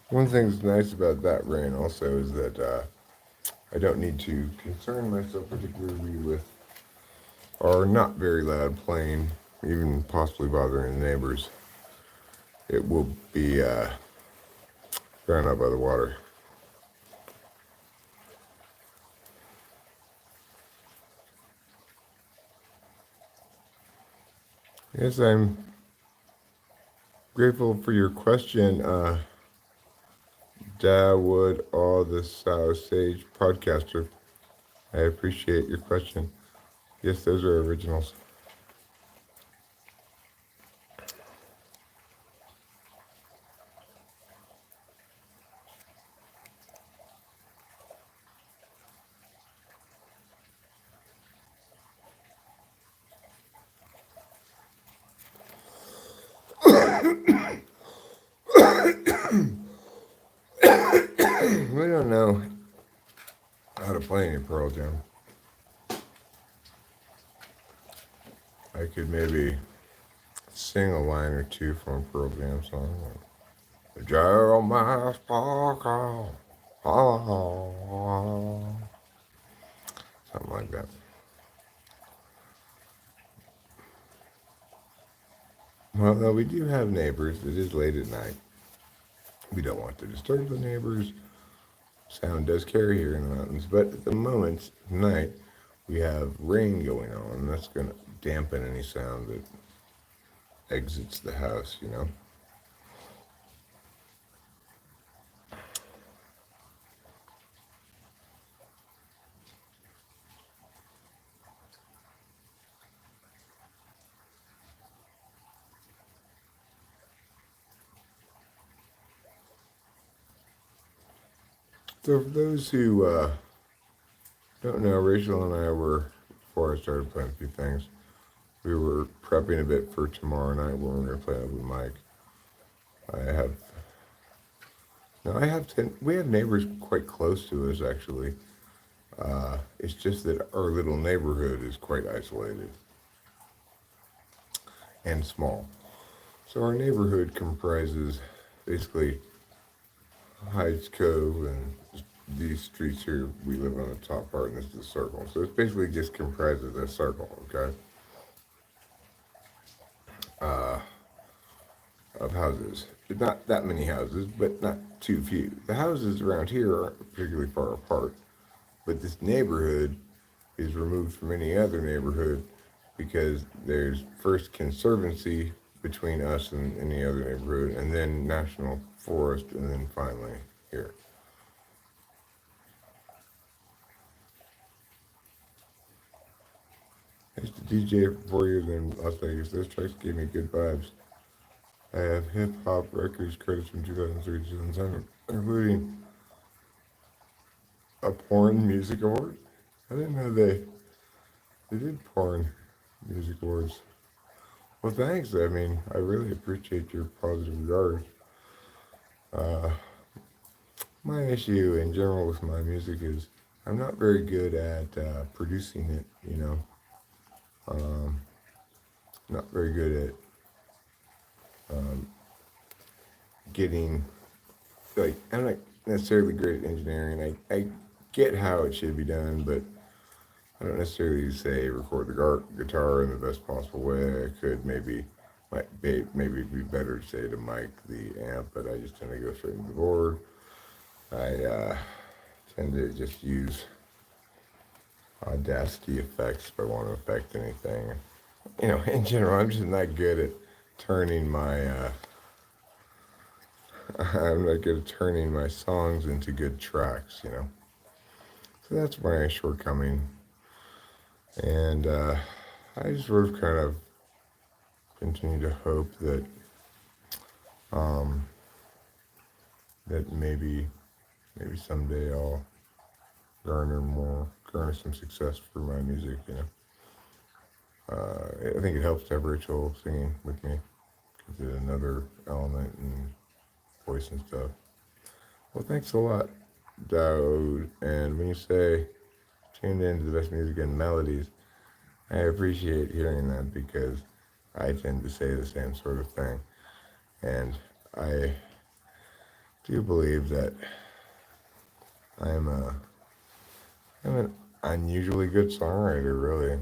One thing that's nice about that rain also is that I don't need to concern myself particularly with our not very loud playing, even possibly bothering the neighbors. It will be drowned out by the water. Yes, I'm grateful for your question, Dawood, all the South Sage podcaster. I appreciate your question. Yes, those are originals. We don't know how to play any Pearl Jam. I could maybe sing a line or two from a Pearl Jam song. Like, Jeremiah Sparkle. Something like that. Well, no, we do have neighbors. It is late at night. We don't want to disturb the neighbors. Sound does carry here in the mountains, but at the moment, tonight, we have rain going on, and that's going to dampen any sound that exits the house, you know? So for those who don't know, Rachel and I were, before I started playing a few things, we were prepping a bit for tomorrow night when we're going to play open mic. We have neighbors quite close to us, actually. It's just that our little neighborhood is quite isolated and small. So our neighborhood comprises basically Heights Cove and these streets here. We live on the top part, and this is the circle. So it's basically just comprises a circle, okay, of houses. Not that many houses, but not too few. The houses around here aren't particularly far apart, but this neighborhood is removed from any other neighborhood because there's first conservancy between us and any other neighborhood, and then national forest, and then finally here. I used to DJ for 4 years in Las Vegas. Those tracks gave me good vibes. I have hip-hop records credits from 2003 to 2007, including a porn music award. I didn't know they did porn music awards. Well, thanks. I mean, I really appreciate your positive regard. My issue in general with my music is I'm not very good at producing it, you know. Not very good at getting, like, I'm not necessarily great at engineering. I get how it should be done, but I don't necessarily say record the guitar in the best possible way. I could maybe be better to say to mic the amp, but I just tend to go straight into the board. I tend to just use Audacity effects if I want to affect anything. In general, I'm just not good at turning my I'm not good at turning my songs into good tracks. So that's my shortcoming, and I just sort of kind of continue to hope that that maybe someday I'll garner some success for my music. I think it helps to have Rachel singing with me. Gives it another element and voice and stuff. Well, thanks a lot, Dowd. And when you say tuned in to the best music and melodies, I appreciate hearing that because I tend to say the same sort of thing. And I do believe that I'm an unusually good songwriter, really.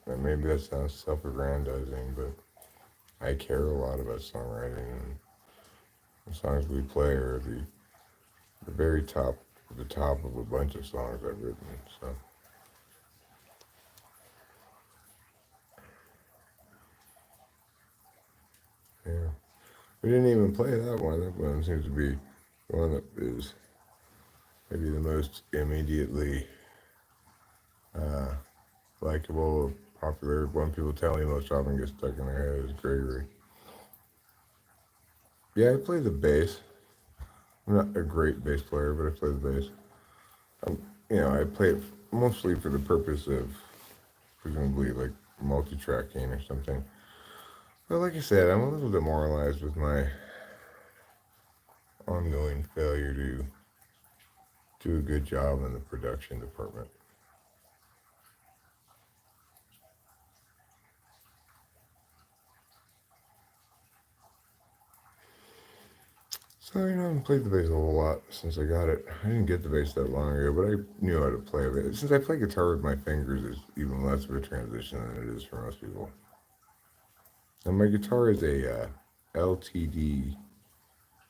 Maybe that sounds self-aggrandizing, but I care a lot about songwriting, and the songs we play are the very top of a bunch of songs I've written. So yeah, we didn't even play that one. That one seems to be the one that is maybe the most immediately likable, popular. One people tell me most often gets stuck in their head is Gregory. Yeah, I play the bass. I'm not a great bass player, but I play the bass. I play it mostly for the purpose of presumably like multi-tracking or something. But like I said, I'm a little demoralized with my ongoing failure to do a good job in the production department. So, I haven't played the bass a whole lot since I got it. I didn't get the bass that long ago, but I knew how to play it. Since I play guitar with my fingers, it's even less of a transition than it is for most people. And my guitar is a LTD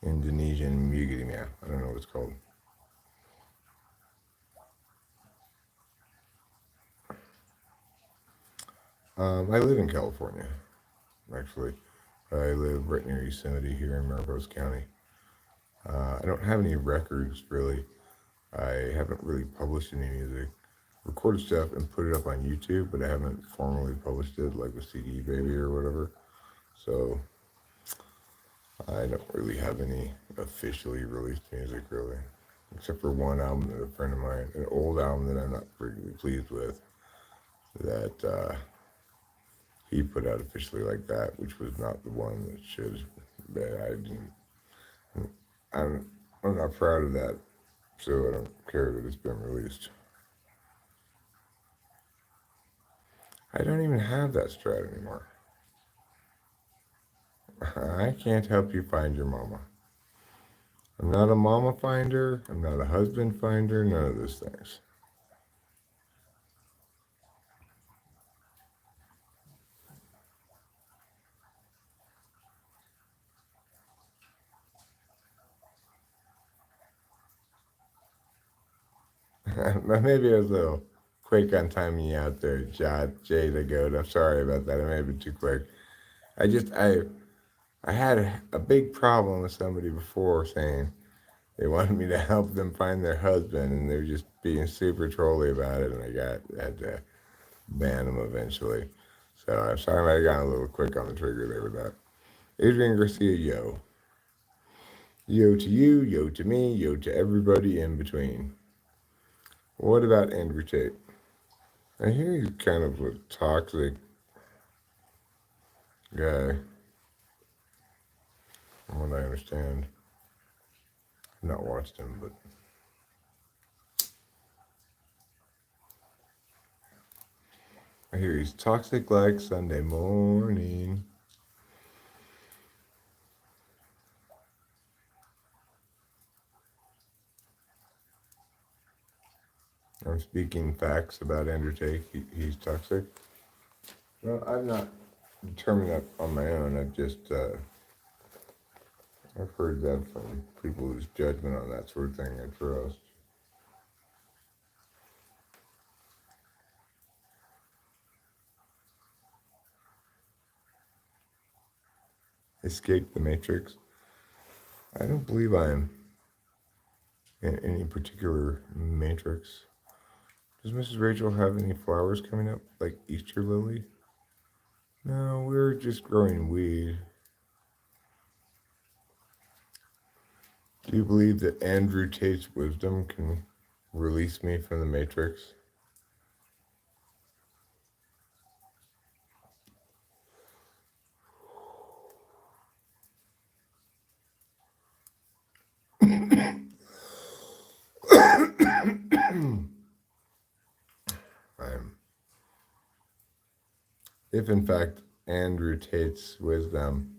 Indonesian Mugidimia. I don't know what it's called. I live in California, actually. I live right near Yosemite here in Mariposa County. I don't have any records, really. I haven't really published any music. Recorded stuff and put it up on YouTube, but I haven't formally published it, like with CD Baby or whatever. So I don't really have any officially released music, really. Except for one album that a friend of mine, an old album that I'm not particularly pleased with, that he put out officially like that, which was not the one that should. I'm not proud of that, so I don't care that it's been released. I don't even have that Strat anymore. I can't help you find your mama. I'm not a mama finder. I'm not a husband finder. None of those things. Maybe I was a little quick on timing you out there, Jay the Goat. I'm sorry about that. I may have been too quick. I had a big problem with somebody before saying they wanted me to help them find their husband, and they were just being super trolly about it, and I had to ban them eventually. So I'm sorry I might have gotten a little quick on the trigger there with that. Adrian Garcia, yo. Yo to you, yo to me, yo to everybody in between. What about Andrew Tate? I hear he's kind of a toxic guy, from what I understand. I've not watched him, but I hear he's toxic like Sunday morning. I'm I'm speaking facts about Andrew Tate. He's toxic. Well, I've not determined that on my own. I've heard that from people whose judgment on that sort of thing I trust. Escape the Matrix. I don't believe I'm in any particular matrix. Does Mrs. Rachel have any flowers coming up, like Easter lily? No, we're just growing weed. Do you believe that Andrew Tate's wisdom can release me from the matrix? If in fact Andrew Tate's wisdom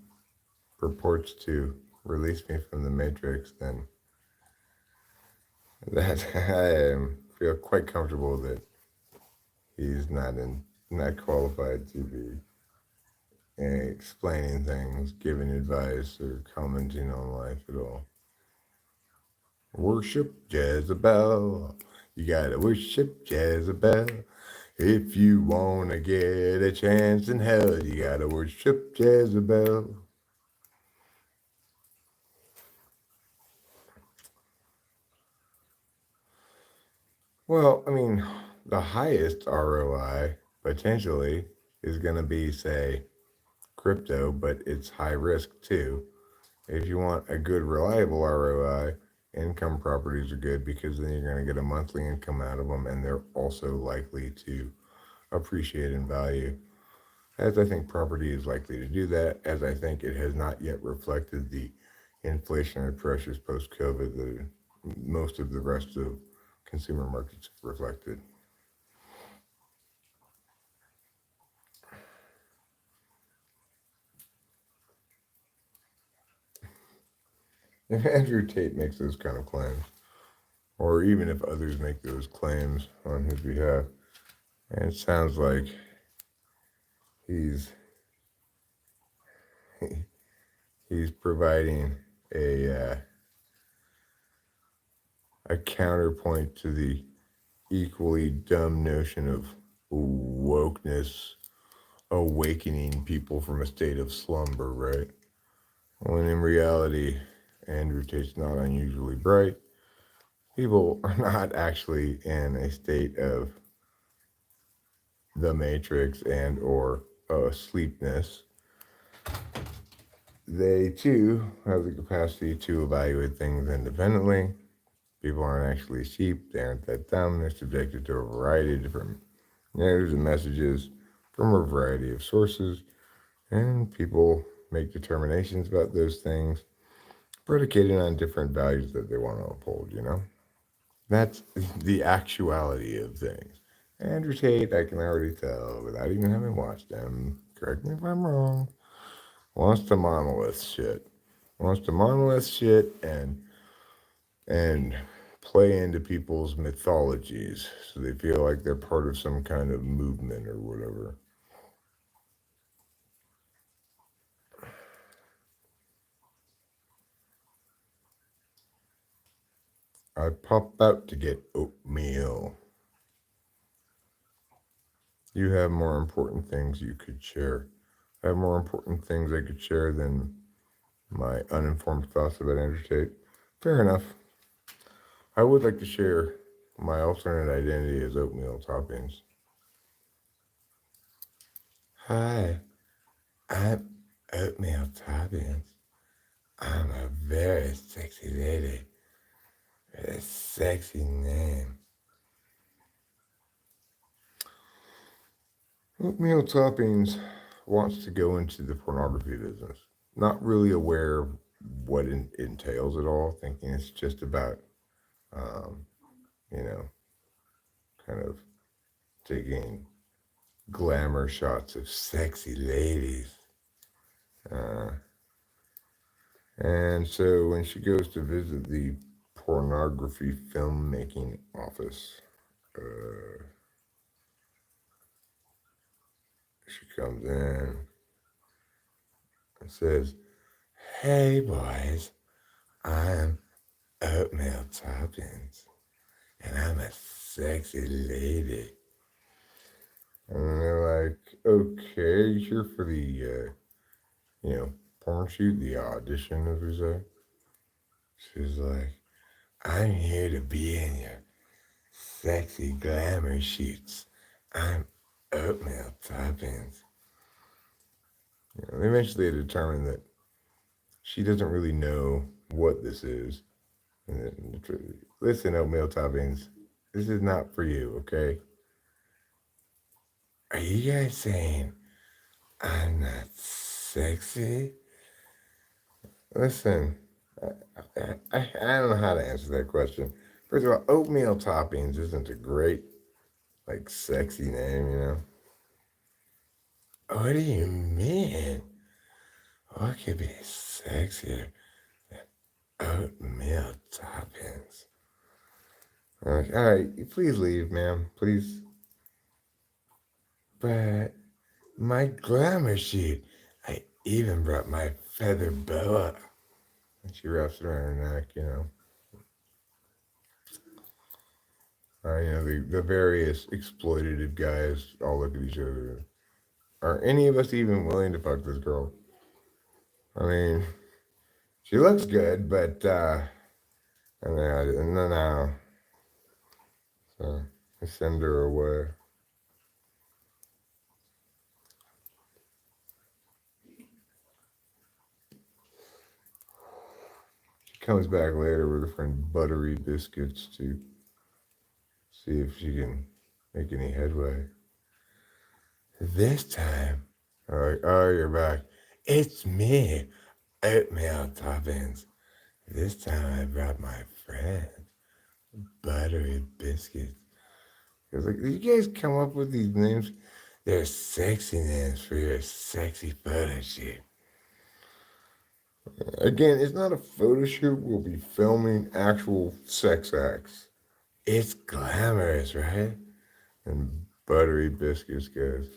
purports to release me from the matrix, then that I feel quite comfortable that he's not qualified to be explaining things, giving advice, or commenting on life at all. Worship Jezebel. You gotta worship Jezebel. If you wanna get a chance in hell, you gotta worship Jezebel. Well, I mean, the highest ROI potentially is gonna be, say, crypto, but it's high risk too. If you want a good, reliable ROI, income properties are good because then you're going to get a monthly income out of them, and they're also likely to appreciate in value. As I think property is likely to do that, as I think it has not yet reflected the inflationary pressures post-COVID that most of the rest of consumer markets have reflected. If Andrew Tate makes those kind of claims, or even if others make those claims on his behalf, and it sounds like he's providing a counterpoint to the equally dumb notion of wokeness awakening people from a state of slumber, right? When in reality, Andrew Tate's not unusually bright. People are not actually in a state of the matrix and or sleepness. They too have the capacity to evaluate things independently. People aren't actually sheep, they aren't that dumb, they're subjected to a variety of different narratives and messages from a variety of sources, and people make determinations about those things predicated on different values that they want to uphold, you know? That's the actuality of things. Andrew Tate, I can already tell without even having watched him, correct me if I'm wrong, wants to monolith shit. Wants to monolith shit and play into people's mythologies so they feel like they're part of some kind of movement or whatever. I pop out to get oatmeal. You have more important things you could share. I have more important things I could share than my uninformed thoughts about Andrew Tate. Fair enough. I would like to share my alternate identity as oatmeal toppings. Hi, I'm oatmeal toppings. I'm a very sexy lady with a sexy name. Oatmeal Toppings wants to go into the pornography business. Not really aware of what it entails at all, thinking it's just about, you know, kind of taking glamour shots of sexy ladies. And so when she goes to visit the pornography filmmaking office, She comes in and says, "Hey boys, I'm Oatmeal Toppings, and I'm a sexy lady." And they're like, "Okay, you here for the, porn shoot, the audition, as we say?" She's like, "I'm here to be in your sexy glamour shoots. I'm Oatmeal Toppings." And eventually they determine that she doesn't really know what this is. And then, listen, Oatmeal Toppings, this is not for you, okay? Are you guys saying I'm not sexy? Listen, I don't know how to answer that question. First of all, Oatmeal Toppings isn't a great, sexy name. What do you mean? What could be sexier than Oatmeal Toppings? I'm like, all right, please leave, ma'am, please. But my glamour shoot, I even brought my feather boa. And she wraps it around her neck. The various exploitative guys all look at each other. Are any of us even willing to fuck this girl? I mean, she looks good, but, no. So, I send her away. She comes back later with her friend Buttery Biscuits to see if she can make any headway. This time, I'm like, "Oh, you're back. It's me, Oatmeal Toppings. This time I brought my friend, Buttery Biscuits." I was like, "Did you guys come up with these names? They're sexy names for your sexy photo shoot." Again, it's not a photo shoot. We'll be filming actual sex acts. It's glamorous, right? And Buttery Biscuits goes,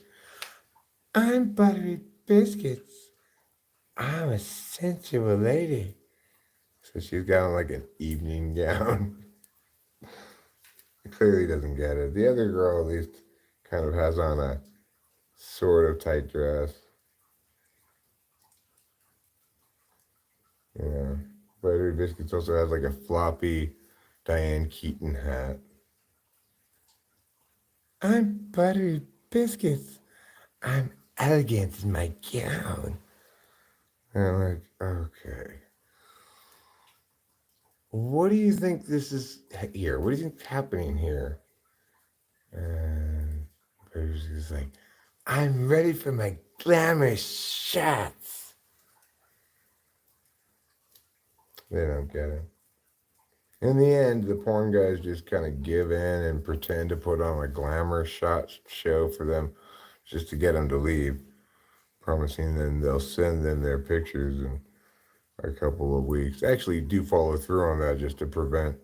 "I'm Buttery Biscuits. I'm a sensual lady." So she's got on like an evening gown. Clearly doesn't get it. The other girl at least kind of has on a sort of tight dress. Buttery Biscuits also has like a floppy Diane Keaton hat. "I'm Buttery Biscuits. I'm elegant in my gown." And I'm like, okay. What do you think this is here? What do you think's happening here? And Buttery's just like, "I'm ready for my glamorous shots." They don't get it. In the end, the porn guys just kind of give in and pretend to put on a glamour shot show for them just to get them to leave, promising them they'll send them their pictures in a couple of weeks. Actually, do follow through on that just to prevent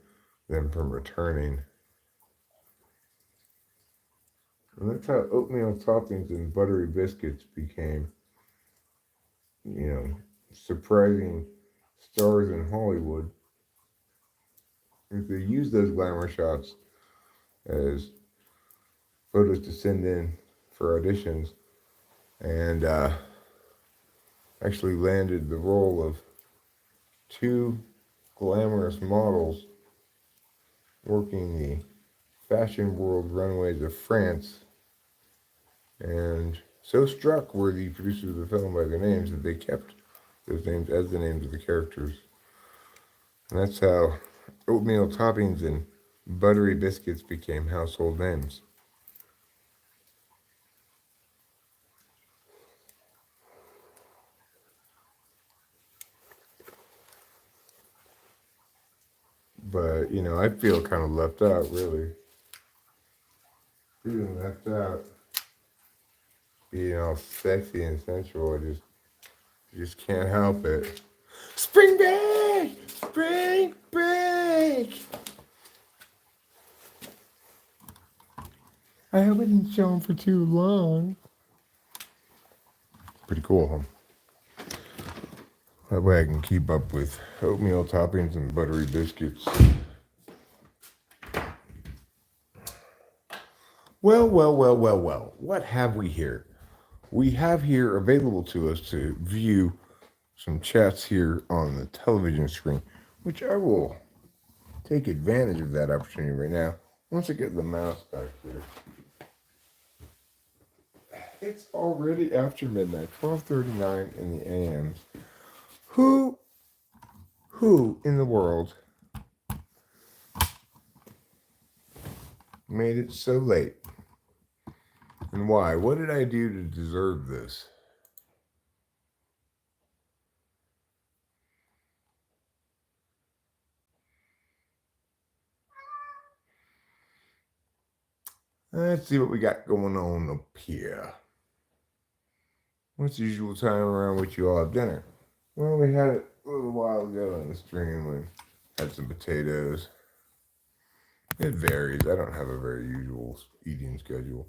them from returning. And that's how Oatmeal Toppings and Buttery Biscuits became, surprising stars in Hollywood. If they use those glamour shots as photos to send in for auditions, and actually landed the role of two glamorous models working the fashion world runways of France. And so struck were the producers of the film by their names that they kept those names as the names of the characters. And that's how Oatmeal Toppings and Buttery Biscuits became household names. But, I feel kind of left out, really. Feeling left out. Being all sexy and sensual, I just can't help it. Spring break! Spring break! I hope I didn't show them for too long. Pretty cool, huh? That way I can keep up with oatmeal toppings and buttery biscuits. Well. What have we here? We have here available to us to view some chats here on the television screen, which I will take advantage of that opportunity right now. Once I get the mouse back there. It's already after midnight, 12:39 in the a.m. Who in the world made it so late? And why? What did I do to deserve this? Let's see what we got going on up here. What's the usual time around which you all have dinner? Well, we had it a little while ago on the stream. We had some potatoes. It varies. I don't have a very usual eating schedule.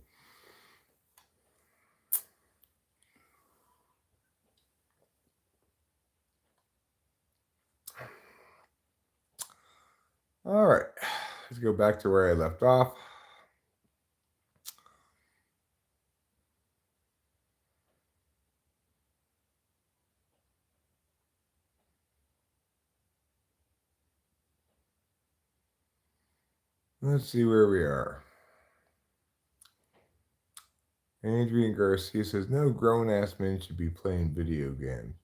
All right. Let's go back to where I left off. Let's see where we are. Adrian Garcia says, no grown-ass men should be playing video games.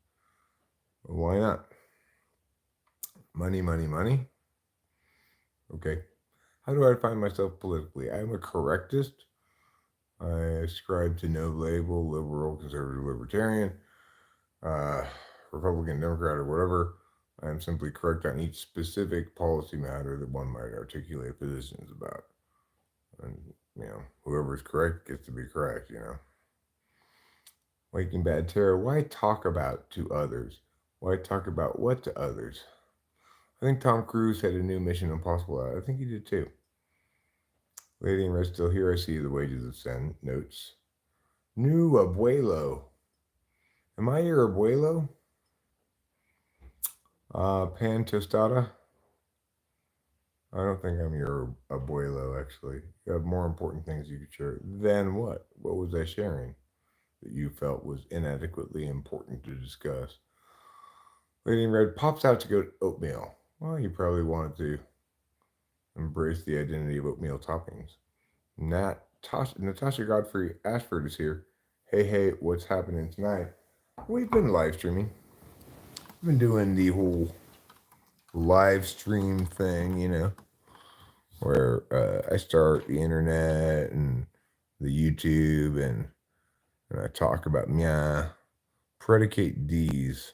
Well, why not? Money. Okay. How do I find myself politically? I'm a correctist. I ascribe to no label, liberal, conservative, libertarian, Republican, Democrat, or whatever. I am simply correct on each specific policy matter that one might articulate positions about. And, whoever's correct gets to be correct, Waking Bad Terror, why talk about to others? Why talk about what to others? I think Tom Cruise had a new Mission Impossible out. I think he did too. Lady in Red still here. I see the wages of sin. Notes. New abuelo. Am I your abuelo? Pan tostada. I don't think I'm your abuelo, actually. You have more important things you could share. Then what? What was I sharing that you felt was inadequately important to discuss? Lady in Red pops out to go to oatmeal. Well, you probably wanted to embrace the identity of oatmeal toppings. Natasha Godfrey Ashford is here. Hey, what's happening tonight? We've been live streaming. We've been doing the whole live stream thing, where I start the internet and the YouTube and I talk about predicate D's.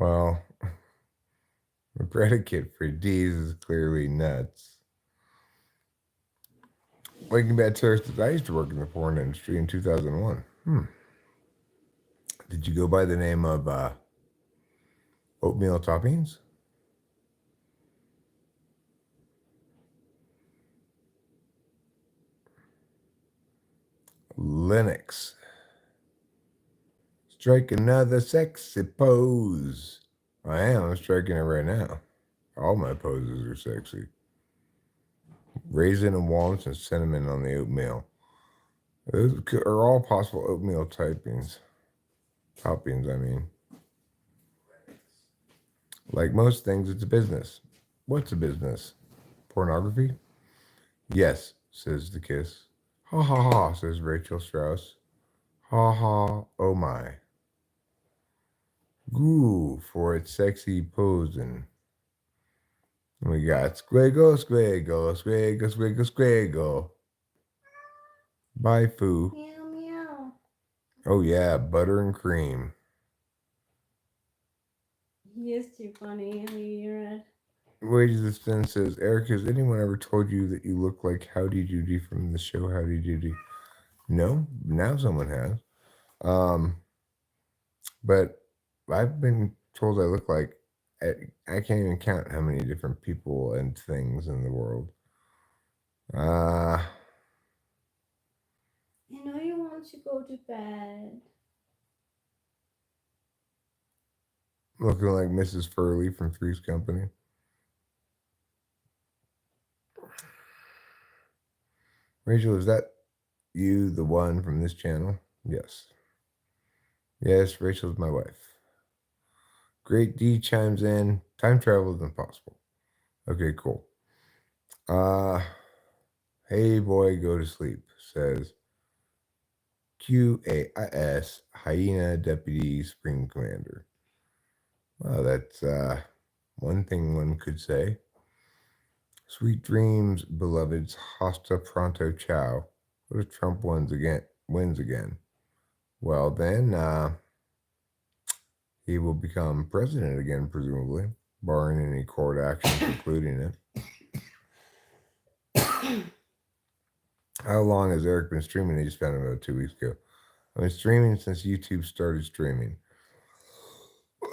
Well, the predicate for D's is clearly nuts. Waking Bad Terrorists, I used to work in the porn industry in 2001. Did you go by the name of oatmeal toppings? Linux. Strike another sexy pose. I'm striking it right now. All my poses are sexy. Raisin and walnuts and cinnamon on the oatmeal. Those are all possible oatmeal toppings, I mean. Like most things, it's a business. What's a business? Pornography? Yes, says the kiss. Ha ha ha, says Rachel Strauss. Ha ha, oh my. Goo for its sexy posing. We got squiggle. Bye, Foo. Meow. Oh, yeah, butter and cream. He is too funny. You're right. Wages of Sin says, Eric, has anyone ever told you that you look like Howdy Doody from the show Howdy Doody? No, now someone has. But I've been told I look like. I can't even count how many different people and things in the world. I know you want to go to bed. Looking like Mrs. Furley from Three's Company. Rachel, is that you, the one from this channel? Yes. Yes, Rachel's my wife. Great D chimes in. Time travel is impossible. Okay, cool. Hey boy, go to sleep, says QAIS Hyena Deputy Supreme Commander. Well, that's one thing one could say. Sweet dreams, beloveds. Hasta pronto, ciao. What if Trump wins again? Well, then he will become president again, presumably, barring any court action precluding it. How long has Eric been streaming? He just found out about 2 weeks ago. I've been streaming since YouTube started streaming.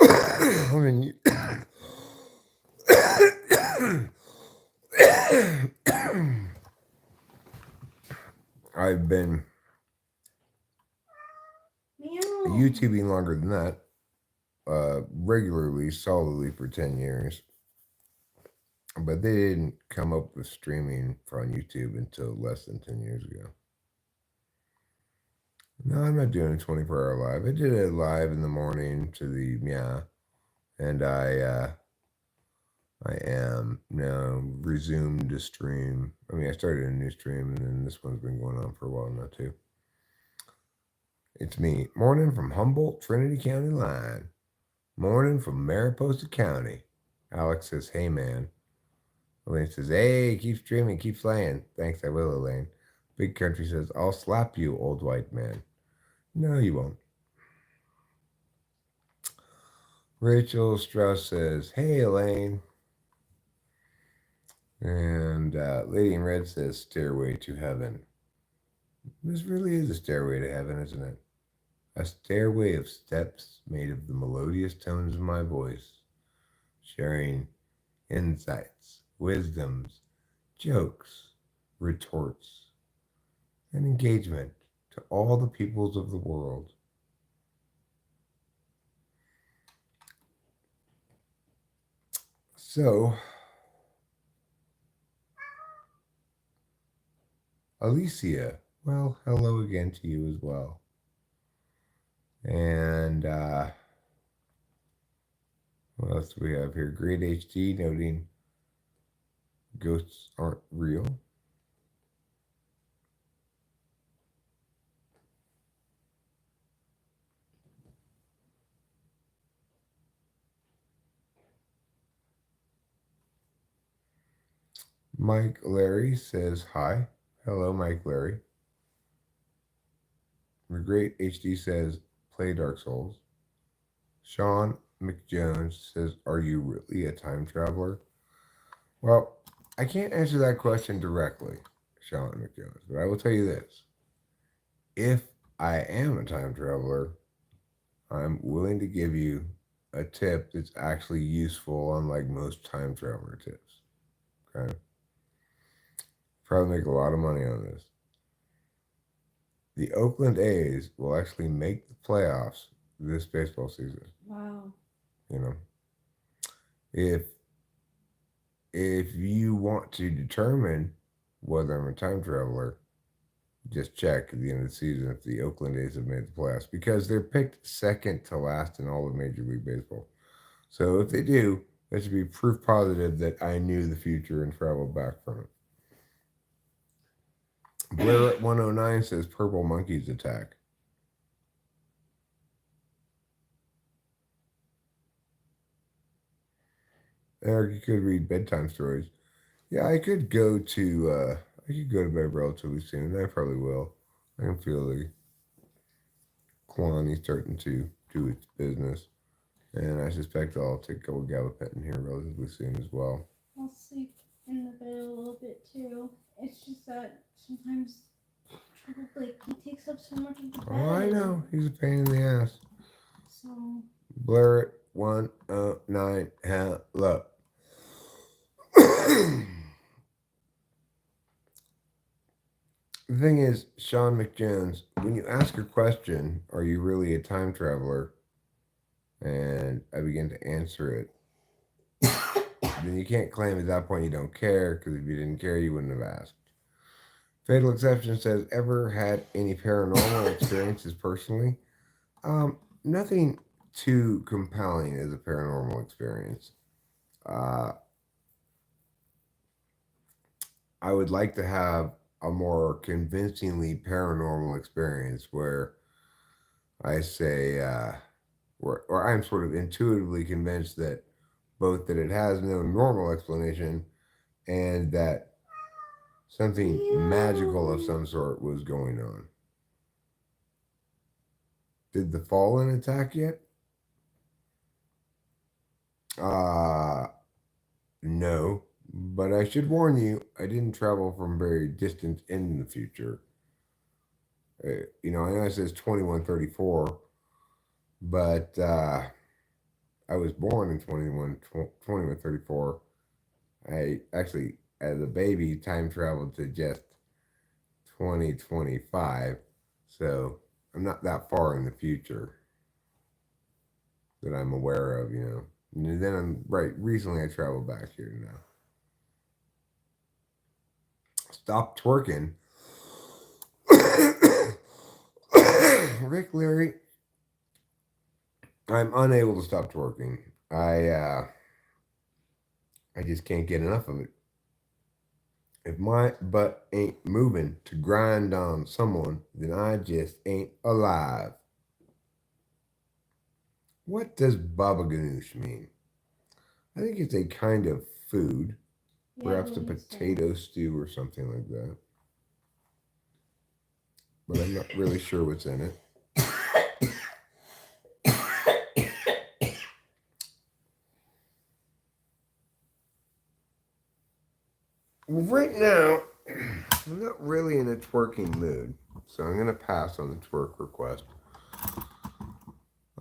I mean, I've been YouTubing longer than that, regularly, solidly for 10 years. But they didn't come up with streaming on YouTube until less than 10 years ago. No, I'm not doing a 24-hour live. I did it live in the morning to the and I am now resumed to stream. I mean, I started a new stream, and then this one's been going on for a while now too. It's me, morning from Humboldt, Trinity County line. Morning from Mariposa County. Alex says, "Hey man." Elaine says, "Hey, keep streaming, keep slaying." Thanks, I will, Elaine. Big Country says, "I'll slap you, old white man." No, you won't. Rachel Strauss says, "Hey, Elaine." And Lady in Red says, "Stairway to Heaven." This really is a stairway to heaven, isn't it? A stairway of steps made of the melodious tones of my voice, sharing insights, wisdoms, jokes, retorts, and engagement to all the peoples of the world. So, Alicia, well, hello again to you as well. And what else do we have here? Great HD noting ghosts aren't real. Mike Larry says hi. Hello, Mike Larry. The Great HD says play Dark Souls. Sean McJones says, "Are you really a time traveler?" Well, I can't answer that question directly, Sean McJones, but I will tell you this. If I am a time traveler, I'm willing to give you a tip that's actually useful, unlike most time traveler tips. Okay? Probably make a lot of money on this. The Oakland A's will actually make the playoffs this baseball season. Wow. You know, if you want to determine whether I'm a time traveler, just check at the end of the season if the Oakland A's have made the playoffs, because they're picked second to last in all of Major League Baseball. So if they do, that should be proof positive that I knew the future and traveled back from it. Blair at 109 says purple monkeys attack. Eric, you could read bedtime stories. Yeah, I could go to bed relatively soon. I probably will. I can feel the Kalani starting to do its business. And I suspect I'll take a gabapentin here relatively soon as well. I'll sleep in the bed a little bit too. It's just that sometimes like he takes up so much of the bed. Oh, I know. He's a pain in the ass. So Blair 109. Hello. The thing is, Sean McJones, when you ask a question, are you really a time traveler? And I begin to answer it, then you can't claim at that point you don't care, because if you didn't care, you wouldn't have asked. Fatal Exception says, ever had any paranormal experiences personally? Nothing too compelling as a paranormal experience. I would like to have a more convincingly paranormal experience where I say, or I'm sort of intuitively convinced that both that it has no normal explanation and that something magical of some sort was going on. Did the Fallen attack yet? No. But I should warn you, I didn't travel from very distant in the future. I know it says 2134, but I was born in 2134. I actually, as a baby, time traveled to just 2025. So I'm not that far in the future that I'm aware of, And then recently I traveled back here now. Stop twerking. Rick Leary, I'm unable to stop twerking. I just can't get enough of it. If my butt ain't moving to grind on someone, then I just ain't alive. What does baba ganoush mean? I think it's a kind of food, perhaps a potato stew or something like that. But I'm not really sure what's in it. Right now, I'm not really in a twerking mood, so I'm going to pass on the twerk request.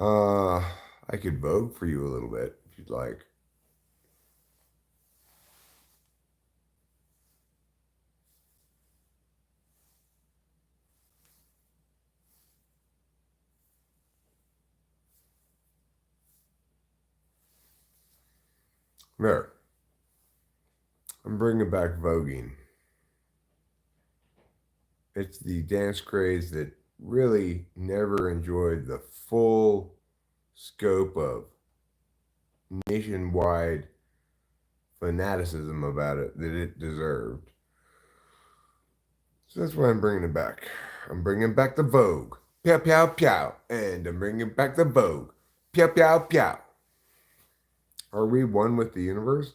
I could vogue for you a little bit if you'd like. There. I'm bringing back voguing. It's the dance craze that really never enjoyed the full scope of nationwide fanaticism about it that it deserved. So that's why I'm bringing it back. I'm bringing back the Vogue. Pow, pow, pow. And I'm bringing back the Vogue. Pow, pow, pow. Are we one with the universe?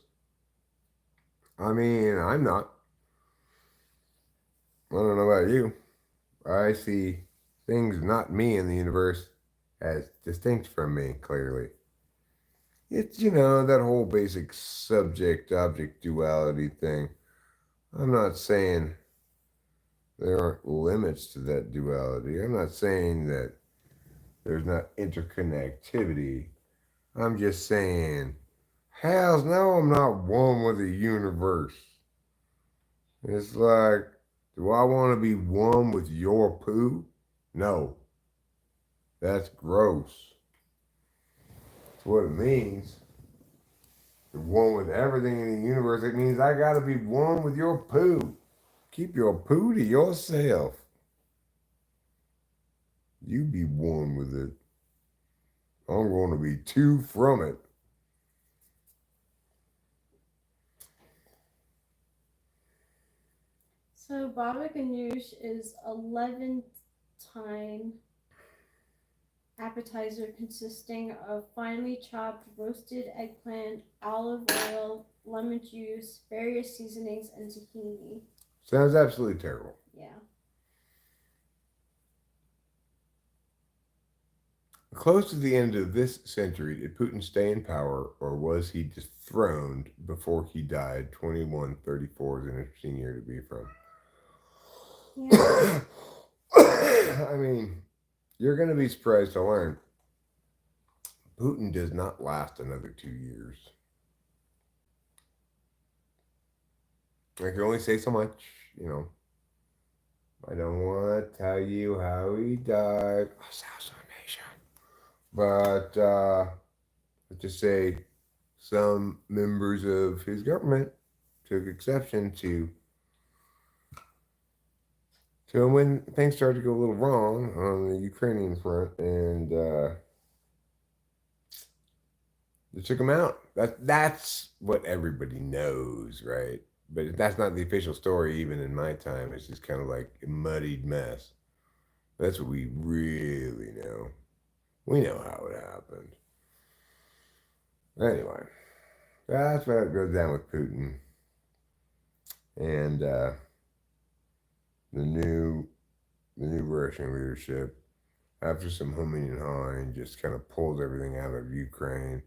I mean, I'm not. I don't know about you. I see things not me in the universe as distinct from me, clearly. It's, that whole basic subject-object duality thing. I'm not saying there aren't limits to that duality. I'm not saying that there's not interconnectivity. I'm just saying, hells no, I'm not one with the universe. It's like, do I want to be one with your poo? No. That's gross. That's what it means. You're one with everything in the universe. It means I gotta be one with your poo. Keep your poo to yourself. You be one with it. I'm going to be two from it. So baba ganoush is a Levantine appetizer consisting of finely chopped roasted eggplant, olive oil, lemon juice, various seasonings, and tahini. Sounds absolutely terrible. Yeah. Close to the end of this century, did Putin stay in power, or was he dethroned before he died? 2134 is an interesting year to be from. Yeah. I mean, you're going to be surprised to learn Putin does not last another 2 years. I can only say so much, you know. I don't want to tell you how he died. Assassination. But let's just say some members of his government took exception to when things started to go a little wrong on the Ukrainian front, and they took him out. That's what everybody knows, right? But that's not the official story, even in my time. It's just kind of like a muddied mess. That's what we really know. We know how it happened. Anyway, that's what goes down with Putin and the new Russian leadership. After some humming and hawing, just kind of pulled everything out of Ukraine.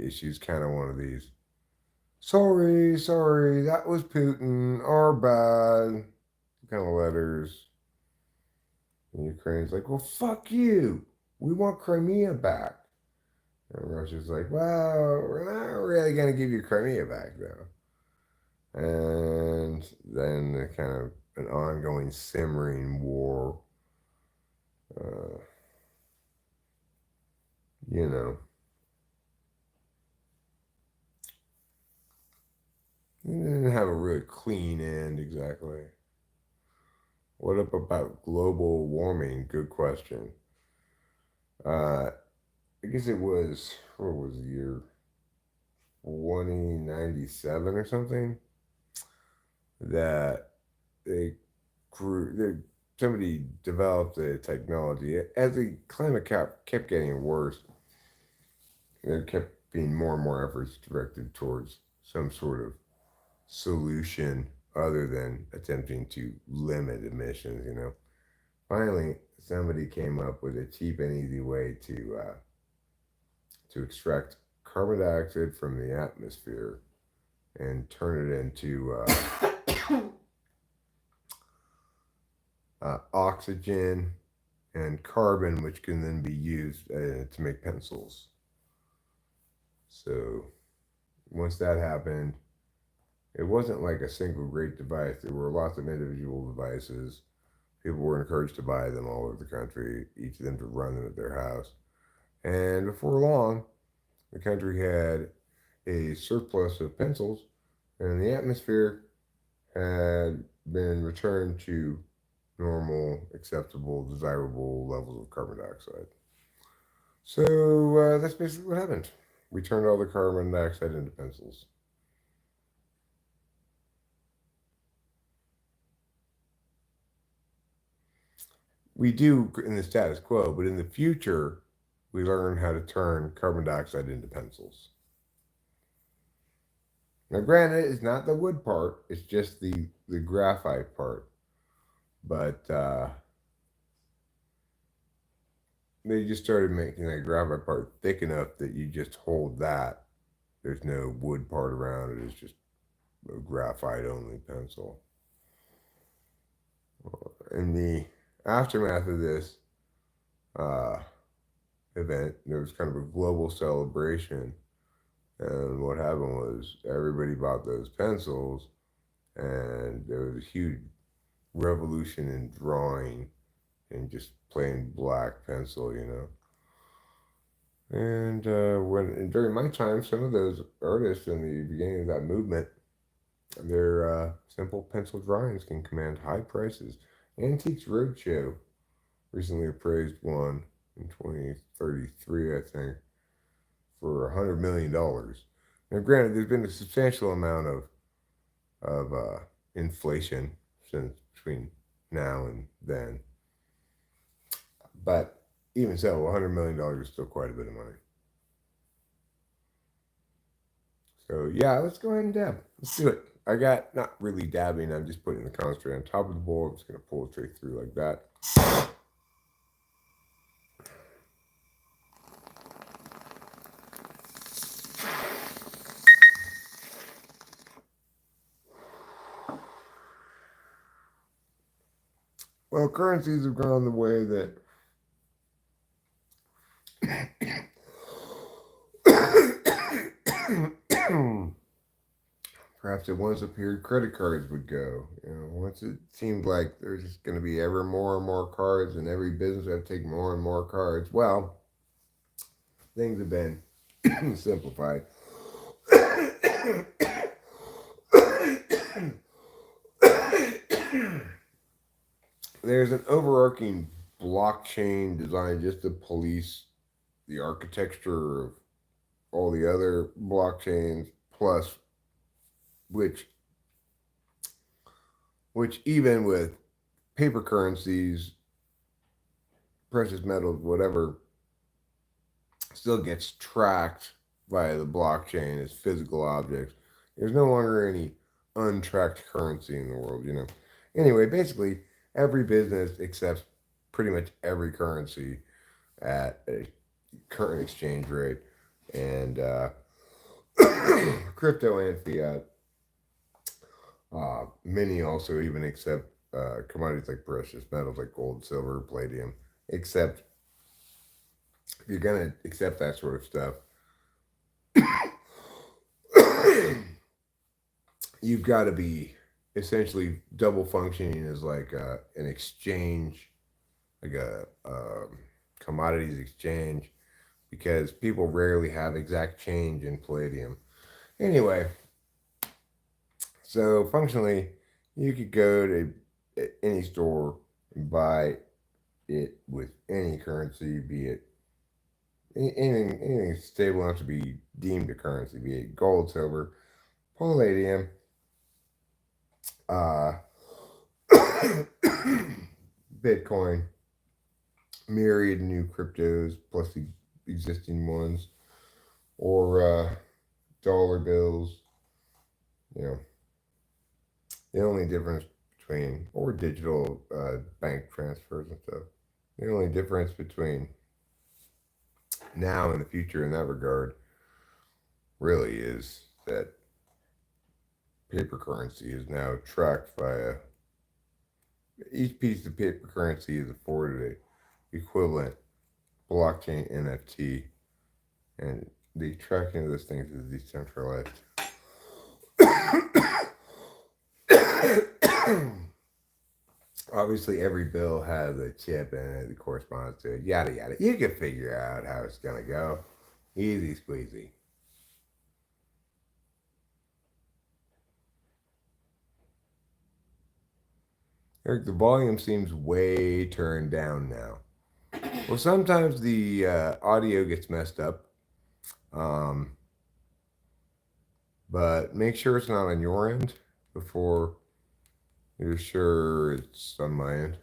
She's kind of one of these. Sorry, that was Putin. Our bad. Kind of letters. And Ukraine's like, well, fuck you. We want Crimea back. And Russia's like, well, we're not really going to give you Crimea back, though. And then the kind of an ongoing simmering war. You know. It didn't have a really clean end exactly. What up about global warming? Good question. I guess it was, what was the year? 2097 or something? That they grew, somebody developed a technology. As the climate kept getting worse, there kept being more and more efforts directed towards some sort of solution other than attempting to limit emissions, you know. Finally, somebody came up with a cheap and easy way to extract carbon dioxide from the atmosphere and turn it into oxygen and carbon, which can then be used to make pencils. So once that happened, it wasn't like a single great device. There were lots of individual devices. People were encouraged to buy them all over the country, each of them to run them at their house. And before long, the country had a surplus of pencils, and the atmosphere had been returned to normal, acceptable, desirable levels of carbon dioxide. So that's basically what happened. We turned all the carbon dioxide into pencils. We do in the status quo, but in the future, we learn how to turn carbon dioxide into pencils. Now, granted, it's not the wood part, it's just the graphite part. But they just started making that graphite part thick enough that you just hold that. There's no wood part around it, it's just a graphite only pencil. In the aftermath of this event, there was kind of a global celebration. And what happened was everybody bought those pencils, and there was a huge revolution in drawing and just plain black pencil, you know. And during my time, some of those artists in the beginning of that movement, their simple pencil drawings can command high prices. Antiques Roadshow recently appraised one in 2033, I think, for $100 million. Now, granted, there's been a substantial amount of inflation since between now and then, but even so, $100 million is still quite a bit of money. So yeah, let's go ahead and dab. Let's do it. I got not really dabbing. I'm just putting the concentrate on top of the bowl. I'm just gonna pull it straight through like that. Well, currencies have gone the way that Perhaps it once appeared credit cards would go. Once it seemed like there's just going to be ever more and more cards, and every business would have to take more and more cards. Well, things have been simplified. There's an overarching blockchain designed just to police the architecture of all the other blockchains, plus which even with paper currencies, precious metals, whatever, still gets tracked by the blockchain as physical objects. There's no longer any untracked currency in the world. Anyway, basically, every business accepts pretty much every currency at a current exchange rate, and crypto and fiat. Many also even accept commodities like precious metals like gold, silver, palladium. Except if you're gonna accept that sort of stuff, you've got to be essentially double functioning as like an exchange, like a commodities exchange, because people rarely have exact change in palladium. Anyway, so functionally, you could go to any store and buy it with any currency, be it anything stable enough to be deemed a currency, be it gold, silver, palladium, uh, Bitcoin, myriad new cryptos plus the existing ones, or dollar bills. You know, the only difference between, or digital bank transfers and stuff. The only difference between now and the future in that regard really is that paper currency is now tracked via each piece of paper currency is afforded a equivalent blockchain NFT, and the tracking of those things is decentralized. Obviously, every bill has a chip in it that corresponds to it. Yada yada. You can figure out how it's gonna go. Easy squeezy. Eric, the volume seems way turned down now. Well, sometimes the audio gets messed up, um, but make sure it's not on your end before you're sure it's on my end.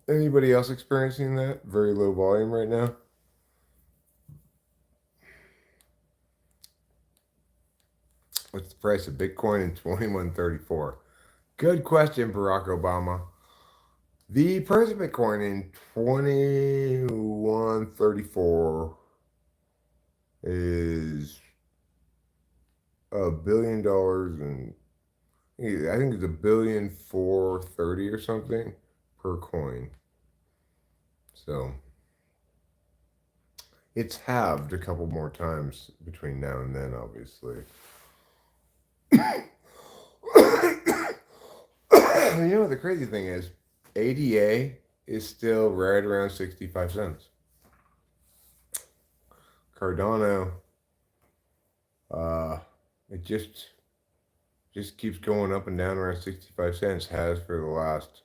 Anybody else experiencing that? Very low volume right now? What's the price of Bitcoin in 2134? Good question, Barack Obama. The price of Bitcoin in 2134 is $1 billion, and I think it's $1,430,000,000 or something per coin. So it's halved a couple more times between now and then, obviously. You know what the crazy thing is? ADA is still right around 65 cents. Cardano, it just keeps going up and down around 65 cents, has for the last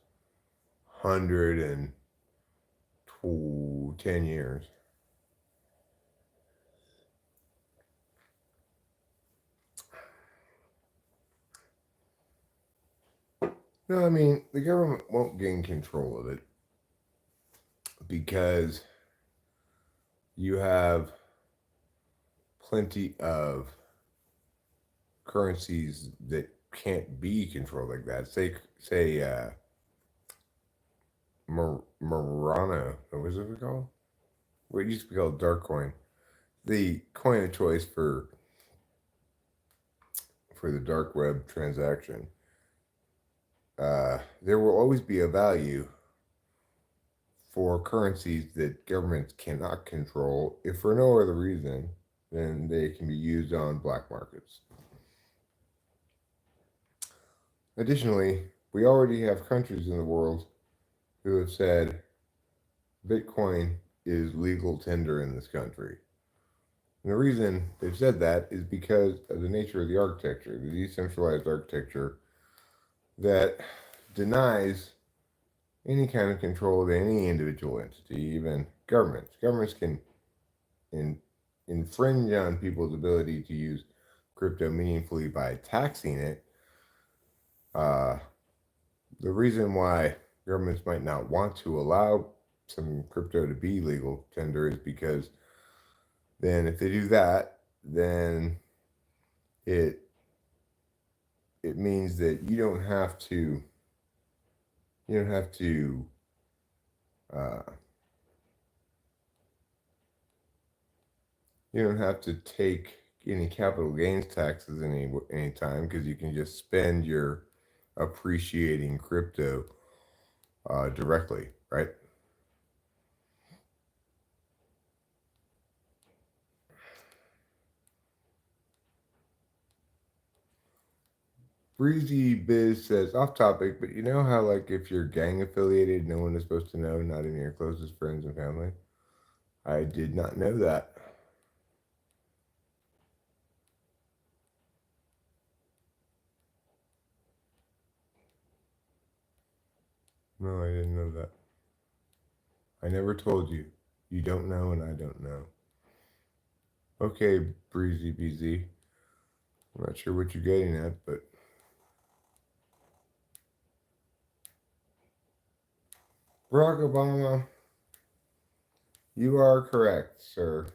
110 years. No, I mean, the government won't gain control of it because you have plenty of currencies that can't be controlled like that. Say, Marana, what was it called? What used to be called dark coin. The coin of choice for the dark web transaction. There will always be a value for currencies that governments cannot control, if for no other reason then they can be used on black markets. Additionally, we already have countries in the world who have said Bitcoin is legal tender in this country. And the reason they've said that is because of the nature of the architecture, the decentralized architecture that denies any kind of control of any individual entity, even governments. Governments can infringe on people's ability to use crypto meaningfully by taxing it. The reason why governments might not want to allow some crypto to be legal tender is because then if they do that, then it means that you don't have to uh, you don't have to take any capital gains taxes any time, because you can just spend your appreciating crypto directly, right? Breezy Biz says, off topic, but you know how, like, if you're gang affiliated, no one is supposed to know, not even your closest friends and family? I did not know that. No, I didn't know that. I never told you. You don't know, and I don't know. Okay, Breezy BZ. I'm not sure what you're getting at, but Barack Obama, you are correct, sir.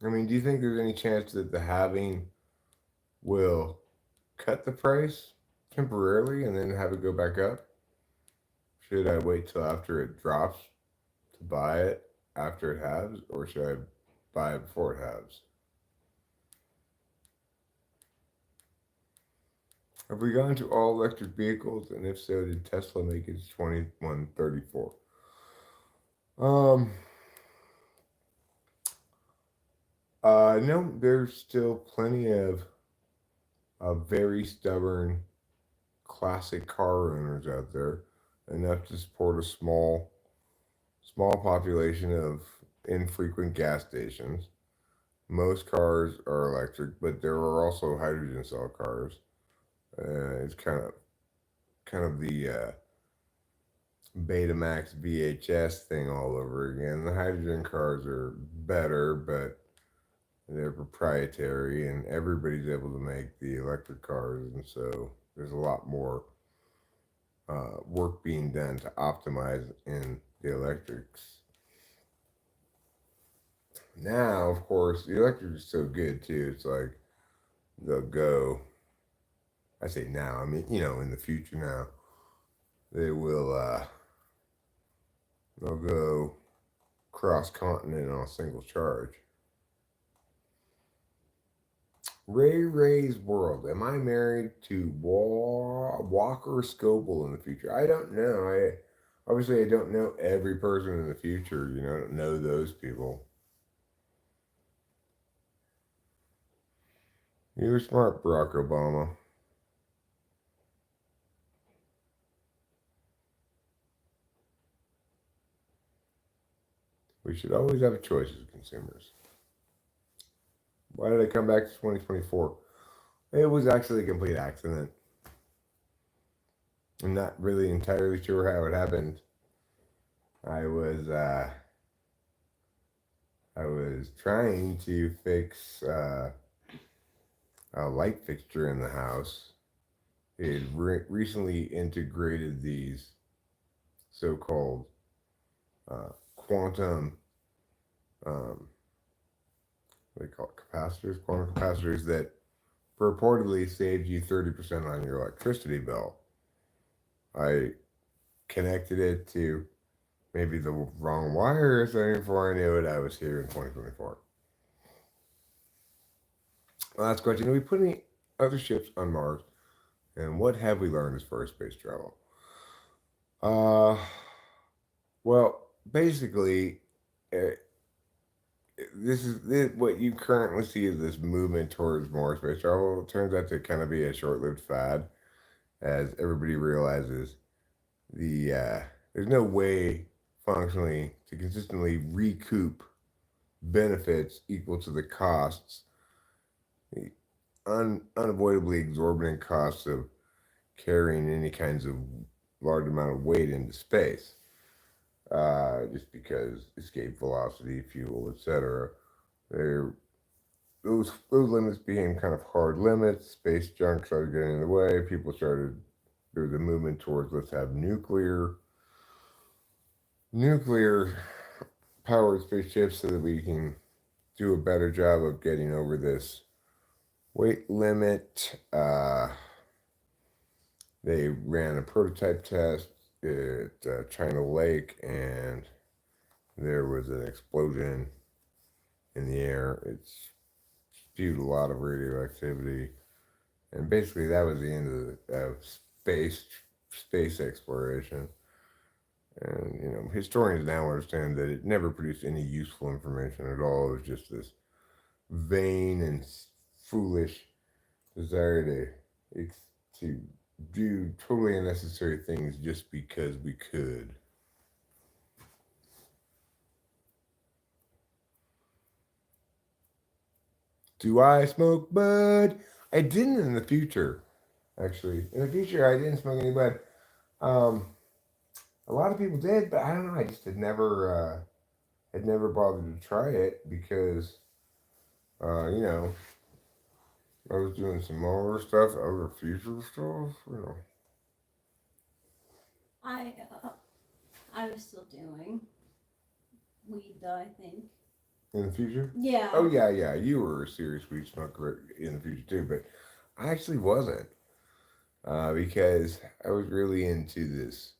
I mean, do you think there's any chance that the halving will cut the price temporarily and then have it go back up? Should I wait till after it drops to buy it after it halves, or should I buy it before it halves? Have we gone to all electric vehicles, and if so, did Tesla make it to 2134? No, there's still plenty of very stubborn classic car owners out there, enough to support a small population of infrequent gas stations. Most cars are electric, but there are also hydrogen cell cars. It's kind of the Betamax VHS thing all over again. The hydrogen cars are better, but they're proprietary, and everybody's able to make the electric cars, and so there's a lot more work being done to optimize in the electrics. Now, of course, the electric is so good too. It's like they'll go. I say now. I mean, in the future now, they will. They'll go cross continent on a single charge. Ray's World. Am I married to Walker Scoble in the future? I don't know. Obviously I don't know every person in the future. I don't know those people. You were smart, Barack Obama. We should always have a choice as consumers. Why did I come back to 2024? It was actually a complete accident. I'm not really entirely sure how it happened. I was trying to fix a light fixture in the house. It recently integrated these so-called quantum, what do they call it, capacitors? Quantum capacitors that purportedly saved you 30% on your electricity bill. I connected it to maybe the wrong wire or something before I knew it. I was here in 2024. Last question. Do we put any other ships on Mars? And what have we learned as far as space travel? Well, basically, what you currently see is this movement towards more space travel. It turns out to kind of be a short-lived fad, as everybody realizes there's no way functionally to consistently recoup benefits equal to the costs, the unavoidably exorbitant costs of carrying any kinds of large amount of weight into space. Just because escape velocity, fuel, etc. There, those limits became kind of hard limits. Space junk started getting in the way. People started there was a movement towards let's have nuclear powered spaceships so that we can do a better job of getting over this weight limit. They ran a prototype test at China Lake, and there was an explosion in the air. It spewed a lot of radioactivity, and basically that was the end of space exploration. And historians now understand that it never produced any useful information at all. It was just this vain and foolish desire to do totally unnecessary things just because we could. Do I smoke bud? I didn't in the future, actually. In the future, I didn't smoke any bud. Um, a lot of people did, but I don't know. I just had never bothered to try it because, you know, I was doing some more stuff, other future stuff. I I was still doing weed though, I think. In the future? Yeah. Oh yeah. You were a serious weed smoker in the future too, but I actually wasn't because I was really into this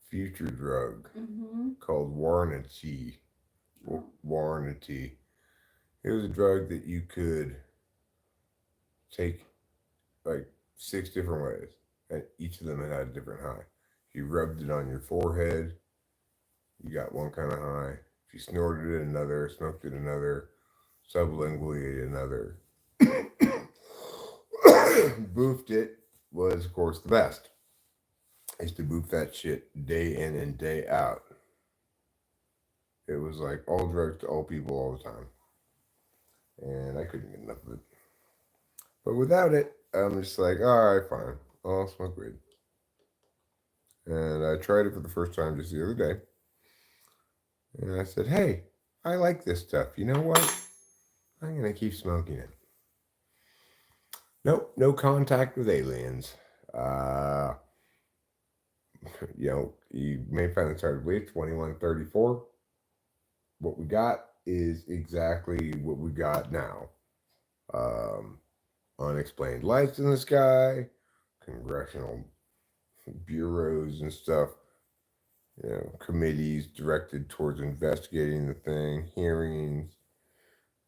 future drug called Warranty. Warranty. It was a drug that you could take like 6 different ways, and each of them had a different high. If you rubbed it on your forehead, you got one kind of high. If you snorted it, another. Smoked it, another. Sublingually, another. Boofed it was, of course, the best. I used to boof that shit day in and day out. It was like all drugs to all people all the time. And I couldn't get enough of it. But without it, I'm just like, all right, fine. I'll smoke weed. And I tried it for the first time just the other day. And I said, hey, I like this stuff. You know what? I'm going to keep smoking it. Nope, no contact with aliens. You may find this hard to believe, 2134. What we got is exactly what we got now. Unexplained lights in the sky, congressional bureaus and stuff, committees directed towards investigating the thing, hearings,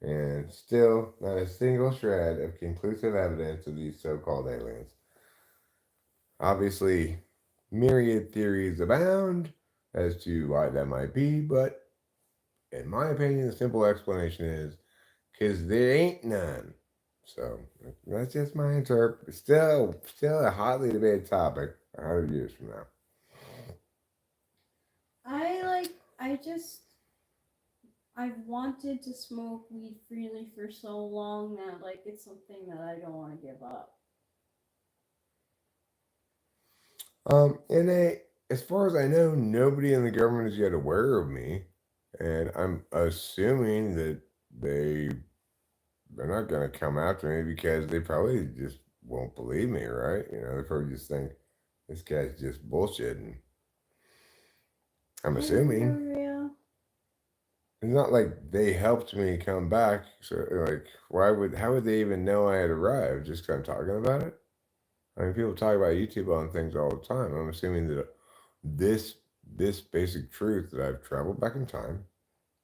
and still not a single shred of conclusive evidence of these so-called aliens. Obviously, myriad theories abound as to why that might be, but in my opinion, the simple explanation is because there ain't none. So that's just my interpret. Still a hotly debated topic 100 years from now. I've wanted to smoke weed freely for so long that it's something that I don't want to give up. As far as I know, nobody in the government is yet aware of me, and I'm assuming that they're not going to come after me because they probably just won't believe me, right? They probably just think this guy's just bullshitting. I'm assuming. Yeah. It's not like they helped me come back. So, how would they even know I had arrived? Just kind of talking about it? I mean, people talk about YouTube on things all the time. I'm assuming that this basic truth that I've traveled back in time,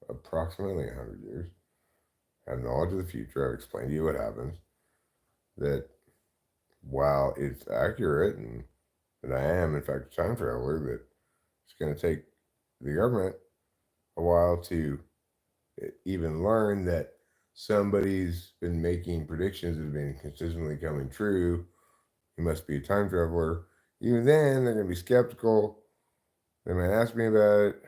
approximately 100 years, have knowledge of the future, I've explained to you what happens, that while it's accurate and that I am, in fact, a time traveler, that it's going to take the government a while to even learn that somebody's been making predictions that have been consistently coming true, he must be a time traveler. Even then, they're going to be skeptical. They might ask me about it.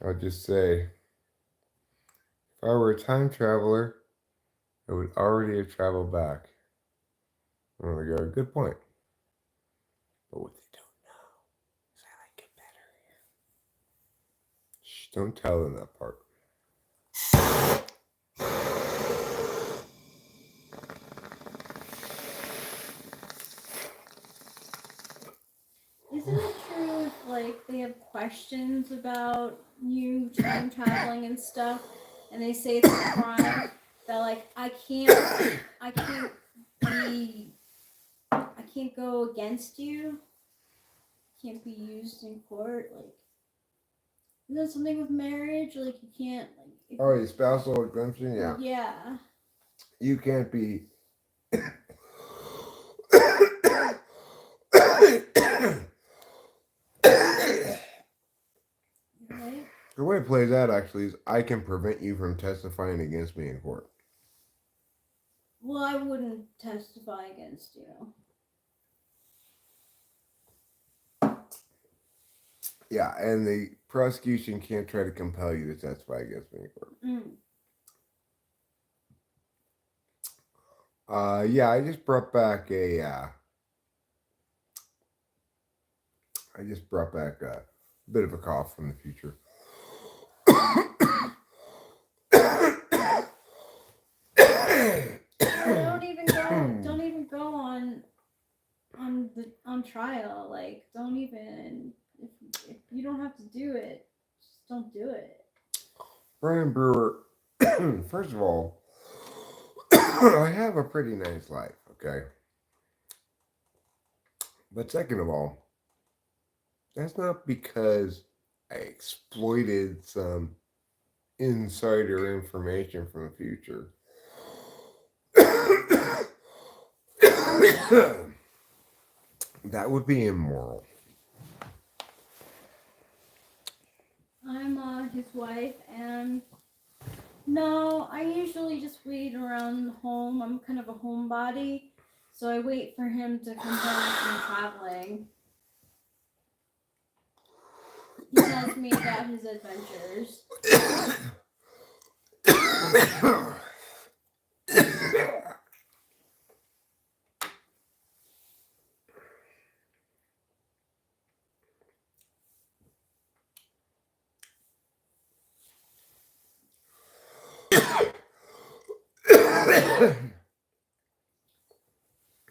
I'll just say, if I were a time traveler, I would already have traveled back. I'm going to go, good point. But what they don't know is I like it better here. Shh, don't tell them that part. Isn't it true if like they have questions about you time traveling and stuff, and they say it's a crime that like I can't go against you, can't be used in court, like isn't that something with marriage? Like you can't like Oh, your spousal exemption? Yeah. Yeah. You can't be. Right? The way it plays out actually is I can prevent you from testifying against me in court. Well, I wouldn't testify against you. Yeah, and the prosecution can't try to compel you to testify against me in court. Yeah, I just brought back a bit of a cough from the future. Don't even go on trial. Like don't even if you don't have to do it, just don't do it. Brian Brewer, first of all, I have a pretty nice life, okay? But second of all, that's not because I exploited some insider information from the future. That would be immoral. I'm his wife, and no, I usually just wait around home. I'm kind of a homebody, so I wait for him to come home from traveling. He tells me about his adventures.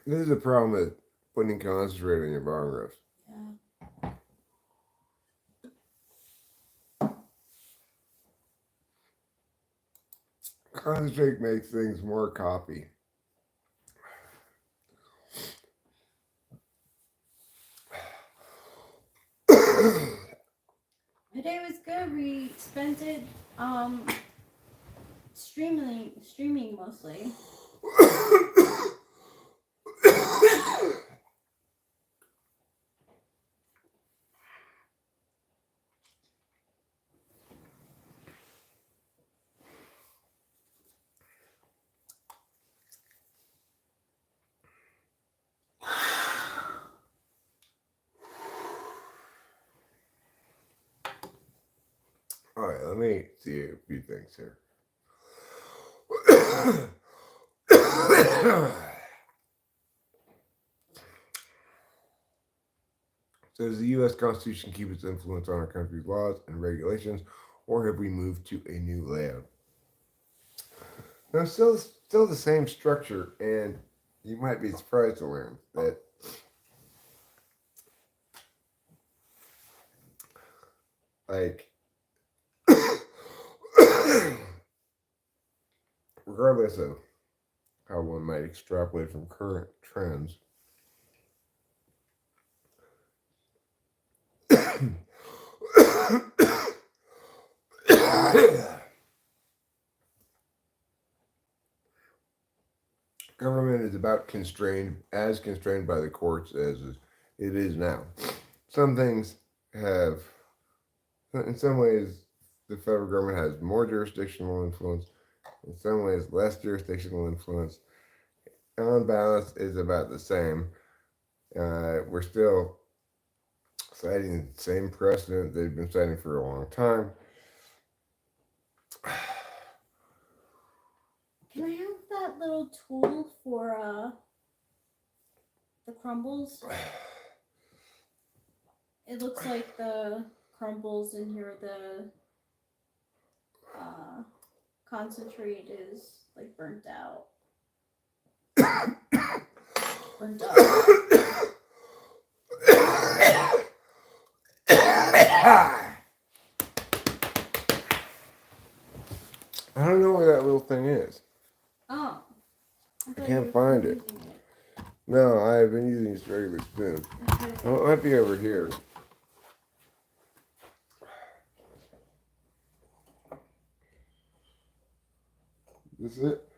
This is a problem with putting concentrate on your bar riff. Yeah. Concentrate makes things more copy. My day was good. We spent it streaming mostly. All right, let me see a few things here. So does the U.S. Constitution keep its influence on our country's laws and regulations, or have we moved to a new layout? No, still the same structure, and you might be surprised to learn that like regardless of how one might extrapolate from current trends, government is about constrained by the courts as it is now. Some things have, in some ways, the federal government has more jurisdictional influence, in some ways less jurisdictional influence. On balance, is about the same. We're still citing the same precedent they've been citing for a long time. Can I have that little tool for the crumbles? It looks like the crumbles in here, the concentrate is like burnt out. Burnt up. I don't know where that little thing is. Oh. I can't find it. No, I've been using this regular spoon. Okay. Oh, it might be over here. This is it?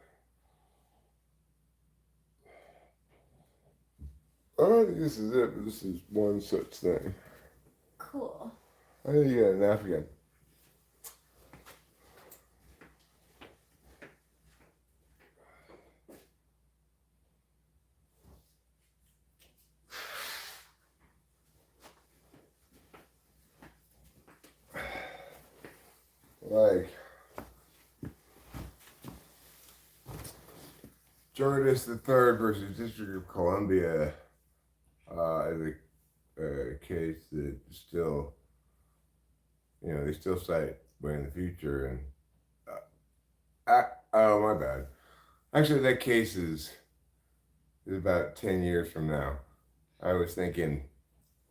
I don't think this is it, but this is one such thing. Cool. I need to get a napkin. Like Georgia the Third versus District of Columbia is a case that still, they still cite way in the future. And oh, my bad. Actually, that case is about 10 years from now. I was thinking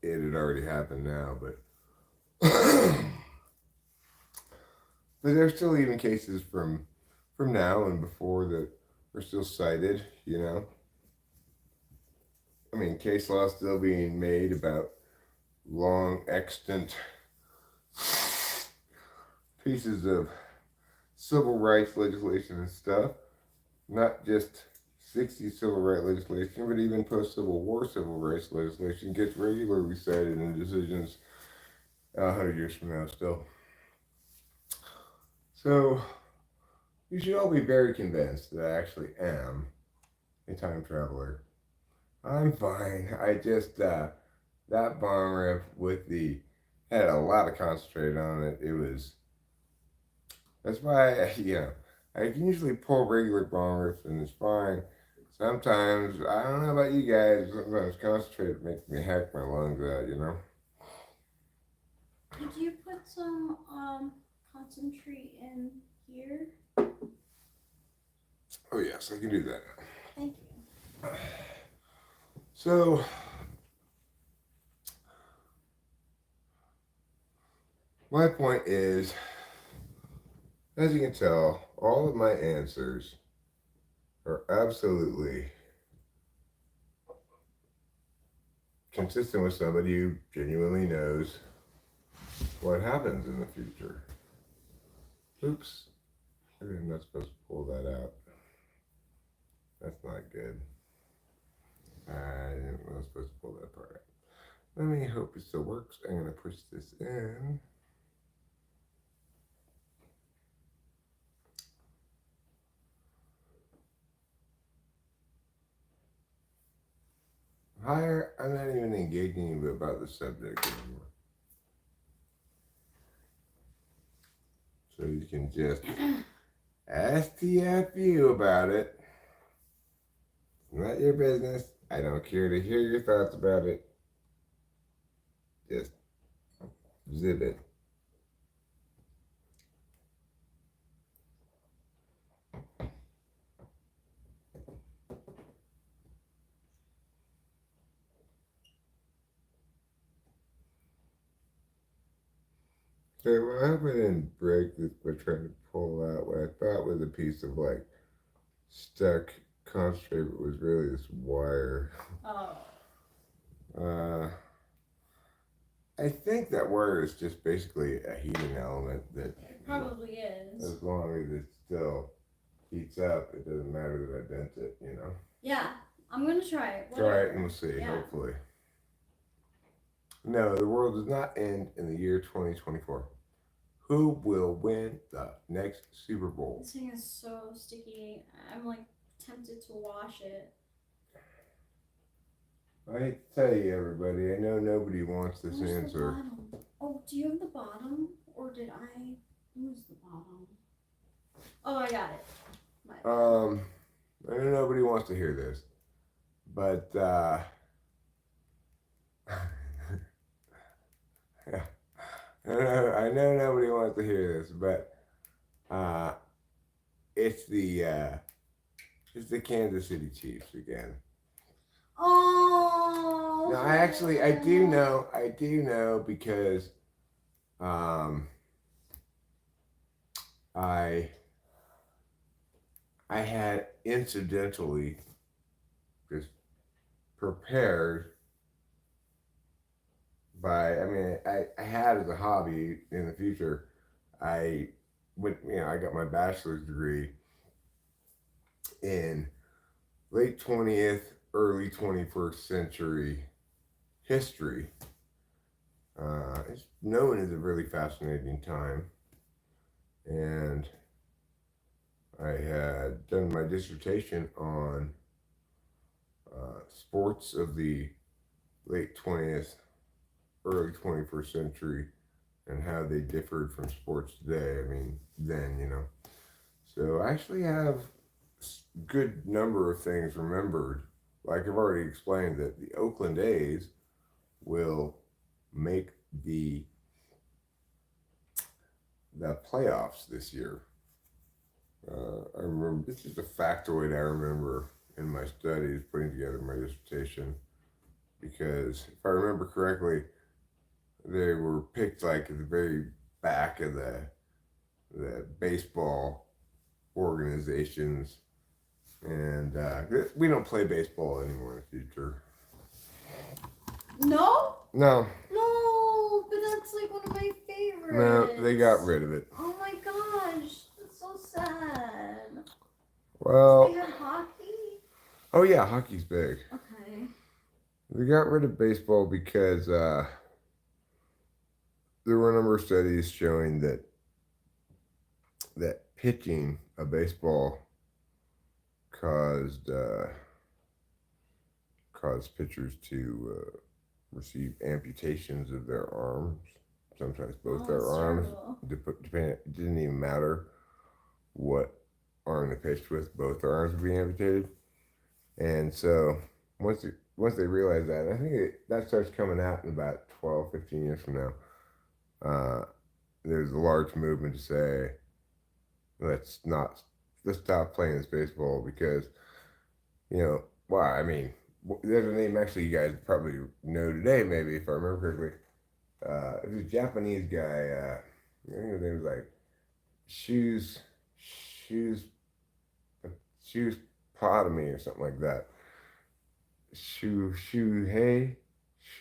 it had already happened now, but but there's still even cases from now and before that are still cited, I mean, case law still being made about long extant pieces of civil rights legislation and stuff. Not just 60s civil rights legislation, but even post-Civil War civil rights legislation gets regularly cited in decisions 100 years from now still. So, you should all be very convinced that I actually am a time traveler. I'm fine. I just, that Bong riff with had a lot of concentrate on it. That's why, I can usually pull regular Bong riffs and it's fine. Sometimes, I don't know about you guys, sometimes concentrate makes me hack my lungs out, Could you put some concentrate in here? Oh yes, I can do that. Thank you. So, my point is, as you can tell, all of my answers are absolutely consistent with somebody who genuinely knows what happens in the future. Oops. Maybe I'm not supposed to pull that out. That's not good. I'm not supposed to pull that part out. Let me hope it still works. I'm going to push this in. Higher, I'm not even engaging you about the subject anymore. So you can just STFU about it. It's not your business. I don't care to hear your thoughts about it. Just zip it. Okay, well, I hope I didn't break this by trying to pull out what I thought was a piece of stuck concentrate, but was really this wire. Oh. I think that wire is just basically a heating element that It probably is. as long as it still heats up, it doesn't matter that I bent it, Yeah, I'm gonna try it. Try it and we'll see, hopefully. No, the world does not end in the year 2024. Who will win the next Super Bowl? This thing is so sticky. I'm like tempted to wash it. I tell you, everybody, I know nobody wants this Where's answer. the bottom? Oh, do you have the bottom? Or did I lose the bottom? Oh, I got it. My bad. I know nobody wants to hear this, but I know nobody wants to hear this, but it's the Kansas City Chiefs again. Oh. No, I do know because I had incidentally just prepared by, I had as a hobby in the future, I got my bachelor's degree in late 20th, early 21st century history. It's known as a really fascinating time. And I had done my dissertation on sports of the late 20th, early 21st century and how they differed from sports today. Then. So I actually have a good number of things remembered. Like I've already explained that the Oakland A's will make the playoffs this year. I remember, this is a factoid I remember in my studies putting together my dissertation, because if I remember correctly, they were picked like at the very back of the baseball organizations, and we don't play baseball anymore in the future. No? No. No, but that's like one of my favorites. No, they got rid of it. Oh my gosh, that's so sad. Well, Do they have hockey? Oh yeah, hockey's big. Okay. They got rid of baseball because there were a number of studies showing that pitching a baseball caused pitchers to receive amputations of their arms, sometimes both their arms. It didn't even matter what arm they pitched with; both their arms would be amputated. And so once they realized that, I think that starts coming out in about 12, 15 years from now. There's a large movement to say, let's stop playing this baseball because, there's a name actually you guys probably know today, maybe, if I remember correctly. It was a Japanese guy, I think his name was like Shoes Potomy or something like that. Shuhei,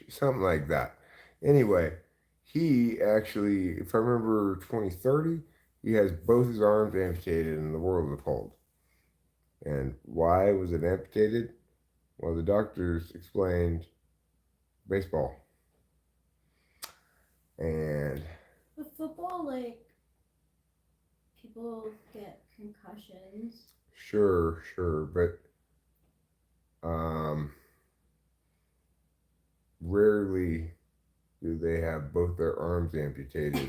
something like that. Anyway, he actually, if I remember 2030, he has both his arms amputated and the world is appalled. And why was it amputated? Well, the doctors explained baseball. And with football, like, people get concussions. Sure, but rarely do they have both their arms amputated.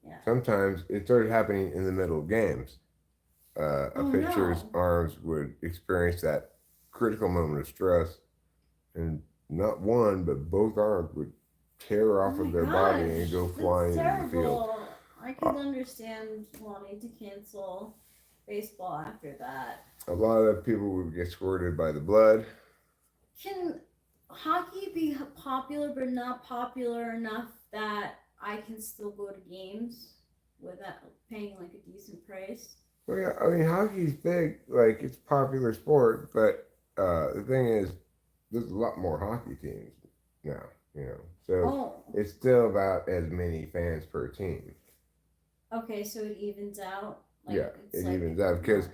Yeah. Sometimes it started happening in the middle of games. A pitcher's arms would experience that critical moment of stress, and not one, but both arms would tear off of their body and go flying into the field. I can understand wanting to cancel baseball after that. A lot of people would get squirted by the blood. Can hockey be popular but not popular enough that I can still go to games without paying like a decent price? Well, yeah, hockey's big, like it's a popular sport, but the thing is, there's a lot more hockey teams now, so it's still about as many fans per team. Okay, so it evens out? It evens out because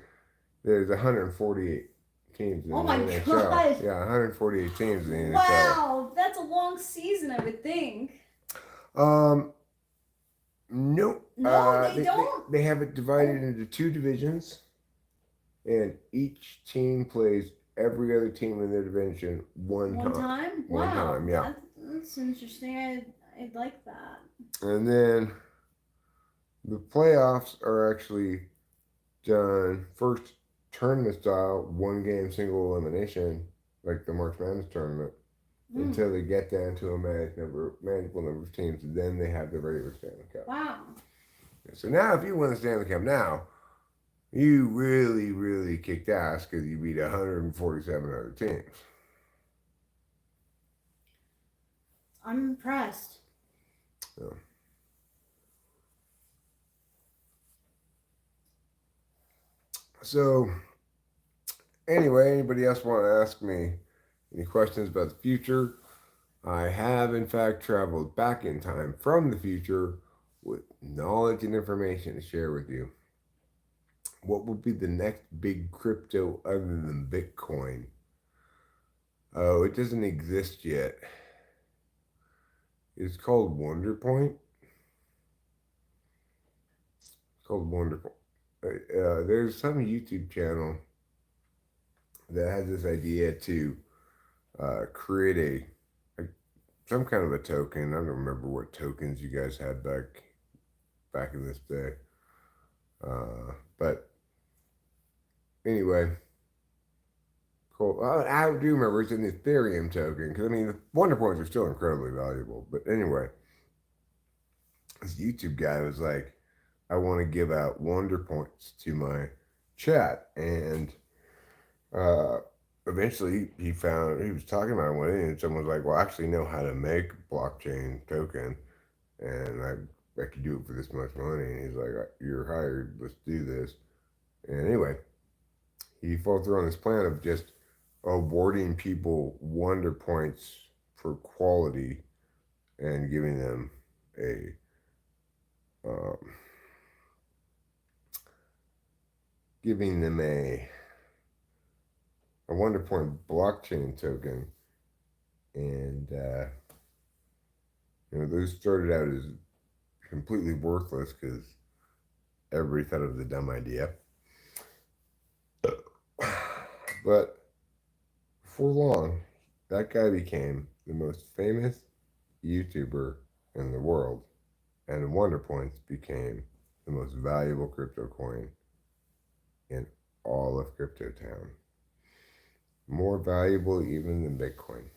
there's 148 teams in the NHL. God. Yeah, 148 teams in the NHL. Wow, that's a long season, I would think. Nope. No, they don't. They have it divided into 2 divisions, and each team plays every other team in their division one time. One Wow, time, yeah. That's interesting. I'd like that. And then the playoffs are actually done first tournament style, 1 game single elimination, like the March Madness tournament, until they get down to a manageable number of teams. And then they have the regular Stanley Cup. Wow. So now, if you win the Stanley Cup now, you really, really kicked ass because you beat 147 other teams. I'm impressed. So, anyway, anybody else want to ask me any questions about the future? I have, in fact, traveled back in time from the future with knowledge and information to share with you. What will be the next big crypto other than Bitcoin? Oh, it doesn't exist yet. It's called WonderPoint. It's called WonderPoint. There's some YouTube channel that has this idea to create some kind of a token. I don't remember what tokens you guys had back in this day. But anyway, cool. I do remember it's an Ethereum token because I mean the Wonder Points are still incredibly valuable. But anyway, this YouTube guy was like, "I want to give out Wonder Points to my chat," and eventually he was talking about one, and someone was like, "Well, I actually know how to make a blockchain token, and I could do it for this much money." And he's like, "You're hired. Let's do this." And anyway, he followed through on this plan of just awarding people wonder points for quality and giving them a wonder point blockchain token, and those started out as completely worthless because everybody thought it was a dumb idea. But before long, that guy became the most famous YouTuber in the world, and Wonder Points became the most valuable crypto coin in all of Crypto Town. More valuable even than Bitcoin.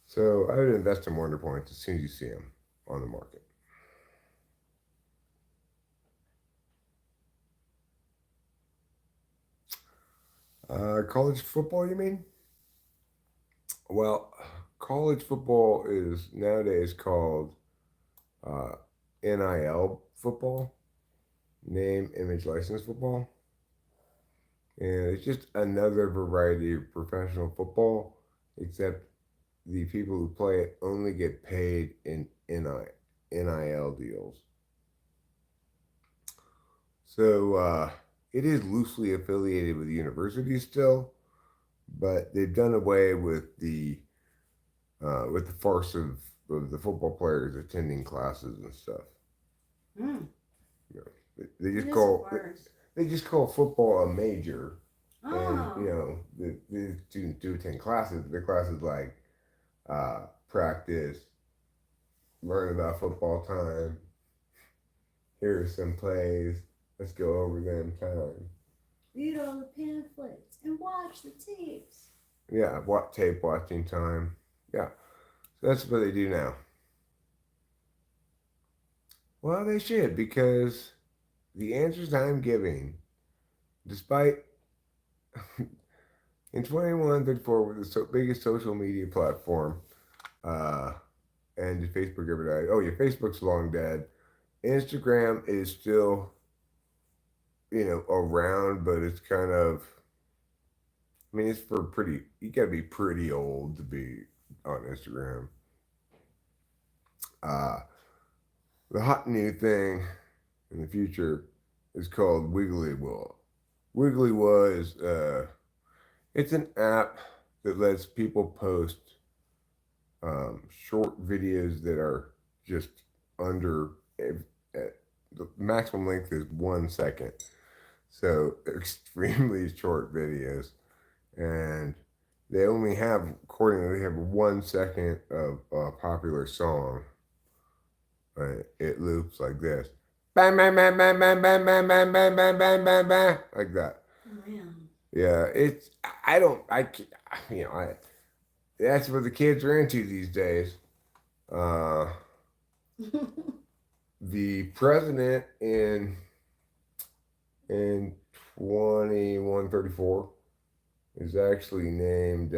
So I would invest in Wonder Points as soon as you see them on the market. College football, you mean? Well, college football is nowadays called NIL football, name, image, license football. And it's just another variety of professional football, except the people who play it only get paid in NIL deals. So it is loosely affiliated with universities still, but they've done away with the farce of the football players attending classes and stuff. Mm. They just call football a major, Oh. and the students do attend classes. The classes like practice, learn about football time. Here are some plays. Let's go over them time. Read all the pamphlets and watch the tapes. Yeah, tape watching time. Yeah, so that's what they do now. Well, they should, because the answers I'm giving, despite in 2134 with the biggest social media platform, and did Facebook ever die? Oh yeah, Facebook's long dead. Instagram is still, around, but it's kind of, I mean, it's for you gotta be pretty old to be on Instagram. The hot new thing in the future is called Wiggly Wall. Wiggly Wall is, it's an app that lets people post short videos that are just under, the maximum length is 1 second. So extremely short videos. And they only have, accordingly, they have 1 second of a popular song. It loops like this. Bam, bam, bam, bam, bam, bam, bam, bam, bam, bam, bam, bam, bam, like that. Man. Yeah, it's, I don't, I, you know, that's what the kids are into these days. Uh, the president in 2134 is actually named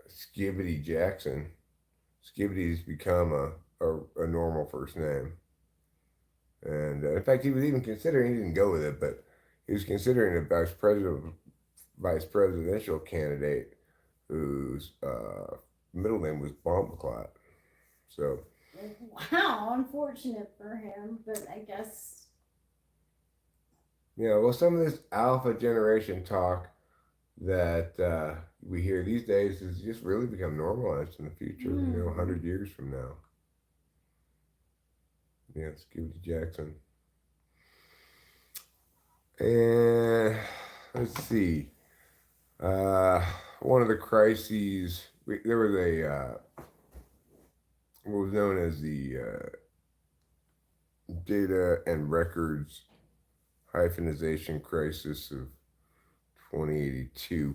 Skibbity Jackson. Skibbity's become a normal first name. And in fact, he was even considering, he didn't go with it, but he was considering a vice presidential candidate whose middle name was Bombclat. So, wow, unfortunate for him, but I guess. yeah, well, some of this alpha generation talk that we hear these days has just really become normalized in the future, 100 years from now. Yeah, Scooby Jackson. And let's see. One of the crises, there was what was known as the data and records hyphenization crisis of 2082,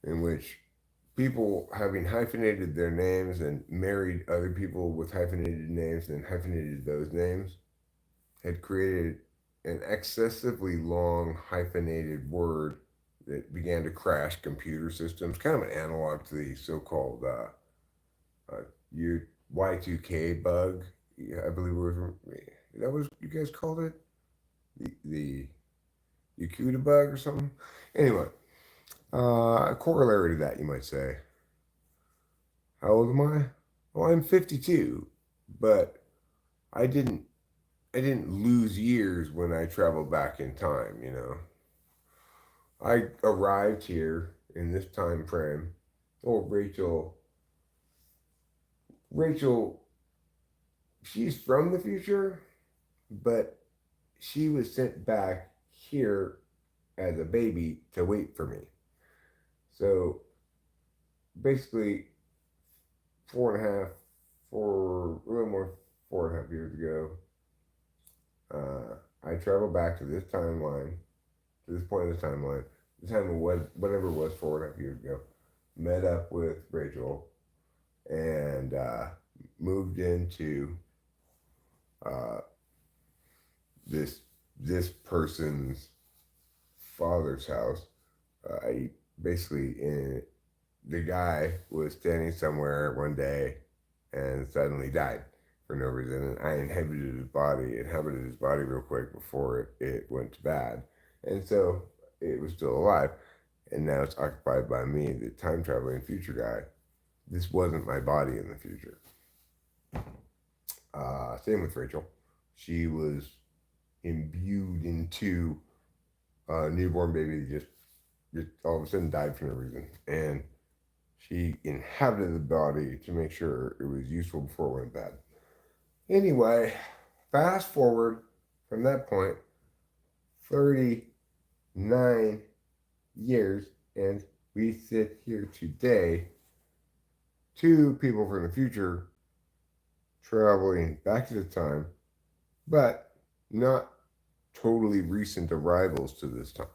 in which people having hyphenated their names and married other people with hyphenated names and hyphenated those names had created an excessively long hyphenated word that began to crash computer systems, kind of an analog to the so-called Y2K bug. I believe it was, that was, you guys called it the Yakuta bug or something. Anyway, a corollary to that, you might say. How old am I? Well, I'm 52, but I didn't lose years when I traveled back in time, you know. I arrived here in this time frame. Oh, Rachel, she's from the future, but she was sent back here as a baby to wait for me. So basically, a little more 4.5 years ago, I traveled back to this timeline, to this point in the timeline, the time of whatever it was 4.5 years ago, met up with Rachel, and moved into this person's father's house. I basically, the guy was standing somewhere one day and suddenly died for no reason, and I inhabited his body real quick before it went bad, and so it was still alive, and now it's occupied by me, the time traveling future guy. This wasn't my body in the future. Same with Rachel. She was imbued into a newborn baby that just all of a sudden died for no reason, and she inhabited the body to make sure it was useful before it went bad. Anyway, fast forward from that point 39 years, and we sit here today, two people from the future traveling back to the time, but not totally recent arrivals to this time.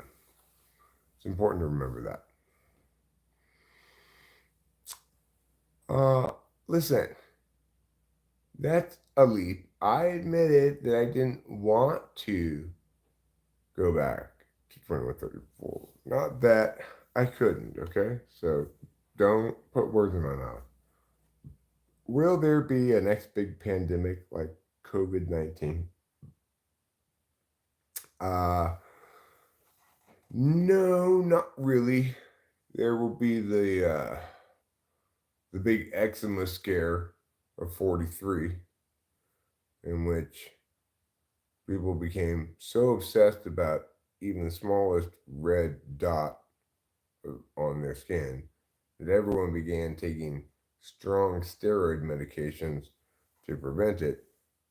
It's important to remember that. Listen, that's a leap. I admitted that I didn't want to go back to 2134. Not that I couldn't, okay? So don't put words in my mouth. Will there be a next big pandemic like COVID-19? No, not really. There will be the big eczema scare of 43, in which people became so obsessed about even the smallest red dot on their skin that everyone began taking strong steroid medications to prevent it,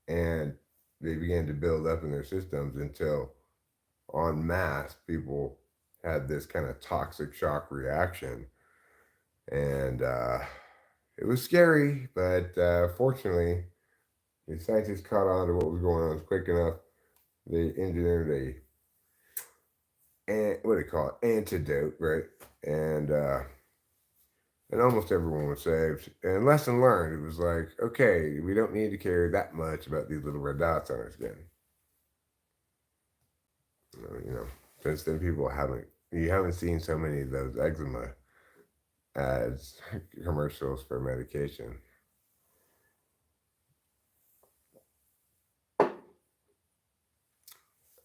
and they began to build up in their systems until en masse people had this kind of toxic shock reaction. And it was scary, but fortunately, the scientists caught on to what was going on quick enough. They engineered what do you call it, antidote, right? And almost everyone was saved. And lesson learned, it was like, okay, we don't need to care that much about these little red dots on our skin. Since then you haven't seen so many of those eczema ads, commercials for medication.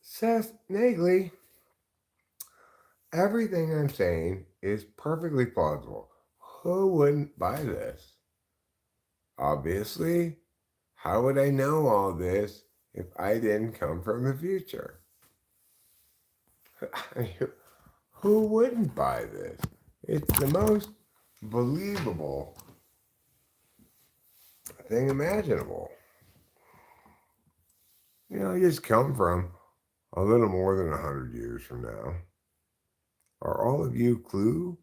Seth Nagley, everything I'm saying is perfectly plausible. Who wouldn't buy this? Obviously, how would I know all this if I didn't come from the future? Who wouldn't buy this? It's the most believable thing imaginable. I just come from a little more than 100 years from now. Are all of you clue?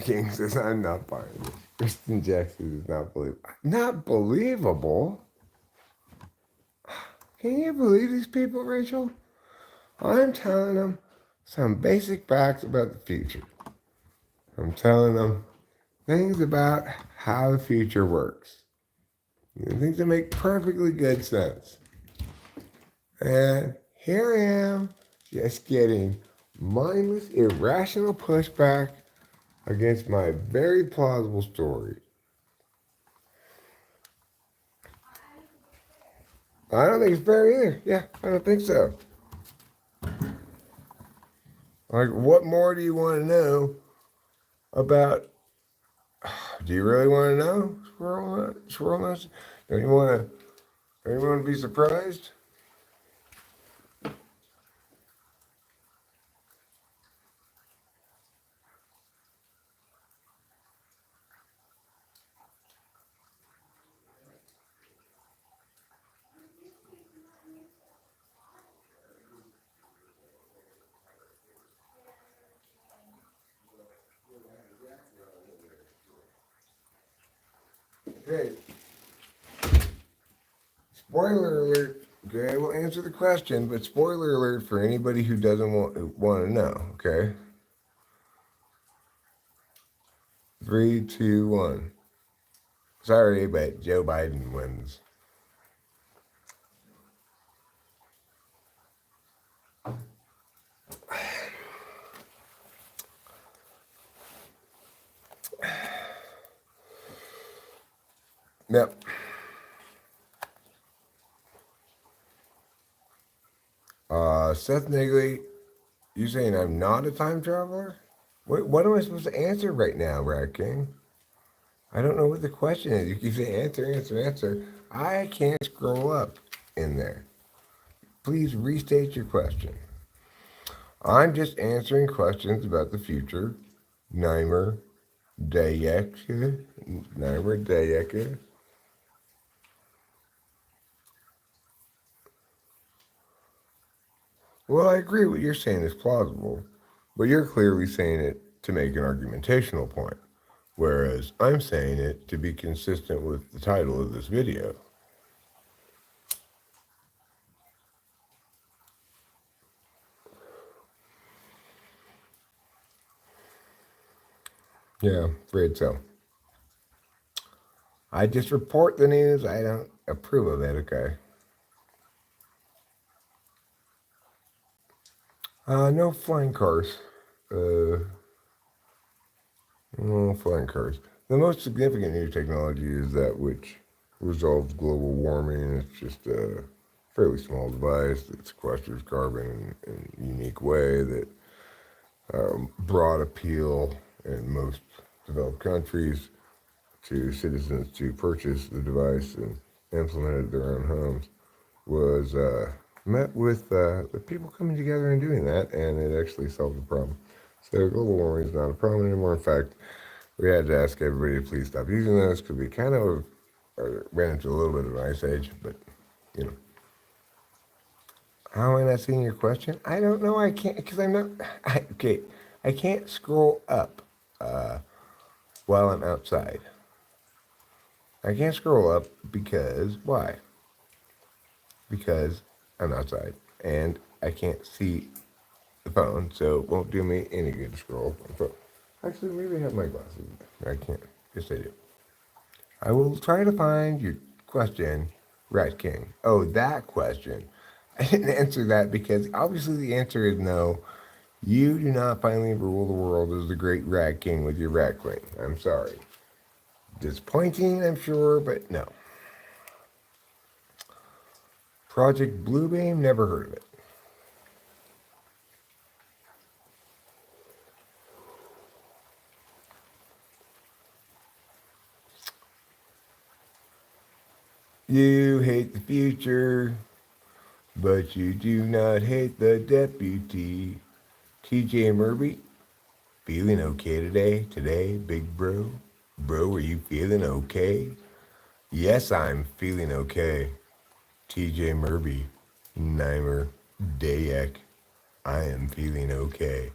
King says, I'm not buying this. Kristen Jackson is not believable. Not believable? Can you believe these people, Rachel? I'm telling them some basic facts about the future. I'm telling them things about how the future works. Things that make perfectly good sense. And here I am, just getting mindless, irrational pushback against my very plausible story. I don't think it's fair either. Yeah, I don't think so. Like, what more do you want to know about? Do you really want to know? Squirrel nuts? Don't you want to be surprised? Okay. Spoiler alert. Okay, we'll answer the question, but spoiler alert for anybody who doesn't want to know. Okay. 3, 2, 1. Sorry, but Joe Biden wins. Yep. Seth Nagley, you saying I'm not a time traveler? What am I supposed to answer right now, Rat King? I don't know what the question is. You keep saying answer. I can't scroll up in there. Please restate your question. I'm just answering questions about the future. Neimer Dayek. Well, I agree what you're saying is plausible, but you're clearly saying it to make an argumentational point, whereas I'm saying it to be consistent with the title of this video. Yeah, afraid so. I just report the news. I don't approve of it, okay? No flying cars. No flying cars. The most significant new technology is that which resolves global warming. It's just a fairly small device that sequesters carbon in a unique way that broad appeal in most developed countries to citizens to purchase the device and implement it at their own homes was met with the people coming together and doing that, and it actually solved the problem. So global warming is not a problem anymore. In fact, We had to ask everybody to please stop using those because we kind of ran into a little bit of an ice age, but, you know. How am I not seeing your question? I don't know. I can't, because I'm not, okay, I can't scroll up while I'm outside. I can't scroll up because, why? Because I'm outside and I can't see the phone, so it won't do me any good to scroll on the phone. Actually, maybe I have my glasses. I can't. Yes, I do. I will try to find your question, Rat King. Oh, that question. I didn't answer that because obviously the answer is no. You do not finally rule the world as the great Rat King with your Rat Queen. I'm sorry. Disappointing, I'm sure, but no. Project Bluebeam, never heard of it. You hate the future, but you do not hate the deputy. TJ Murby, feeling okay today? Today, big bro? Bro, are you feeling okay? Yes, I'm feeling okay. TJ Murby, Nimer, Dayak, I am feeling okay.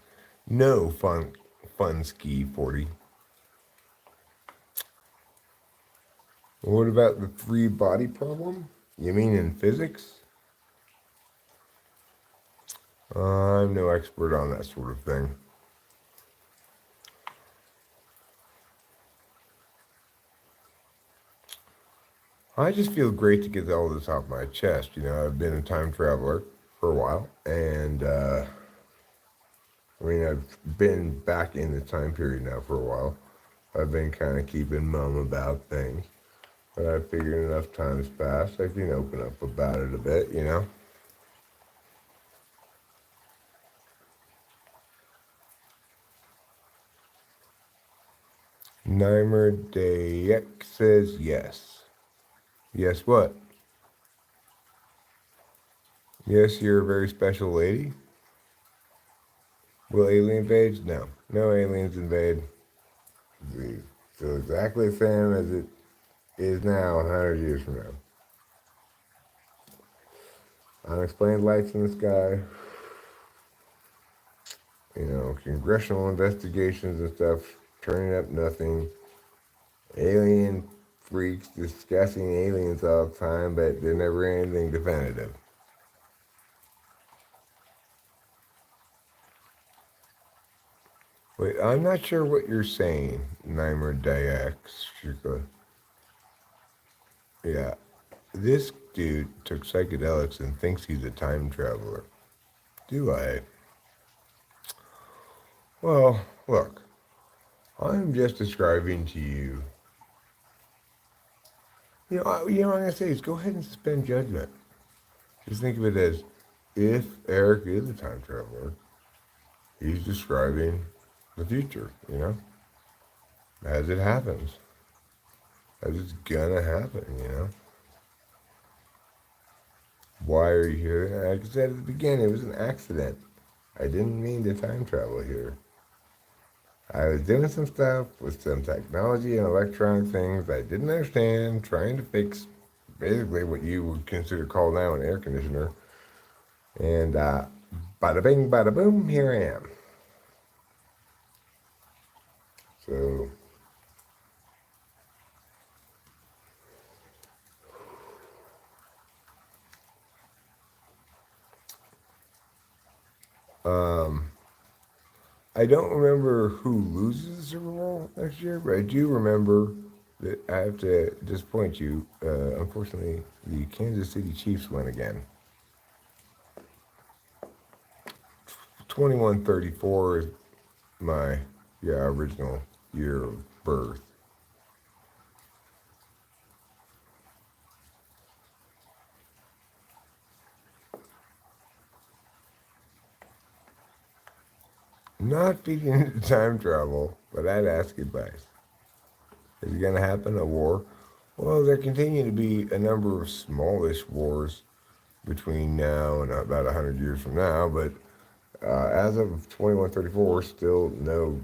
No, fun ski 40. What about the three body problem? You mean in physics? I'm no expert on that sort of thing. I just feel great to get all this off my chest. You know, I've been a time traveler for a while, and I mean, I've been back in the time period now for a while. I've been kind of keeping mum about things, but I figured enough time has passed, I can open up about it a bit, you know? Nimer Dayek says yes. Yes, what? Yes, you're a very special lady. Will alien invade? No. No aliens invade. It's still exactly the same as it is now 100 years from now. Unexplained lights in the sky. You know, congressional investigations and stuff turning up nothing. Alien freaks discussing aliens all the time, but there's never anything definitive. Wait, I'm not sure what you're saying, Nimer Dayak. Yeah, this dude took psychedelics and thinks he's a time traveler. Do I? Well, look, I'm just describing to you. What I'm gonna say is go ahead and suspend judgment. Just think of it as if Eric is a time traveler, he's describing the future, you know, as it happens, as it's gonna happen, you know. Why are you here? Like I said at the beginning, it was an accident. I didn't mean to time travel here. I was doing some stuff with some technology and electronic things I didn't understand, trying to fix basically what you would consider call now an air conditioner. And bada bing, bada boom, here I am. So, I don't remember who loses the Super Bowl next year, but I do remember that I have to disappoint you. Unfortunately, the Kansas City Chiefs win again. 2134 is my original year of birth. Not feeding into time travel, but I'd ask advice. Is it going to happen? A war? Well, there continue to be a number of smallish wars between now and about 100 years from now, but as of 2134, still no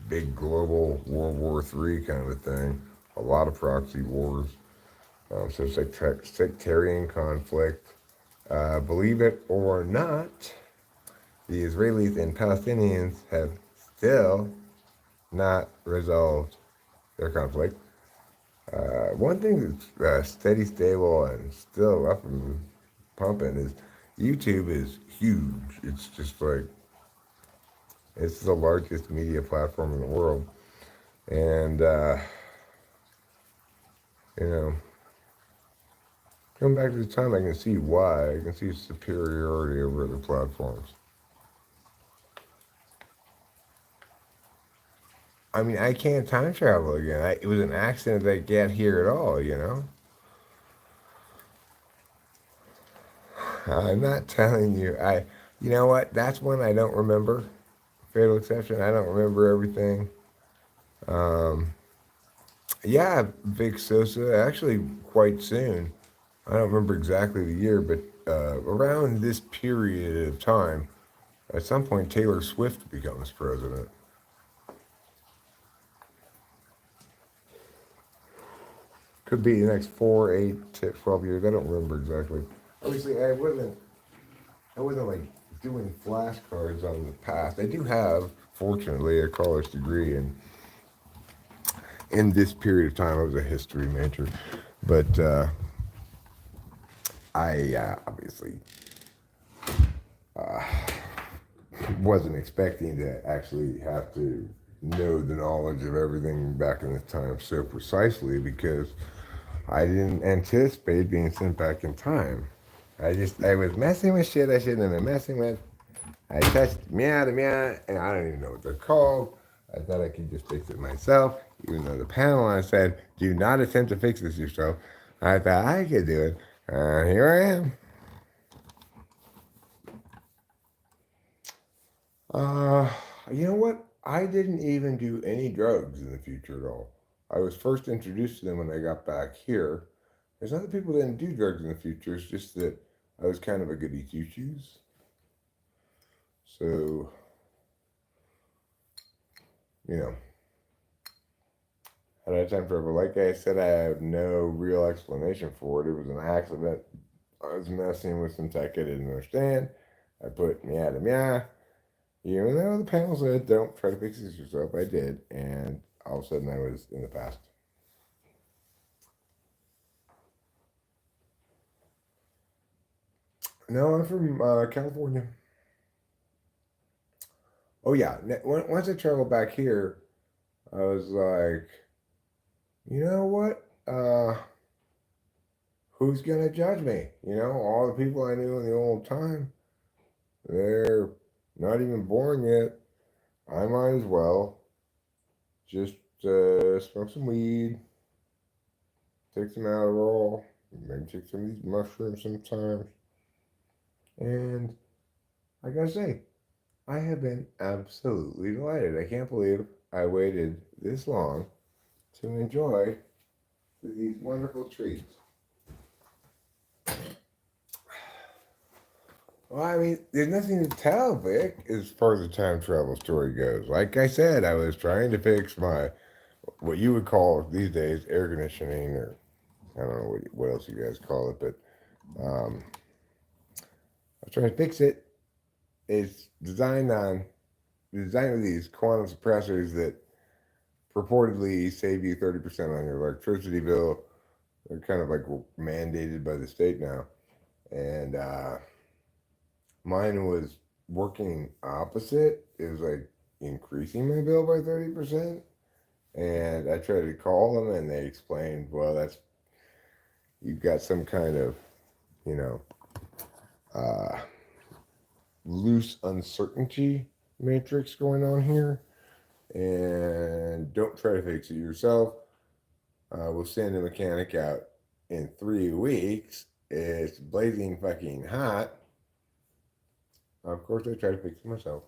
big global World War III kind of a thing. A lot of proxy wars. So sectarian conflict. Believe it or not, the Israelis and Palestinians have still not resolved their conflict. One thing that's steady, stable, and still up and pumping is YouTube is huge. It's just like, it's the largest media platform in the world. And, you know, coming back to the time, I can see why. I can see superiority over other platforms. I mean, I can't time travel again. It was an accident that I get here at all, you know? I'm not telling you. You know what? That's one I don't remember. Fatal exception. I don't remember everything. Yeah, Vic Sosa, actually quite soon. I don't remember exactly the year, but around this period of time, at some point Taylor Swift becomes president. Could be the next 4, 8, 12 years. I don't remember exactly. Obviously, I wasn't like doing flashcards on the past. I do have, fortunately, a college degree in this period of time. I was a history major, but I obviously wasn't expecting to actually have to know the knowledge of everything back in the time so precisely, because I didn't anticipate being sent back in time. I was messing with shit I shouldn't have been messing with. I touched meow to meow, and I don't even know what they're called. I thought I could just fix it myself, even though the panel I said, do not attempt to fix this yourself. I thought I could do it. Here I am. You know what? I didn't even do any drugs in the future at all. I was first introduced to them when I got back here. There's other people that didn't do drugs in the future. It's just that I was kind of a goody two shoes. So, you know, at that time forever, like I said, I have no real explanation for it. It was an accident. I was messing with some tech I didn't understand. I put meow to meow. Even though the panel said, don't try to fix this yourself, I did. And all of a sudden I was in the past. No, I'm from California. Oh, yeah. Once I traveled back here, I was like, you know what? Who's going to judge me? You know, all the people I knew in the old time, they're not even born yet. I might as well just smoke some weed, take some Adderall, maybe take some of these mushrooms sometimes. And I gotta say, I have been absolutely delighted. I can't believe I waited this long to enjoy these wonderful treats. Well, I mean, there's nothing to tell, Vic, as far as the time travel story goes. Like I said, I was trying to fix what you would call these days air conditioning, or I don't know what else you guys call it, but I was trying to fix it. It's designed with these quantum suppressors that purportedly save you 30% on your electricity bill. They're kind of like mandated by the state now. And mine was working opposite. It was like increasing my bill by 30%. And I tried to call them and they explained, well, you've got some kind of, you know, loose uncertainty matrix going on here. And don't try to fix it yourself. We'll send a mechanic out in 3 weeks. It's blazing fucking hot. Of course, I tried to fix it myself.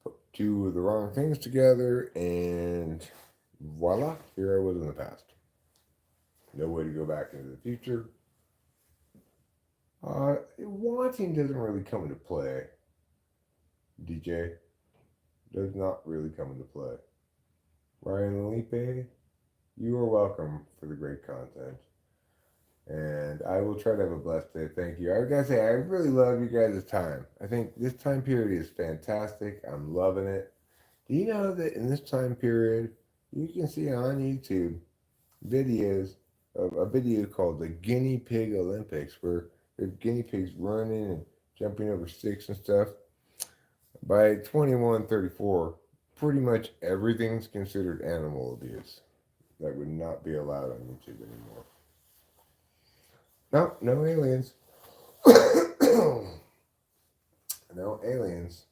Put two of the wrong things together, and voila, here I was in the past. No way to go back into the future. Wanting doesn't really come into play, DJ. does not really come into play. Ryan Lipe, you are welcome for the great content. And I will try to have a blessed day. Thank you. I gotta say, I really love you guys' time. I think this time period is fantastic. I'm loving it. Do you know that in this time period, you can see on YouTube videos of a video called the Guinea Pig Olympics, where the guinea pigs running and jumping over sticks and stuff. By 2134, pretty much everything's considered animal abuse. That would not be allowed on YouTube anymore. No, no aliens. No aliens.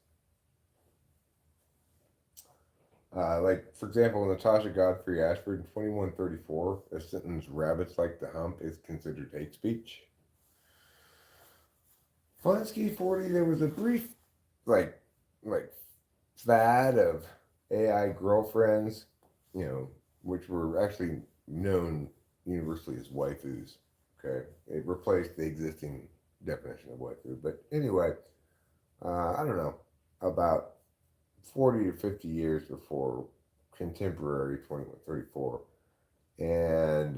Like, for example, Natasha Godfrey Ashford in 2134, a sentence rabbits like the hump is considered hate speech. Funsky 40, there was a brief, like fad of AI girlfriends, which were actually known universally as waifus. Okay, it replaced the existing definition of waifu. But anyway, I don't know, about 40 to 50 years before contemporary 2134, and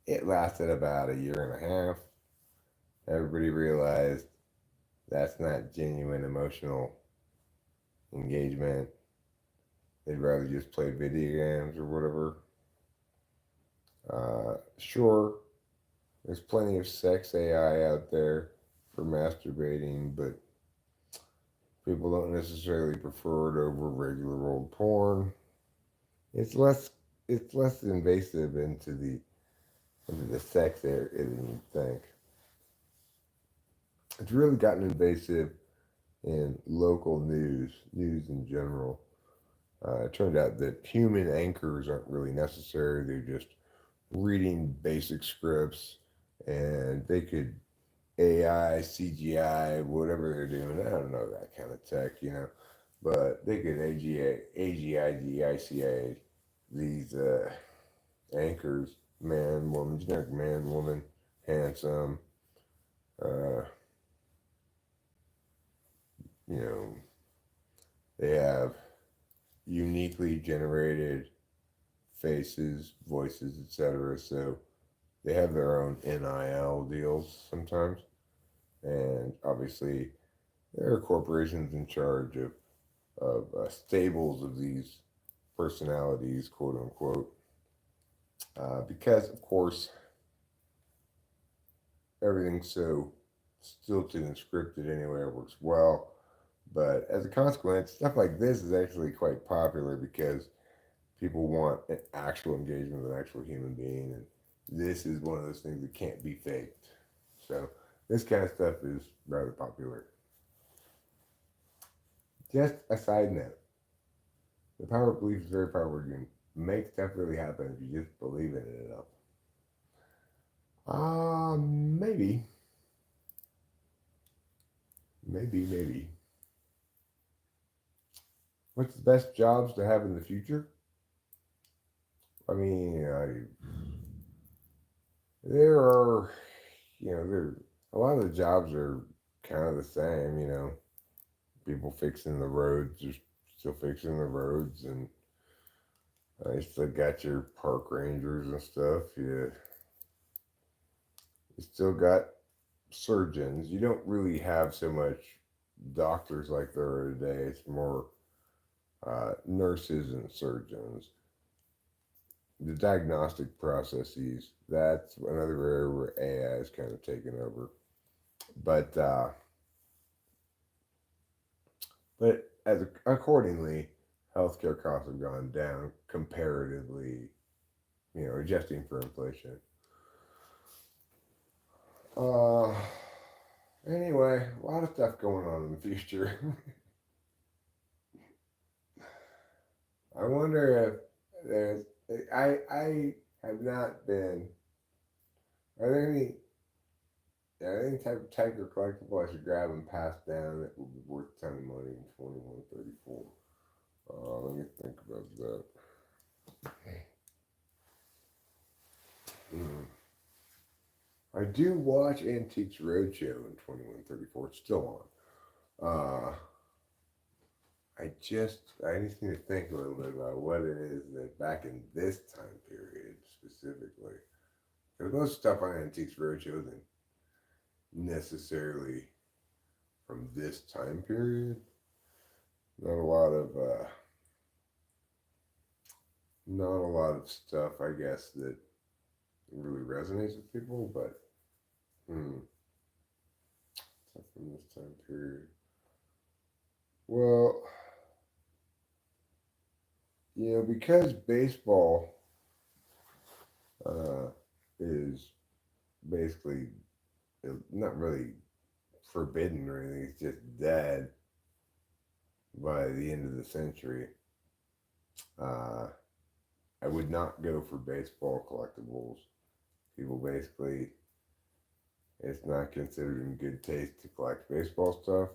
it lasted about a year and a half. Everybody realized that's not genuine emotional engagement. They'd rather just play video games or whatever. Sure, there's plenty of sex AI out there for masturbating, but people don't necessarily prefer it over regular old porn. It's less invasive into the sex area than you think. It's really gotten invasive in local news in general. It turned out that human anchors aren't really necessary. They're just reading basic scripts, and they could AI, CGI, whatever they're doing. I don't know that kind of tech, but they could AGIGICA these anchors, man, woman, generic man, woman, handsome, uh, they have uniquely generated faces, voices, etc. So they have their own NIL deals sometimes. And obviously, there are corporations in charge of stables of these personalities, quote unquote, because, of course, everything's so stilted and scripted anyway, it works well. But as a consequence, stuff like this is actually quite popular because people want an actual engagement with an actual human being, and this is one of those things that can't be faked. So this kind of stuff is rather popular. Just a side note, the power of belief is very powerful. You can make stuff really happen if you just believe in it enough. Maybe. Maybe. What's the best jobs to have in the future? I mean, there are, there a lot of the jobs are kind of the same. People fixing the roads, are still fixing the roads, and you still got your park rangers and stuff. You still got surgeons. You don't really have so much doctors like there are today. It's more nurses and surgeons. The diagnostic processes, that's another area where AI is kind of taken over. But accordingly, healthcare costs have gone down comparatively, adjusting for inflation. Anyway, a lot of stuff going on in the future. I wonder if there's. I have not been. Are there any type of tech or collectible I should grab and pass down that will be worth a ton of money in 2134? Let me think about that. I do watch Antiques Roadshow in 2134. It's still on. I just need to think a little bit about what it is that back in this time period specifically. Because most stuff on Antiques Roadshow isn't necessarily from this time period. Not a lot of stuff, I guess, that really resonates with people, but stuff from this time period. Well, because baseball is basically not really forbidden or anything, it's just dead by the end of the century. I would not go for baseball collectibles. People basically, it's not considered in good taste to collect baseball stuff.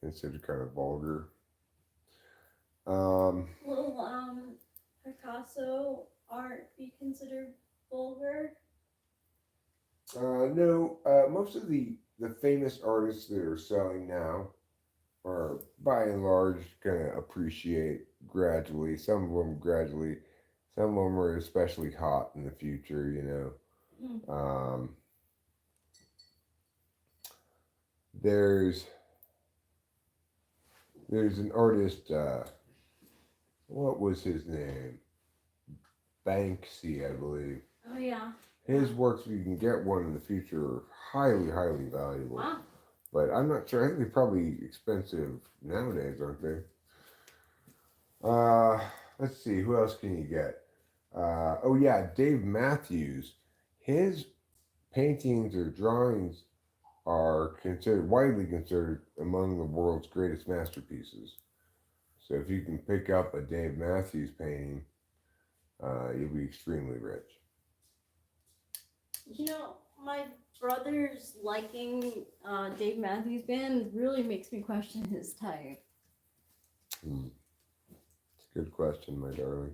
Considered kind of vulgar. Will Picasso art be considered vulgar? No, most of the famous artists that are selling now are by and large going to appreciate gradually. Some of them gradually. Some of them are especially hot in the future, There's an artist, what was his name? Banksy, I believe. Oh, yeah. His works, if you can get one in the future, are highly, highly valuable. Wow. But I'm not sure. I think they're probably expensive nowadays, aren't they? Let's see. Who else can you get? Oh, yeah, Dave Matthews. His paintings or drawings are widely considered among the world's greatest masterpieces. So if you can pick up a Dave Matthews painting, you'll be extremely rich. My brother's liking Dave Matthews Band really makes me question his type. It's a good question, my darling.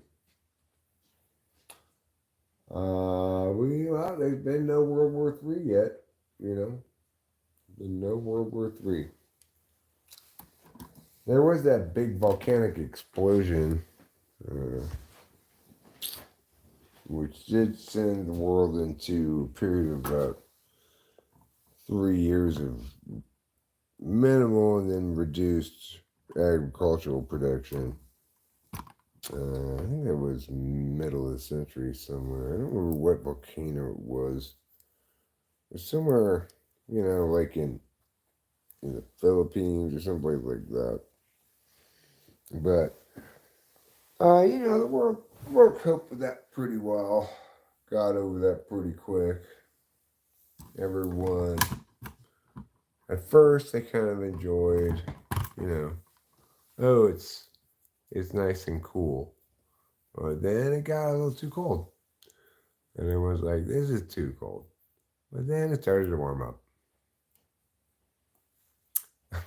There's been no World War III yet, Been no World War III. There was that big volcanic explosion, which did send the world into a period of about 3 years of minimal and then reduced agricultural production. I think it was middle of the century somewhere. I don't remember what volcano it was. It was somewhere, like in the Philippines or someplace like that. But, the world coped with that pretty well. Got over that pretty quick. Everyone, at first, they kind of enjoyed, oh, it's nice and cool. But then it got a little too cold. And everyone's like, this is too cold. But then it started to warm up.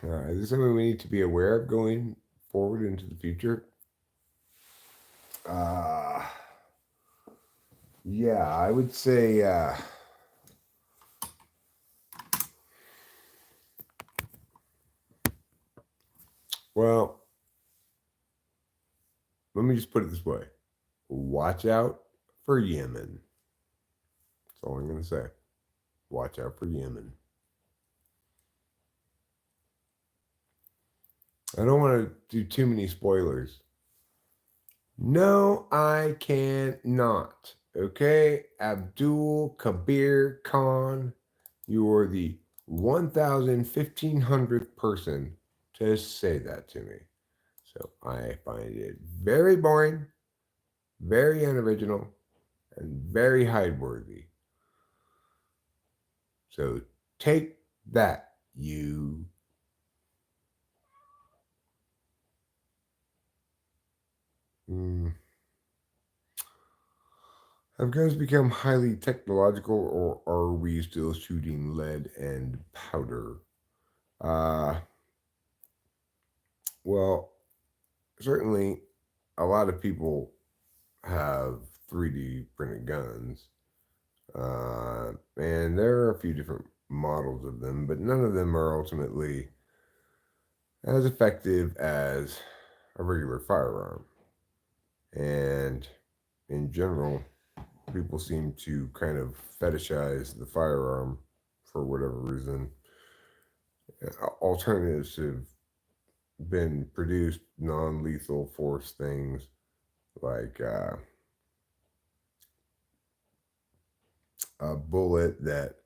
Is this something we need to be aware of going forward into the future? Yeah, I would say well, let me just put it this way. Watch out for Yemen. That's all I'm going to say. Watch out for Yemen. I don't want to do too many spoilers. No, I cannot. Okay? Abdul Kabir Khan, you are the 1,500th person to say that to me. So I find it very boring, very unoriginal, and very hide-worthy. So take that, you. Have guns become highly technological, or are we still shooting lead and powder? Well, certainly a lot of people have 3D printed guns. And there are a few different models of them, but none of them are ultimately as effective as a regular firearm. And in general, people seem to kind of fetishize the firearm for whatever reason. Alternatives have been produced, non lethal force things like a bullet that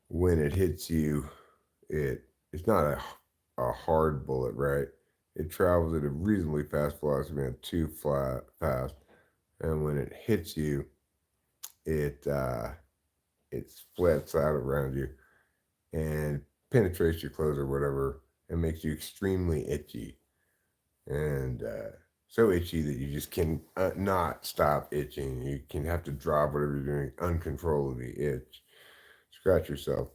when it hits you, it's not a hard bullet, right? It travels at a reasonably fast velocity, not too fast, and when it hits you, it it splats out around you and penetrates your clothes or whatever, and makes you extremely itchy, and so itchy that you just can not stop itching. You can have to drop whatever you're doing uncontrollably, itch, scratch yourself.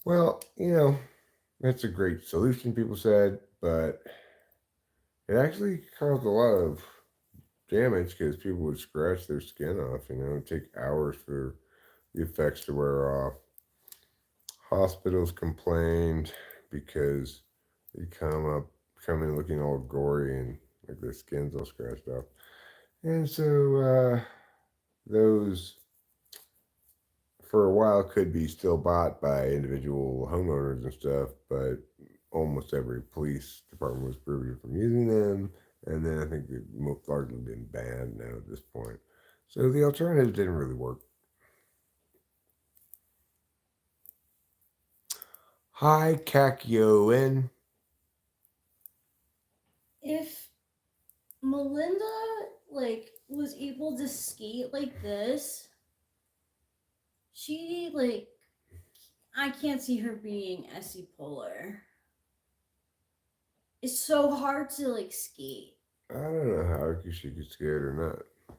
Well, that's a great solution, people said, but it actually caused a lot of damage because people would scratch their skin off. It'd take hours for the effects to wear off. Hospitals complained because they come in looking all gory and like their skin's all scratched off. And so those for a while could be still bought by individual homeowners and stuff, but almost every police department was prohibited from using them. And then I think they've largely been banned now at this point. So the alternatives didn't really work. Hi, Kakyoin. If Melinda was able to skate like this, she I can't see her being SE polar. It's so hard to skate. I don't know how she could skate or not.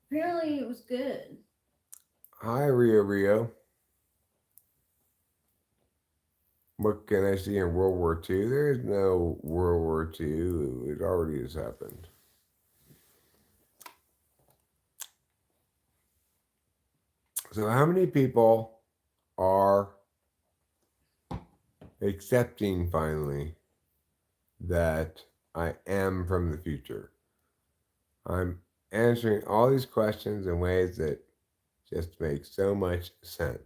Apparently it was good. Hi, Rio. What can I see in World War II? There is no World War II. It already has happened. So, how many people are accepting finally that I am from the future? I'm answering all these questions in ways that just make so much sense.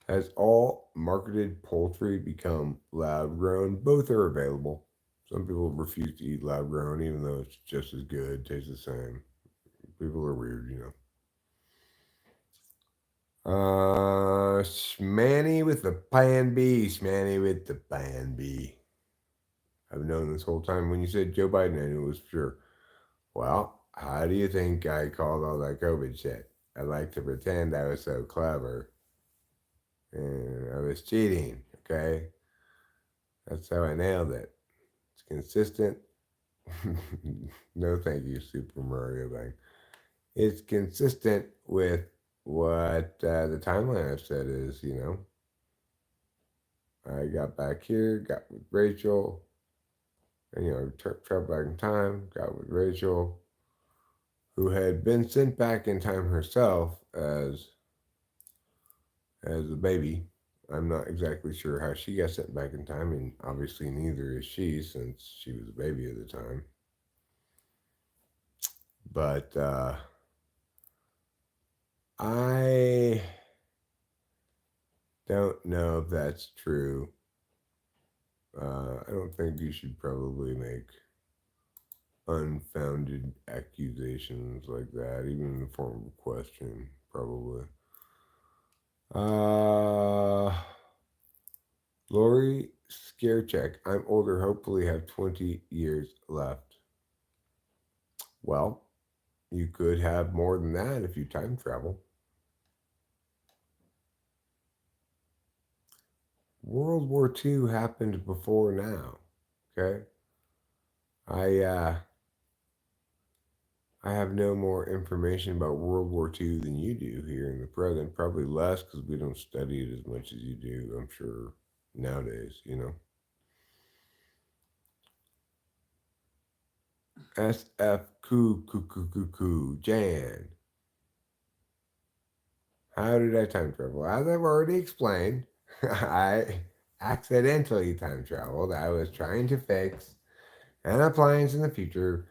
Has all marketed poultry become lab grown? Both are available. Some people refuse to eat lab grown, even though it's just as good, tastes the same. People are weird. Schmanny with the plan B. Schmanny with the plan B. I've known this whole time. When you said Joe Biden, I knew it was sure. Well, how do you think I called all that COVID shit? I like to pretend I was so clever. And I was cheating, okay? That's how I nailed it. It's consistent. No, thank you, Super Mario Bang. It's consistent with what the timeline I've said is. I got back here, got with Rachel, and traveled back in time, got with Rachel, who had been sent back in time herself as a baby. I'm not exactly sure how she got sent back in time, and obviously neither is she since she was a baby at the time. But I don't know if that's true. I don't think you should probably make unfounded accusations like that, even in the form of a question, probably. Lori, scare check. I'm older, hopefully have 20 years left. Well, you could have more than that if you time travel. World War II happened before now. Okay? I I have no more information about World War II than you do here in the present. Probably less because we don't study it as much as you do, I'm sure, nowadays. SFQ Jan. How did I time travel? As I've already explained, I accidentally time traveled. I was trying to fix an appliance in the future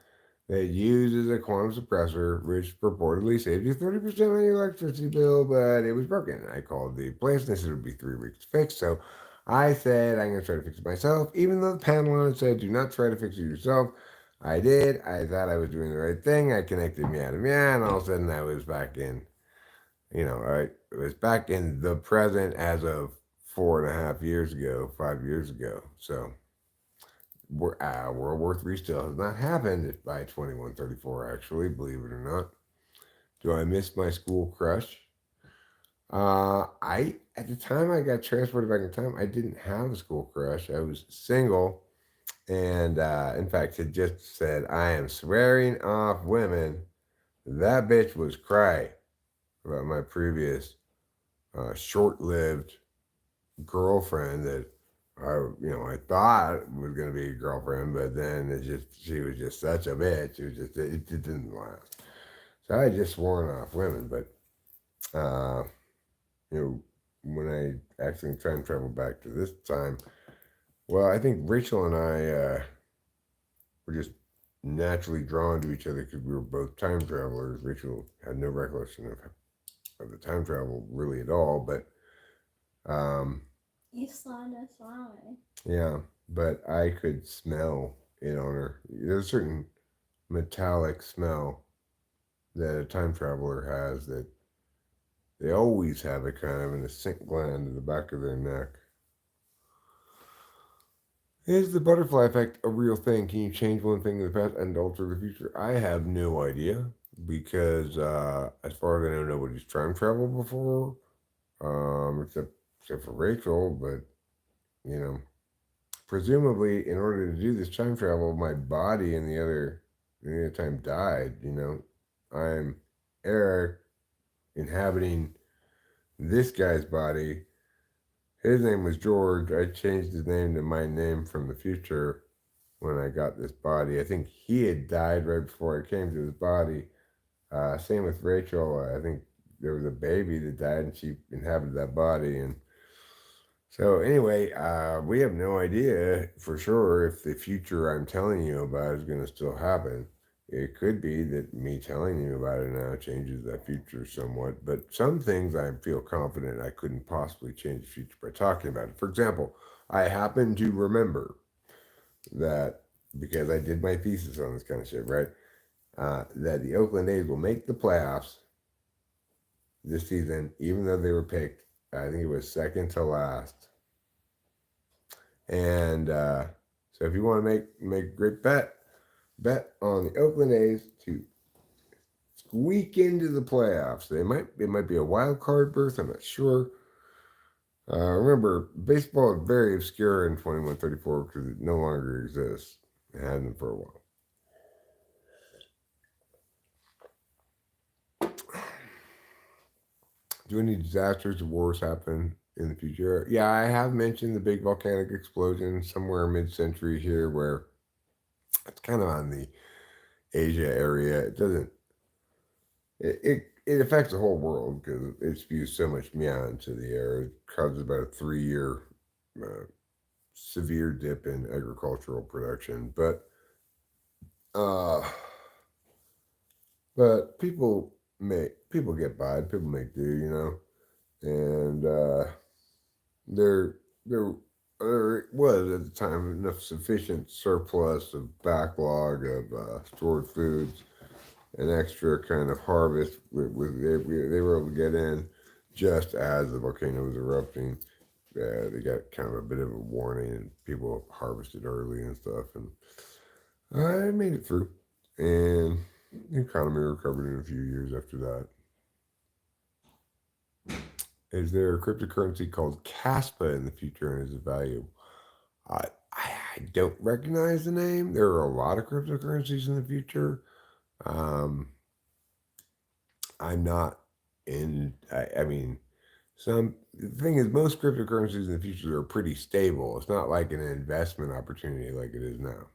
that uses a quantum suppressor, which purportedly saves you 30% on your electricity bill, but it was broken. I called the place and they said it would be 3 weeks to fix. So I said I'm going to try to fix it myself, even though the panel on it said do not try to fix it yourself. I did. I thought I was doing the right thing. I connected meow to meow, and all of a sudden I was back in, I was back in the present as of 4.5 years ago, 5 years ago. So World War III still has not happened by 2134, actually, believe it or not. Do I miss my school crush? At the time I got transported back in time, I didn't have a school crush. I was single, and in fact, had just said, I am swearing off women. That bitch was cray about my previous short-lived girlfriend that I thought was gonna be a girlfriend, but then she was just such a bitch. It didn't last. So I just sworn off women, but uh, when I actually try and travel back to this time, well, I think Rachel and I were just naturally drawn to each other because we were both time travelers. Rachel had no recollection of the time travel really at all, but um, yeah, but I could smell it on her. There's a certain metallic smell that a time traveler has that they always have it kind of in a scent gland in the back of their neck. Is the butterfly effect a real thing? Can you change one thing in the past and alter the future? I have no idea because, as far as I know, nobody's time traveled before, except for Rachel. But you know, presumably, in order to do this time travel, my body in the other time died. I'm Eric inhabiting this guy's body. His name was George. I changed his name to my name from the future when I got this body. I think he had died right before I came to his body. Same with Rachel. I think there was a baby that died and she inhabited that body. And so, anyway, we have no idea for sure if the future I'm telling you about is going to still happen. It could be that me telling you about it now changes that future somewhat, but some things I feel confident I couldn't possibly change the future by talking about it. For example, I happen to remember that because I did my thesis on this kind of shit, right? That the Oakland A's will make the playoffs this season, even though they were picked, I think it was second to last. And so if you want to make a great bet on the Oakland A's to squeak into the playoffs. It might be a wild card berth. I'm not sure. Remember, baseball is very obscure in 2134 because it no longer exists. It hasn't for a while. Do any disasters or wars happen in the future? Yeah, I have mentioned the big volcanic explosion somewhere mid-century here, where it's kind of on the Asia area. It doesn't. It affects the whole world because it spews so much meow into the air. It causes about a 3 year uh, severe dip in agricultural production, uh, but people get by. People make do, and there there there was at the time enough sufficient surplus of backlog of stored foods, an extra kind of harvest they were able to get in just as the volcano was erupting. They got kind of a bit of a warning, and people harvested early and stuff, and I made it through, and the economy recovered in a few years after that. Is there a cryptocurrency called Caspa in the future, and is it valuable? I don't recognize the name. There are a lot of cryptocurrencies in the future. Um, I'm not in. I mean, the thing is, most cryptocurrencies in the future are pretty stable. It's not like an investment opportunity like it is now.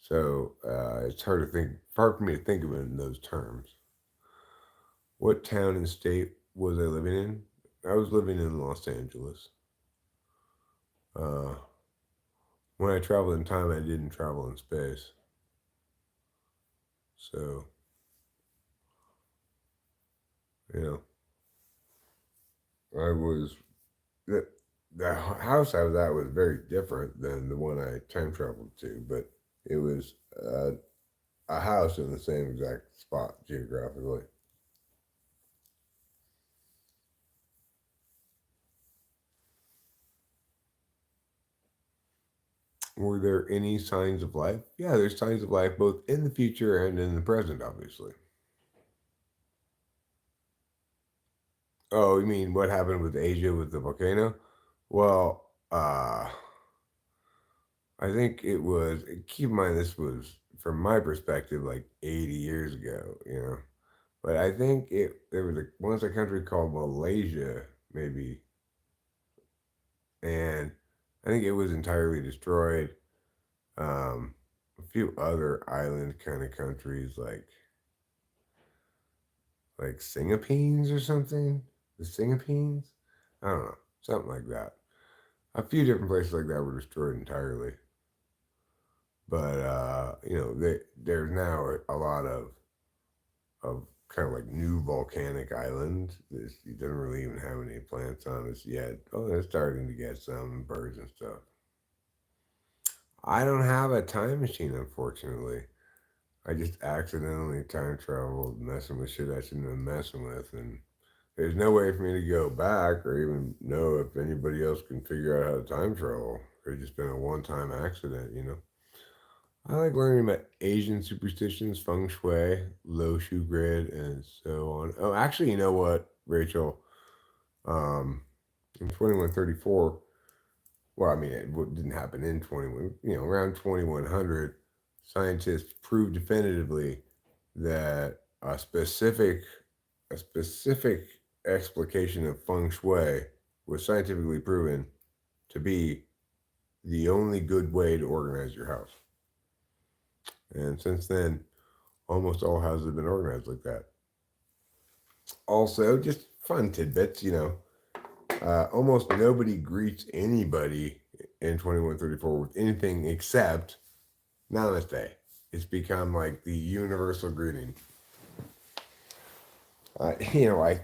So it's hard for me to think of it in those terms. What town and state was I living in? I was living in Los Angeles. when I traveled in time, I didn't travel in space. So, I was the house I was at was very different than the one I time traveled to, but it was a house in the same exact spot geographically. Were there any signs of life? Yeah, there's signs of life both in the future and in the present, obviously. Oh, you mean what happened with Asia with the volcano? Well, I think it was, keep in mind, this was, from my perspective, like 80 years ago. But I think there was once a country called Malaysia, maybe, and I think it was entirely destroyed. A few other island kind of countries like Singapines or something. The Singapines? I don't know, something like that. A few different places like that were destroyed entirely. But there's now a lot of kind of like new volcanic islands. It doesn't really even have any plants on it yet. Oh, they're starting to get some birds and stuff. I don't have a time machine, unfortunately. I just accidentally time traveled, messing with shit I shouldn't have been messing with, and there's no way for me to go back or even know if anybody else can figure out how to time travel. It's just been a one-time accident. I like learning about Asian superstitions, feng shui, low shoe grid, and so on. Oh, actually, you know what, Rachel? In 2134, well, I mean, it didn't happen in 21, around 2100, scientists proved definitively that a specific explication of feng shui was scientifically proven to be the only good way to organize your house. And since then, almost all houses have been organized like that. Also, just fun tidbits. Almost nobody greets anybody in 2134 with anything except Namaste. It's become like the universal greeting. I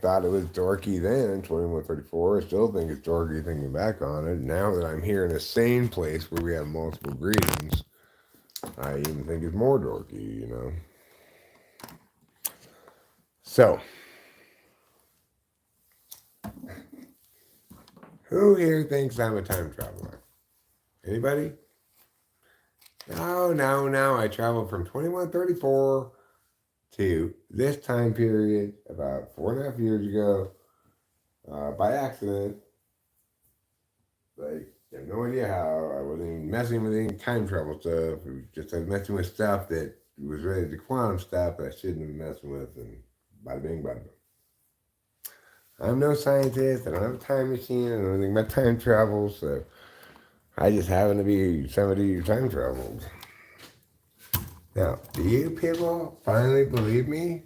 thought it was dorky then in 2134. I still think it's dorky thinking back on it. Now that I'm here in a sane place where we have multiple greetings, I even think it's more dorky. So, who here thinks I'm a time traveler? Anybody? No. I traveled from 2134 to this time period about 4.5 years ago by accident. Like, I have no idea how. I wasn't even messing with any time travel stuff. It was just messing with stuff that was related to quantum stuff that I shouldn't have been messing with, and bada bing, bada boom. I'm no scientist. I don't have a time machine. I don't know anything about time travel, so I just happen to be somebody who time traveled. Now, do you people finally believe me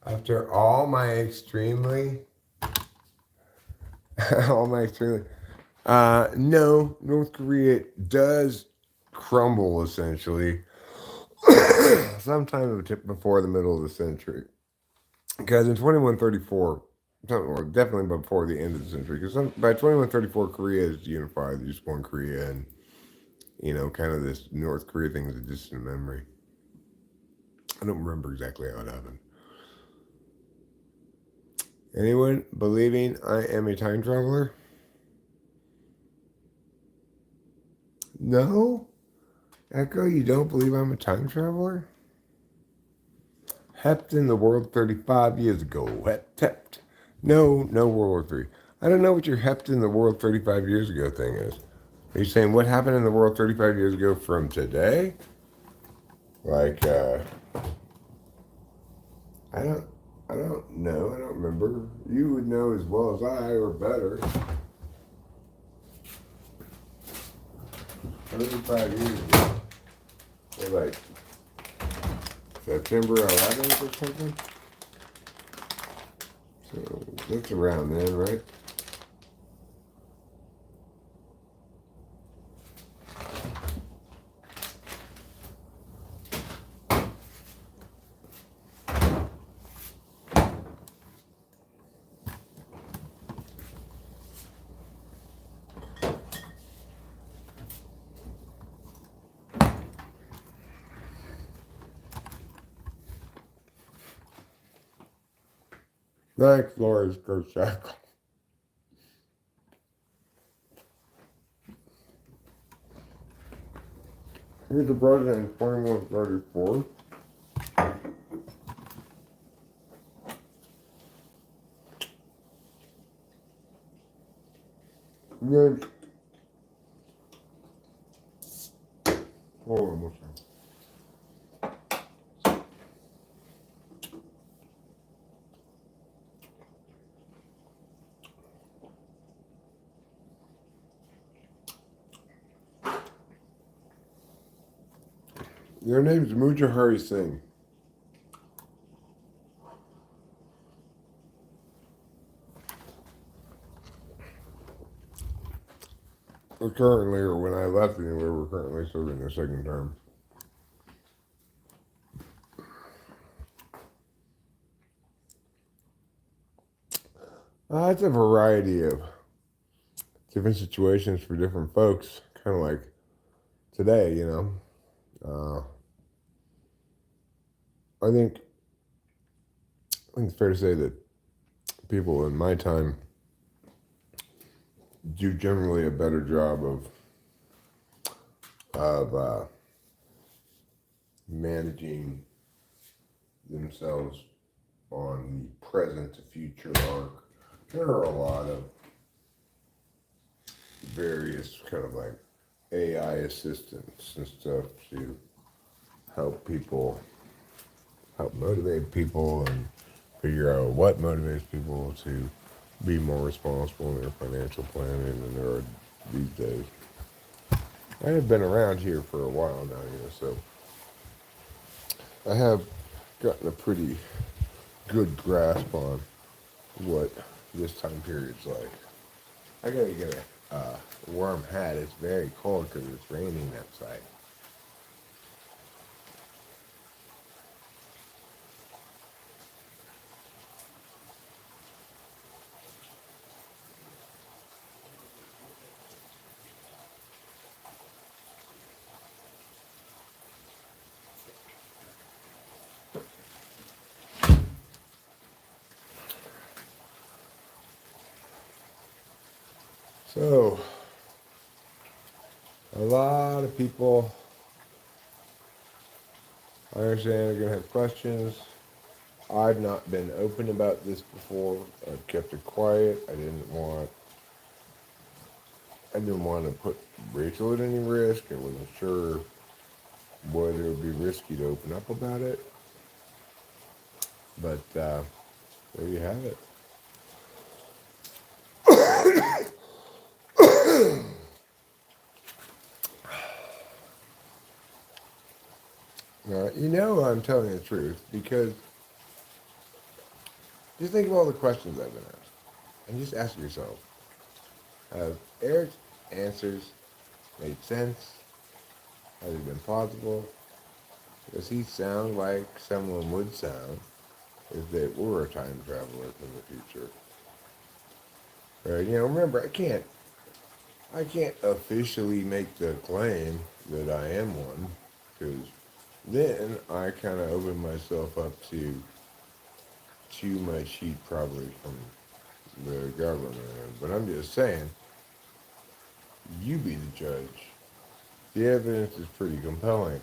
after all my extremely, no, North Korea does crumble essentially sometime before the middle of the century. Because in 2134, or definitely before the end of the century, because by 2134, Korea is unified. There's just one Korea, and, kind of this North Korea thing is a distant memory. I don't remember exactly how it happened. Anyone believing I am a time traveler? No? Echo, you don't believe I'm a time traveler? Hept in the world 35 years ago. Hept. No World War III. I don't know what your hept in the world 35 years ago thing is. Are you saying what happened in the world 35 years ago from today? Like, I don't know. I don't remember. You would know as well as I, or better. 35 years ago. They're like September 11th or something. So that's around then, right? Thanks, Lori Skrshak. Here's the president in 2134. Name's, hold on one second. Your name's Mujahari Singh. We're currently, or when I left anyway, we're currently serving their second term. It's a variety of different situations for different folks, kind of like today, you know. I think it's fair to say that people in my time do generally a better job of managing themselves on the present to future arc. There are a lot of various kind of like AI assistants and stuff to help people, help motivate people and figure out what motivates people to be more responsible in their financial planning than there are these days. I have been around here for a while now, you know, so I have gotten a pretty good grasp on what this time period's like. I gotta get a warm hat. It's very cold because it's raining outside. So, a lot of people, I understand, are going to have questions. I've not been open about this before. I've kept it quiet. I didn't want to put Rachel at any risk. I wasn't sure whether it would be risky to open up about it. But there you have it. You know I'm telling the truth because just think of all the questions I've been asked. And just ask yourself, have Eric's answers made sense? Has it been plausible? Does he sound like someone would sound if they were a time traveler from the future? Right? You know, remember, I can't officially make the claim that I am one, because then I kind of open myself up to too much heat probably from the government. But I'm just saying, you be the judge. The evidence is pretty compelling.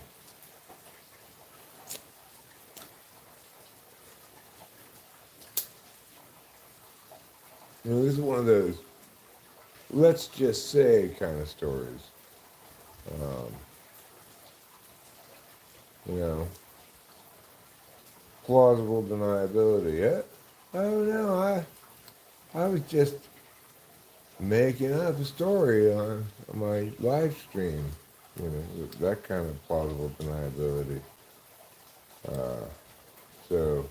You know, this is one of those, let's just say kind of stories. You know, plausible deniability. Yeah? Oh no, I was just making up a story on my live stream. You know, that kind of plausible deniability. So,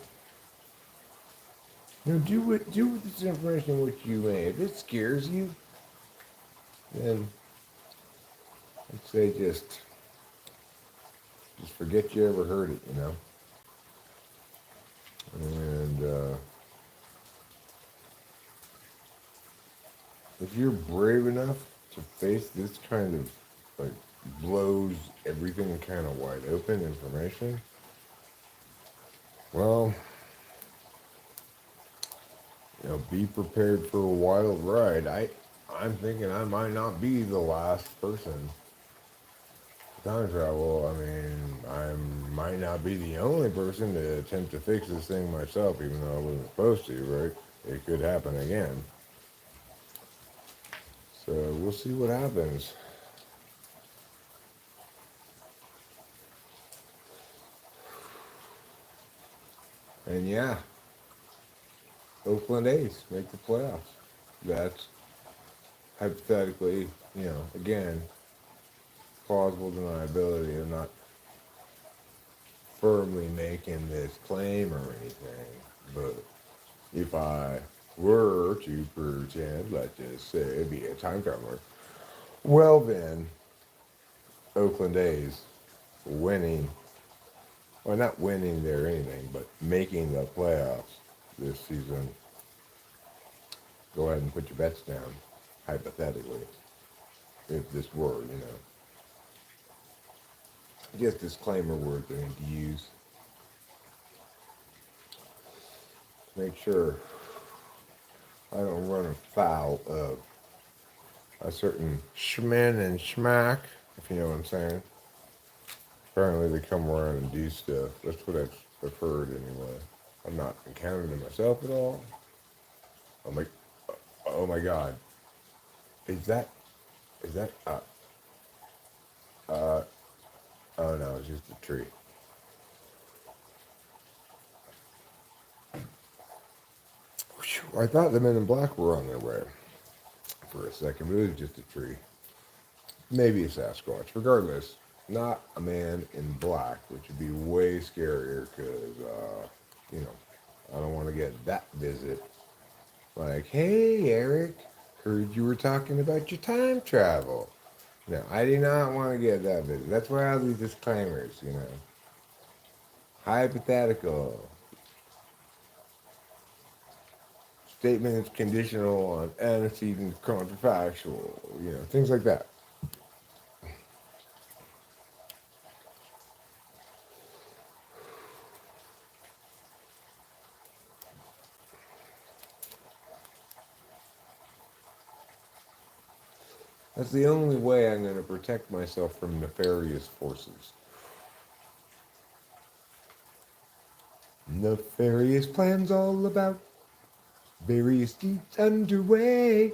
you know, do with this information what you may. If it scares you, then I'd say just forget you ever heard it. You know, and if you're brave enough to face this kind of like blows everything kind of wide open information, well, be prepared for a wild ride. I'm thinking I might not be the last person to time travel. I mean, I might not be the only person to attempt to fix this thing myself, even though I wasn't supposed to, right? It could happen again. So we'll see what happens. And yeah, Oakland A's make the playoffs. That's hypothetically, again, plausible deniability. I'm not firmly making this claim or anything, but if I were to pretend, let's just say, be a time traveler, well then, Oakland A's winning, well, not winning there or anything, but making the playoffs this season, go ahead and put your bets down, hypothetically, if this were, just disclaimer words I need to use. Make sure I don't run afoul of a certain schmin and schmack, if you know what I'm saying. Apparently they come around and do stuff. That's what I've heard anyway. I've not encountered it myself at all. I'm like, oh my God. Is that, uh, oh no, it's just a tree. I thought the men in black were on their way for a second, but it was just a tree. Maybe a Sasquatch. Regardless, not a man in black, which would be way scarier because, I don't want to get that visit. Like, hey, Eric, heard you were talking about your time travel. No, I do not want to get that visit. That's why I have these disclaimers, Hypothetical. Statements conditional on antecedent counterfactual, things like that. That's the only way I'm going to protect myself from nefarious forces. Nefarious plans all about various deeds underway.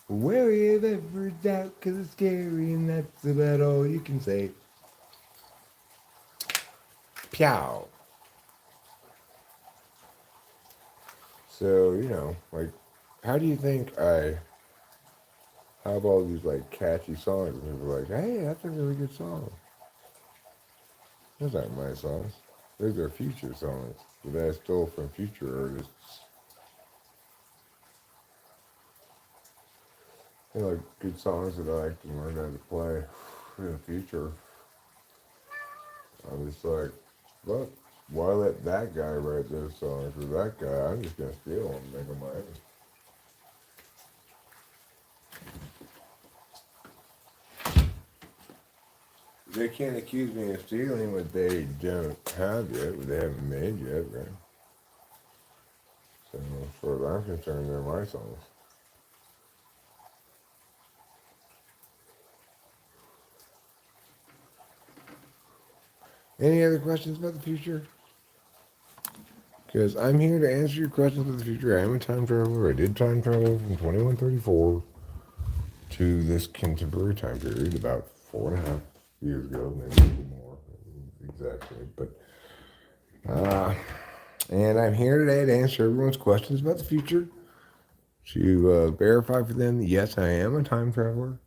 Wary of every doubt, 'cause it's scary, and that's about all you can say. Pow. So, like, how do you think I have all these, like, catchy songs? And people are like, hey, that's a really good song. Those aren't my songs. Those are future songs that I stole from future artists. They're like good songs that I like to learn how to play in the future. I'm just like, look, why let that guy write those songs for that guy? I'm just gonna steal them and make them my own. They can't accuse me of stealing what they don't have yet, what they haven't made yet, right? So as far as I'm concerned, they're my songs. Any other questions about the future? Because I'm here to answer your questions about the future. I am a time traveler. I did time travel from 2134 to this contemporary time period about 4.5 years ago, maybe a little more, exactly. But and I'm here today to answer everyone's questions about the future, to verify for them that yes, I am a time traveler.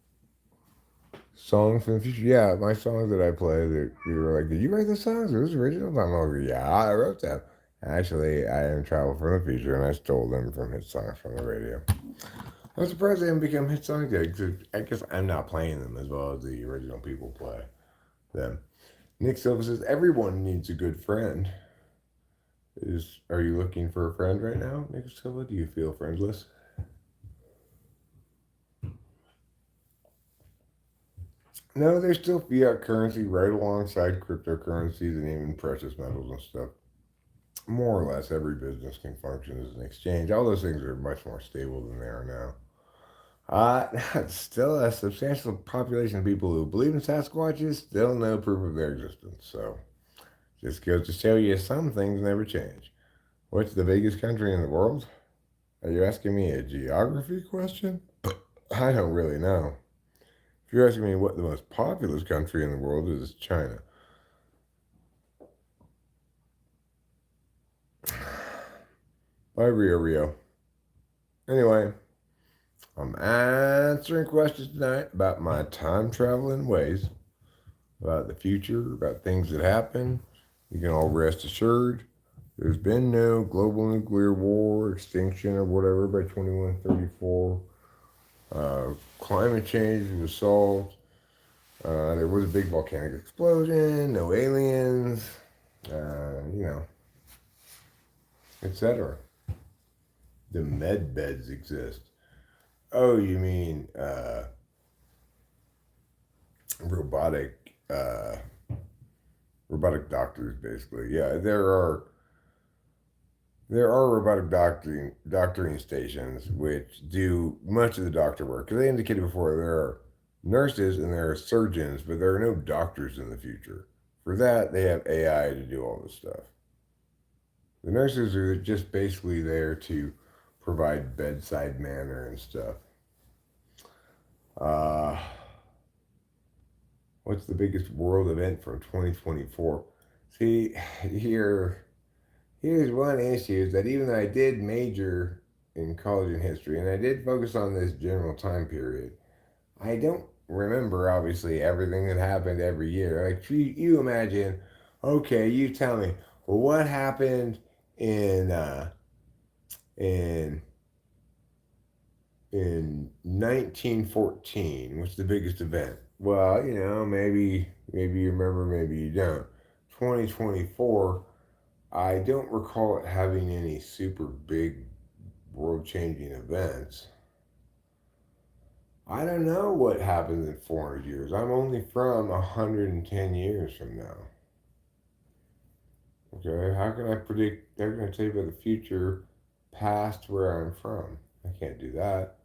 Songs from the future, yeah, my songs that I play. That we were like, did you write the songs? Are those original? I'm like, yeah, I wrote them. Actually, I am travel from the future, and I stole them from hit songs from the radio. I'm surprised they haven't become hit songs yet, because I guess I'm not playing them as well as the original people play them. Nick Silva says, everyone needs a good friend. Are you looking for a friend right now, Nick Silva? Do you feel friendless? No, there's still fiat currency right alongside cryptocurrencies and even precious metals and stuff. more or less every business can function as an exchange. All those things are much more stable than they are now. Still, a substantial population of people who believe in Sasquatches still no proof of their existence. So, just goes to show you some things never change. What's the biggest country in the world? Are you asking me a geography question? I don't really know. If you're asking me what the most populous country in the world is, it's China. Bye, Rio. Anyway, I'm answering questions tonight about my time traveling ways, about the future, about things that happen. You can all rest assured there's been no global nuclear war, extinction, or whatever by 2134. Climate change was solved. There was a big volcanic explosion, no aliens, etc. The med beds exist. Oh, you mean robotic robotic doctors, basically. Yeah, there are robotic doctoring stations which do much of the doctor work. As I indicated before, there are nurses and there are surgeons, but there are no doctors in the future. For that, they have AI to do all this stuff. The nurses are just basically there to provide bedside manner and stuff. Uh, what's the biggest world event from 2024? See, here's one issue is that even though I did major in college and history and I did focus on this general time period, I don't remember obviously everything that happened every year. Like you imagine, okay, you tell me, well, what happened in in in 1914? What's the biggest event? Well, maybe you remember, maybe you don't. 2024, I don't recall it having any super big world changing events. I don't know what happens in 400 years. I'm only from 110 years from now. Okay, how can I predict? They're going to tell you about the future past where I'm from. I can't do that.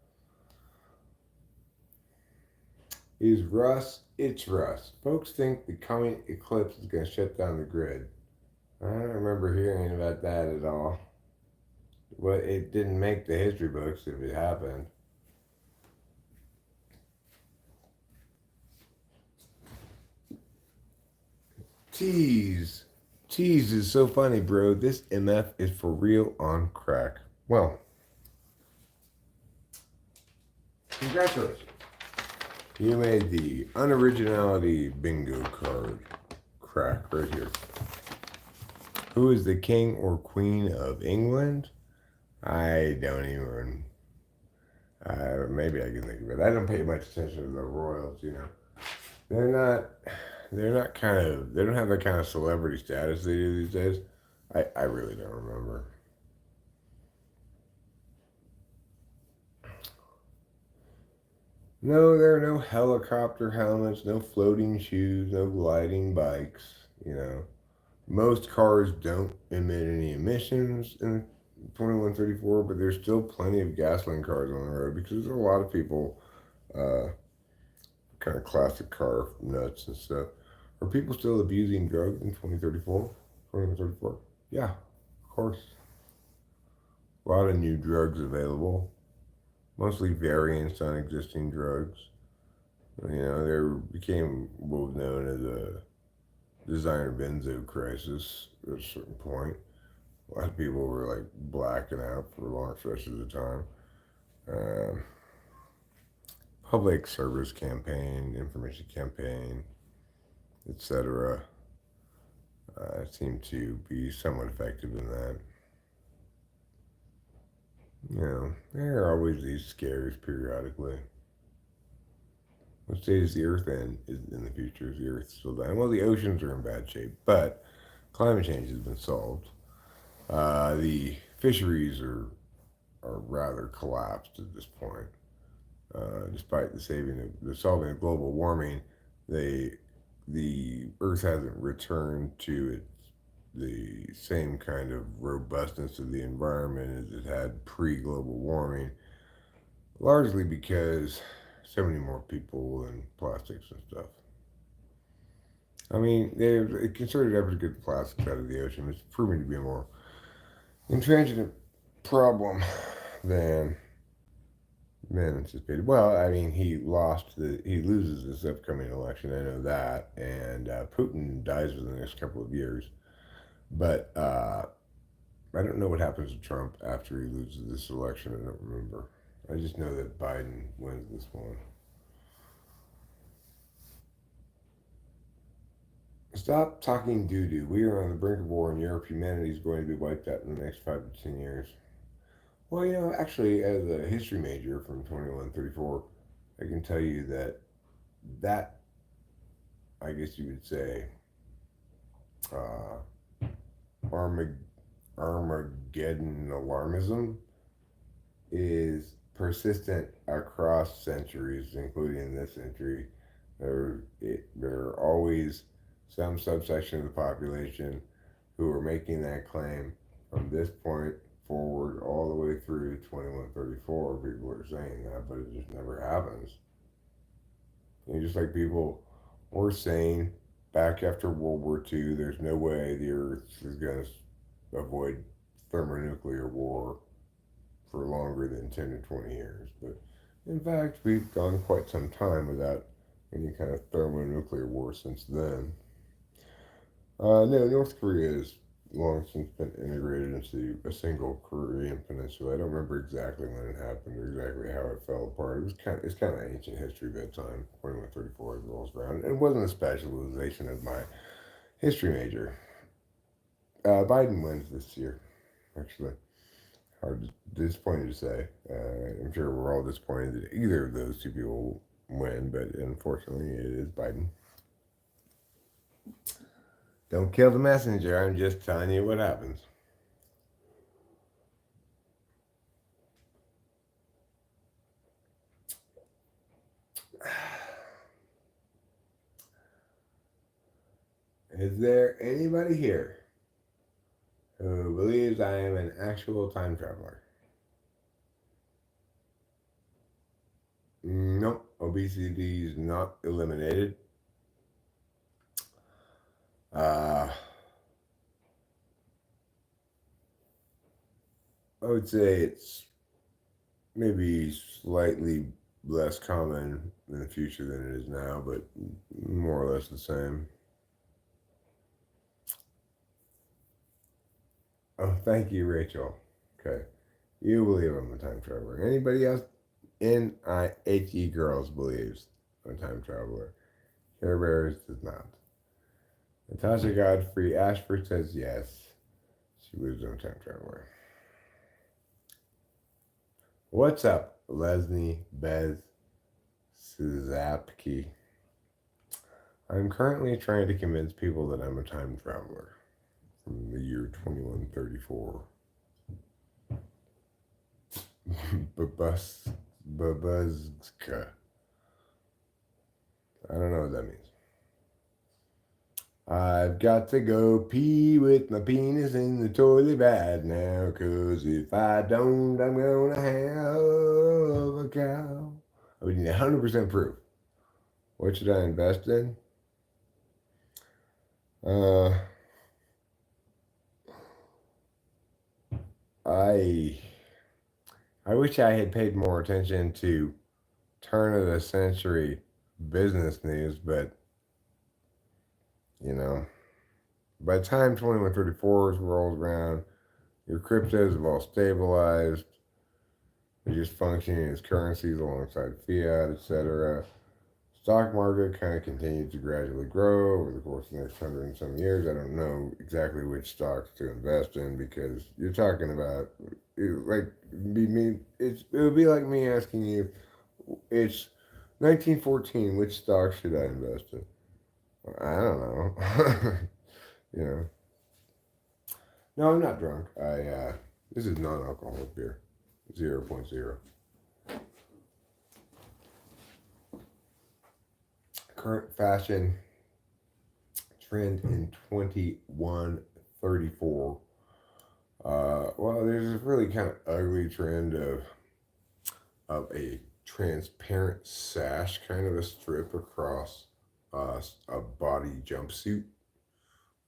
Is Russ? It's Russ. Folks think the coming eclipse is going to shut down the grid. I don't remember hearing about that at all. Well, it didn't make the history books if it happened. Tease. Tease is so funny, bro. This MF is for real on crack. Well, congratulations. You made the unoriginality bingo card crack right here. Who is the king or queen of England? I don't even. Maybe I can think of it. I don't pay much attention to the royals. They're not. They're not kind of. They don't have the kind of celebrity status they do these days. I really don't remember. No, there are no helicopter helmets, no floating shoes, no gliding bikes. Most cars don't emit any emissions in 2134, but there's still plenty of gasoline cars on the road because there's a lot of people, kind of classic car nuts and stuff. Are people still abusing drugs in 2034? 2034? Yeah, of course. A lot of new drugs available, mostly variants on existing drugs. There became what was known as a designer benzo crisis at a certain point. A lot of people were like blacking out for long stretches of time. Um, Public service campaign, information campaign, etc. Seem to be somewhat effective in that. There are always these scares periodically. What state is the Earth in the future? Is the Earth still dying? Well, the oceans are in bad shape, but climate change has been solved. The fisheries are rather collapsed at this point. Despite the solving of global warming, the Earth hasn't returned to its the same kind of robustness of the environment as it had pre-global warming, largely because so many more people and plastics and stuff. I mean, they've concerted effort to get the plastics out of the ocean. It's proving to be a more intransigent problem than men anticipated. Well, I mean, he loses this upcoming election. I know that, and Putin dies within the next couple of years. But I don't know what happens to Trump after he loses this election. I don't remember. I just know that Biden wins this one. Stop talking doo-doo. We are on the brink of war in Europe. Humanity is going to be wiped out in the next 5 to 10 years. Well, actually, as a history major from 2134, I can tell you that I guess you would say, Armageddon alarmism is persistent across centuries, including this century. There are always some subsection of the population who are making that claim from this point forward all the way through 2134. People are saying that, but it just never happens. Just like people were saying back after World War II, there's no way the Earth is going to avoid thermonuclear war for longer than 10 to 20 years. But in fact, we've gone quite some time without any kind of thermonuclear war since then. No, North Korea has long since been integrated into a single Korean peninsula. I don't remember exactly when it happened or exactly how it fell apart. It's kind of ancient history by the time 2134 rolls around. It wasn't a specialization of my history major. Biden wins this year, actually. Hard, disappointed to say. I'm sure we're all disappointed that either of those two people win, but unfortunately, it is Biden. Don't kill the messenger. I'm just telling you what happens. Is there anybody here who believes I am an actual time traveler? Nope. Obesity is not eliminated. I would say it's maybe slightly less common in the future than it is now, but more or less the same. Oh, thank you, Rachel. Okay. You believe I'm a time traveler. Anybody else? NIHE Girls believes I'm a time traveler. Care Bears does not. Natasha Godfrey Ashford says yes. She believes I'm a time traveler. What's up, Leslie Bez Zapke? I'm currently trying to convince people that I'm a time traveler from the year 2134. Babuzka. I don't know what that means. I've got to go pee with my penis in the toilet right now, 'cause if I don't, I'm gonna have a cow. I would need 100% proof. What should I invest in? I wish I had paid more attention to turn of the century business news, but by the time 2134 rolls around, your cryptos have all stabilized. They're just functioning as currencies alongside fiat, etc. Stock market kind of continues to gradually grow over the course of the next 100 and some years. I don't know exactly which stocks to invest in, because you're talking about, it would be like me asking you, it's 1914, which stock should I invest in? I don't know. No, I'm not drunk. This is non-alcoholic beer, 0.0. Current fashion trend in 2134. 34. Well, there's this really kind of ugly trend of a transparent sash, kind of a strip across a body jumpsuit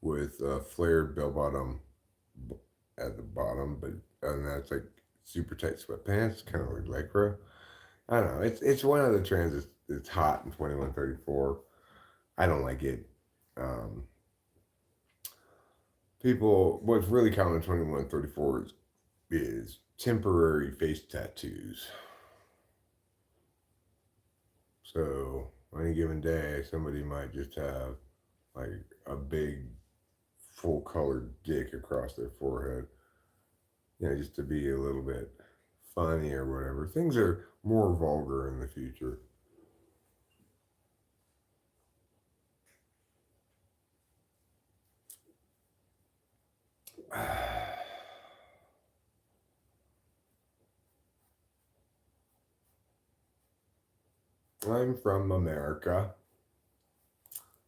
with a flared bell bottom at the bottom, but and that's like super tight sweatpants, kind of like lycra. I don't know. It's one of the trends that's hot in 2134. I don't like it. Um, what's really common in 2134 is temporary face tattoos. So on any given day, somebody might just have like a big full colored dick across their forehead, just to be a little bit funny or whatever. Things are more vulgar in the future. I'm from America,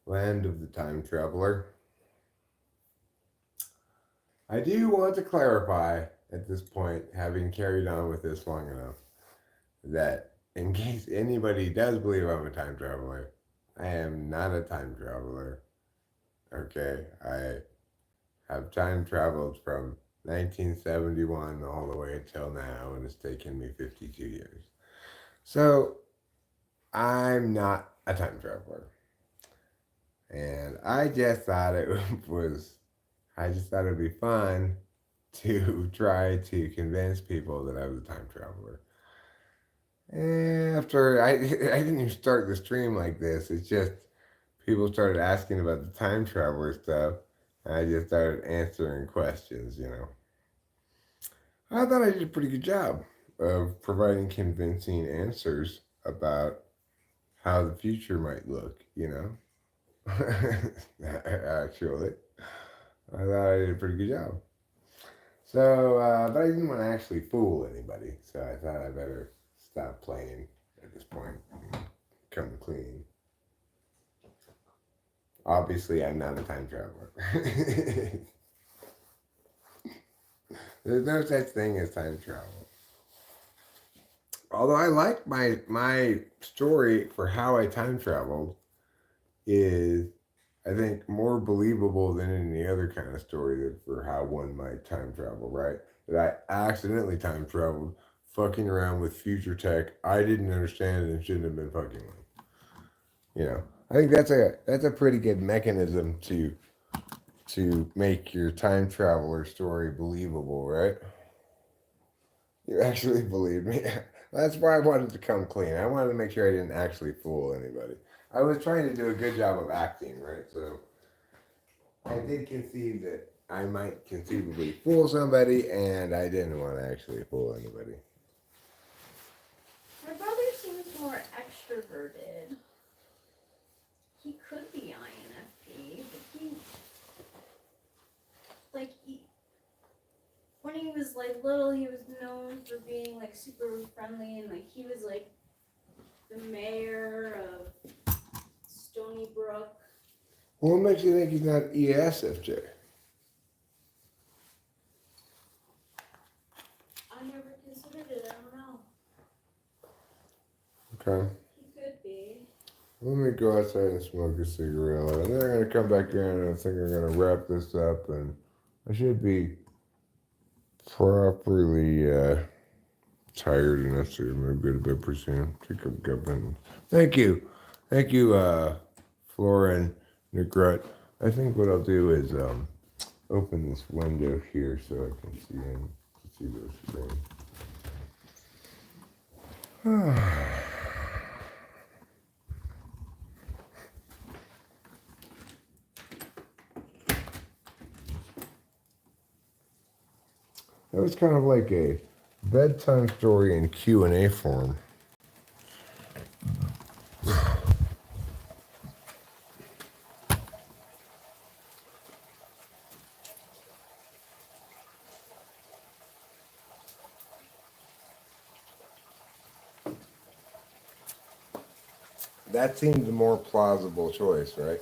land of the time traveler. I do want to clarify at this point, having carried on with this long enough, that in case anybody does believe I'm a time traveler, I am not a time traveler. Okay, I have time traveled from 1971 all the way until now, and it's taken me 52 years. So I'm not a time traveler. And I just thought it would be fun to try to convince people that I was a time traveler. And after I didn't even start the stream like this, it's just people started asking about the time traveler stuff, and I just started answering questions. I thought I did a pretty good job of providing convincing answers about how the future might look. Actually, I thought I did a pretty good job. So, but I didn't want to actually fool anybody, so I thought I better stop playing at this point and come clean. Obviously, I'm not a time traveler. There's no such thing as time travel. Although I like my story for how I time traveled is, I think, more believable than any other kind of story for how one might time travel, right? That I accidentally time traveled, fucking around with future tech I didn't understand and shouldn't have been fucking with. I think that's a pretty good mechanism to make your time traveler story believable, right? You actually believe me. That's why I wanted to come clean. I wanted to make sure I didn't actually fool anybody. I was trying to do a good job of acting, right? So I did conceive that I might conceivably fool somebody, and I didn't want to actually fool anybody. My brother seems more extroverted. He could be INFP, but when he was like little, he was known for being like super friendly, and like he was like the mayor of Stony Brook. What makes you think he's not ESFJ? I never considered it. I don't know. Okay. He could be. Let me go outside and smoke a cigarette, and then I'm gonna come back in, and I think I'm gonna wrap this up, and I should be properly tired enough to maybe go to bed pretty soon. Thank you, Flora and Negrut. I think what I'll do is open this window here so I can see the screen. That was kind of like a bedtime story in Q&A form. That seemed the more plausible choice, right?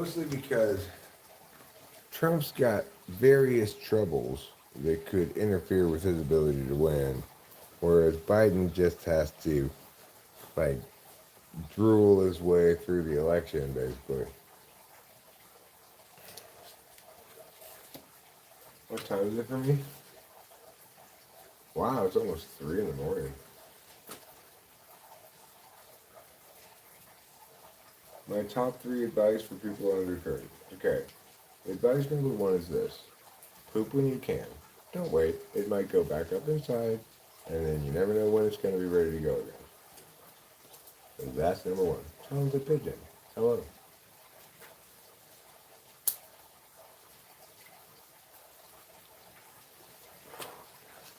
Mostly because Trump's got various troubles that could interfere with his ability to win, whereas Biden just has to, like, drool his way through the election, basically. What time is it for me? Wow, it's almost 3 in the morning. My top 3 advice for people under 30. Okay. Advice number 1 is this. Poop when you can. Don't wait. It might go back up inside, and then you never know when it's going to be ready to go again. So that's number 1. Tell the pigeon. Hello.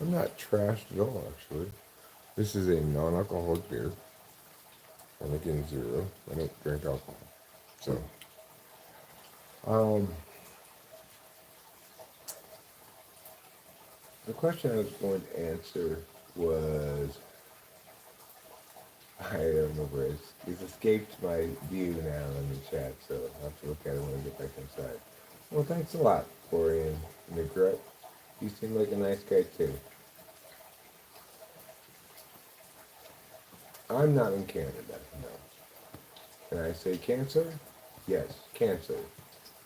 I'm not trashed at all, actually. This is a non-alcoholic beer. I'm making 0. I don't drink alcohol. So, the question I was going to answer was, I don't know where it's escaped my view now in the chat, so I'll have to look at it when I get back inside. Well, thanks a lot, Corey and Nicorette. You seem like a nice guy, too. I'm not in Canada, no. Can I say cancer? Yes, cancer.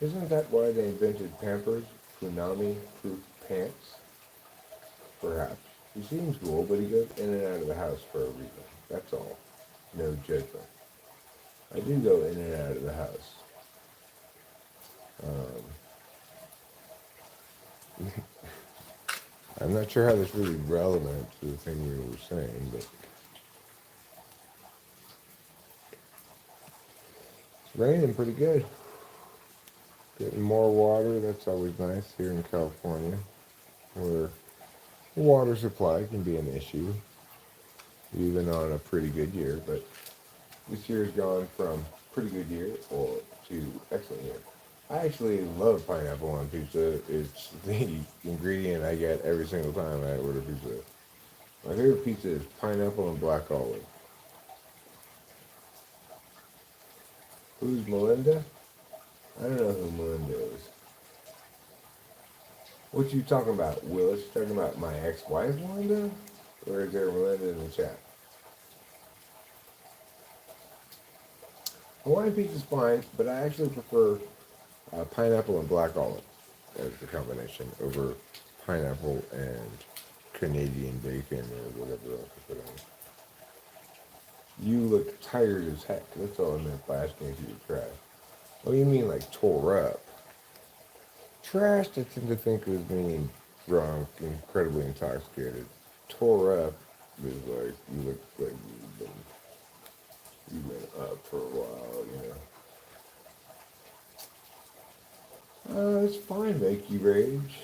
Isn't that why they invented Pampers, Punami-proof pants? Perhaps. He seems cool, but he goes in and out of the house for a reason. That's all. No judgment. I do go in and out of the house. I'm not sure how that's really relevant to the thing we were saying, but it's raining pretty good. Getting more water, that's always nice here in California, where the water supply can be an issue, even on a pretty good year, but this year's gone from pretty good year to excellent year. I actually love pineapple on pizza. It's the ingredient I get every single time I order pizza. My favorite pizza is pineapple and black olive. Who's Melinda? I don't know who Melinda is. What you talking about, Willis? You talking about my ex-wife, Melinda? Or is there Melinda in the chat? Hawaiian pizza's fine, but I actually prefer pineapple and black olive as the combination over pineapple and Canadian bacon or whatever else you put on it. You look tired as heck. That's all I meant by asking if you were trash. Oh, you mean like tore up? Trashed, I tend to think of as meaning drunk, incredibly intoxicated. Tore up is like you look like you've been up for a while, you know. It's fine, make you rage.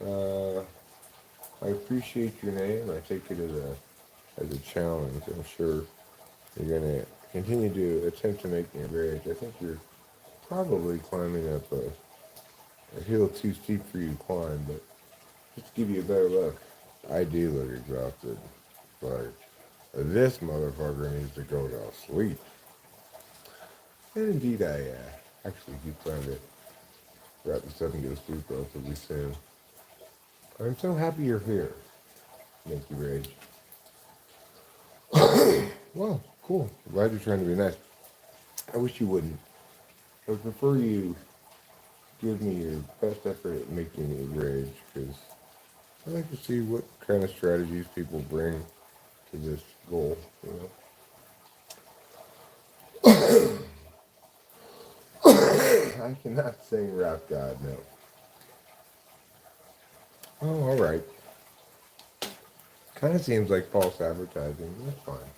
I appreciate your name. I take it as a challenge. I'm sure you're going to continue to attempt to make me rage. I think you're probably climbing up a hill too steep for you to climb, but just to give you a better look, I do look exhausted. Like, this motherfucker needs to go to sleep. And indeed, I actually do plan to wrap this up and go to sleep relatively soon. I'm so happy you're here. Make you rage. Well, cool. Glad you're trying to be nice. I wish you wouldn't. I would prefer you give me your best effort at making me rage, because I like to see what kind of strategies people bring to this goal, you know. I cannot sing Rap God, no. Oh, all right. Kind of seems like false advertising. That's fine.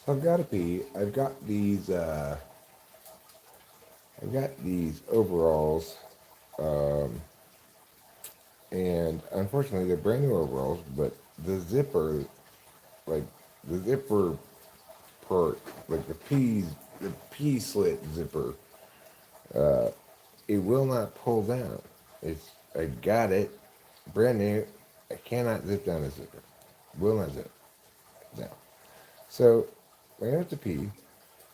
So I've got to pee. I've got these overalls, and unfortunately they're brand new overalls, but the zipper, like the zipper part, like the P slit zipper, it will not pull down. I got it, brand new. I cannot zip down a zipper. Will not zip down. So I have to pee.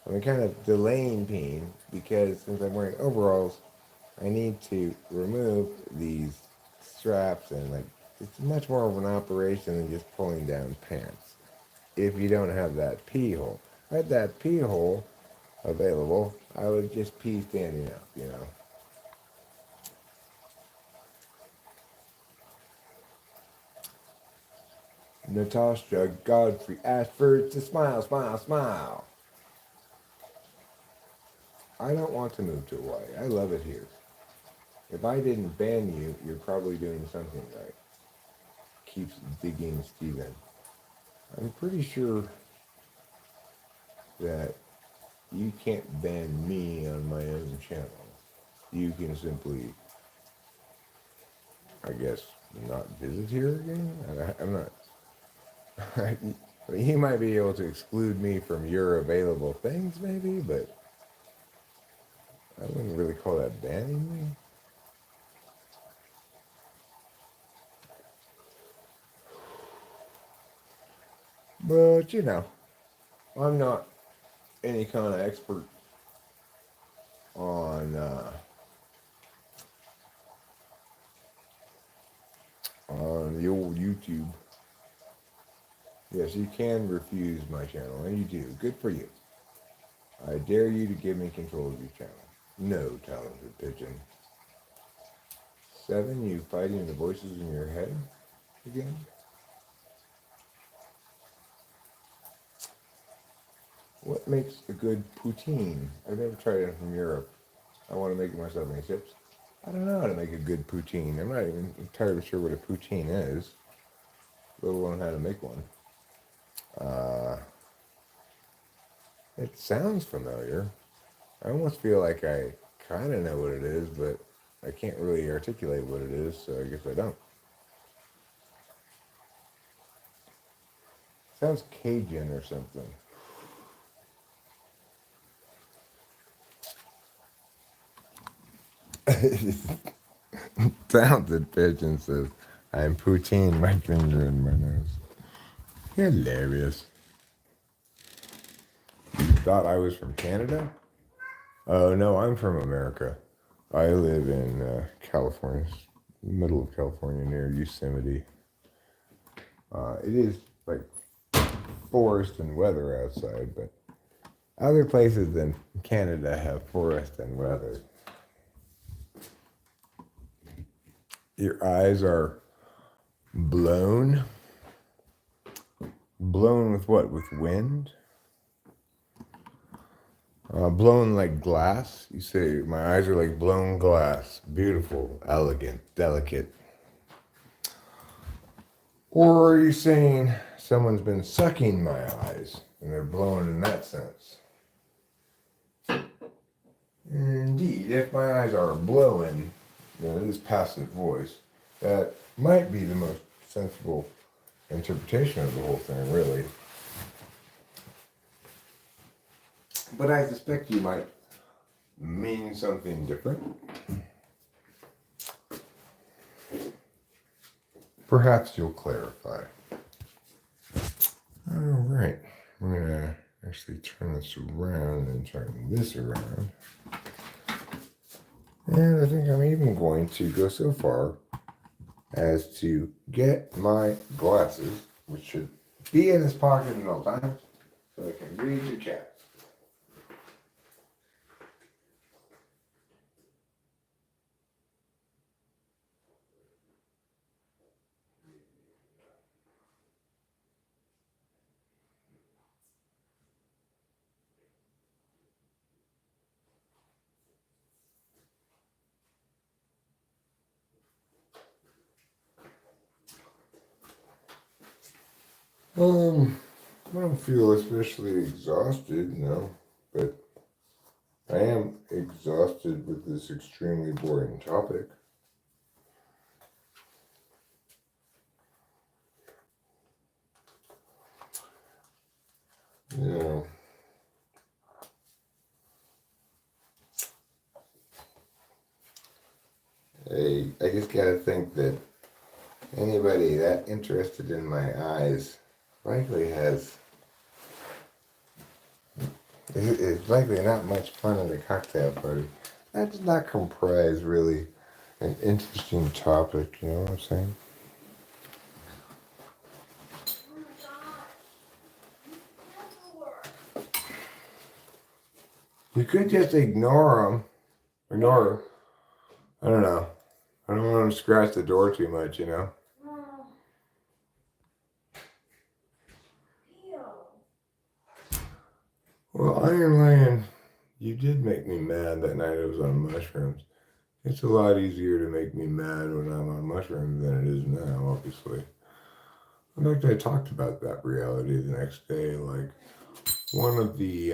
I'm kind of delaying peeing because since I'm wearing overalls, I need to remove these straps, and like it's much more of an operation than just pulling down pants. If you don't have that pee hole, if I had that pee hole available, I would just pee standing up, you know. Natasha Godfrey Ashford to smile, smile, smile. I don't want to move to Hawaii. I love it here. If I didn't ban you, you're probably doing something right. Keeps digging Steven. I'm pretty sure that you can't ban me on my own channel. You can simply, I guess, not visit here again? I'm not. You might be able to exclude me from your available things, maybe, but I wouldn't really call that banning me. But, you know, I'm not any kind of expert on the old YouTube. Yes, you can refuse my channel, and you do. Good for you. I dare you to give me control of your channel. No, talented pigeon. 7, you fighting the voices in your head again? What makes a good poutine? I've never tried it from Europe. I want to make it myself. Any tips? I don't know how to make a good poutine. I'm not even entirely sure what a poutine is, let alone how to make one. It sounds familiar. I almost feel like I kind of know what it is, but I can't really articulate what it is, so I guess I don't. Sounds Cajun or something. Talented pigeon says, I'm poutine my finger in my nose. Hilarious. You thought I was from Canada? Oh, no, I'm from America. I live in California, middle of California, near Yosemite. It is like forest and weather outside, but other places than Canada have forest and weather. Your eyes are blown. Blown with what? With wind? Blown like glass. You say my eyes are like blown glass. Beautiful, elegant, delicate. Or are you saying someone's been sucking my eyes and they're blown in that sense? Indeed, if my eyes are blowing, this passive voice, that might be the most sensible interpretation of the whole thing, really. But I suspect you might mean something different. Perhaps you'll clarify. All right, I'm gonna actually turn this around and turn this around. And I think I'm even going to go so far as to get my glasses, which should be in this pocket at all times, so I can read your chat. I don't feel especially exhausted, no, but I am exhausted with this extremely boring topic. Yeah. just gotta think that anybody that interested in my eyes likely has. It's likely not much fun at a cocktail party. That does not comprise really an interesting topic, you know what I'm saying? You could just ignore them. Ignore her. I don't know. I don't want to scratch the door too much, you know? Well, Iron Lion, you did make me mad that night I was on mushrooms. It's a lot easier to make me mad when I'm on mushrooms than it is now, obviously. In fact, I talked about that reality the next day. Like, one of the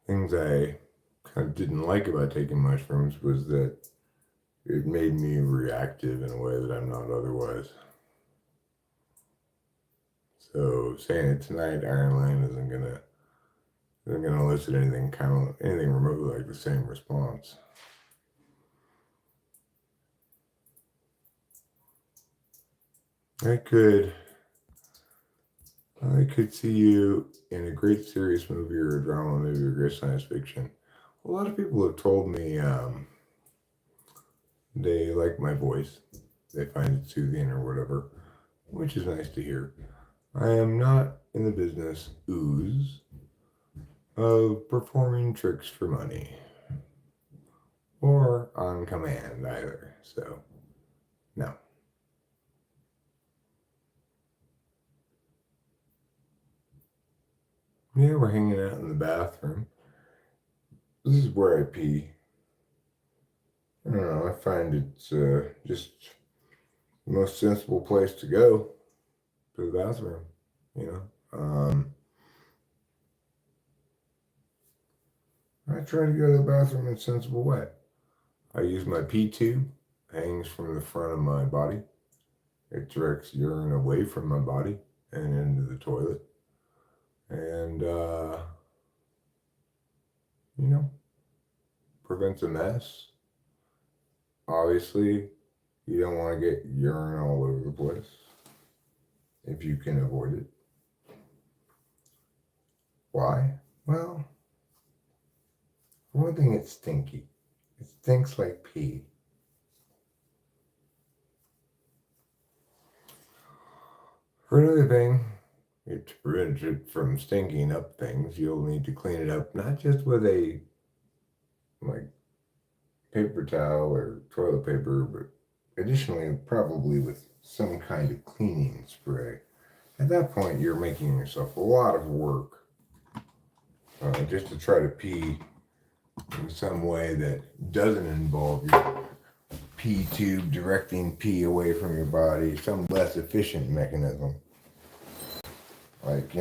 things I kind of didn't like about taking mushrooms was that it made me reactive in a way that I'm not otherwise. So saying it tonight, Iron Lion isn't gonna elicit anything remotely like the same response. I could see you in a great serious movie or a drama movie or great science fiction. A lot of people have told me they like my voice. They find it soothing or whatever, which is nice to hear. I am not in the business, of performing tricks for money. Or on command either, so no. Yeah, we're hanging out in the bathroom. This is where I pee. I don't know, I find it's just the most sensible place to go, to the bathroom, you know. I try to go to the bathroom in a sensible way. I use my pee tube, hangs from the front of my body. It directs urine away from my body and into the toilet. And, prevents a mess. Obviously, you don't want to get urine all over the place if you can avoid it. Why? Well, for one thing, it's stinky. It stinks like pee. For another thing, to prevent it from stinking up things, you'll need to clean it up not just with a paper towel or toilet paper, but additionally probably with some kind of cleaning spray. At that point, you're making yourself a lot of work just to try to pee in some way that doesn't involve your pee tube directing pee away from your body, some less efficient mechanism. Like,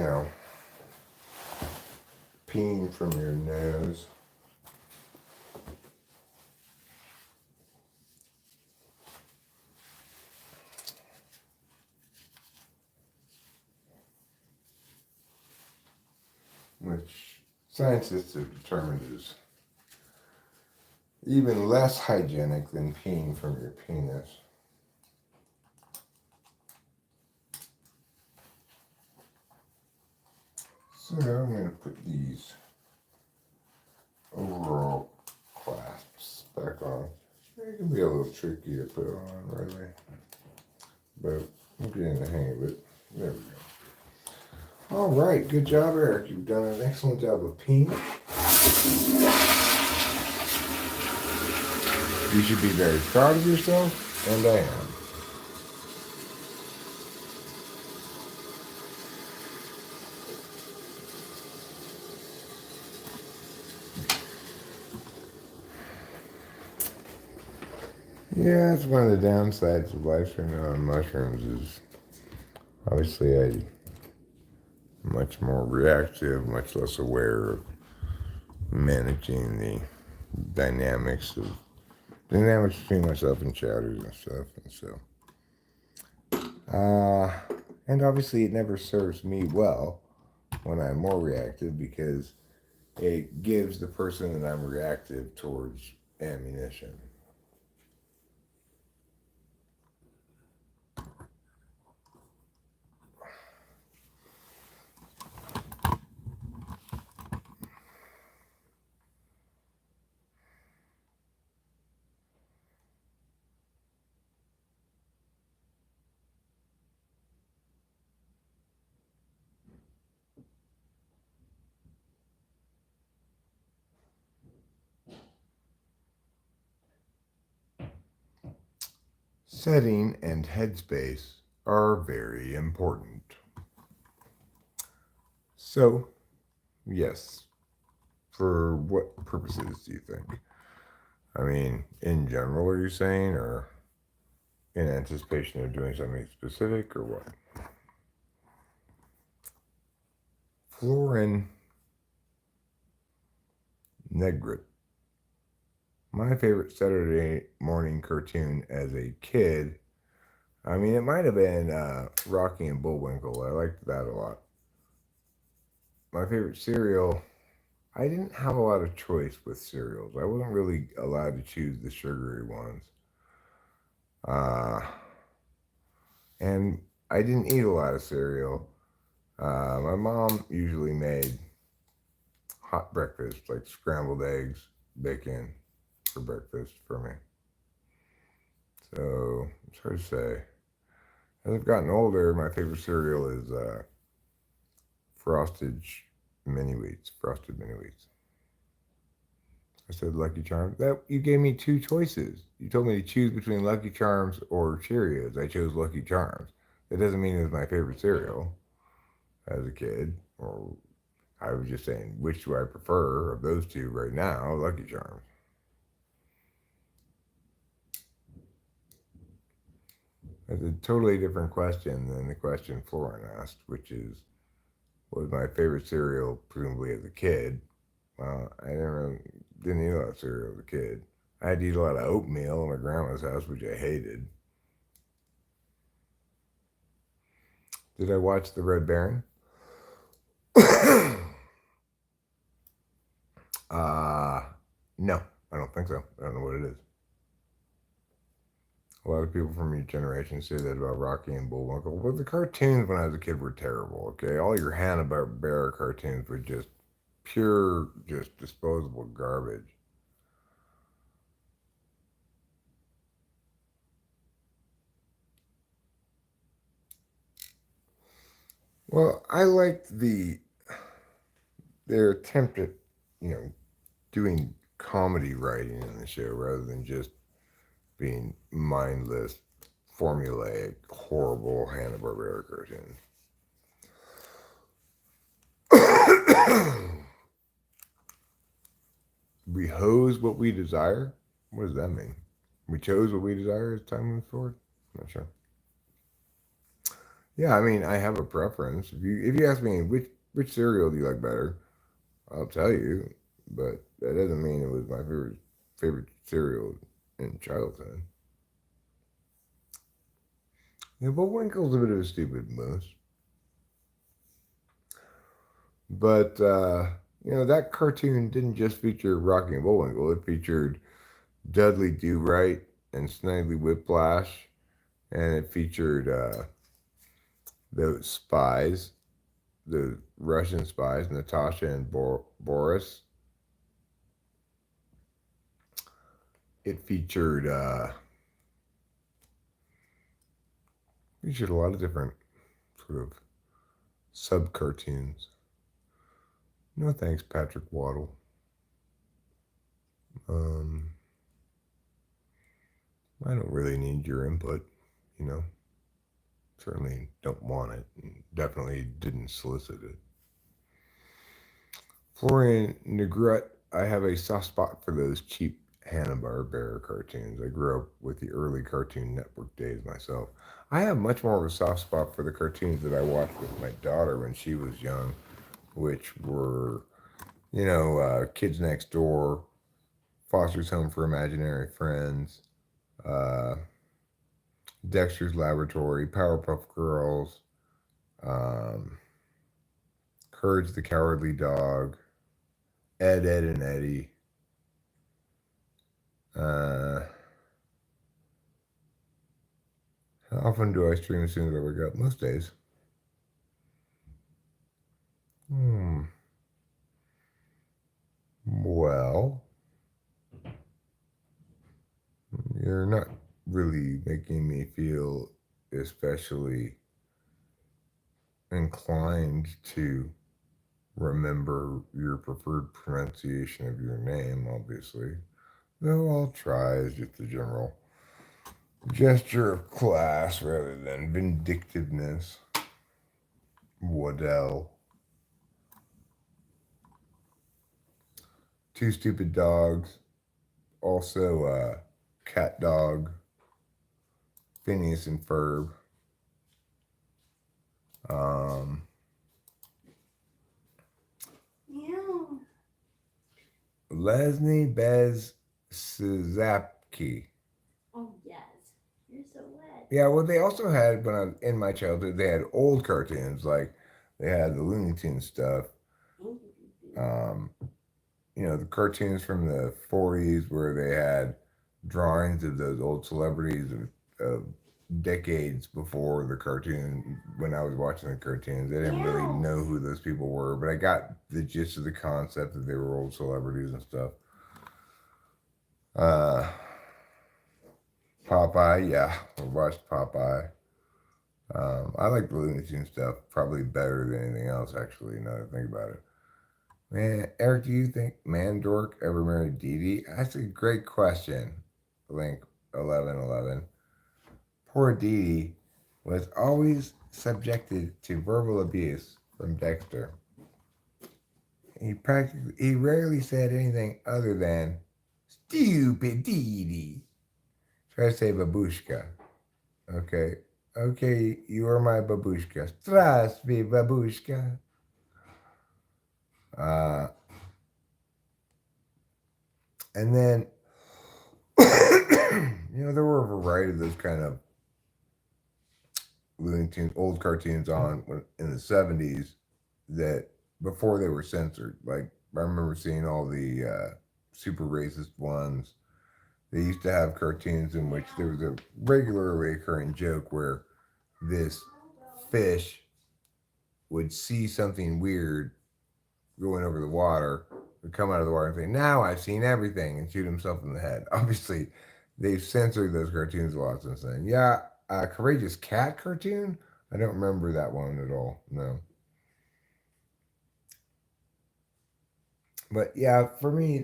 peeing from your nose. Which scientists have determined is even less hygienic than peeing from your penis. So I'm going to put these overall clasps back on. It can be a little tricky to put on right away, but I'm getting the hang of it. There we go. All right, good job, Eric. You've done an excellent job of peeing. You should be very proud of yourself, and I am. Yeah, that's one of the downsides of life right now on mushrooms is obviously I'm much more reactive, much less aware of managing the dynamics between myself and chatters and stuff, and so and obviously it never serves me well when I'm more reactive because it gives the person that I'm reactive towards ammunition. Setting and headspace are very important. So, yes, for what purposes do you think? I mean, in general, are you saying, or in anticipation of doing something specific, or what? Florin Negrit. My favorite Saturday morning cartoon as a kid. I mean, it might have been Rocky and Bullwinkle. I liked that a lot. My favorite cereal. I didn't have a lot of choice with cereals. I wasn't really allowed to choose the sugary ones. Uh, and I didn't eat a lot of cereal. My mom usually made hot breakfast, like scrambled eggs, bacon for breakfast for me. So it's hard to say. As I've gotten older, my favorite cereal is frosted mini wheats. Frosted mini wheats. I said Lucky Charms. That you gave me two choices. You told me to choose between Lucky Charms or Cheerios. I chose Lucky Charms. That doesn't mean it was my favorite cereal as a kid. Or I was just saying, which do I prefer of those two right now? Lucky Charms. That's a totally different question than the question Florin asked, which is, what was my favorite cereal, presumably as a kid? Well, I didn't eat a lot of cereal as a kid. I had to eat a lot of oatmeal at my grandma's house, which I hated. Did I watch The Red Baron? No, I don't think so. I don't know what it is. A lot of people from your generation say that about Rocky and Bullwinkle. But the cartoons when I was a kid were terrible, okay? All your Hanna-Barbera cartoons were just pure, just disposable garbage. Well, I liked their attempt at, you know, doing comedy writing in the show rather than just being mindless, formulaic, horrible Hanna-Barbera cartoons. We hose what we desire? What does that mean? We chose what we desire as time moves forward? I'm not sure. Yeah, I mean, I have a preference. If you ask me which cereal do you like better, I'll tell you. But that doesn't mean it was my favorite cereal in childhood. Yeah, but Winkle's a bit of a stupid moose. But that cartoon didn't just feature Rocky and Bullwinkle. It featured Dudley Do Right and Snidely Whiplash, and it featured those spies, the Russian spies, Natasha and Boris. It featured a lot of different sort of sub cartoons. No thanks, Patrick Waddle. I don't really need your input, you know. Certainly don't want it. And definitely didn't solicit it. Florian Negrut, I have a soft spot for those cheap Hanna-Barbera cartoons. I grew up with the early Cartoon Network days myself. I have much more of a soft spot for the cartoons that I watched with my daughter when she was young, which were, Kids Next Door, Foster's Home for Imaginary Friends, uh, Dexter's Laboratory, Powerpuff Girls, um, Courage the Cowardly Dog, Ed, Ed, and Eddie. How often do I stream as soon as I wake up? Most days. Well, you're not really making me feel especially inclined to remember your preferred pronunciation of your name, obviously. Though I'll try as just a general gesture of class rather than vindictiveness. Waddell. Two stupid dogs. Also, cat dog. Phineas and Ferb. Yeah. Leslie Bez Szapki. Oh yes. You're so wet. Yeah, well, they also had, when I was in my childhood, they had old cartoons, like they had the Looney Tunes stuff. Um, the cartoons from the 40s where they had drawings of those old celebrities of decades before the cartoon. When I was watching the cartoons, I didn't really know who those people were, but I got the gist of the concept that they were old celebrities and stuff. Popeye, yeah, I watched Popeye. I like the Looney Tunes stuff probably better than anything else, actually, now that I think about it. Man, Eric, do you think Mandork ever married Dee Dee? That's a great question. Link 1111. Poor Dee Dee was always subjected to verbal abuse from Dexter. He rarely said anything other than stupid Dee Dee. Try to say babushka. Okay. Okay, you are my babushka. Strasby babushka. Uh, and then, there were a variety of those kind of Looney Tunes, old cartoons on in the 70s that before they were censored. Like, I remember seeing all the super racist ones. They used to have cartoons in which there was a regularly recurring joke where this fish would see something weird going over the water, would come out of the water and say, "Now I've seen everything," and shoot himself in the head. Obviously, they've censored those cartoons a lot since then. Yeah, Courageous Cat cartoon? I don't remember that one at all. No. But yeah, for me,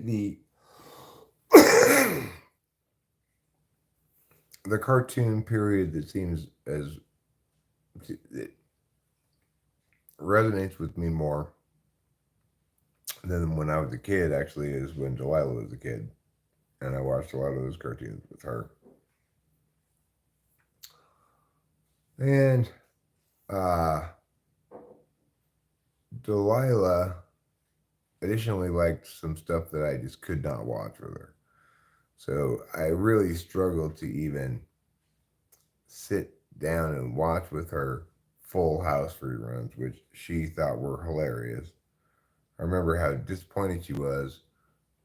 the cartoon period that seems as it resonates with me more than when I was a kid actually is when Delilah was a kid, and I watched a lot of those cartoons with her. And uh, Delilah additionally liked some stuff that I just could not watch with her. So I really struggled to even sit down and watch with her Full House reruns, which she thought were hilarious. I remember how disappointed she was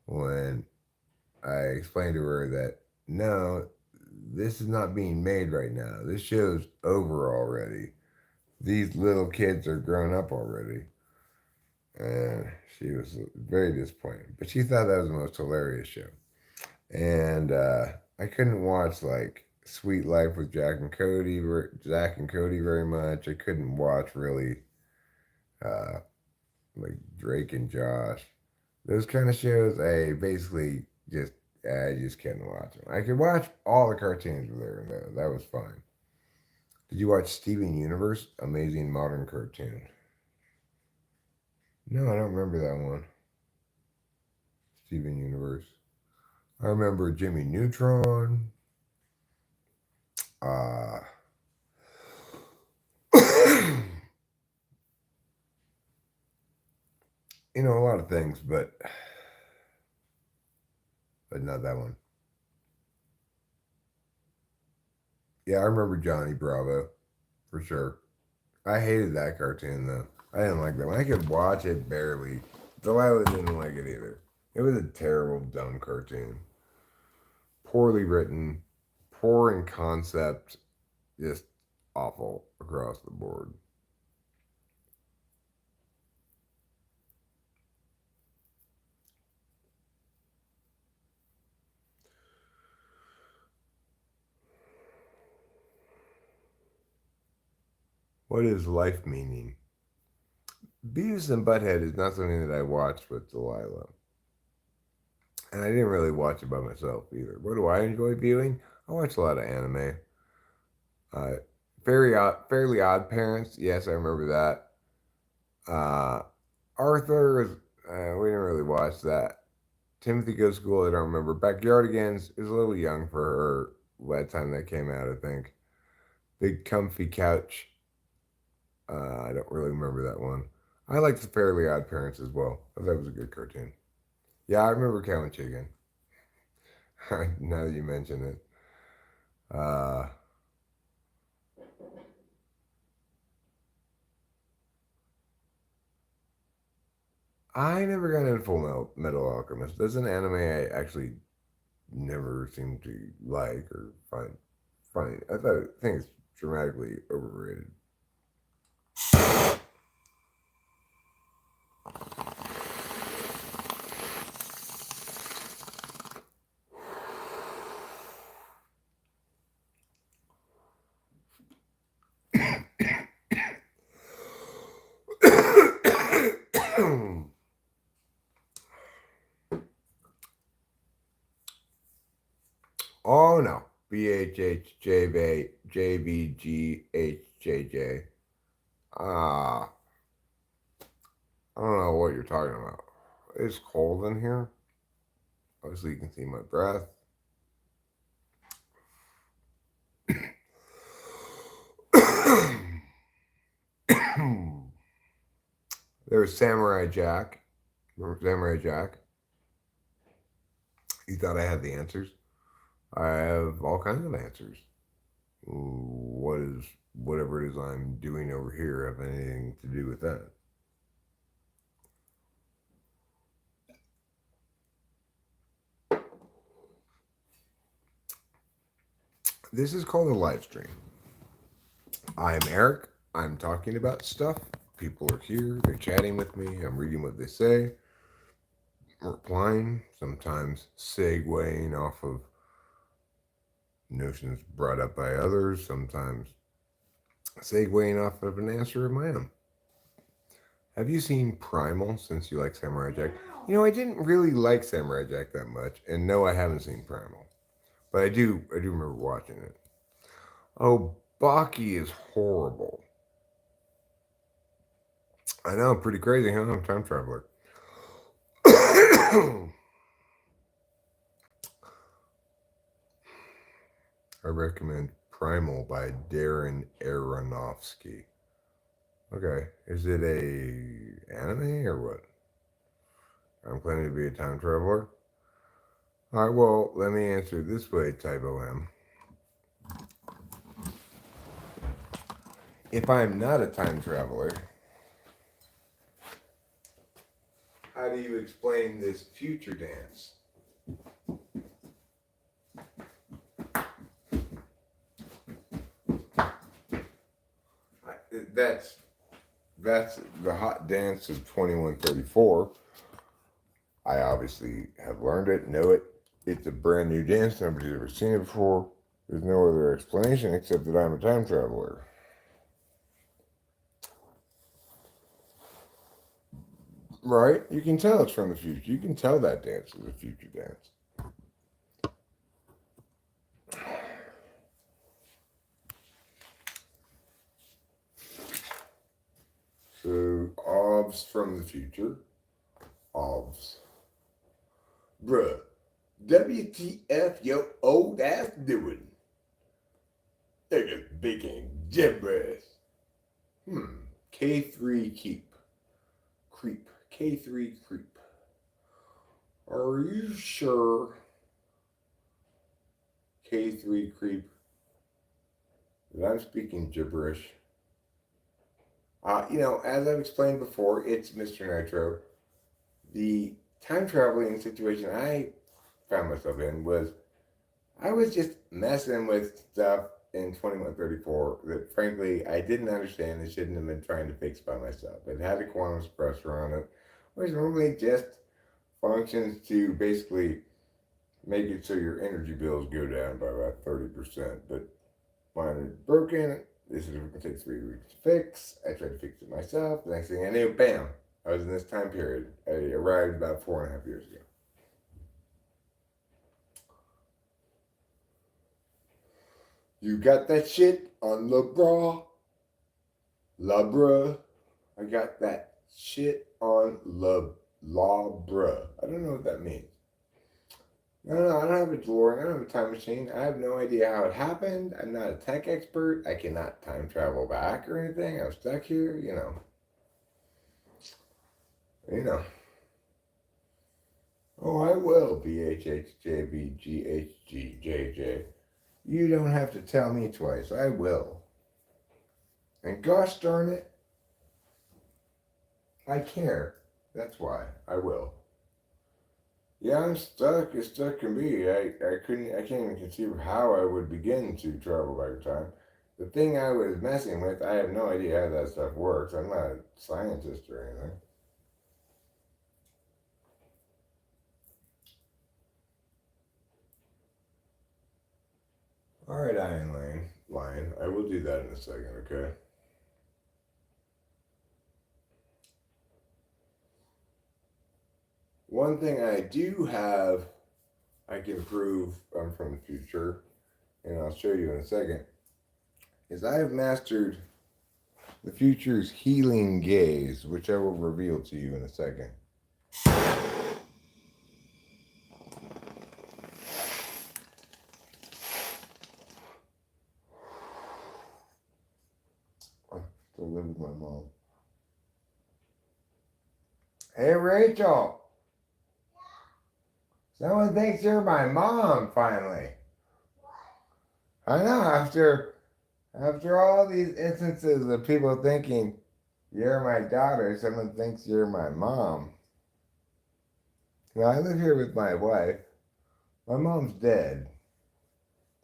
when I explained to her that no, this is not being made right now. This show's over already. These little kids are grown up already. And she was very disappointed. But she thought that was the most hilarious show. And I couldn't watch like Sweet Life with Jack and Cody very much. I couldn't watch really uh, like Drake and Josh. Those kind of shows, I just couldn't watch them. I could watch all the cartoons with her, though. That was fine. Did you watch Steven Universe? Amazing modern cartoon. No, I don't remember that one. Steven Universe. I remember Jimmy Neutron. Uh, a lot of things, but not that one. Yeah, I remember Johnny Bravo for sure. I hated that cartoon though. I didn't like that one. I could watch it barely Delilah didn't like it either. It was a terrible, dumb cartoon. Poorly written, poor in concept, just awful across the board. What is life meaning? Beavis and Butthead is not something that I watched with Delilah. And I didn't really watch it by myself either. What do I enjoy viewing? I watch a lot of anime. Uh, Fairly Odd Parents. Yes, I remember that. Arthur, we didn't really watch that. Timothy Goes to School, I don't remember. Backyardigans is a little young for her by the time that came out, I think. Big Comfy Couch. I don't really remember that one. I liked the Fairly Odd Parents as well. I thought it was a good cartoon. Yeah, I remember Cow and Chicken. Now that you mention it. I never got into Full Metal Alchemist. That's an anime I actually never seem to like or find funny. I think it's dramatically overrated. Oh no. BHHJBJBGHJJ. Ah, I don't know what you're talking about. It's cold in here. Obviously, you can see my breath. There was Samurai Jack. Remember Samurai Jack? You thought I had the answers? I have all kinds of answers. What is whatever it is I'm doing over here have anything to do with that? This is called a live stream. I'm Eric. I'm talking about stuff. People are here. They're chatting with me. I'm reading what they say. I'm replying. Sometimes segueing off of notions brought up by others. Sometimes segueing off of an answer of my own. Have you seen Primal since you like Samurai Jack? You know, I didn't really like Samurai Jack that much, and no, I haven't seen Primal, but I do remember watching it. Oh, Baki is horrible. I know, pretty crazy, huh? I'm a time traveler. I recommend Primal by Darren Aronofsky. Okay, is it a anime or what? I'm planning to be a time traveler. All right, well, let me answer this way, Typo M. If I'm not a time traveler, how do you explain this future dance? That's the hot dance of 2134. I obviously have learned it, know it. It's a brand new dance. Nobody's ever seen it before. There's no other explanation except that I'm a time traveler. Right? You can tell it's from the future. You can tell that dance is a future dance. So, OBS from the future. OBS. Bruh, WTF your old ass doing? Nigga speaking gibberish. K3 creep. K3 creep. Are you sure, K3 creep, that I'm speaking gibberish? As I've explained before, it's Mr. Nitro. the time traveling situation I found myself in was I was just messing with stuff in 2134 that frankly I didn't understand and shouldn't have been trying to fix by myself. It had a quantum suppressor on it, which normally just functions to basically make it so your energy bills go down by about 30%. But mine is broken. This is going to take 3 weeks to fix. I tried to fix it myself. The next thing I knew, bam, I was in this time period. I arrived about 4.5 years ago. You got that shit on the bra? La bruh. I got that shit on la bruh. I don't know what that means. No, I don't have a DeLorean. I don't have a time machine. I have no idea how it happened. I'm not a tech expert. I cannot time travel back or anything. I'm stuck here, you know. Oh, I will, BHHJBGHGJJ. You don't have to tell me twice. I will. And gosh darn it, I care. That's why. I will. Yeah, I'm stuck as stuck can be. I can't even conceive how I would begin to travel back in time. The thing I was messing with, I have no idea how that stuff works. I'm not a scientist or anything. All right, Iron Lion. I will do that in a second, okay? One thing I do have, I can prove I'm from the future, and I'll show you in a second, is I have mastered the future's healing gaze, which I will reveal to you in a second. I still live with my mom. Hey, Rachel. Someone thinks you're my mom, finally. I know, after all these instances of people thinking you're my daughter, someone thinks you're my mom. Now, I live here with my wife. My mom's dead.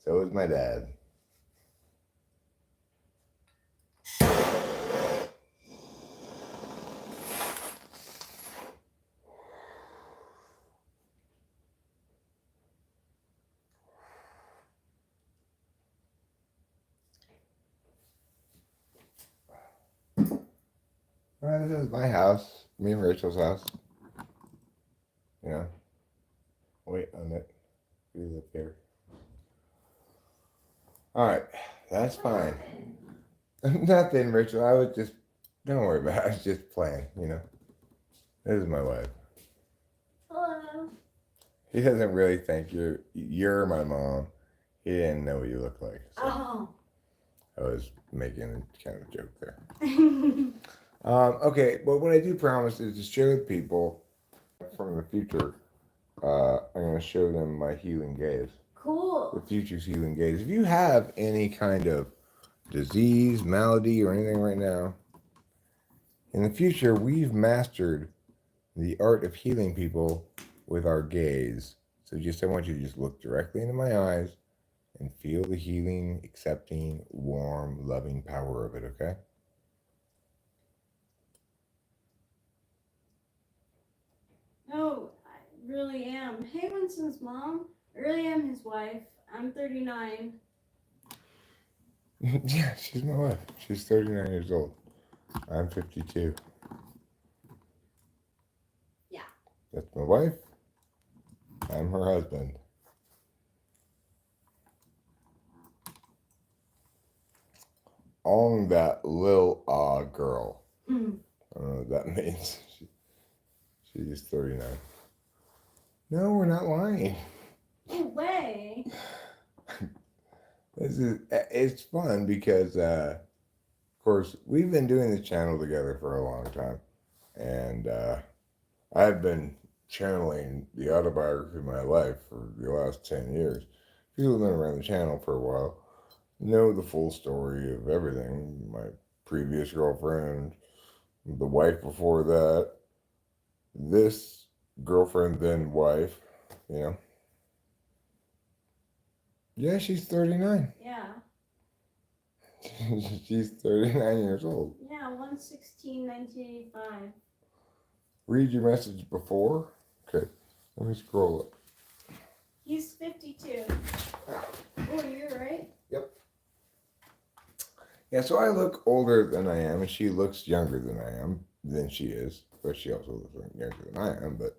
So is my dad. Well, this is my house. Me and Rachel's house. You know. Wait on it. We live here. Alright. That's fine. Nothing, Rachel. I was just... Don't worry about it. I was just playing, you know. This is my wife. Hello. He doesn't really think you're my mom. He didn't know what you look like. So Oh. I was making kind of a joke there. Okay, but what I do promise is to show people from the future. I'm going to show them my healing gaze. Cool. The future's healing gaze. If you have any kind of disease, malady, or anything right now, in the future, we've mastered the art of healing people with our gaze. So I want you to just look directly into my eyes and feel the healing, accepting, warm, loving power of it, okay? No, I really am. Hey, Winston's mom. I really am his wife. I'm 39. Yeah, she's my wife. She's 39 years old. I'm 52. Yeah. That's my wife. I'm her husband. On that little girl. I don't know what that means. She's 39. No, we're not lying. No way. It's fun because, of course, we've been doing this channel together for a long time. And I've been channeling the autobiography of my life for the last 10 years. People who've been around the channel for a while know the full story of everything. My previous girlfriend, the wife before that, this girlfriend, then wife, you know. Yeah, she's 39. Yeah. She's 39 years old. Yeah, 1/16/1985. Read your message before. Okay, let me scroll up. He's 52. Oh, you're right. Yep. Yeah, so I look older than I am, and she looks younger than she is, but she also looks younger than I am. But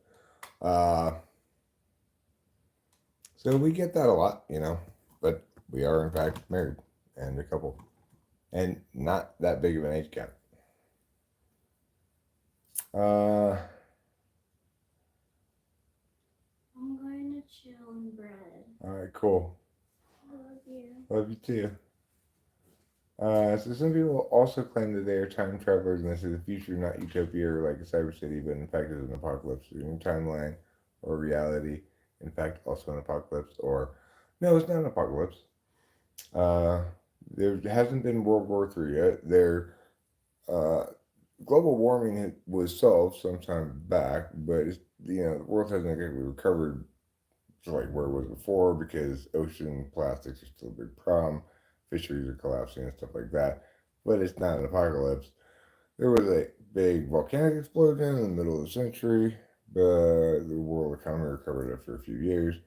so we get that a lot, you know. But we are in fact married and a couple, and not that big of an age gap. I'm going to chill in bread. All right, cool. I love you. Love you too. So some people also claim that they are time travelers and this is the future, not utopia or like a cyber city, but in fact it's an apocalypse, a timeline or reality. In fact, also an apocalypse, or no, it's not an apocalypse. There hasn't been World War III yet. Uh, global warming was solved sometime back, but it's, you know, the world hasn't exactly recovered to like where it was before because ocean plastics are still a big problem. Fisheries are collapsing and stuff like that. But it's not an apocalypse. There was a big volcanic explosion in the middle of the century, but the world economy recovered after a few years.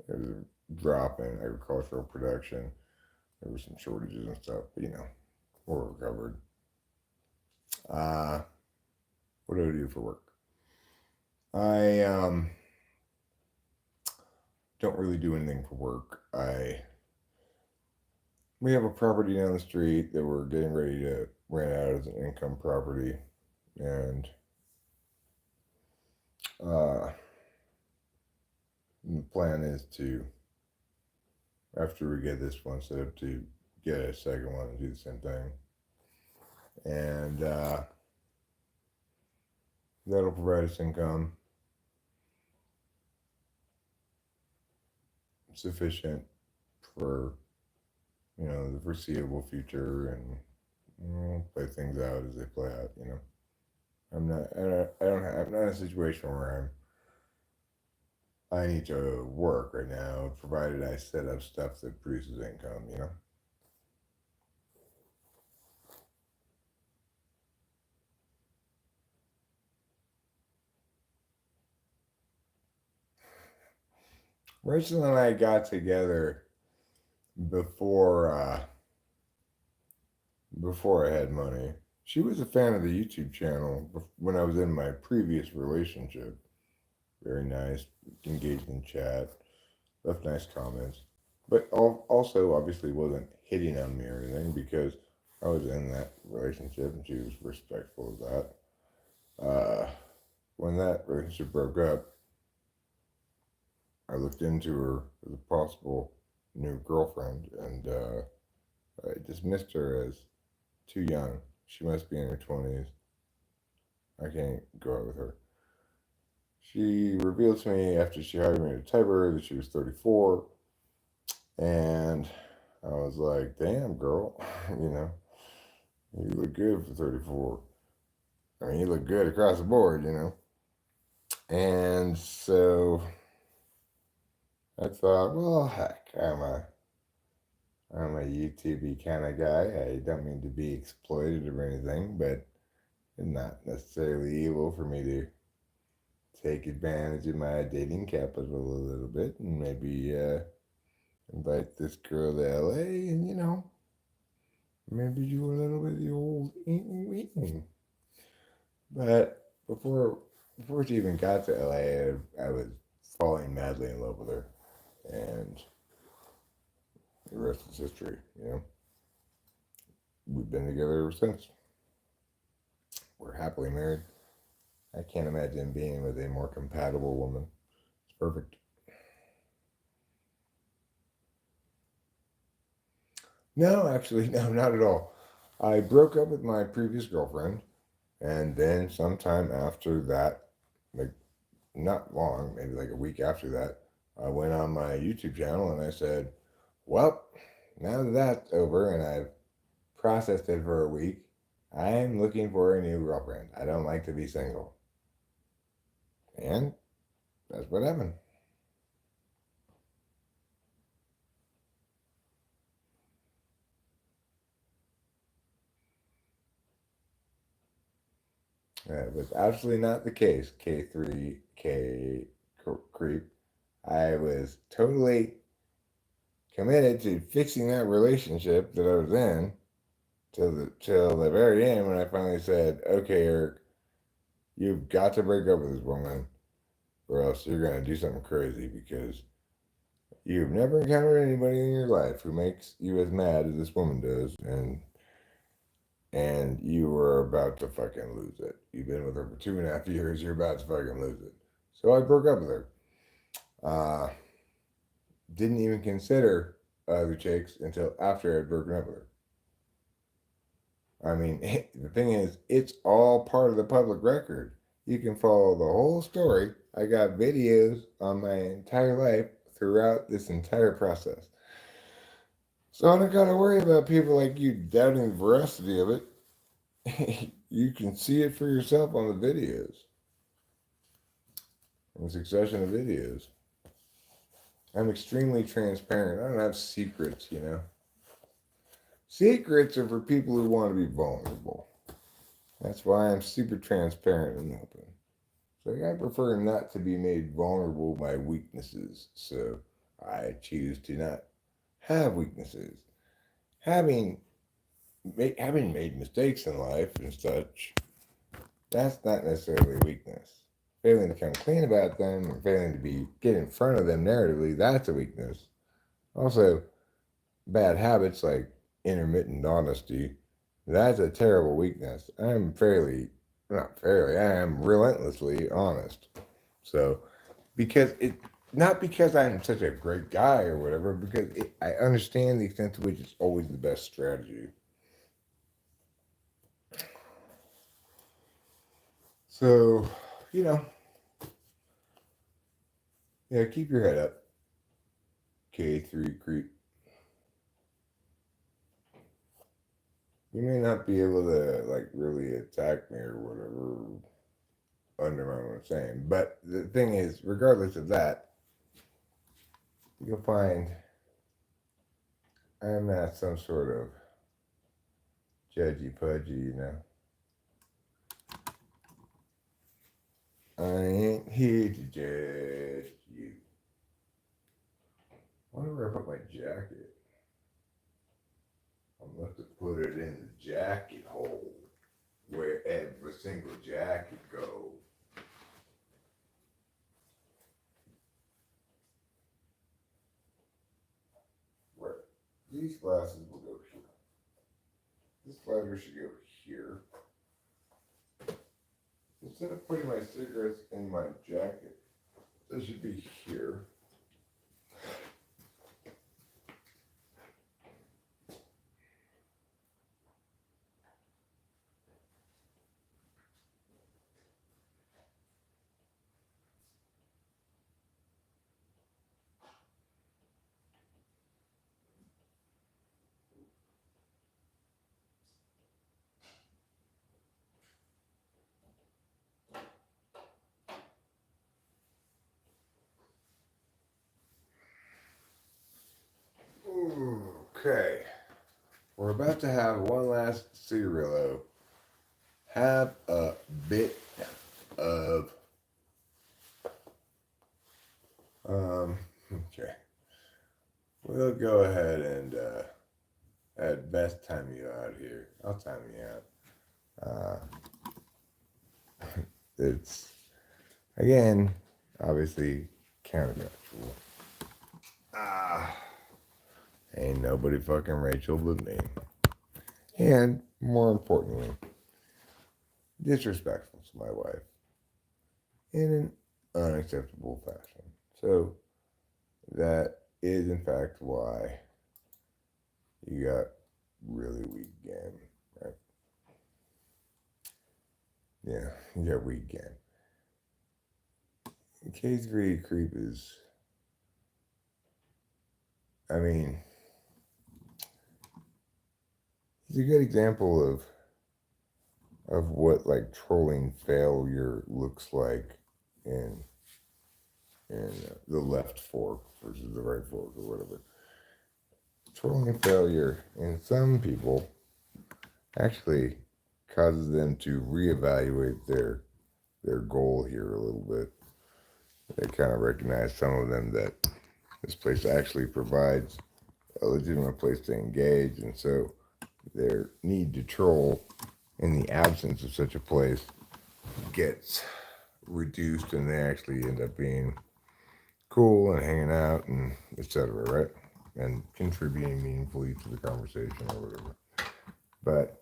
There was a drop in agricultural production. There were some shortages and stuff, but you know, we're recovered. Uh, what do I do for work? I don't really do anything for work. We have a property down the street that we're getting ready to rent out as an income property, and the plan is to, after we get this one set up, to get a second one and do the same thing, and that'll provide us income sufficient for, you know, the foreseeable future, and play things out as they play out. You know, I'm not in a situation where I need to work right now, provided I set up stuff that produces income. You know. Rachel and I got together before before I had money. She was a fan of the YouTube channel when I was in my previous relationship. Very nice, engaged in chat, left nice comments, but also obviously wasn't hitting on me or anything because I was in that relationship and she was respectful of that. When that relationship broke up, I looked into her as a possible new girlfriend, and I dismissed her as too young. She must be in her 20s. I can't go out with her. She revealed to me after she hired me to type her that she was 34, and I was like, damn, girl, you know, you look good for 34. I mean, you look good across the board, you know. And so I thought, well, heck, I'm a YouTube kind of guy. I don't mean to be exploited or anything, but it's not necessarily evil for me to take advantage of my dating capital a little bit and maybe invite this girl to LA and, you know, maybe do a little bit of the old eating. But before she even got to LA, I was falling madly in love with her, and the rest is history. You know, we've been together ever since. We're happily married. I can't imagine being with a more compatible woman. It's perfect. No, actually, no, not at all. I broke up with my previous girlfriend, and then sometime after that, like not long, maybe like a week after that, I went on my YouTube channel and I said, well, now that that's over and I've processed it for a week, I'm looking for a new girlfriend. I don't like to be single. And that's what happened. That was absolutely not the case, K3K creep. I was totally committed to fixing that relationship that I was in till the very end when I finally said, okay, Eric, you've got to break up with this woman or else you're going to do something crazy because you've never encountered anybody in your life who makes you as mad as this woman does, and you were about to fucking lose it. You've been with her for 2.5 years, you're about to fucking lose it. So I broke up with her. Didn't even consider other chicks until after I'd broken up with her. I mean, the thing is, it's all part of the public record. You can follow the whole story. I got videos on my entire life throughout this entire process. So I don't gotta worry about people like you doubting the veracity of it. You can see it for yourself on the videos. In a succession of videos. I'm extremely transparent. I don't have secrets, you know. Secrets are for people who want to be vulnerable. That's why I'm super transparent and open. So I prefer not to be made vulnerable by weaknesses. So I choose to not have weaknesses. Having made mistakes in life and such, that's not necessarily a weakness. Failing to come clean about them or failing to get in front of them narratively, that's a weakness. Also, bad habits like intermittent honesty, that's a terrible weakness. I am relentlessly honest. So, not because I'm such a great guy or whatever, because I understand the extent to which it's always the best strategy. So, you know, yeah, keep your head up. K3 creep. You may not be able to like really attack me or whatever, undermine what I'm saying. But the thing is, regardless of that, you'll find I'm not some sort of judgy pudgy, you know. I ain't here to judge you. I wonder where I put my jacket. I must have put it in the jacket hole where every single jacket goes. Where these glasses will go here. This lighter should go here. Instead of putting my cigarettes in my jacket, this should be here. Okay. We're about to have one last cigarillo. Have a bit of okay. We'll go ahead and at best time you out here. I'll time you out. It's again obviously counterfactual. Ain't nobody fucking Rachel but me. And more importantly, disrespectful to my wife in an unacceptable fashion. So that is in fact why you got really weak game, right? Yeah, you got weak game. K3 creep is, I mean, he's a good example of what like trolling failure looks like in the left fork versus the right fork or whatever. Trolling failure in some people actually causes them to reevaluate their goal here a little bit. They kind of recognize, some of them, that this place actually provides a legitimate place to engage, and so their need to troll in the absence of such a place gets reduced, and they actually end up being cool and hanging out and etc., right? And contributing meaningfully to the conversation or whatever. But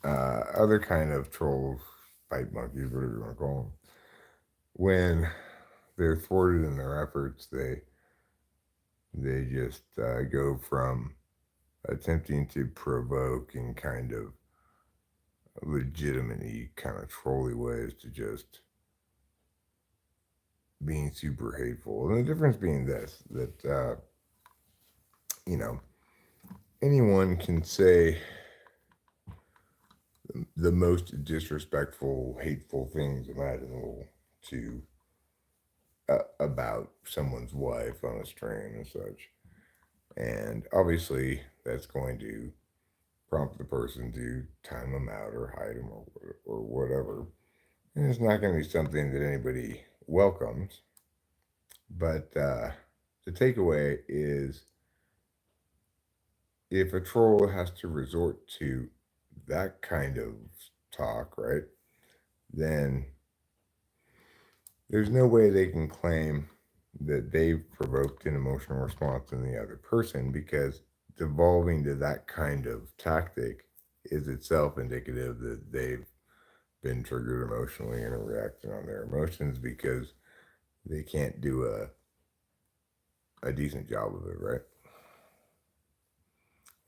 other kind of trolls, fight monkeys, whatever you want to call them, when they're thwarted in their efforts, they just go from attempting to provoke in kind of legitimately kind of trolly ways to just being super hateful. And the difference being this, that you know, anyone can say the most disrespectful, hateful things imaginable to about someone's wife on a stream and such. And obviously, that's going to prompt the person to time them out or hide them or whatever. And it's not going to be something that anybody welcomes. But the takeaway is, if a troll has to resort to that kind of talk, right, then there's no way they can claim that they've provoked an emotional response in the other person, because devolving to that kind of tactic is itself indicative that they've been triggered emotionally and are reacting on their emotions because they can't do a decent job of it, right?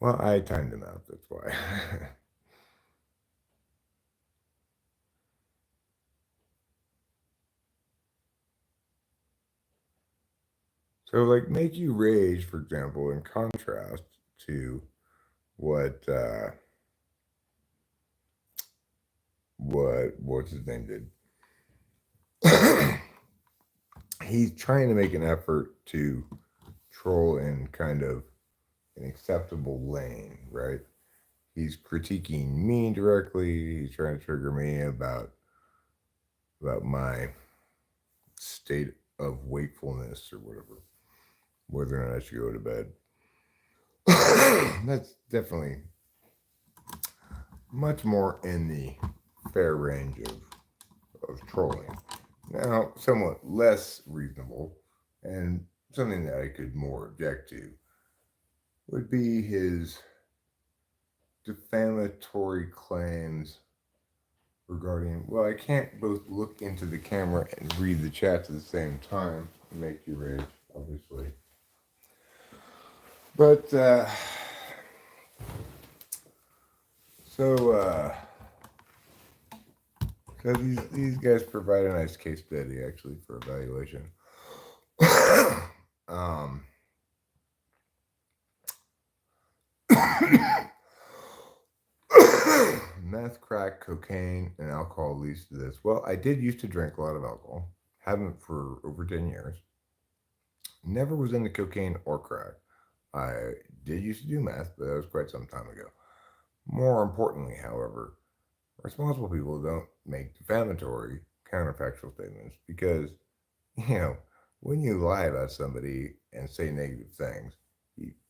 Well, I timed them out, that's why. So, like, make you rage, for example, in contrast to what what's his name did. He's trying to make an effort to troll in kind of an acceptable lane, right? He's critiquing me directly. He's trying to trigger me about my state of wakefulness or whatever, whether or not I should go to bed. That's definitely much more in the fair range of trolling. Now, somewhat less reasonable, and something that I could more object to, would be his defamatory claims regarding, well, I can't both look into the camera and read the chats at the same time and make you rage, obviously. But, so these guys provide a nice case study, actually, for evaluation. um, Meth, crack, cocaine, and alcohol leads to this. Well, I did used to drink a lot of alcohol. Haven't for over 10 years. Never was into cocaine or crack. I did used to do meth, but that was quite some time ago. More importantly, however, responsible people don't make defamatory, counterfactual statements because, you know, when you lie about somebody and say negative things,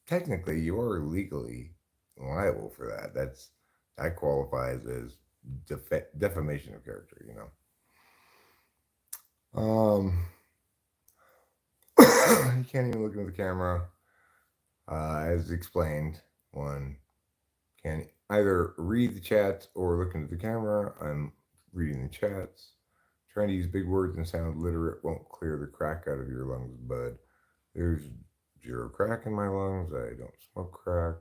technically you are legally liable for that. That qualifies as defamation of character, you know. You can't even look into the camera. As explained, one can either read the chats or look into the camera. I'm reading the chats. Trying to use big words and sound literate won't clear the crack out of your lungs, bud. There's zero crack in my lungs. I don't smoke crack.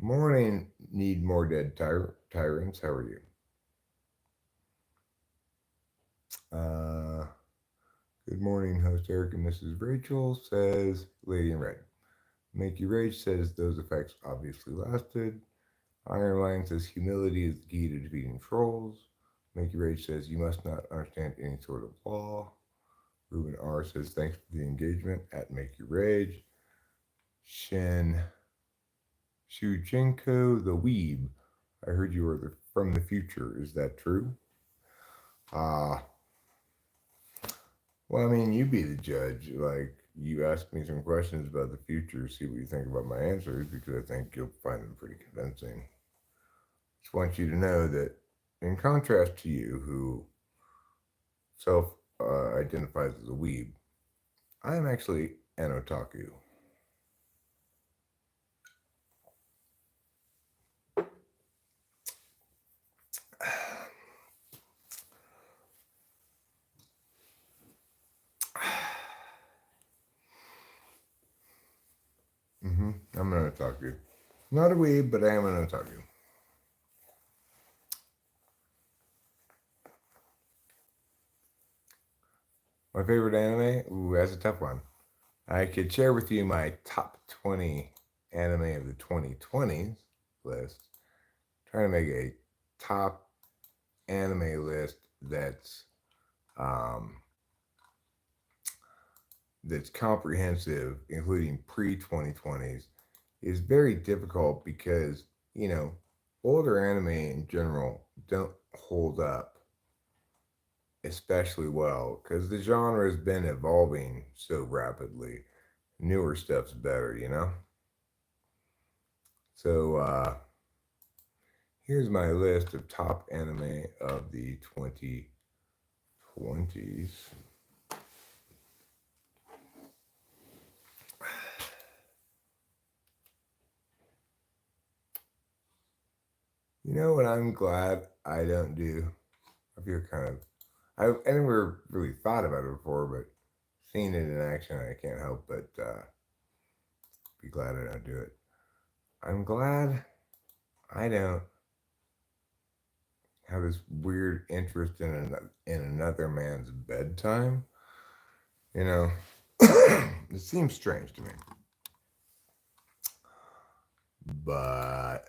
Morning, need more dead tyrants. How are you? Good morning, host Eric and Mrs. Rachel, says Lady in Red. Make You Rage says those effects obviously lasted. Iron Lion says humility is the key to defeating trolls. Mickey Rage says, you must not understand any sort of law. Ruben R says, thanks for the engagement at Make Your Rage. Shen Shujinko the Weeb. I heard you were from the future. Is that true? Uh, well, I mean, you be the judge. Like, you ask me some questions about the future, see what you think about my answers, because I think you'll find them pretty convincing. Just want you to know that, in contrast to you, who self identifies as a weeb, I am actually an otaku. I'm an otaku. Not a weeb, but I am an otaku. My favorite anime? Ooh, that's a tough one. I could share with you my top 20 anime of the 2020s list. Trying to make a top anime list um, that's comprehensive, including pre-2020s, is very difficult because, you know, older anime in general don't hold up especially well because the genre has been evolving so rapidly. Newer stuff's better, you know? So here's my list of top anime of the 2020s. You know what I'm glad I don't do? I feel kind of, I never really thought about it before, but seeing it in action, I can't help but be glad I don't do it. I'm glad I don't have this weird interest in another man's bedtime. You know, it seems strange to me, but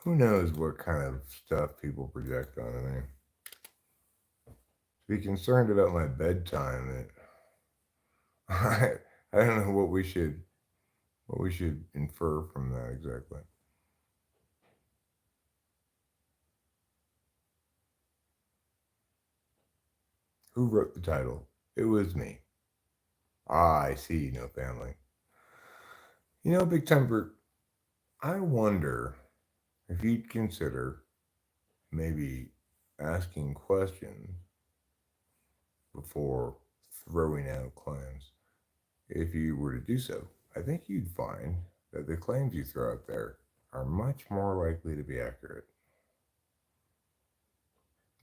who knows what kind of stuff people project onto me. To be concerned about my bedtime, I, I don't know what we should infer from that exactly. Who wrote the title? It was me. Ah, I see, no family. You know, Big Temper, I wonder if you'd consider maybe asking questions before throwing out claims. If you were to do so, I think you'd find that the claims you throw out there are much more likely to be accurate.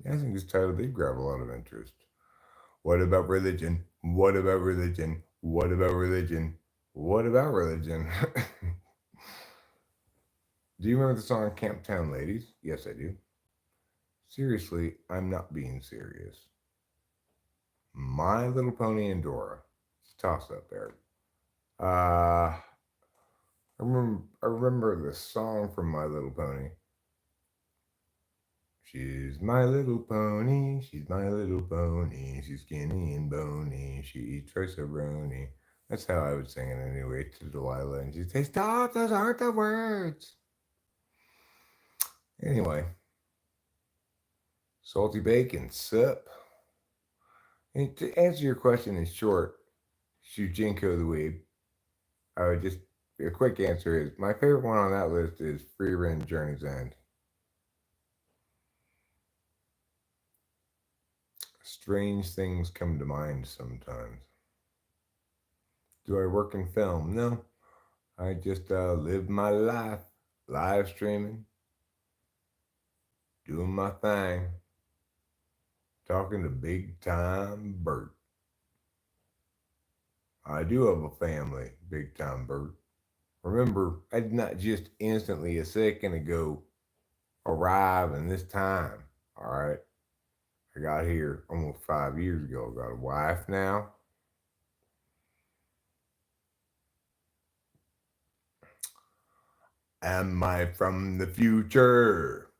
I think this title did grab a lot of interest. What about religion? What about religion? What about religion? What about religion? Do you remember the song Camptown Ladies? Yes, I do. Seriously, I'm not being serious. My Little Pony and Dora. It's a toss up there. I remember the song from My Little Pony. She's my little pony, she's my little pony, she's skinny and bony, she eats rice-a-roni. That's how I would sing it anyway to Delilah, and she'd say, stop, those aren't the words. Anyway, salty bacon, sup? And to answer your question in short, Shujinko the Weeb, I would just, a quick answer is, my favorite one on that list is Free Run Journey's End. Strange things come to mind sometimes. Do I work in film? No. I just live my life, live streaming, doing my thing, talking to big time Bert. I do have a family, big time Bert. Remember, I did not just instantly a second ago arrive in this time. All right. I got here almost 5 years ago. Got a wife now. Am I from the future?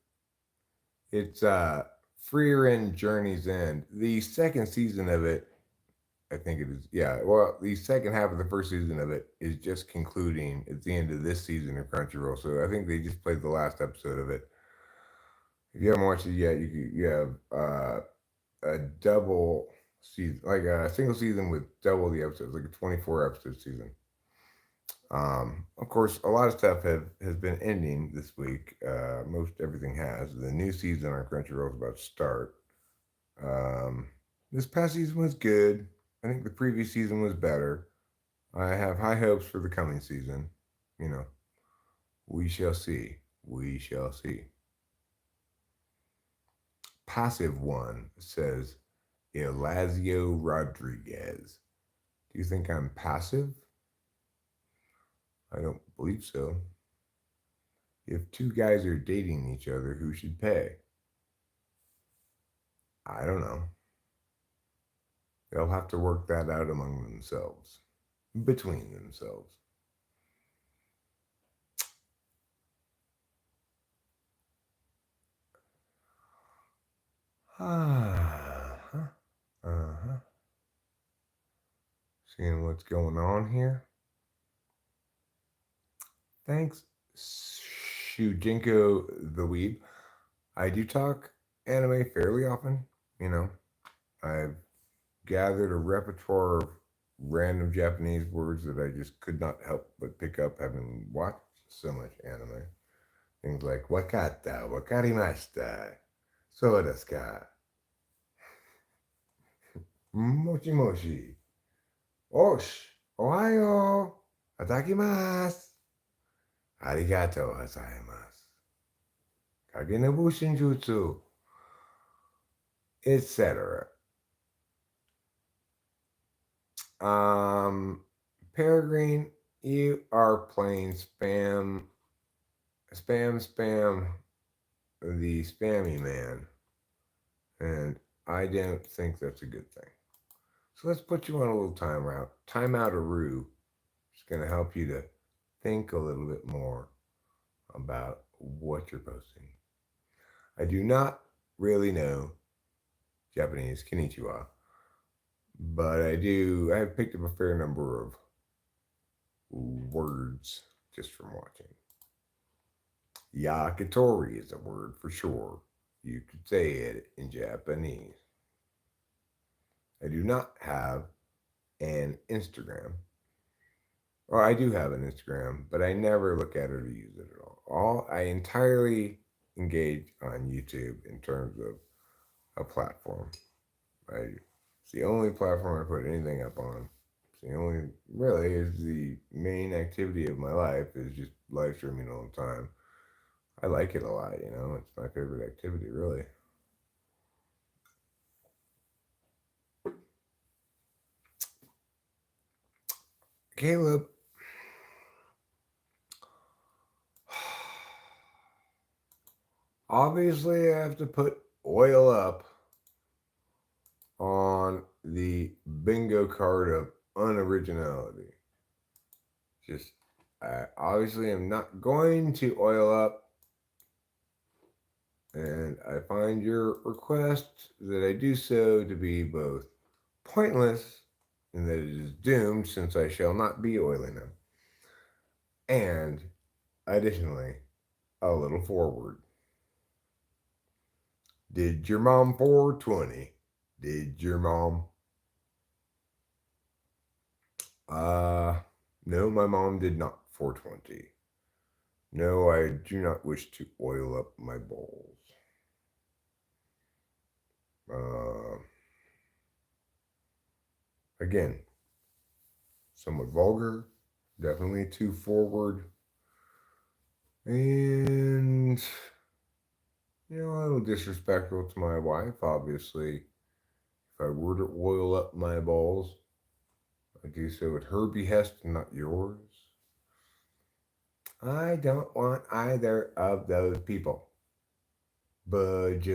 It's Freer in Journey's End. The second season of it, I think it is. Yeah, well, the second half of the first season of it is just concluding at the end of this season of Crunchyroll. So I think they just played the last episode of it. If you haven't watched it yet, you have a double season, like a single season with double the episodes, like a 24 episode season. Of course, a lot of stuff has been ending this week. Most everything has. The new season on Crunchyroll is about to start. Um, this past season was good. I think the previous season was better. I have high hopes for the coming season. You know, we shall see. We shall see. Passive one says Elazio Rodriguez. Do you think I'm passive? I don't believe so. If two guys are dating each other, who should pay? I don't know. They'll have to work that out among themselves, between themselves. Uh-huh. Uh-huh. Seeing what's going on here. Thanks, Shujinko the Weeb. I do talk anime fairly often. You know, I've gathered a repertoire of random Japanese words that I just could not help but pick up having watched so much anime. Things like wakata, wakarimashita, so desu ka, mochi mochi, osh, ohayo, atakimasu, arigato gozaimasu, kage no bushinjutsu, etc. Peregrine, you are playing spam, the spammy man, and I don't think that's a good thing. So let's put you on a little timeout. Timeout-a-roo. It's going to help you to think a little bit more about what you're posting. I do not really know Japanese, konnichiwa, but I have picked up a fair number of words just from watching. Yakitori is a word for sure. You could say it in Japanese. I do not have an Instagram. Well, I do have an Instagram, but I never look at it or use it at all. I entirely engage on YouTube in terms of a platform. It's the only platform I put anything up on. It's the only, really, is the main activity of my life is just live streaming all the time. I like it a lot, you know. It's my favorite activity, really. Caleb. Obviously, I have to put oil up on the bingo card of unoriginality. Just, I obviously am not going to oil up, and I find your request that I do so to be both pointless and that it is doomed since I shall not be oiling them, and additionally, a little forward. Did your mom 420? Did your mom? No, my mom did not 420. No, I do not wish to oil up my balls. Again, somewhat vulgar, definitely too forward, and a little disrespectful to my wife, obviously. If I were to oil up my balls, I do so at her behest, not yours. I don't want either of those people. Budge,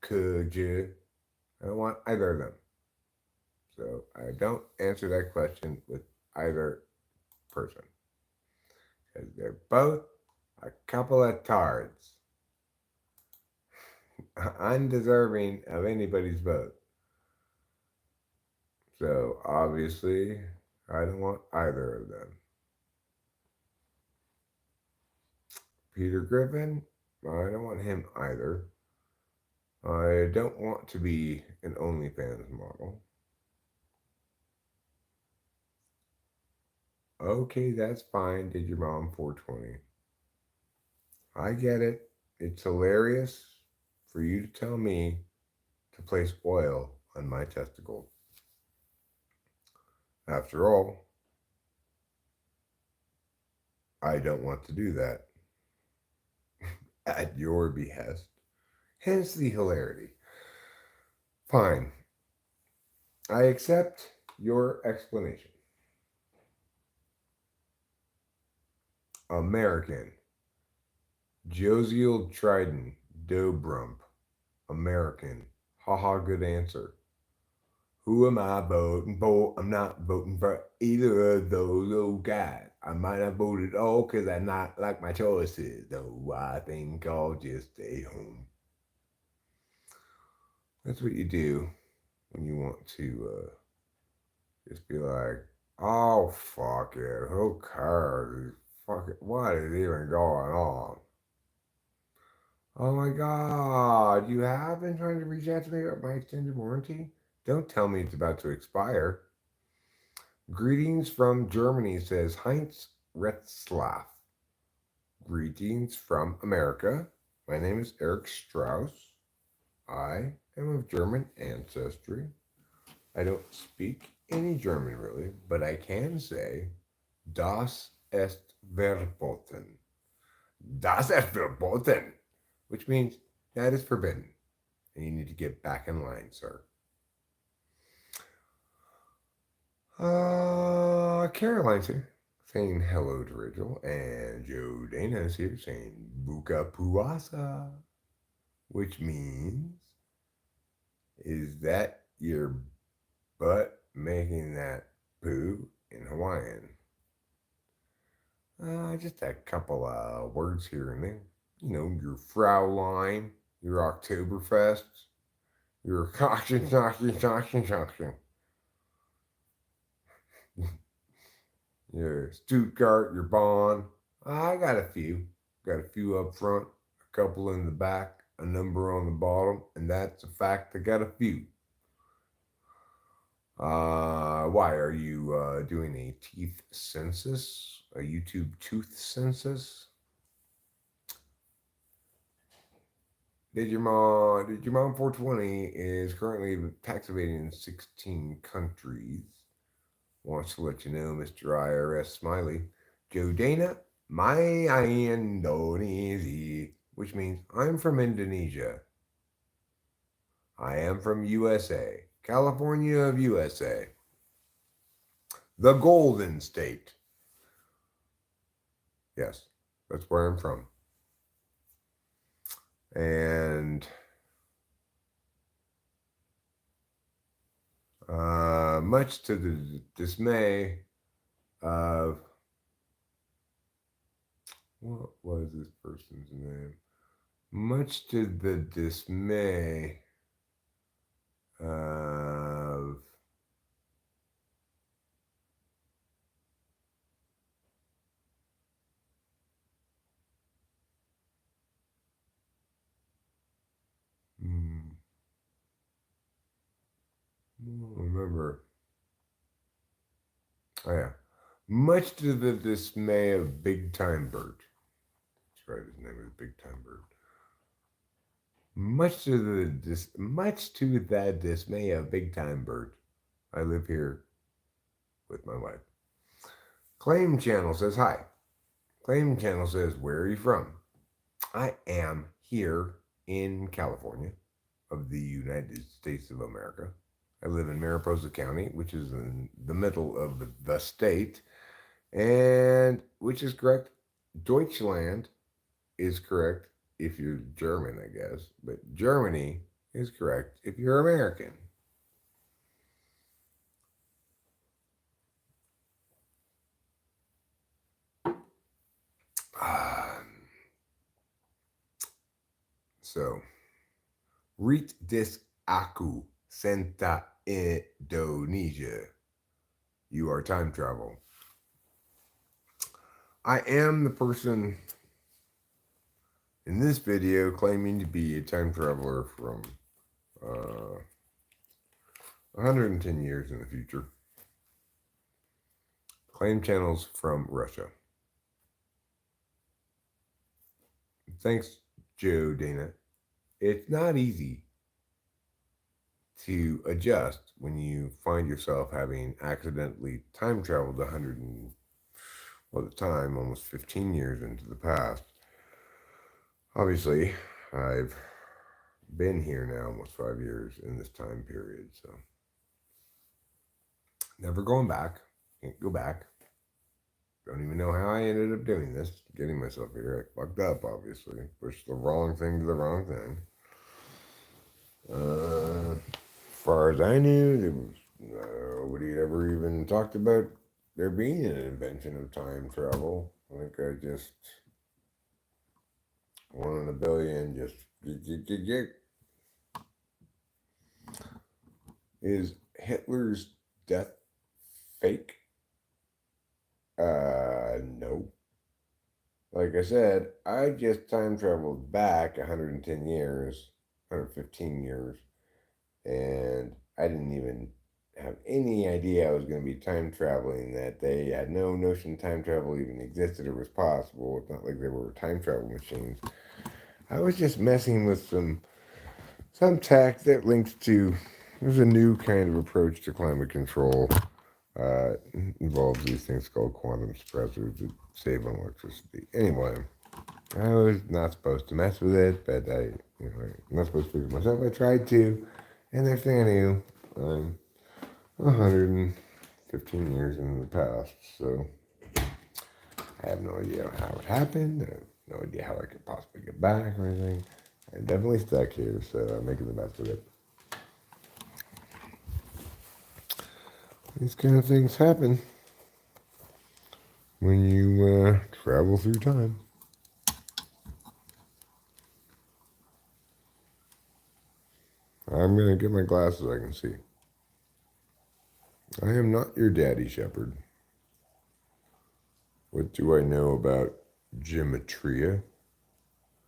could you? I don't want either of them. So I don't answer that question with either person. Because they're both a couple of tards. undeserving of anybody's vote. So obviously, I don't want either of them. Peter Griffin, I don't want him either. I don't want to be an OnlyFans model. Okay, that's fine. Did your mom 420? I get it. It's hilarious for you to tell me to place oil on my testicle. After all, I don't want to do that at your behest. Hence the hilarity. Fine. I accept your explanation. American. Josiel Trident. Dobrump. American. Haha, good answer. Who am I voting for? I'm not voting for either of those old guys. I might not vote at all because I not like my choices, though I think I'll just stay home. That's what you do when you want to just be like, oh, fuck it. Who cares? Fuck it. What is even going on? Oh my God. You have been trying to reach out to me about my extended warranty? Don't tell me it's about to expire. Greetings from Germany, says Heinz Retzlaff. Greetings from America. My name is Eric Strauss. I am of German ancestry. I don't speak any German really, but I can say Das ist verboten. Das ist verboten, which means that is forbidden. And you need to get back in line, sir. Caroline's here saying hello to Rachel, and Joe Dana's here saying Buka Puasa, which means, is that your butt making that poo in Hawaiian? Just a couple of words here and there. You know, your Fraulein, your Oktoberfest, your caution. Your Stuttgart, your Bonn. I got a few. Got a few up front, a couple in the back, a number on the bottom, and that's a fact. I got a few. Why are you doing a teeth census? A YouTube tooth census? Did your mom 420 is currently tax evading in 16 countries. Wants to let you know, Mr. IRS Smiley. Joe Dana, my Indonesia, which means I'm from Indonesia. I am from USA, California of USA, the Golden State. Yes, that's where I'm from. And much to the dismay of, what was this person's name? Much to the dismay of I don't remember. Oh yeah. Much to the dismay of Big Time Bird. That's right, his name is Big Time Bird. Much to that dismay of Big Time Bird. I live here with my wife. Claim Channel says hi. Claim Channel says, where are you from? I am here in California of the United States of America. I live in Mariposa County, which is in the middle of the state, and which is correct. Deutschland is correct if you're German, I guess, but Germany is correct if you're American. So, Rit dis aku senta Indonesia. You are time travel. I am the person in this video claiming to be a time traveler from 110 years in the future. Claim channels from Russia. Thanks, Joe Dana. It's not easy to adjust when you find yourself having accidentally time traveled 100 and, well, at the time, almost 15 years into the past. Obviously, I've been here now almost 5 years in this time period, so never going back. Can't go back. Don't even know how I ended up doing this, getting myself here. I fucked up, obviously. Pushed the wrong thing to the wrong thing. As far as I knew, there was nobody had ever even talked about there being an invention of time travel. I think I just 1 in a billion, just get. Is Hitler's death fake? No. Like I said, I just time traveled back 110 years, 115 years, and I didn't even have any idea I was going to be time traveling that day. I had no notion time travel even existed or was possible. It's not like there were time travel machines. I was just messing with some tech that links to, there's a new kind of approach to climate control. Involves these things called quantum suppressors that save on electricity. Anyway, I was not supposed to mess with it, but I'm not supposed to fix it myself. I tried to, and next thing I knew, I'm 115 years in the past, so I have no idea how it happened. I have no idea how I could possibly get back or anything. I'm definitely stuck here, so I'm making the best of it. These kind of things happen when you travel through time. I'm going to get my glasses so I can see. I am not your daddy shepherd. What do I know about gematria?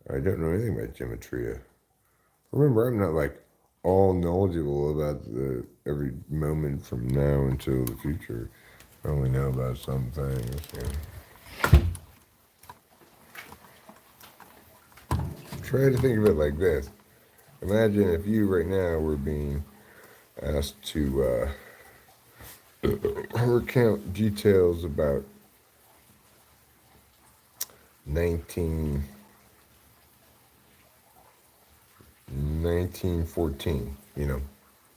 I don't know anything about gematria. Remember, I'm not like all knowledgeable about every moment from now until the future. I only know about some things. Try to think of it like this. Imagine if you right now were being asked to recount details about 1914,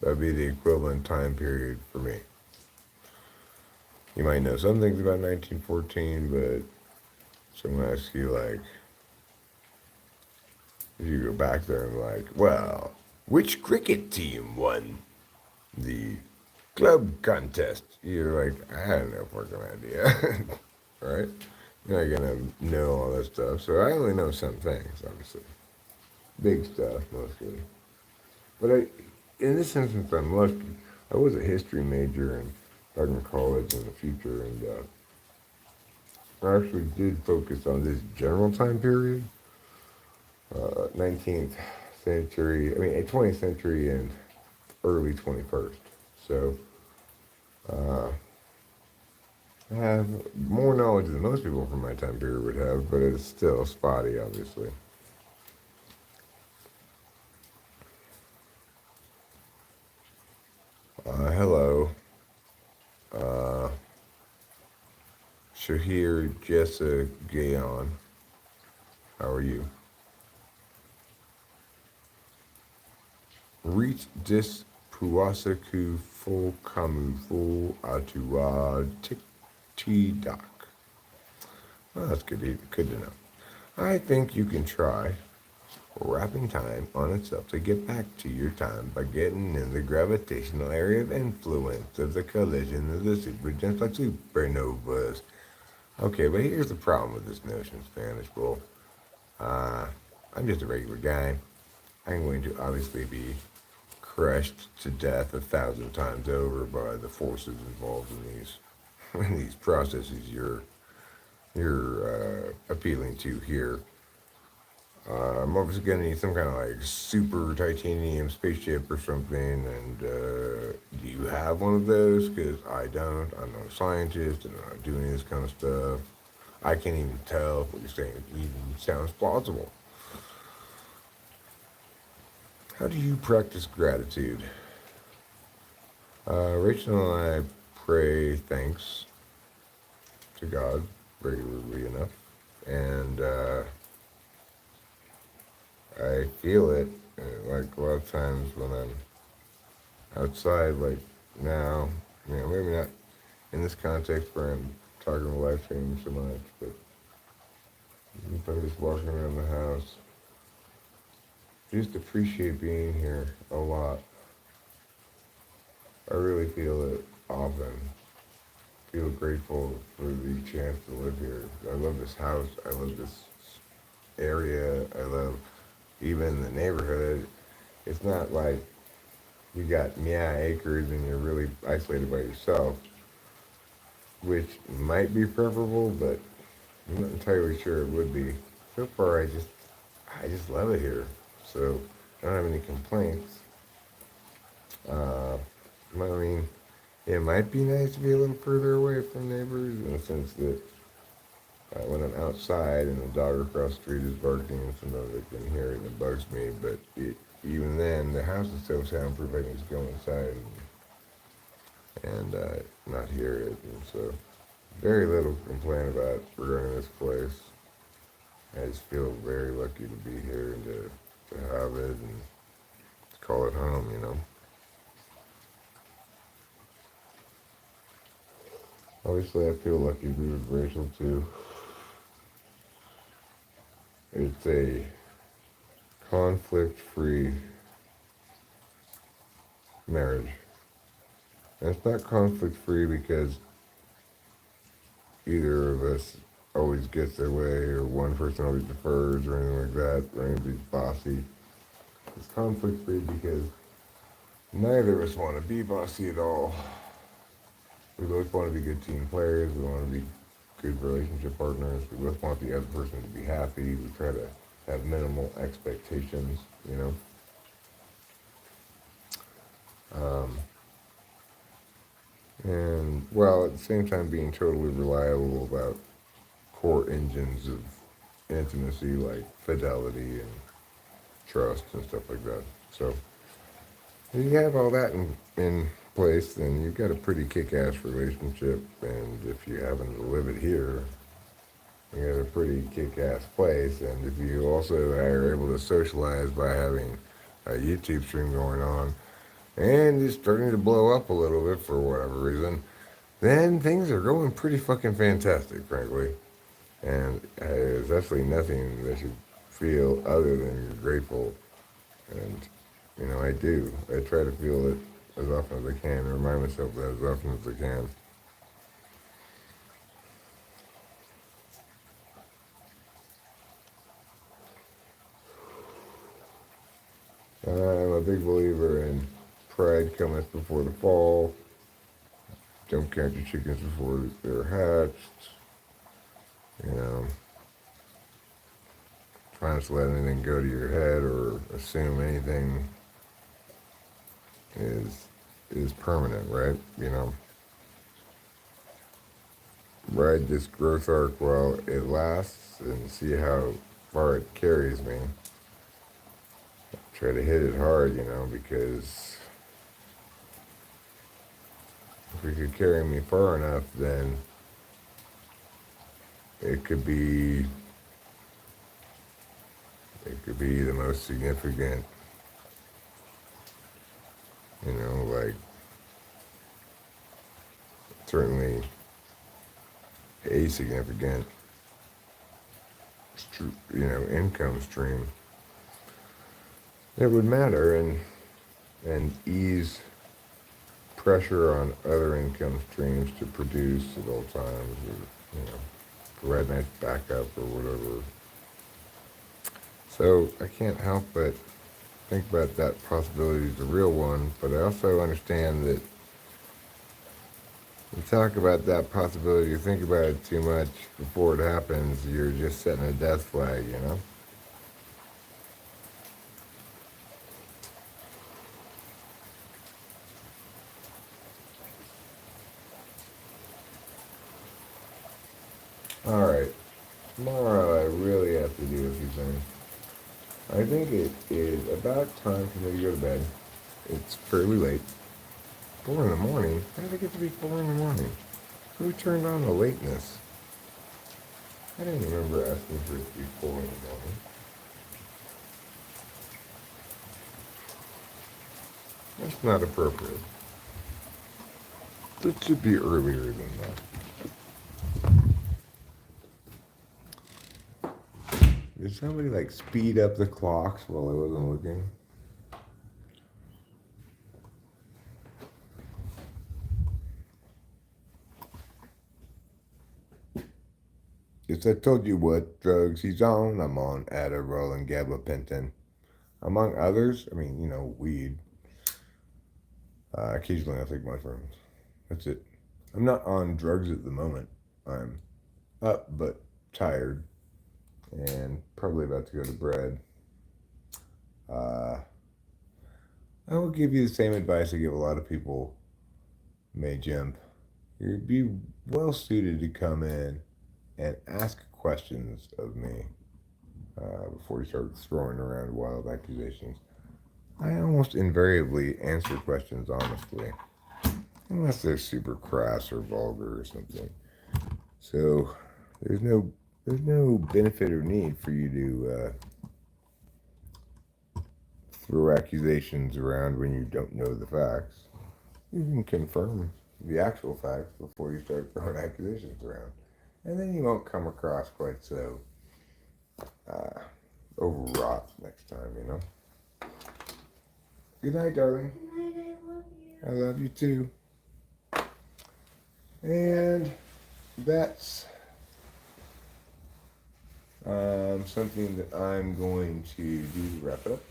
that'd be the equivalent time period for me. You might know some things about 1914, but someone asks you, like, if you go back there and like, well, which cricket team won the club contest? You're like, I have no fucking idea, right? You're not gonna know all that stuff. So I only know some things, obviously. Big stuff, mostly. But in this instance, I'm lucky. I was a history major back in college in the future, and I actually did focus on this general time period, 19th century, 20th century and early 21st. So I have more knowledge than most people from my time period would have, but it's still spotty, obviously. Hello. Shahir Jessa Gayon. How are you? Reach dis puasaku full kamu full atua tik doc. Well, that's good to know. I think you can try wrapping time on itself to get back to your time by getting in the gravitational area of influence of the collision of the supergiants like supernovas. Okay, but here's the problem with this notion, Spanish bull. I'm just a regular guy. I'm going to obviously be crushed to death 1,000 times over by the forces involved in these processes you're appealing to here. I'm obviously going to need some kind of like super titanium spaceship or something. And do you have one of those? Because I don't. I'm not a scientist and I'm not doing this kind of stuff. I can't even tell if what you're saying even sounds plausible. How do you practice gratitude? Rachel and I pray thanks to God regularly enough. And I feel it, like a lot of times when I'm outside, like now, maybe not in this context where I'm talking about life change so much, but if I'm just walking around the house, just appreciate being here a lot. I really feel it often. Feel grateful for the chance to live here. I love this house. I love this area. I love even the neighborhood. It's not like you got acres and you're really isolated by yourself, which might be preferable, but I'm not entirely sure it would be. So far, I just love it here. So I don't have any complaints. I mean, it might be nice to be a little further away from neighbors in the sense that when I'm outside and the dog across the street is barking, sometimes I can hear it and it bugs me. But even then, the house is so soundproof, I can just go inside and not hear it. And so, very little to complain about regarding this place. I just feel very lucky to be here and to have it and to call it home, Obviously, I feel lucky to be with Rachel, too. It's a conflict-free marriage. And it's not conflict-free because either of us always gets their way or one person always defers or anything like that, or anybody's bossy. It's conflict-free because neither of us want to be bossy at all. We both want to be good team players. We want to be good relationship partners. We both want the other person to be happy. We try to have minimal expectations, And while at the same time being totally reliable about core engines of intimacy like fidelity and trust and stuff like that. So if you have all that in place, then you've got a pretty kick-ass relationship. And if you happen to live it here, you got a pretty kick-ass place. And if you also are able to socialize by having a YouTube stream going on and it's starting to blow up a little bit for whatever reason, then things are going pretty fucking fantastic, frankly. And there's absolutely nothing that you feel other than you're grateful. And, I do. I try to feel it as often as I can, remind myself that as often as I can. I'm a big believer in pride cometh before the fall. Don't count your chickens before they're hatched. Try not to let anything go to your head or assume anything is permanent, right? Ride this growth arc while it lasts and see how far it carries me. Try to hit it hard, because if it could carry me far enough, then it could be the most significant, like certainly a significant, income stream that would matter and ease pressure on other income streams to produce at all times, or provide nice backup or whatever. So I can't help but think about that possibility as a real one, but I also understand that you talk about that possibility, you think about it too much before it happens, you're just setting a death flag, you know? Alright, tomorrow I really have to do a few things. I think it is about time for me to go to bed. It's fairly late. 4 in the morning? How did it get to be 4 in the morning? Who turned on the lateness? I didn't remember asking for it to be 4 in the morning. That's not appropriate. It should be earlier than that. Did somebody like speed up the clocks while I wasn't looking? Yes, I told you what drugs he's on. I'm on Adderall and gabapentin. Among others, I mean, you know, weed. Occasionally I take mushrooms. That's it. I'm not on drugs at the moment. I'm up but tired and probably about to go to bed. I will give you the same advice I give a lot of people, May Jump. You'd be well suited to come in and ask questions of me before you start throwing around wild accusations. I almost invariably answer questions honestly, unless they're super crass or vulgar or something. So there's no benefit or need for you to throw accusations around when you don't know the facts. You can confirm the actual facts before you start throwing accusations around. And then you won't come across quite so overwrought next time, you know? Good night, darling. Good night, I love you. I love you too. And that's something that I'm going to do to wrap it up.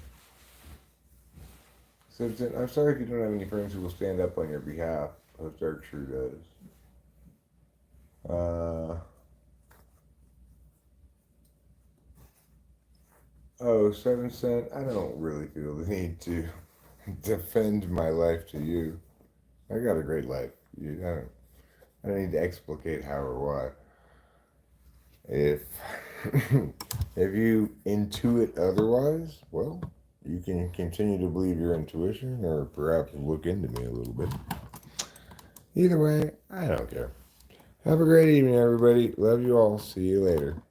So I'm sorry if you don't have any friends who will stand up on your behalf. Hope Dark sure does. 7 cent. I don't really feel the need to defend my life to you. I got a great life. I don't need to explicate how or why. If if you intuit otherwise, well, you can continue to believe your intuition or perhaps look into me a little bit. Either way, I don't care. Have a great evening, everybody. Love you all. See you later.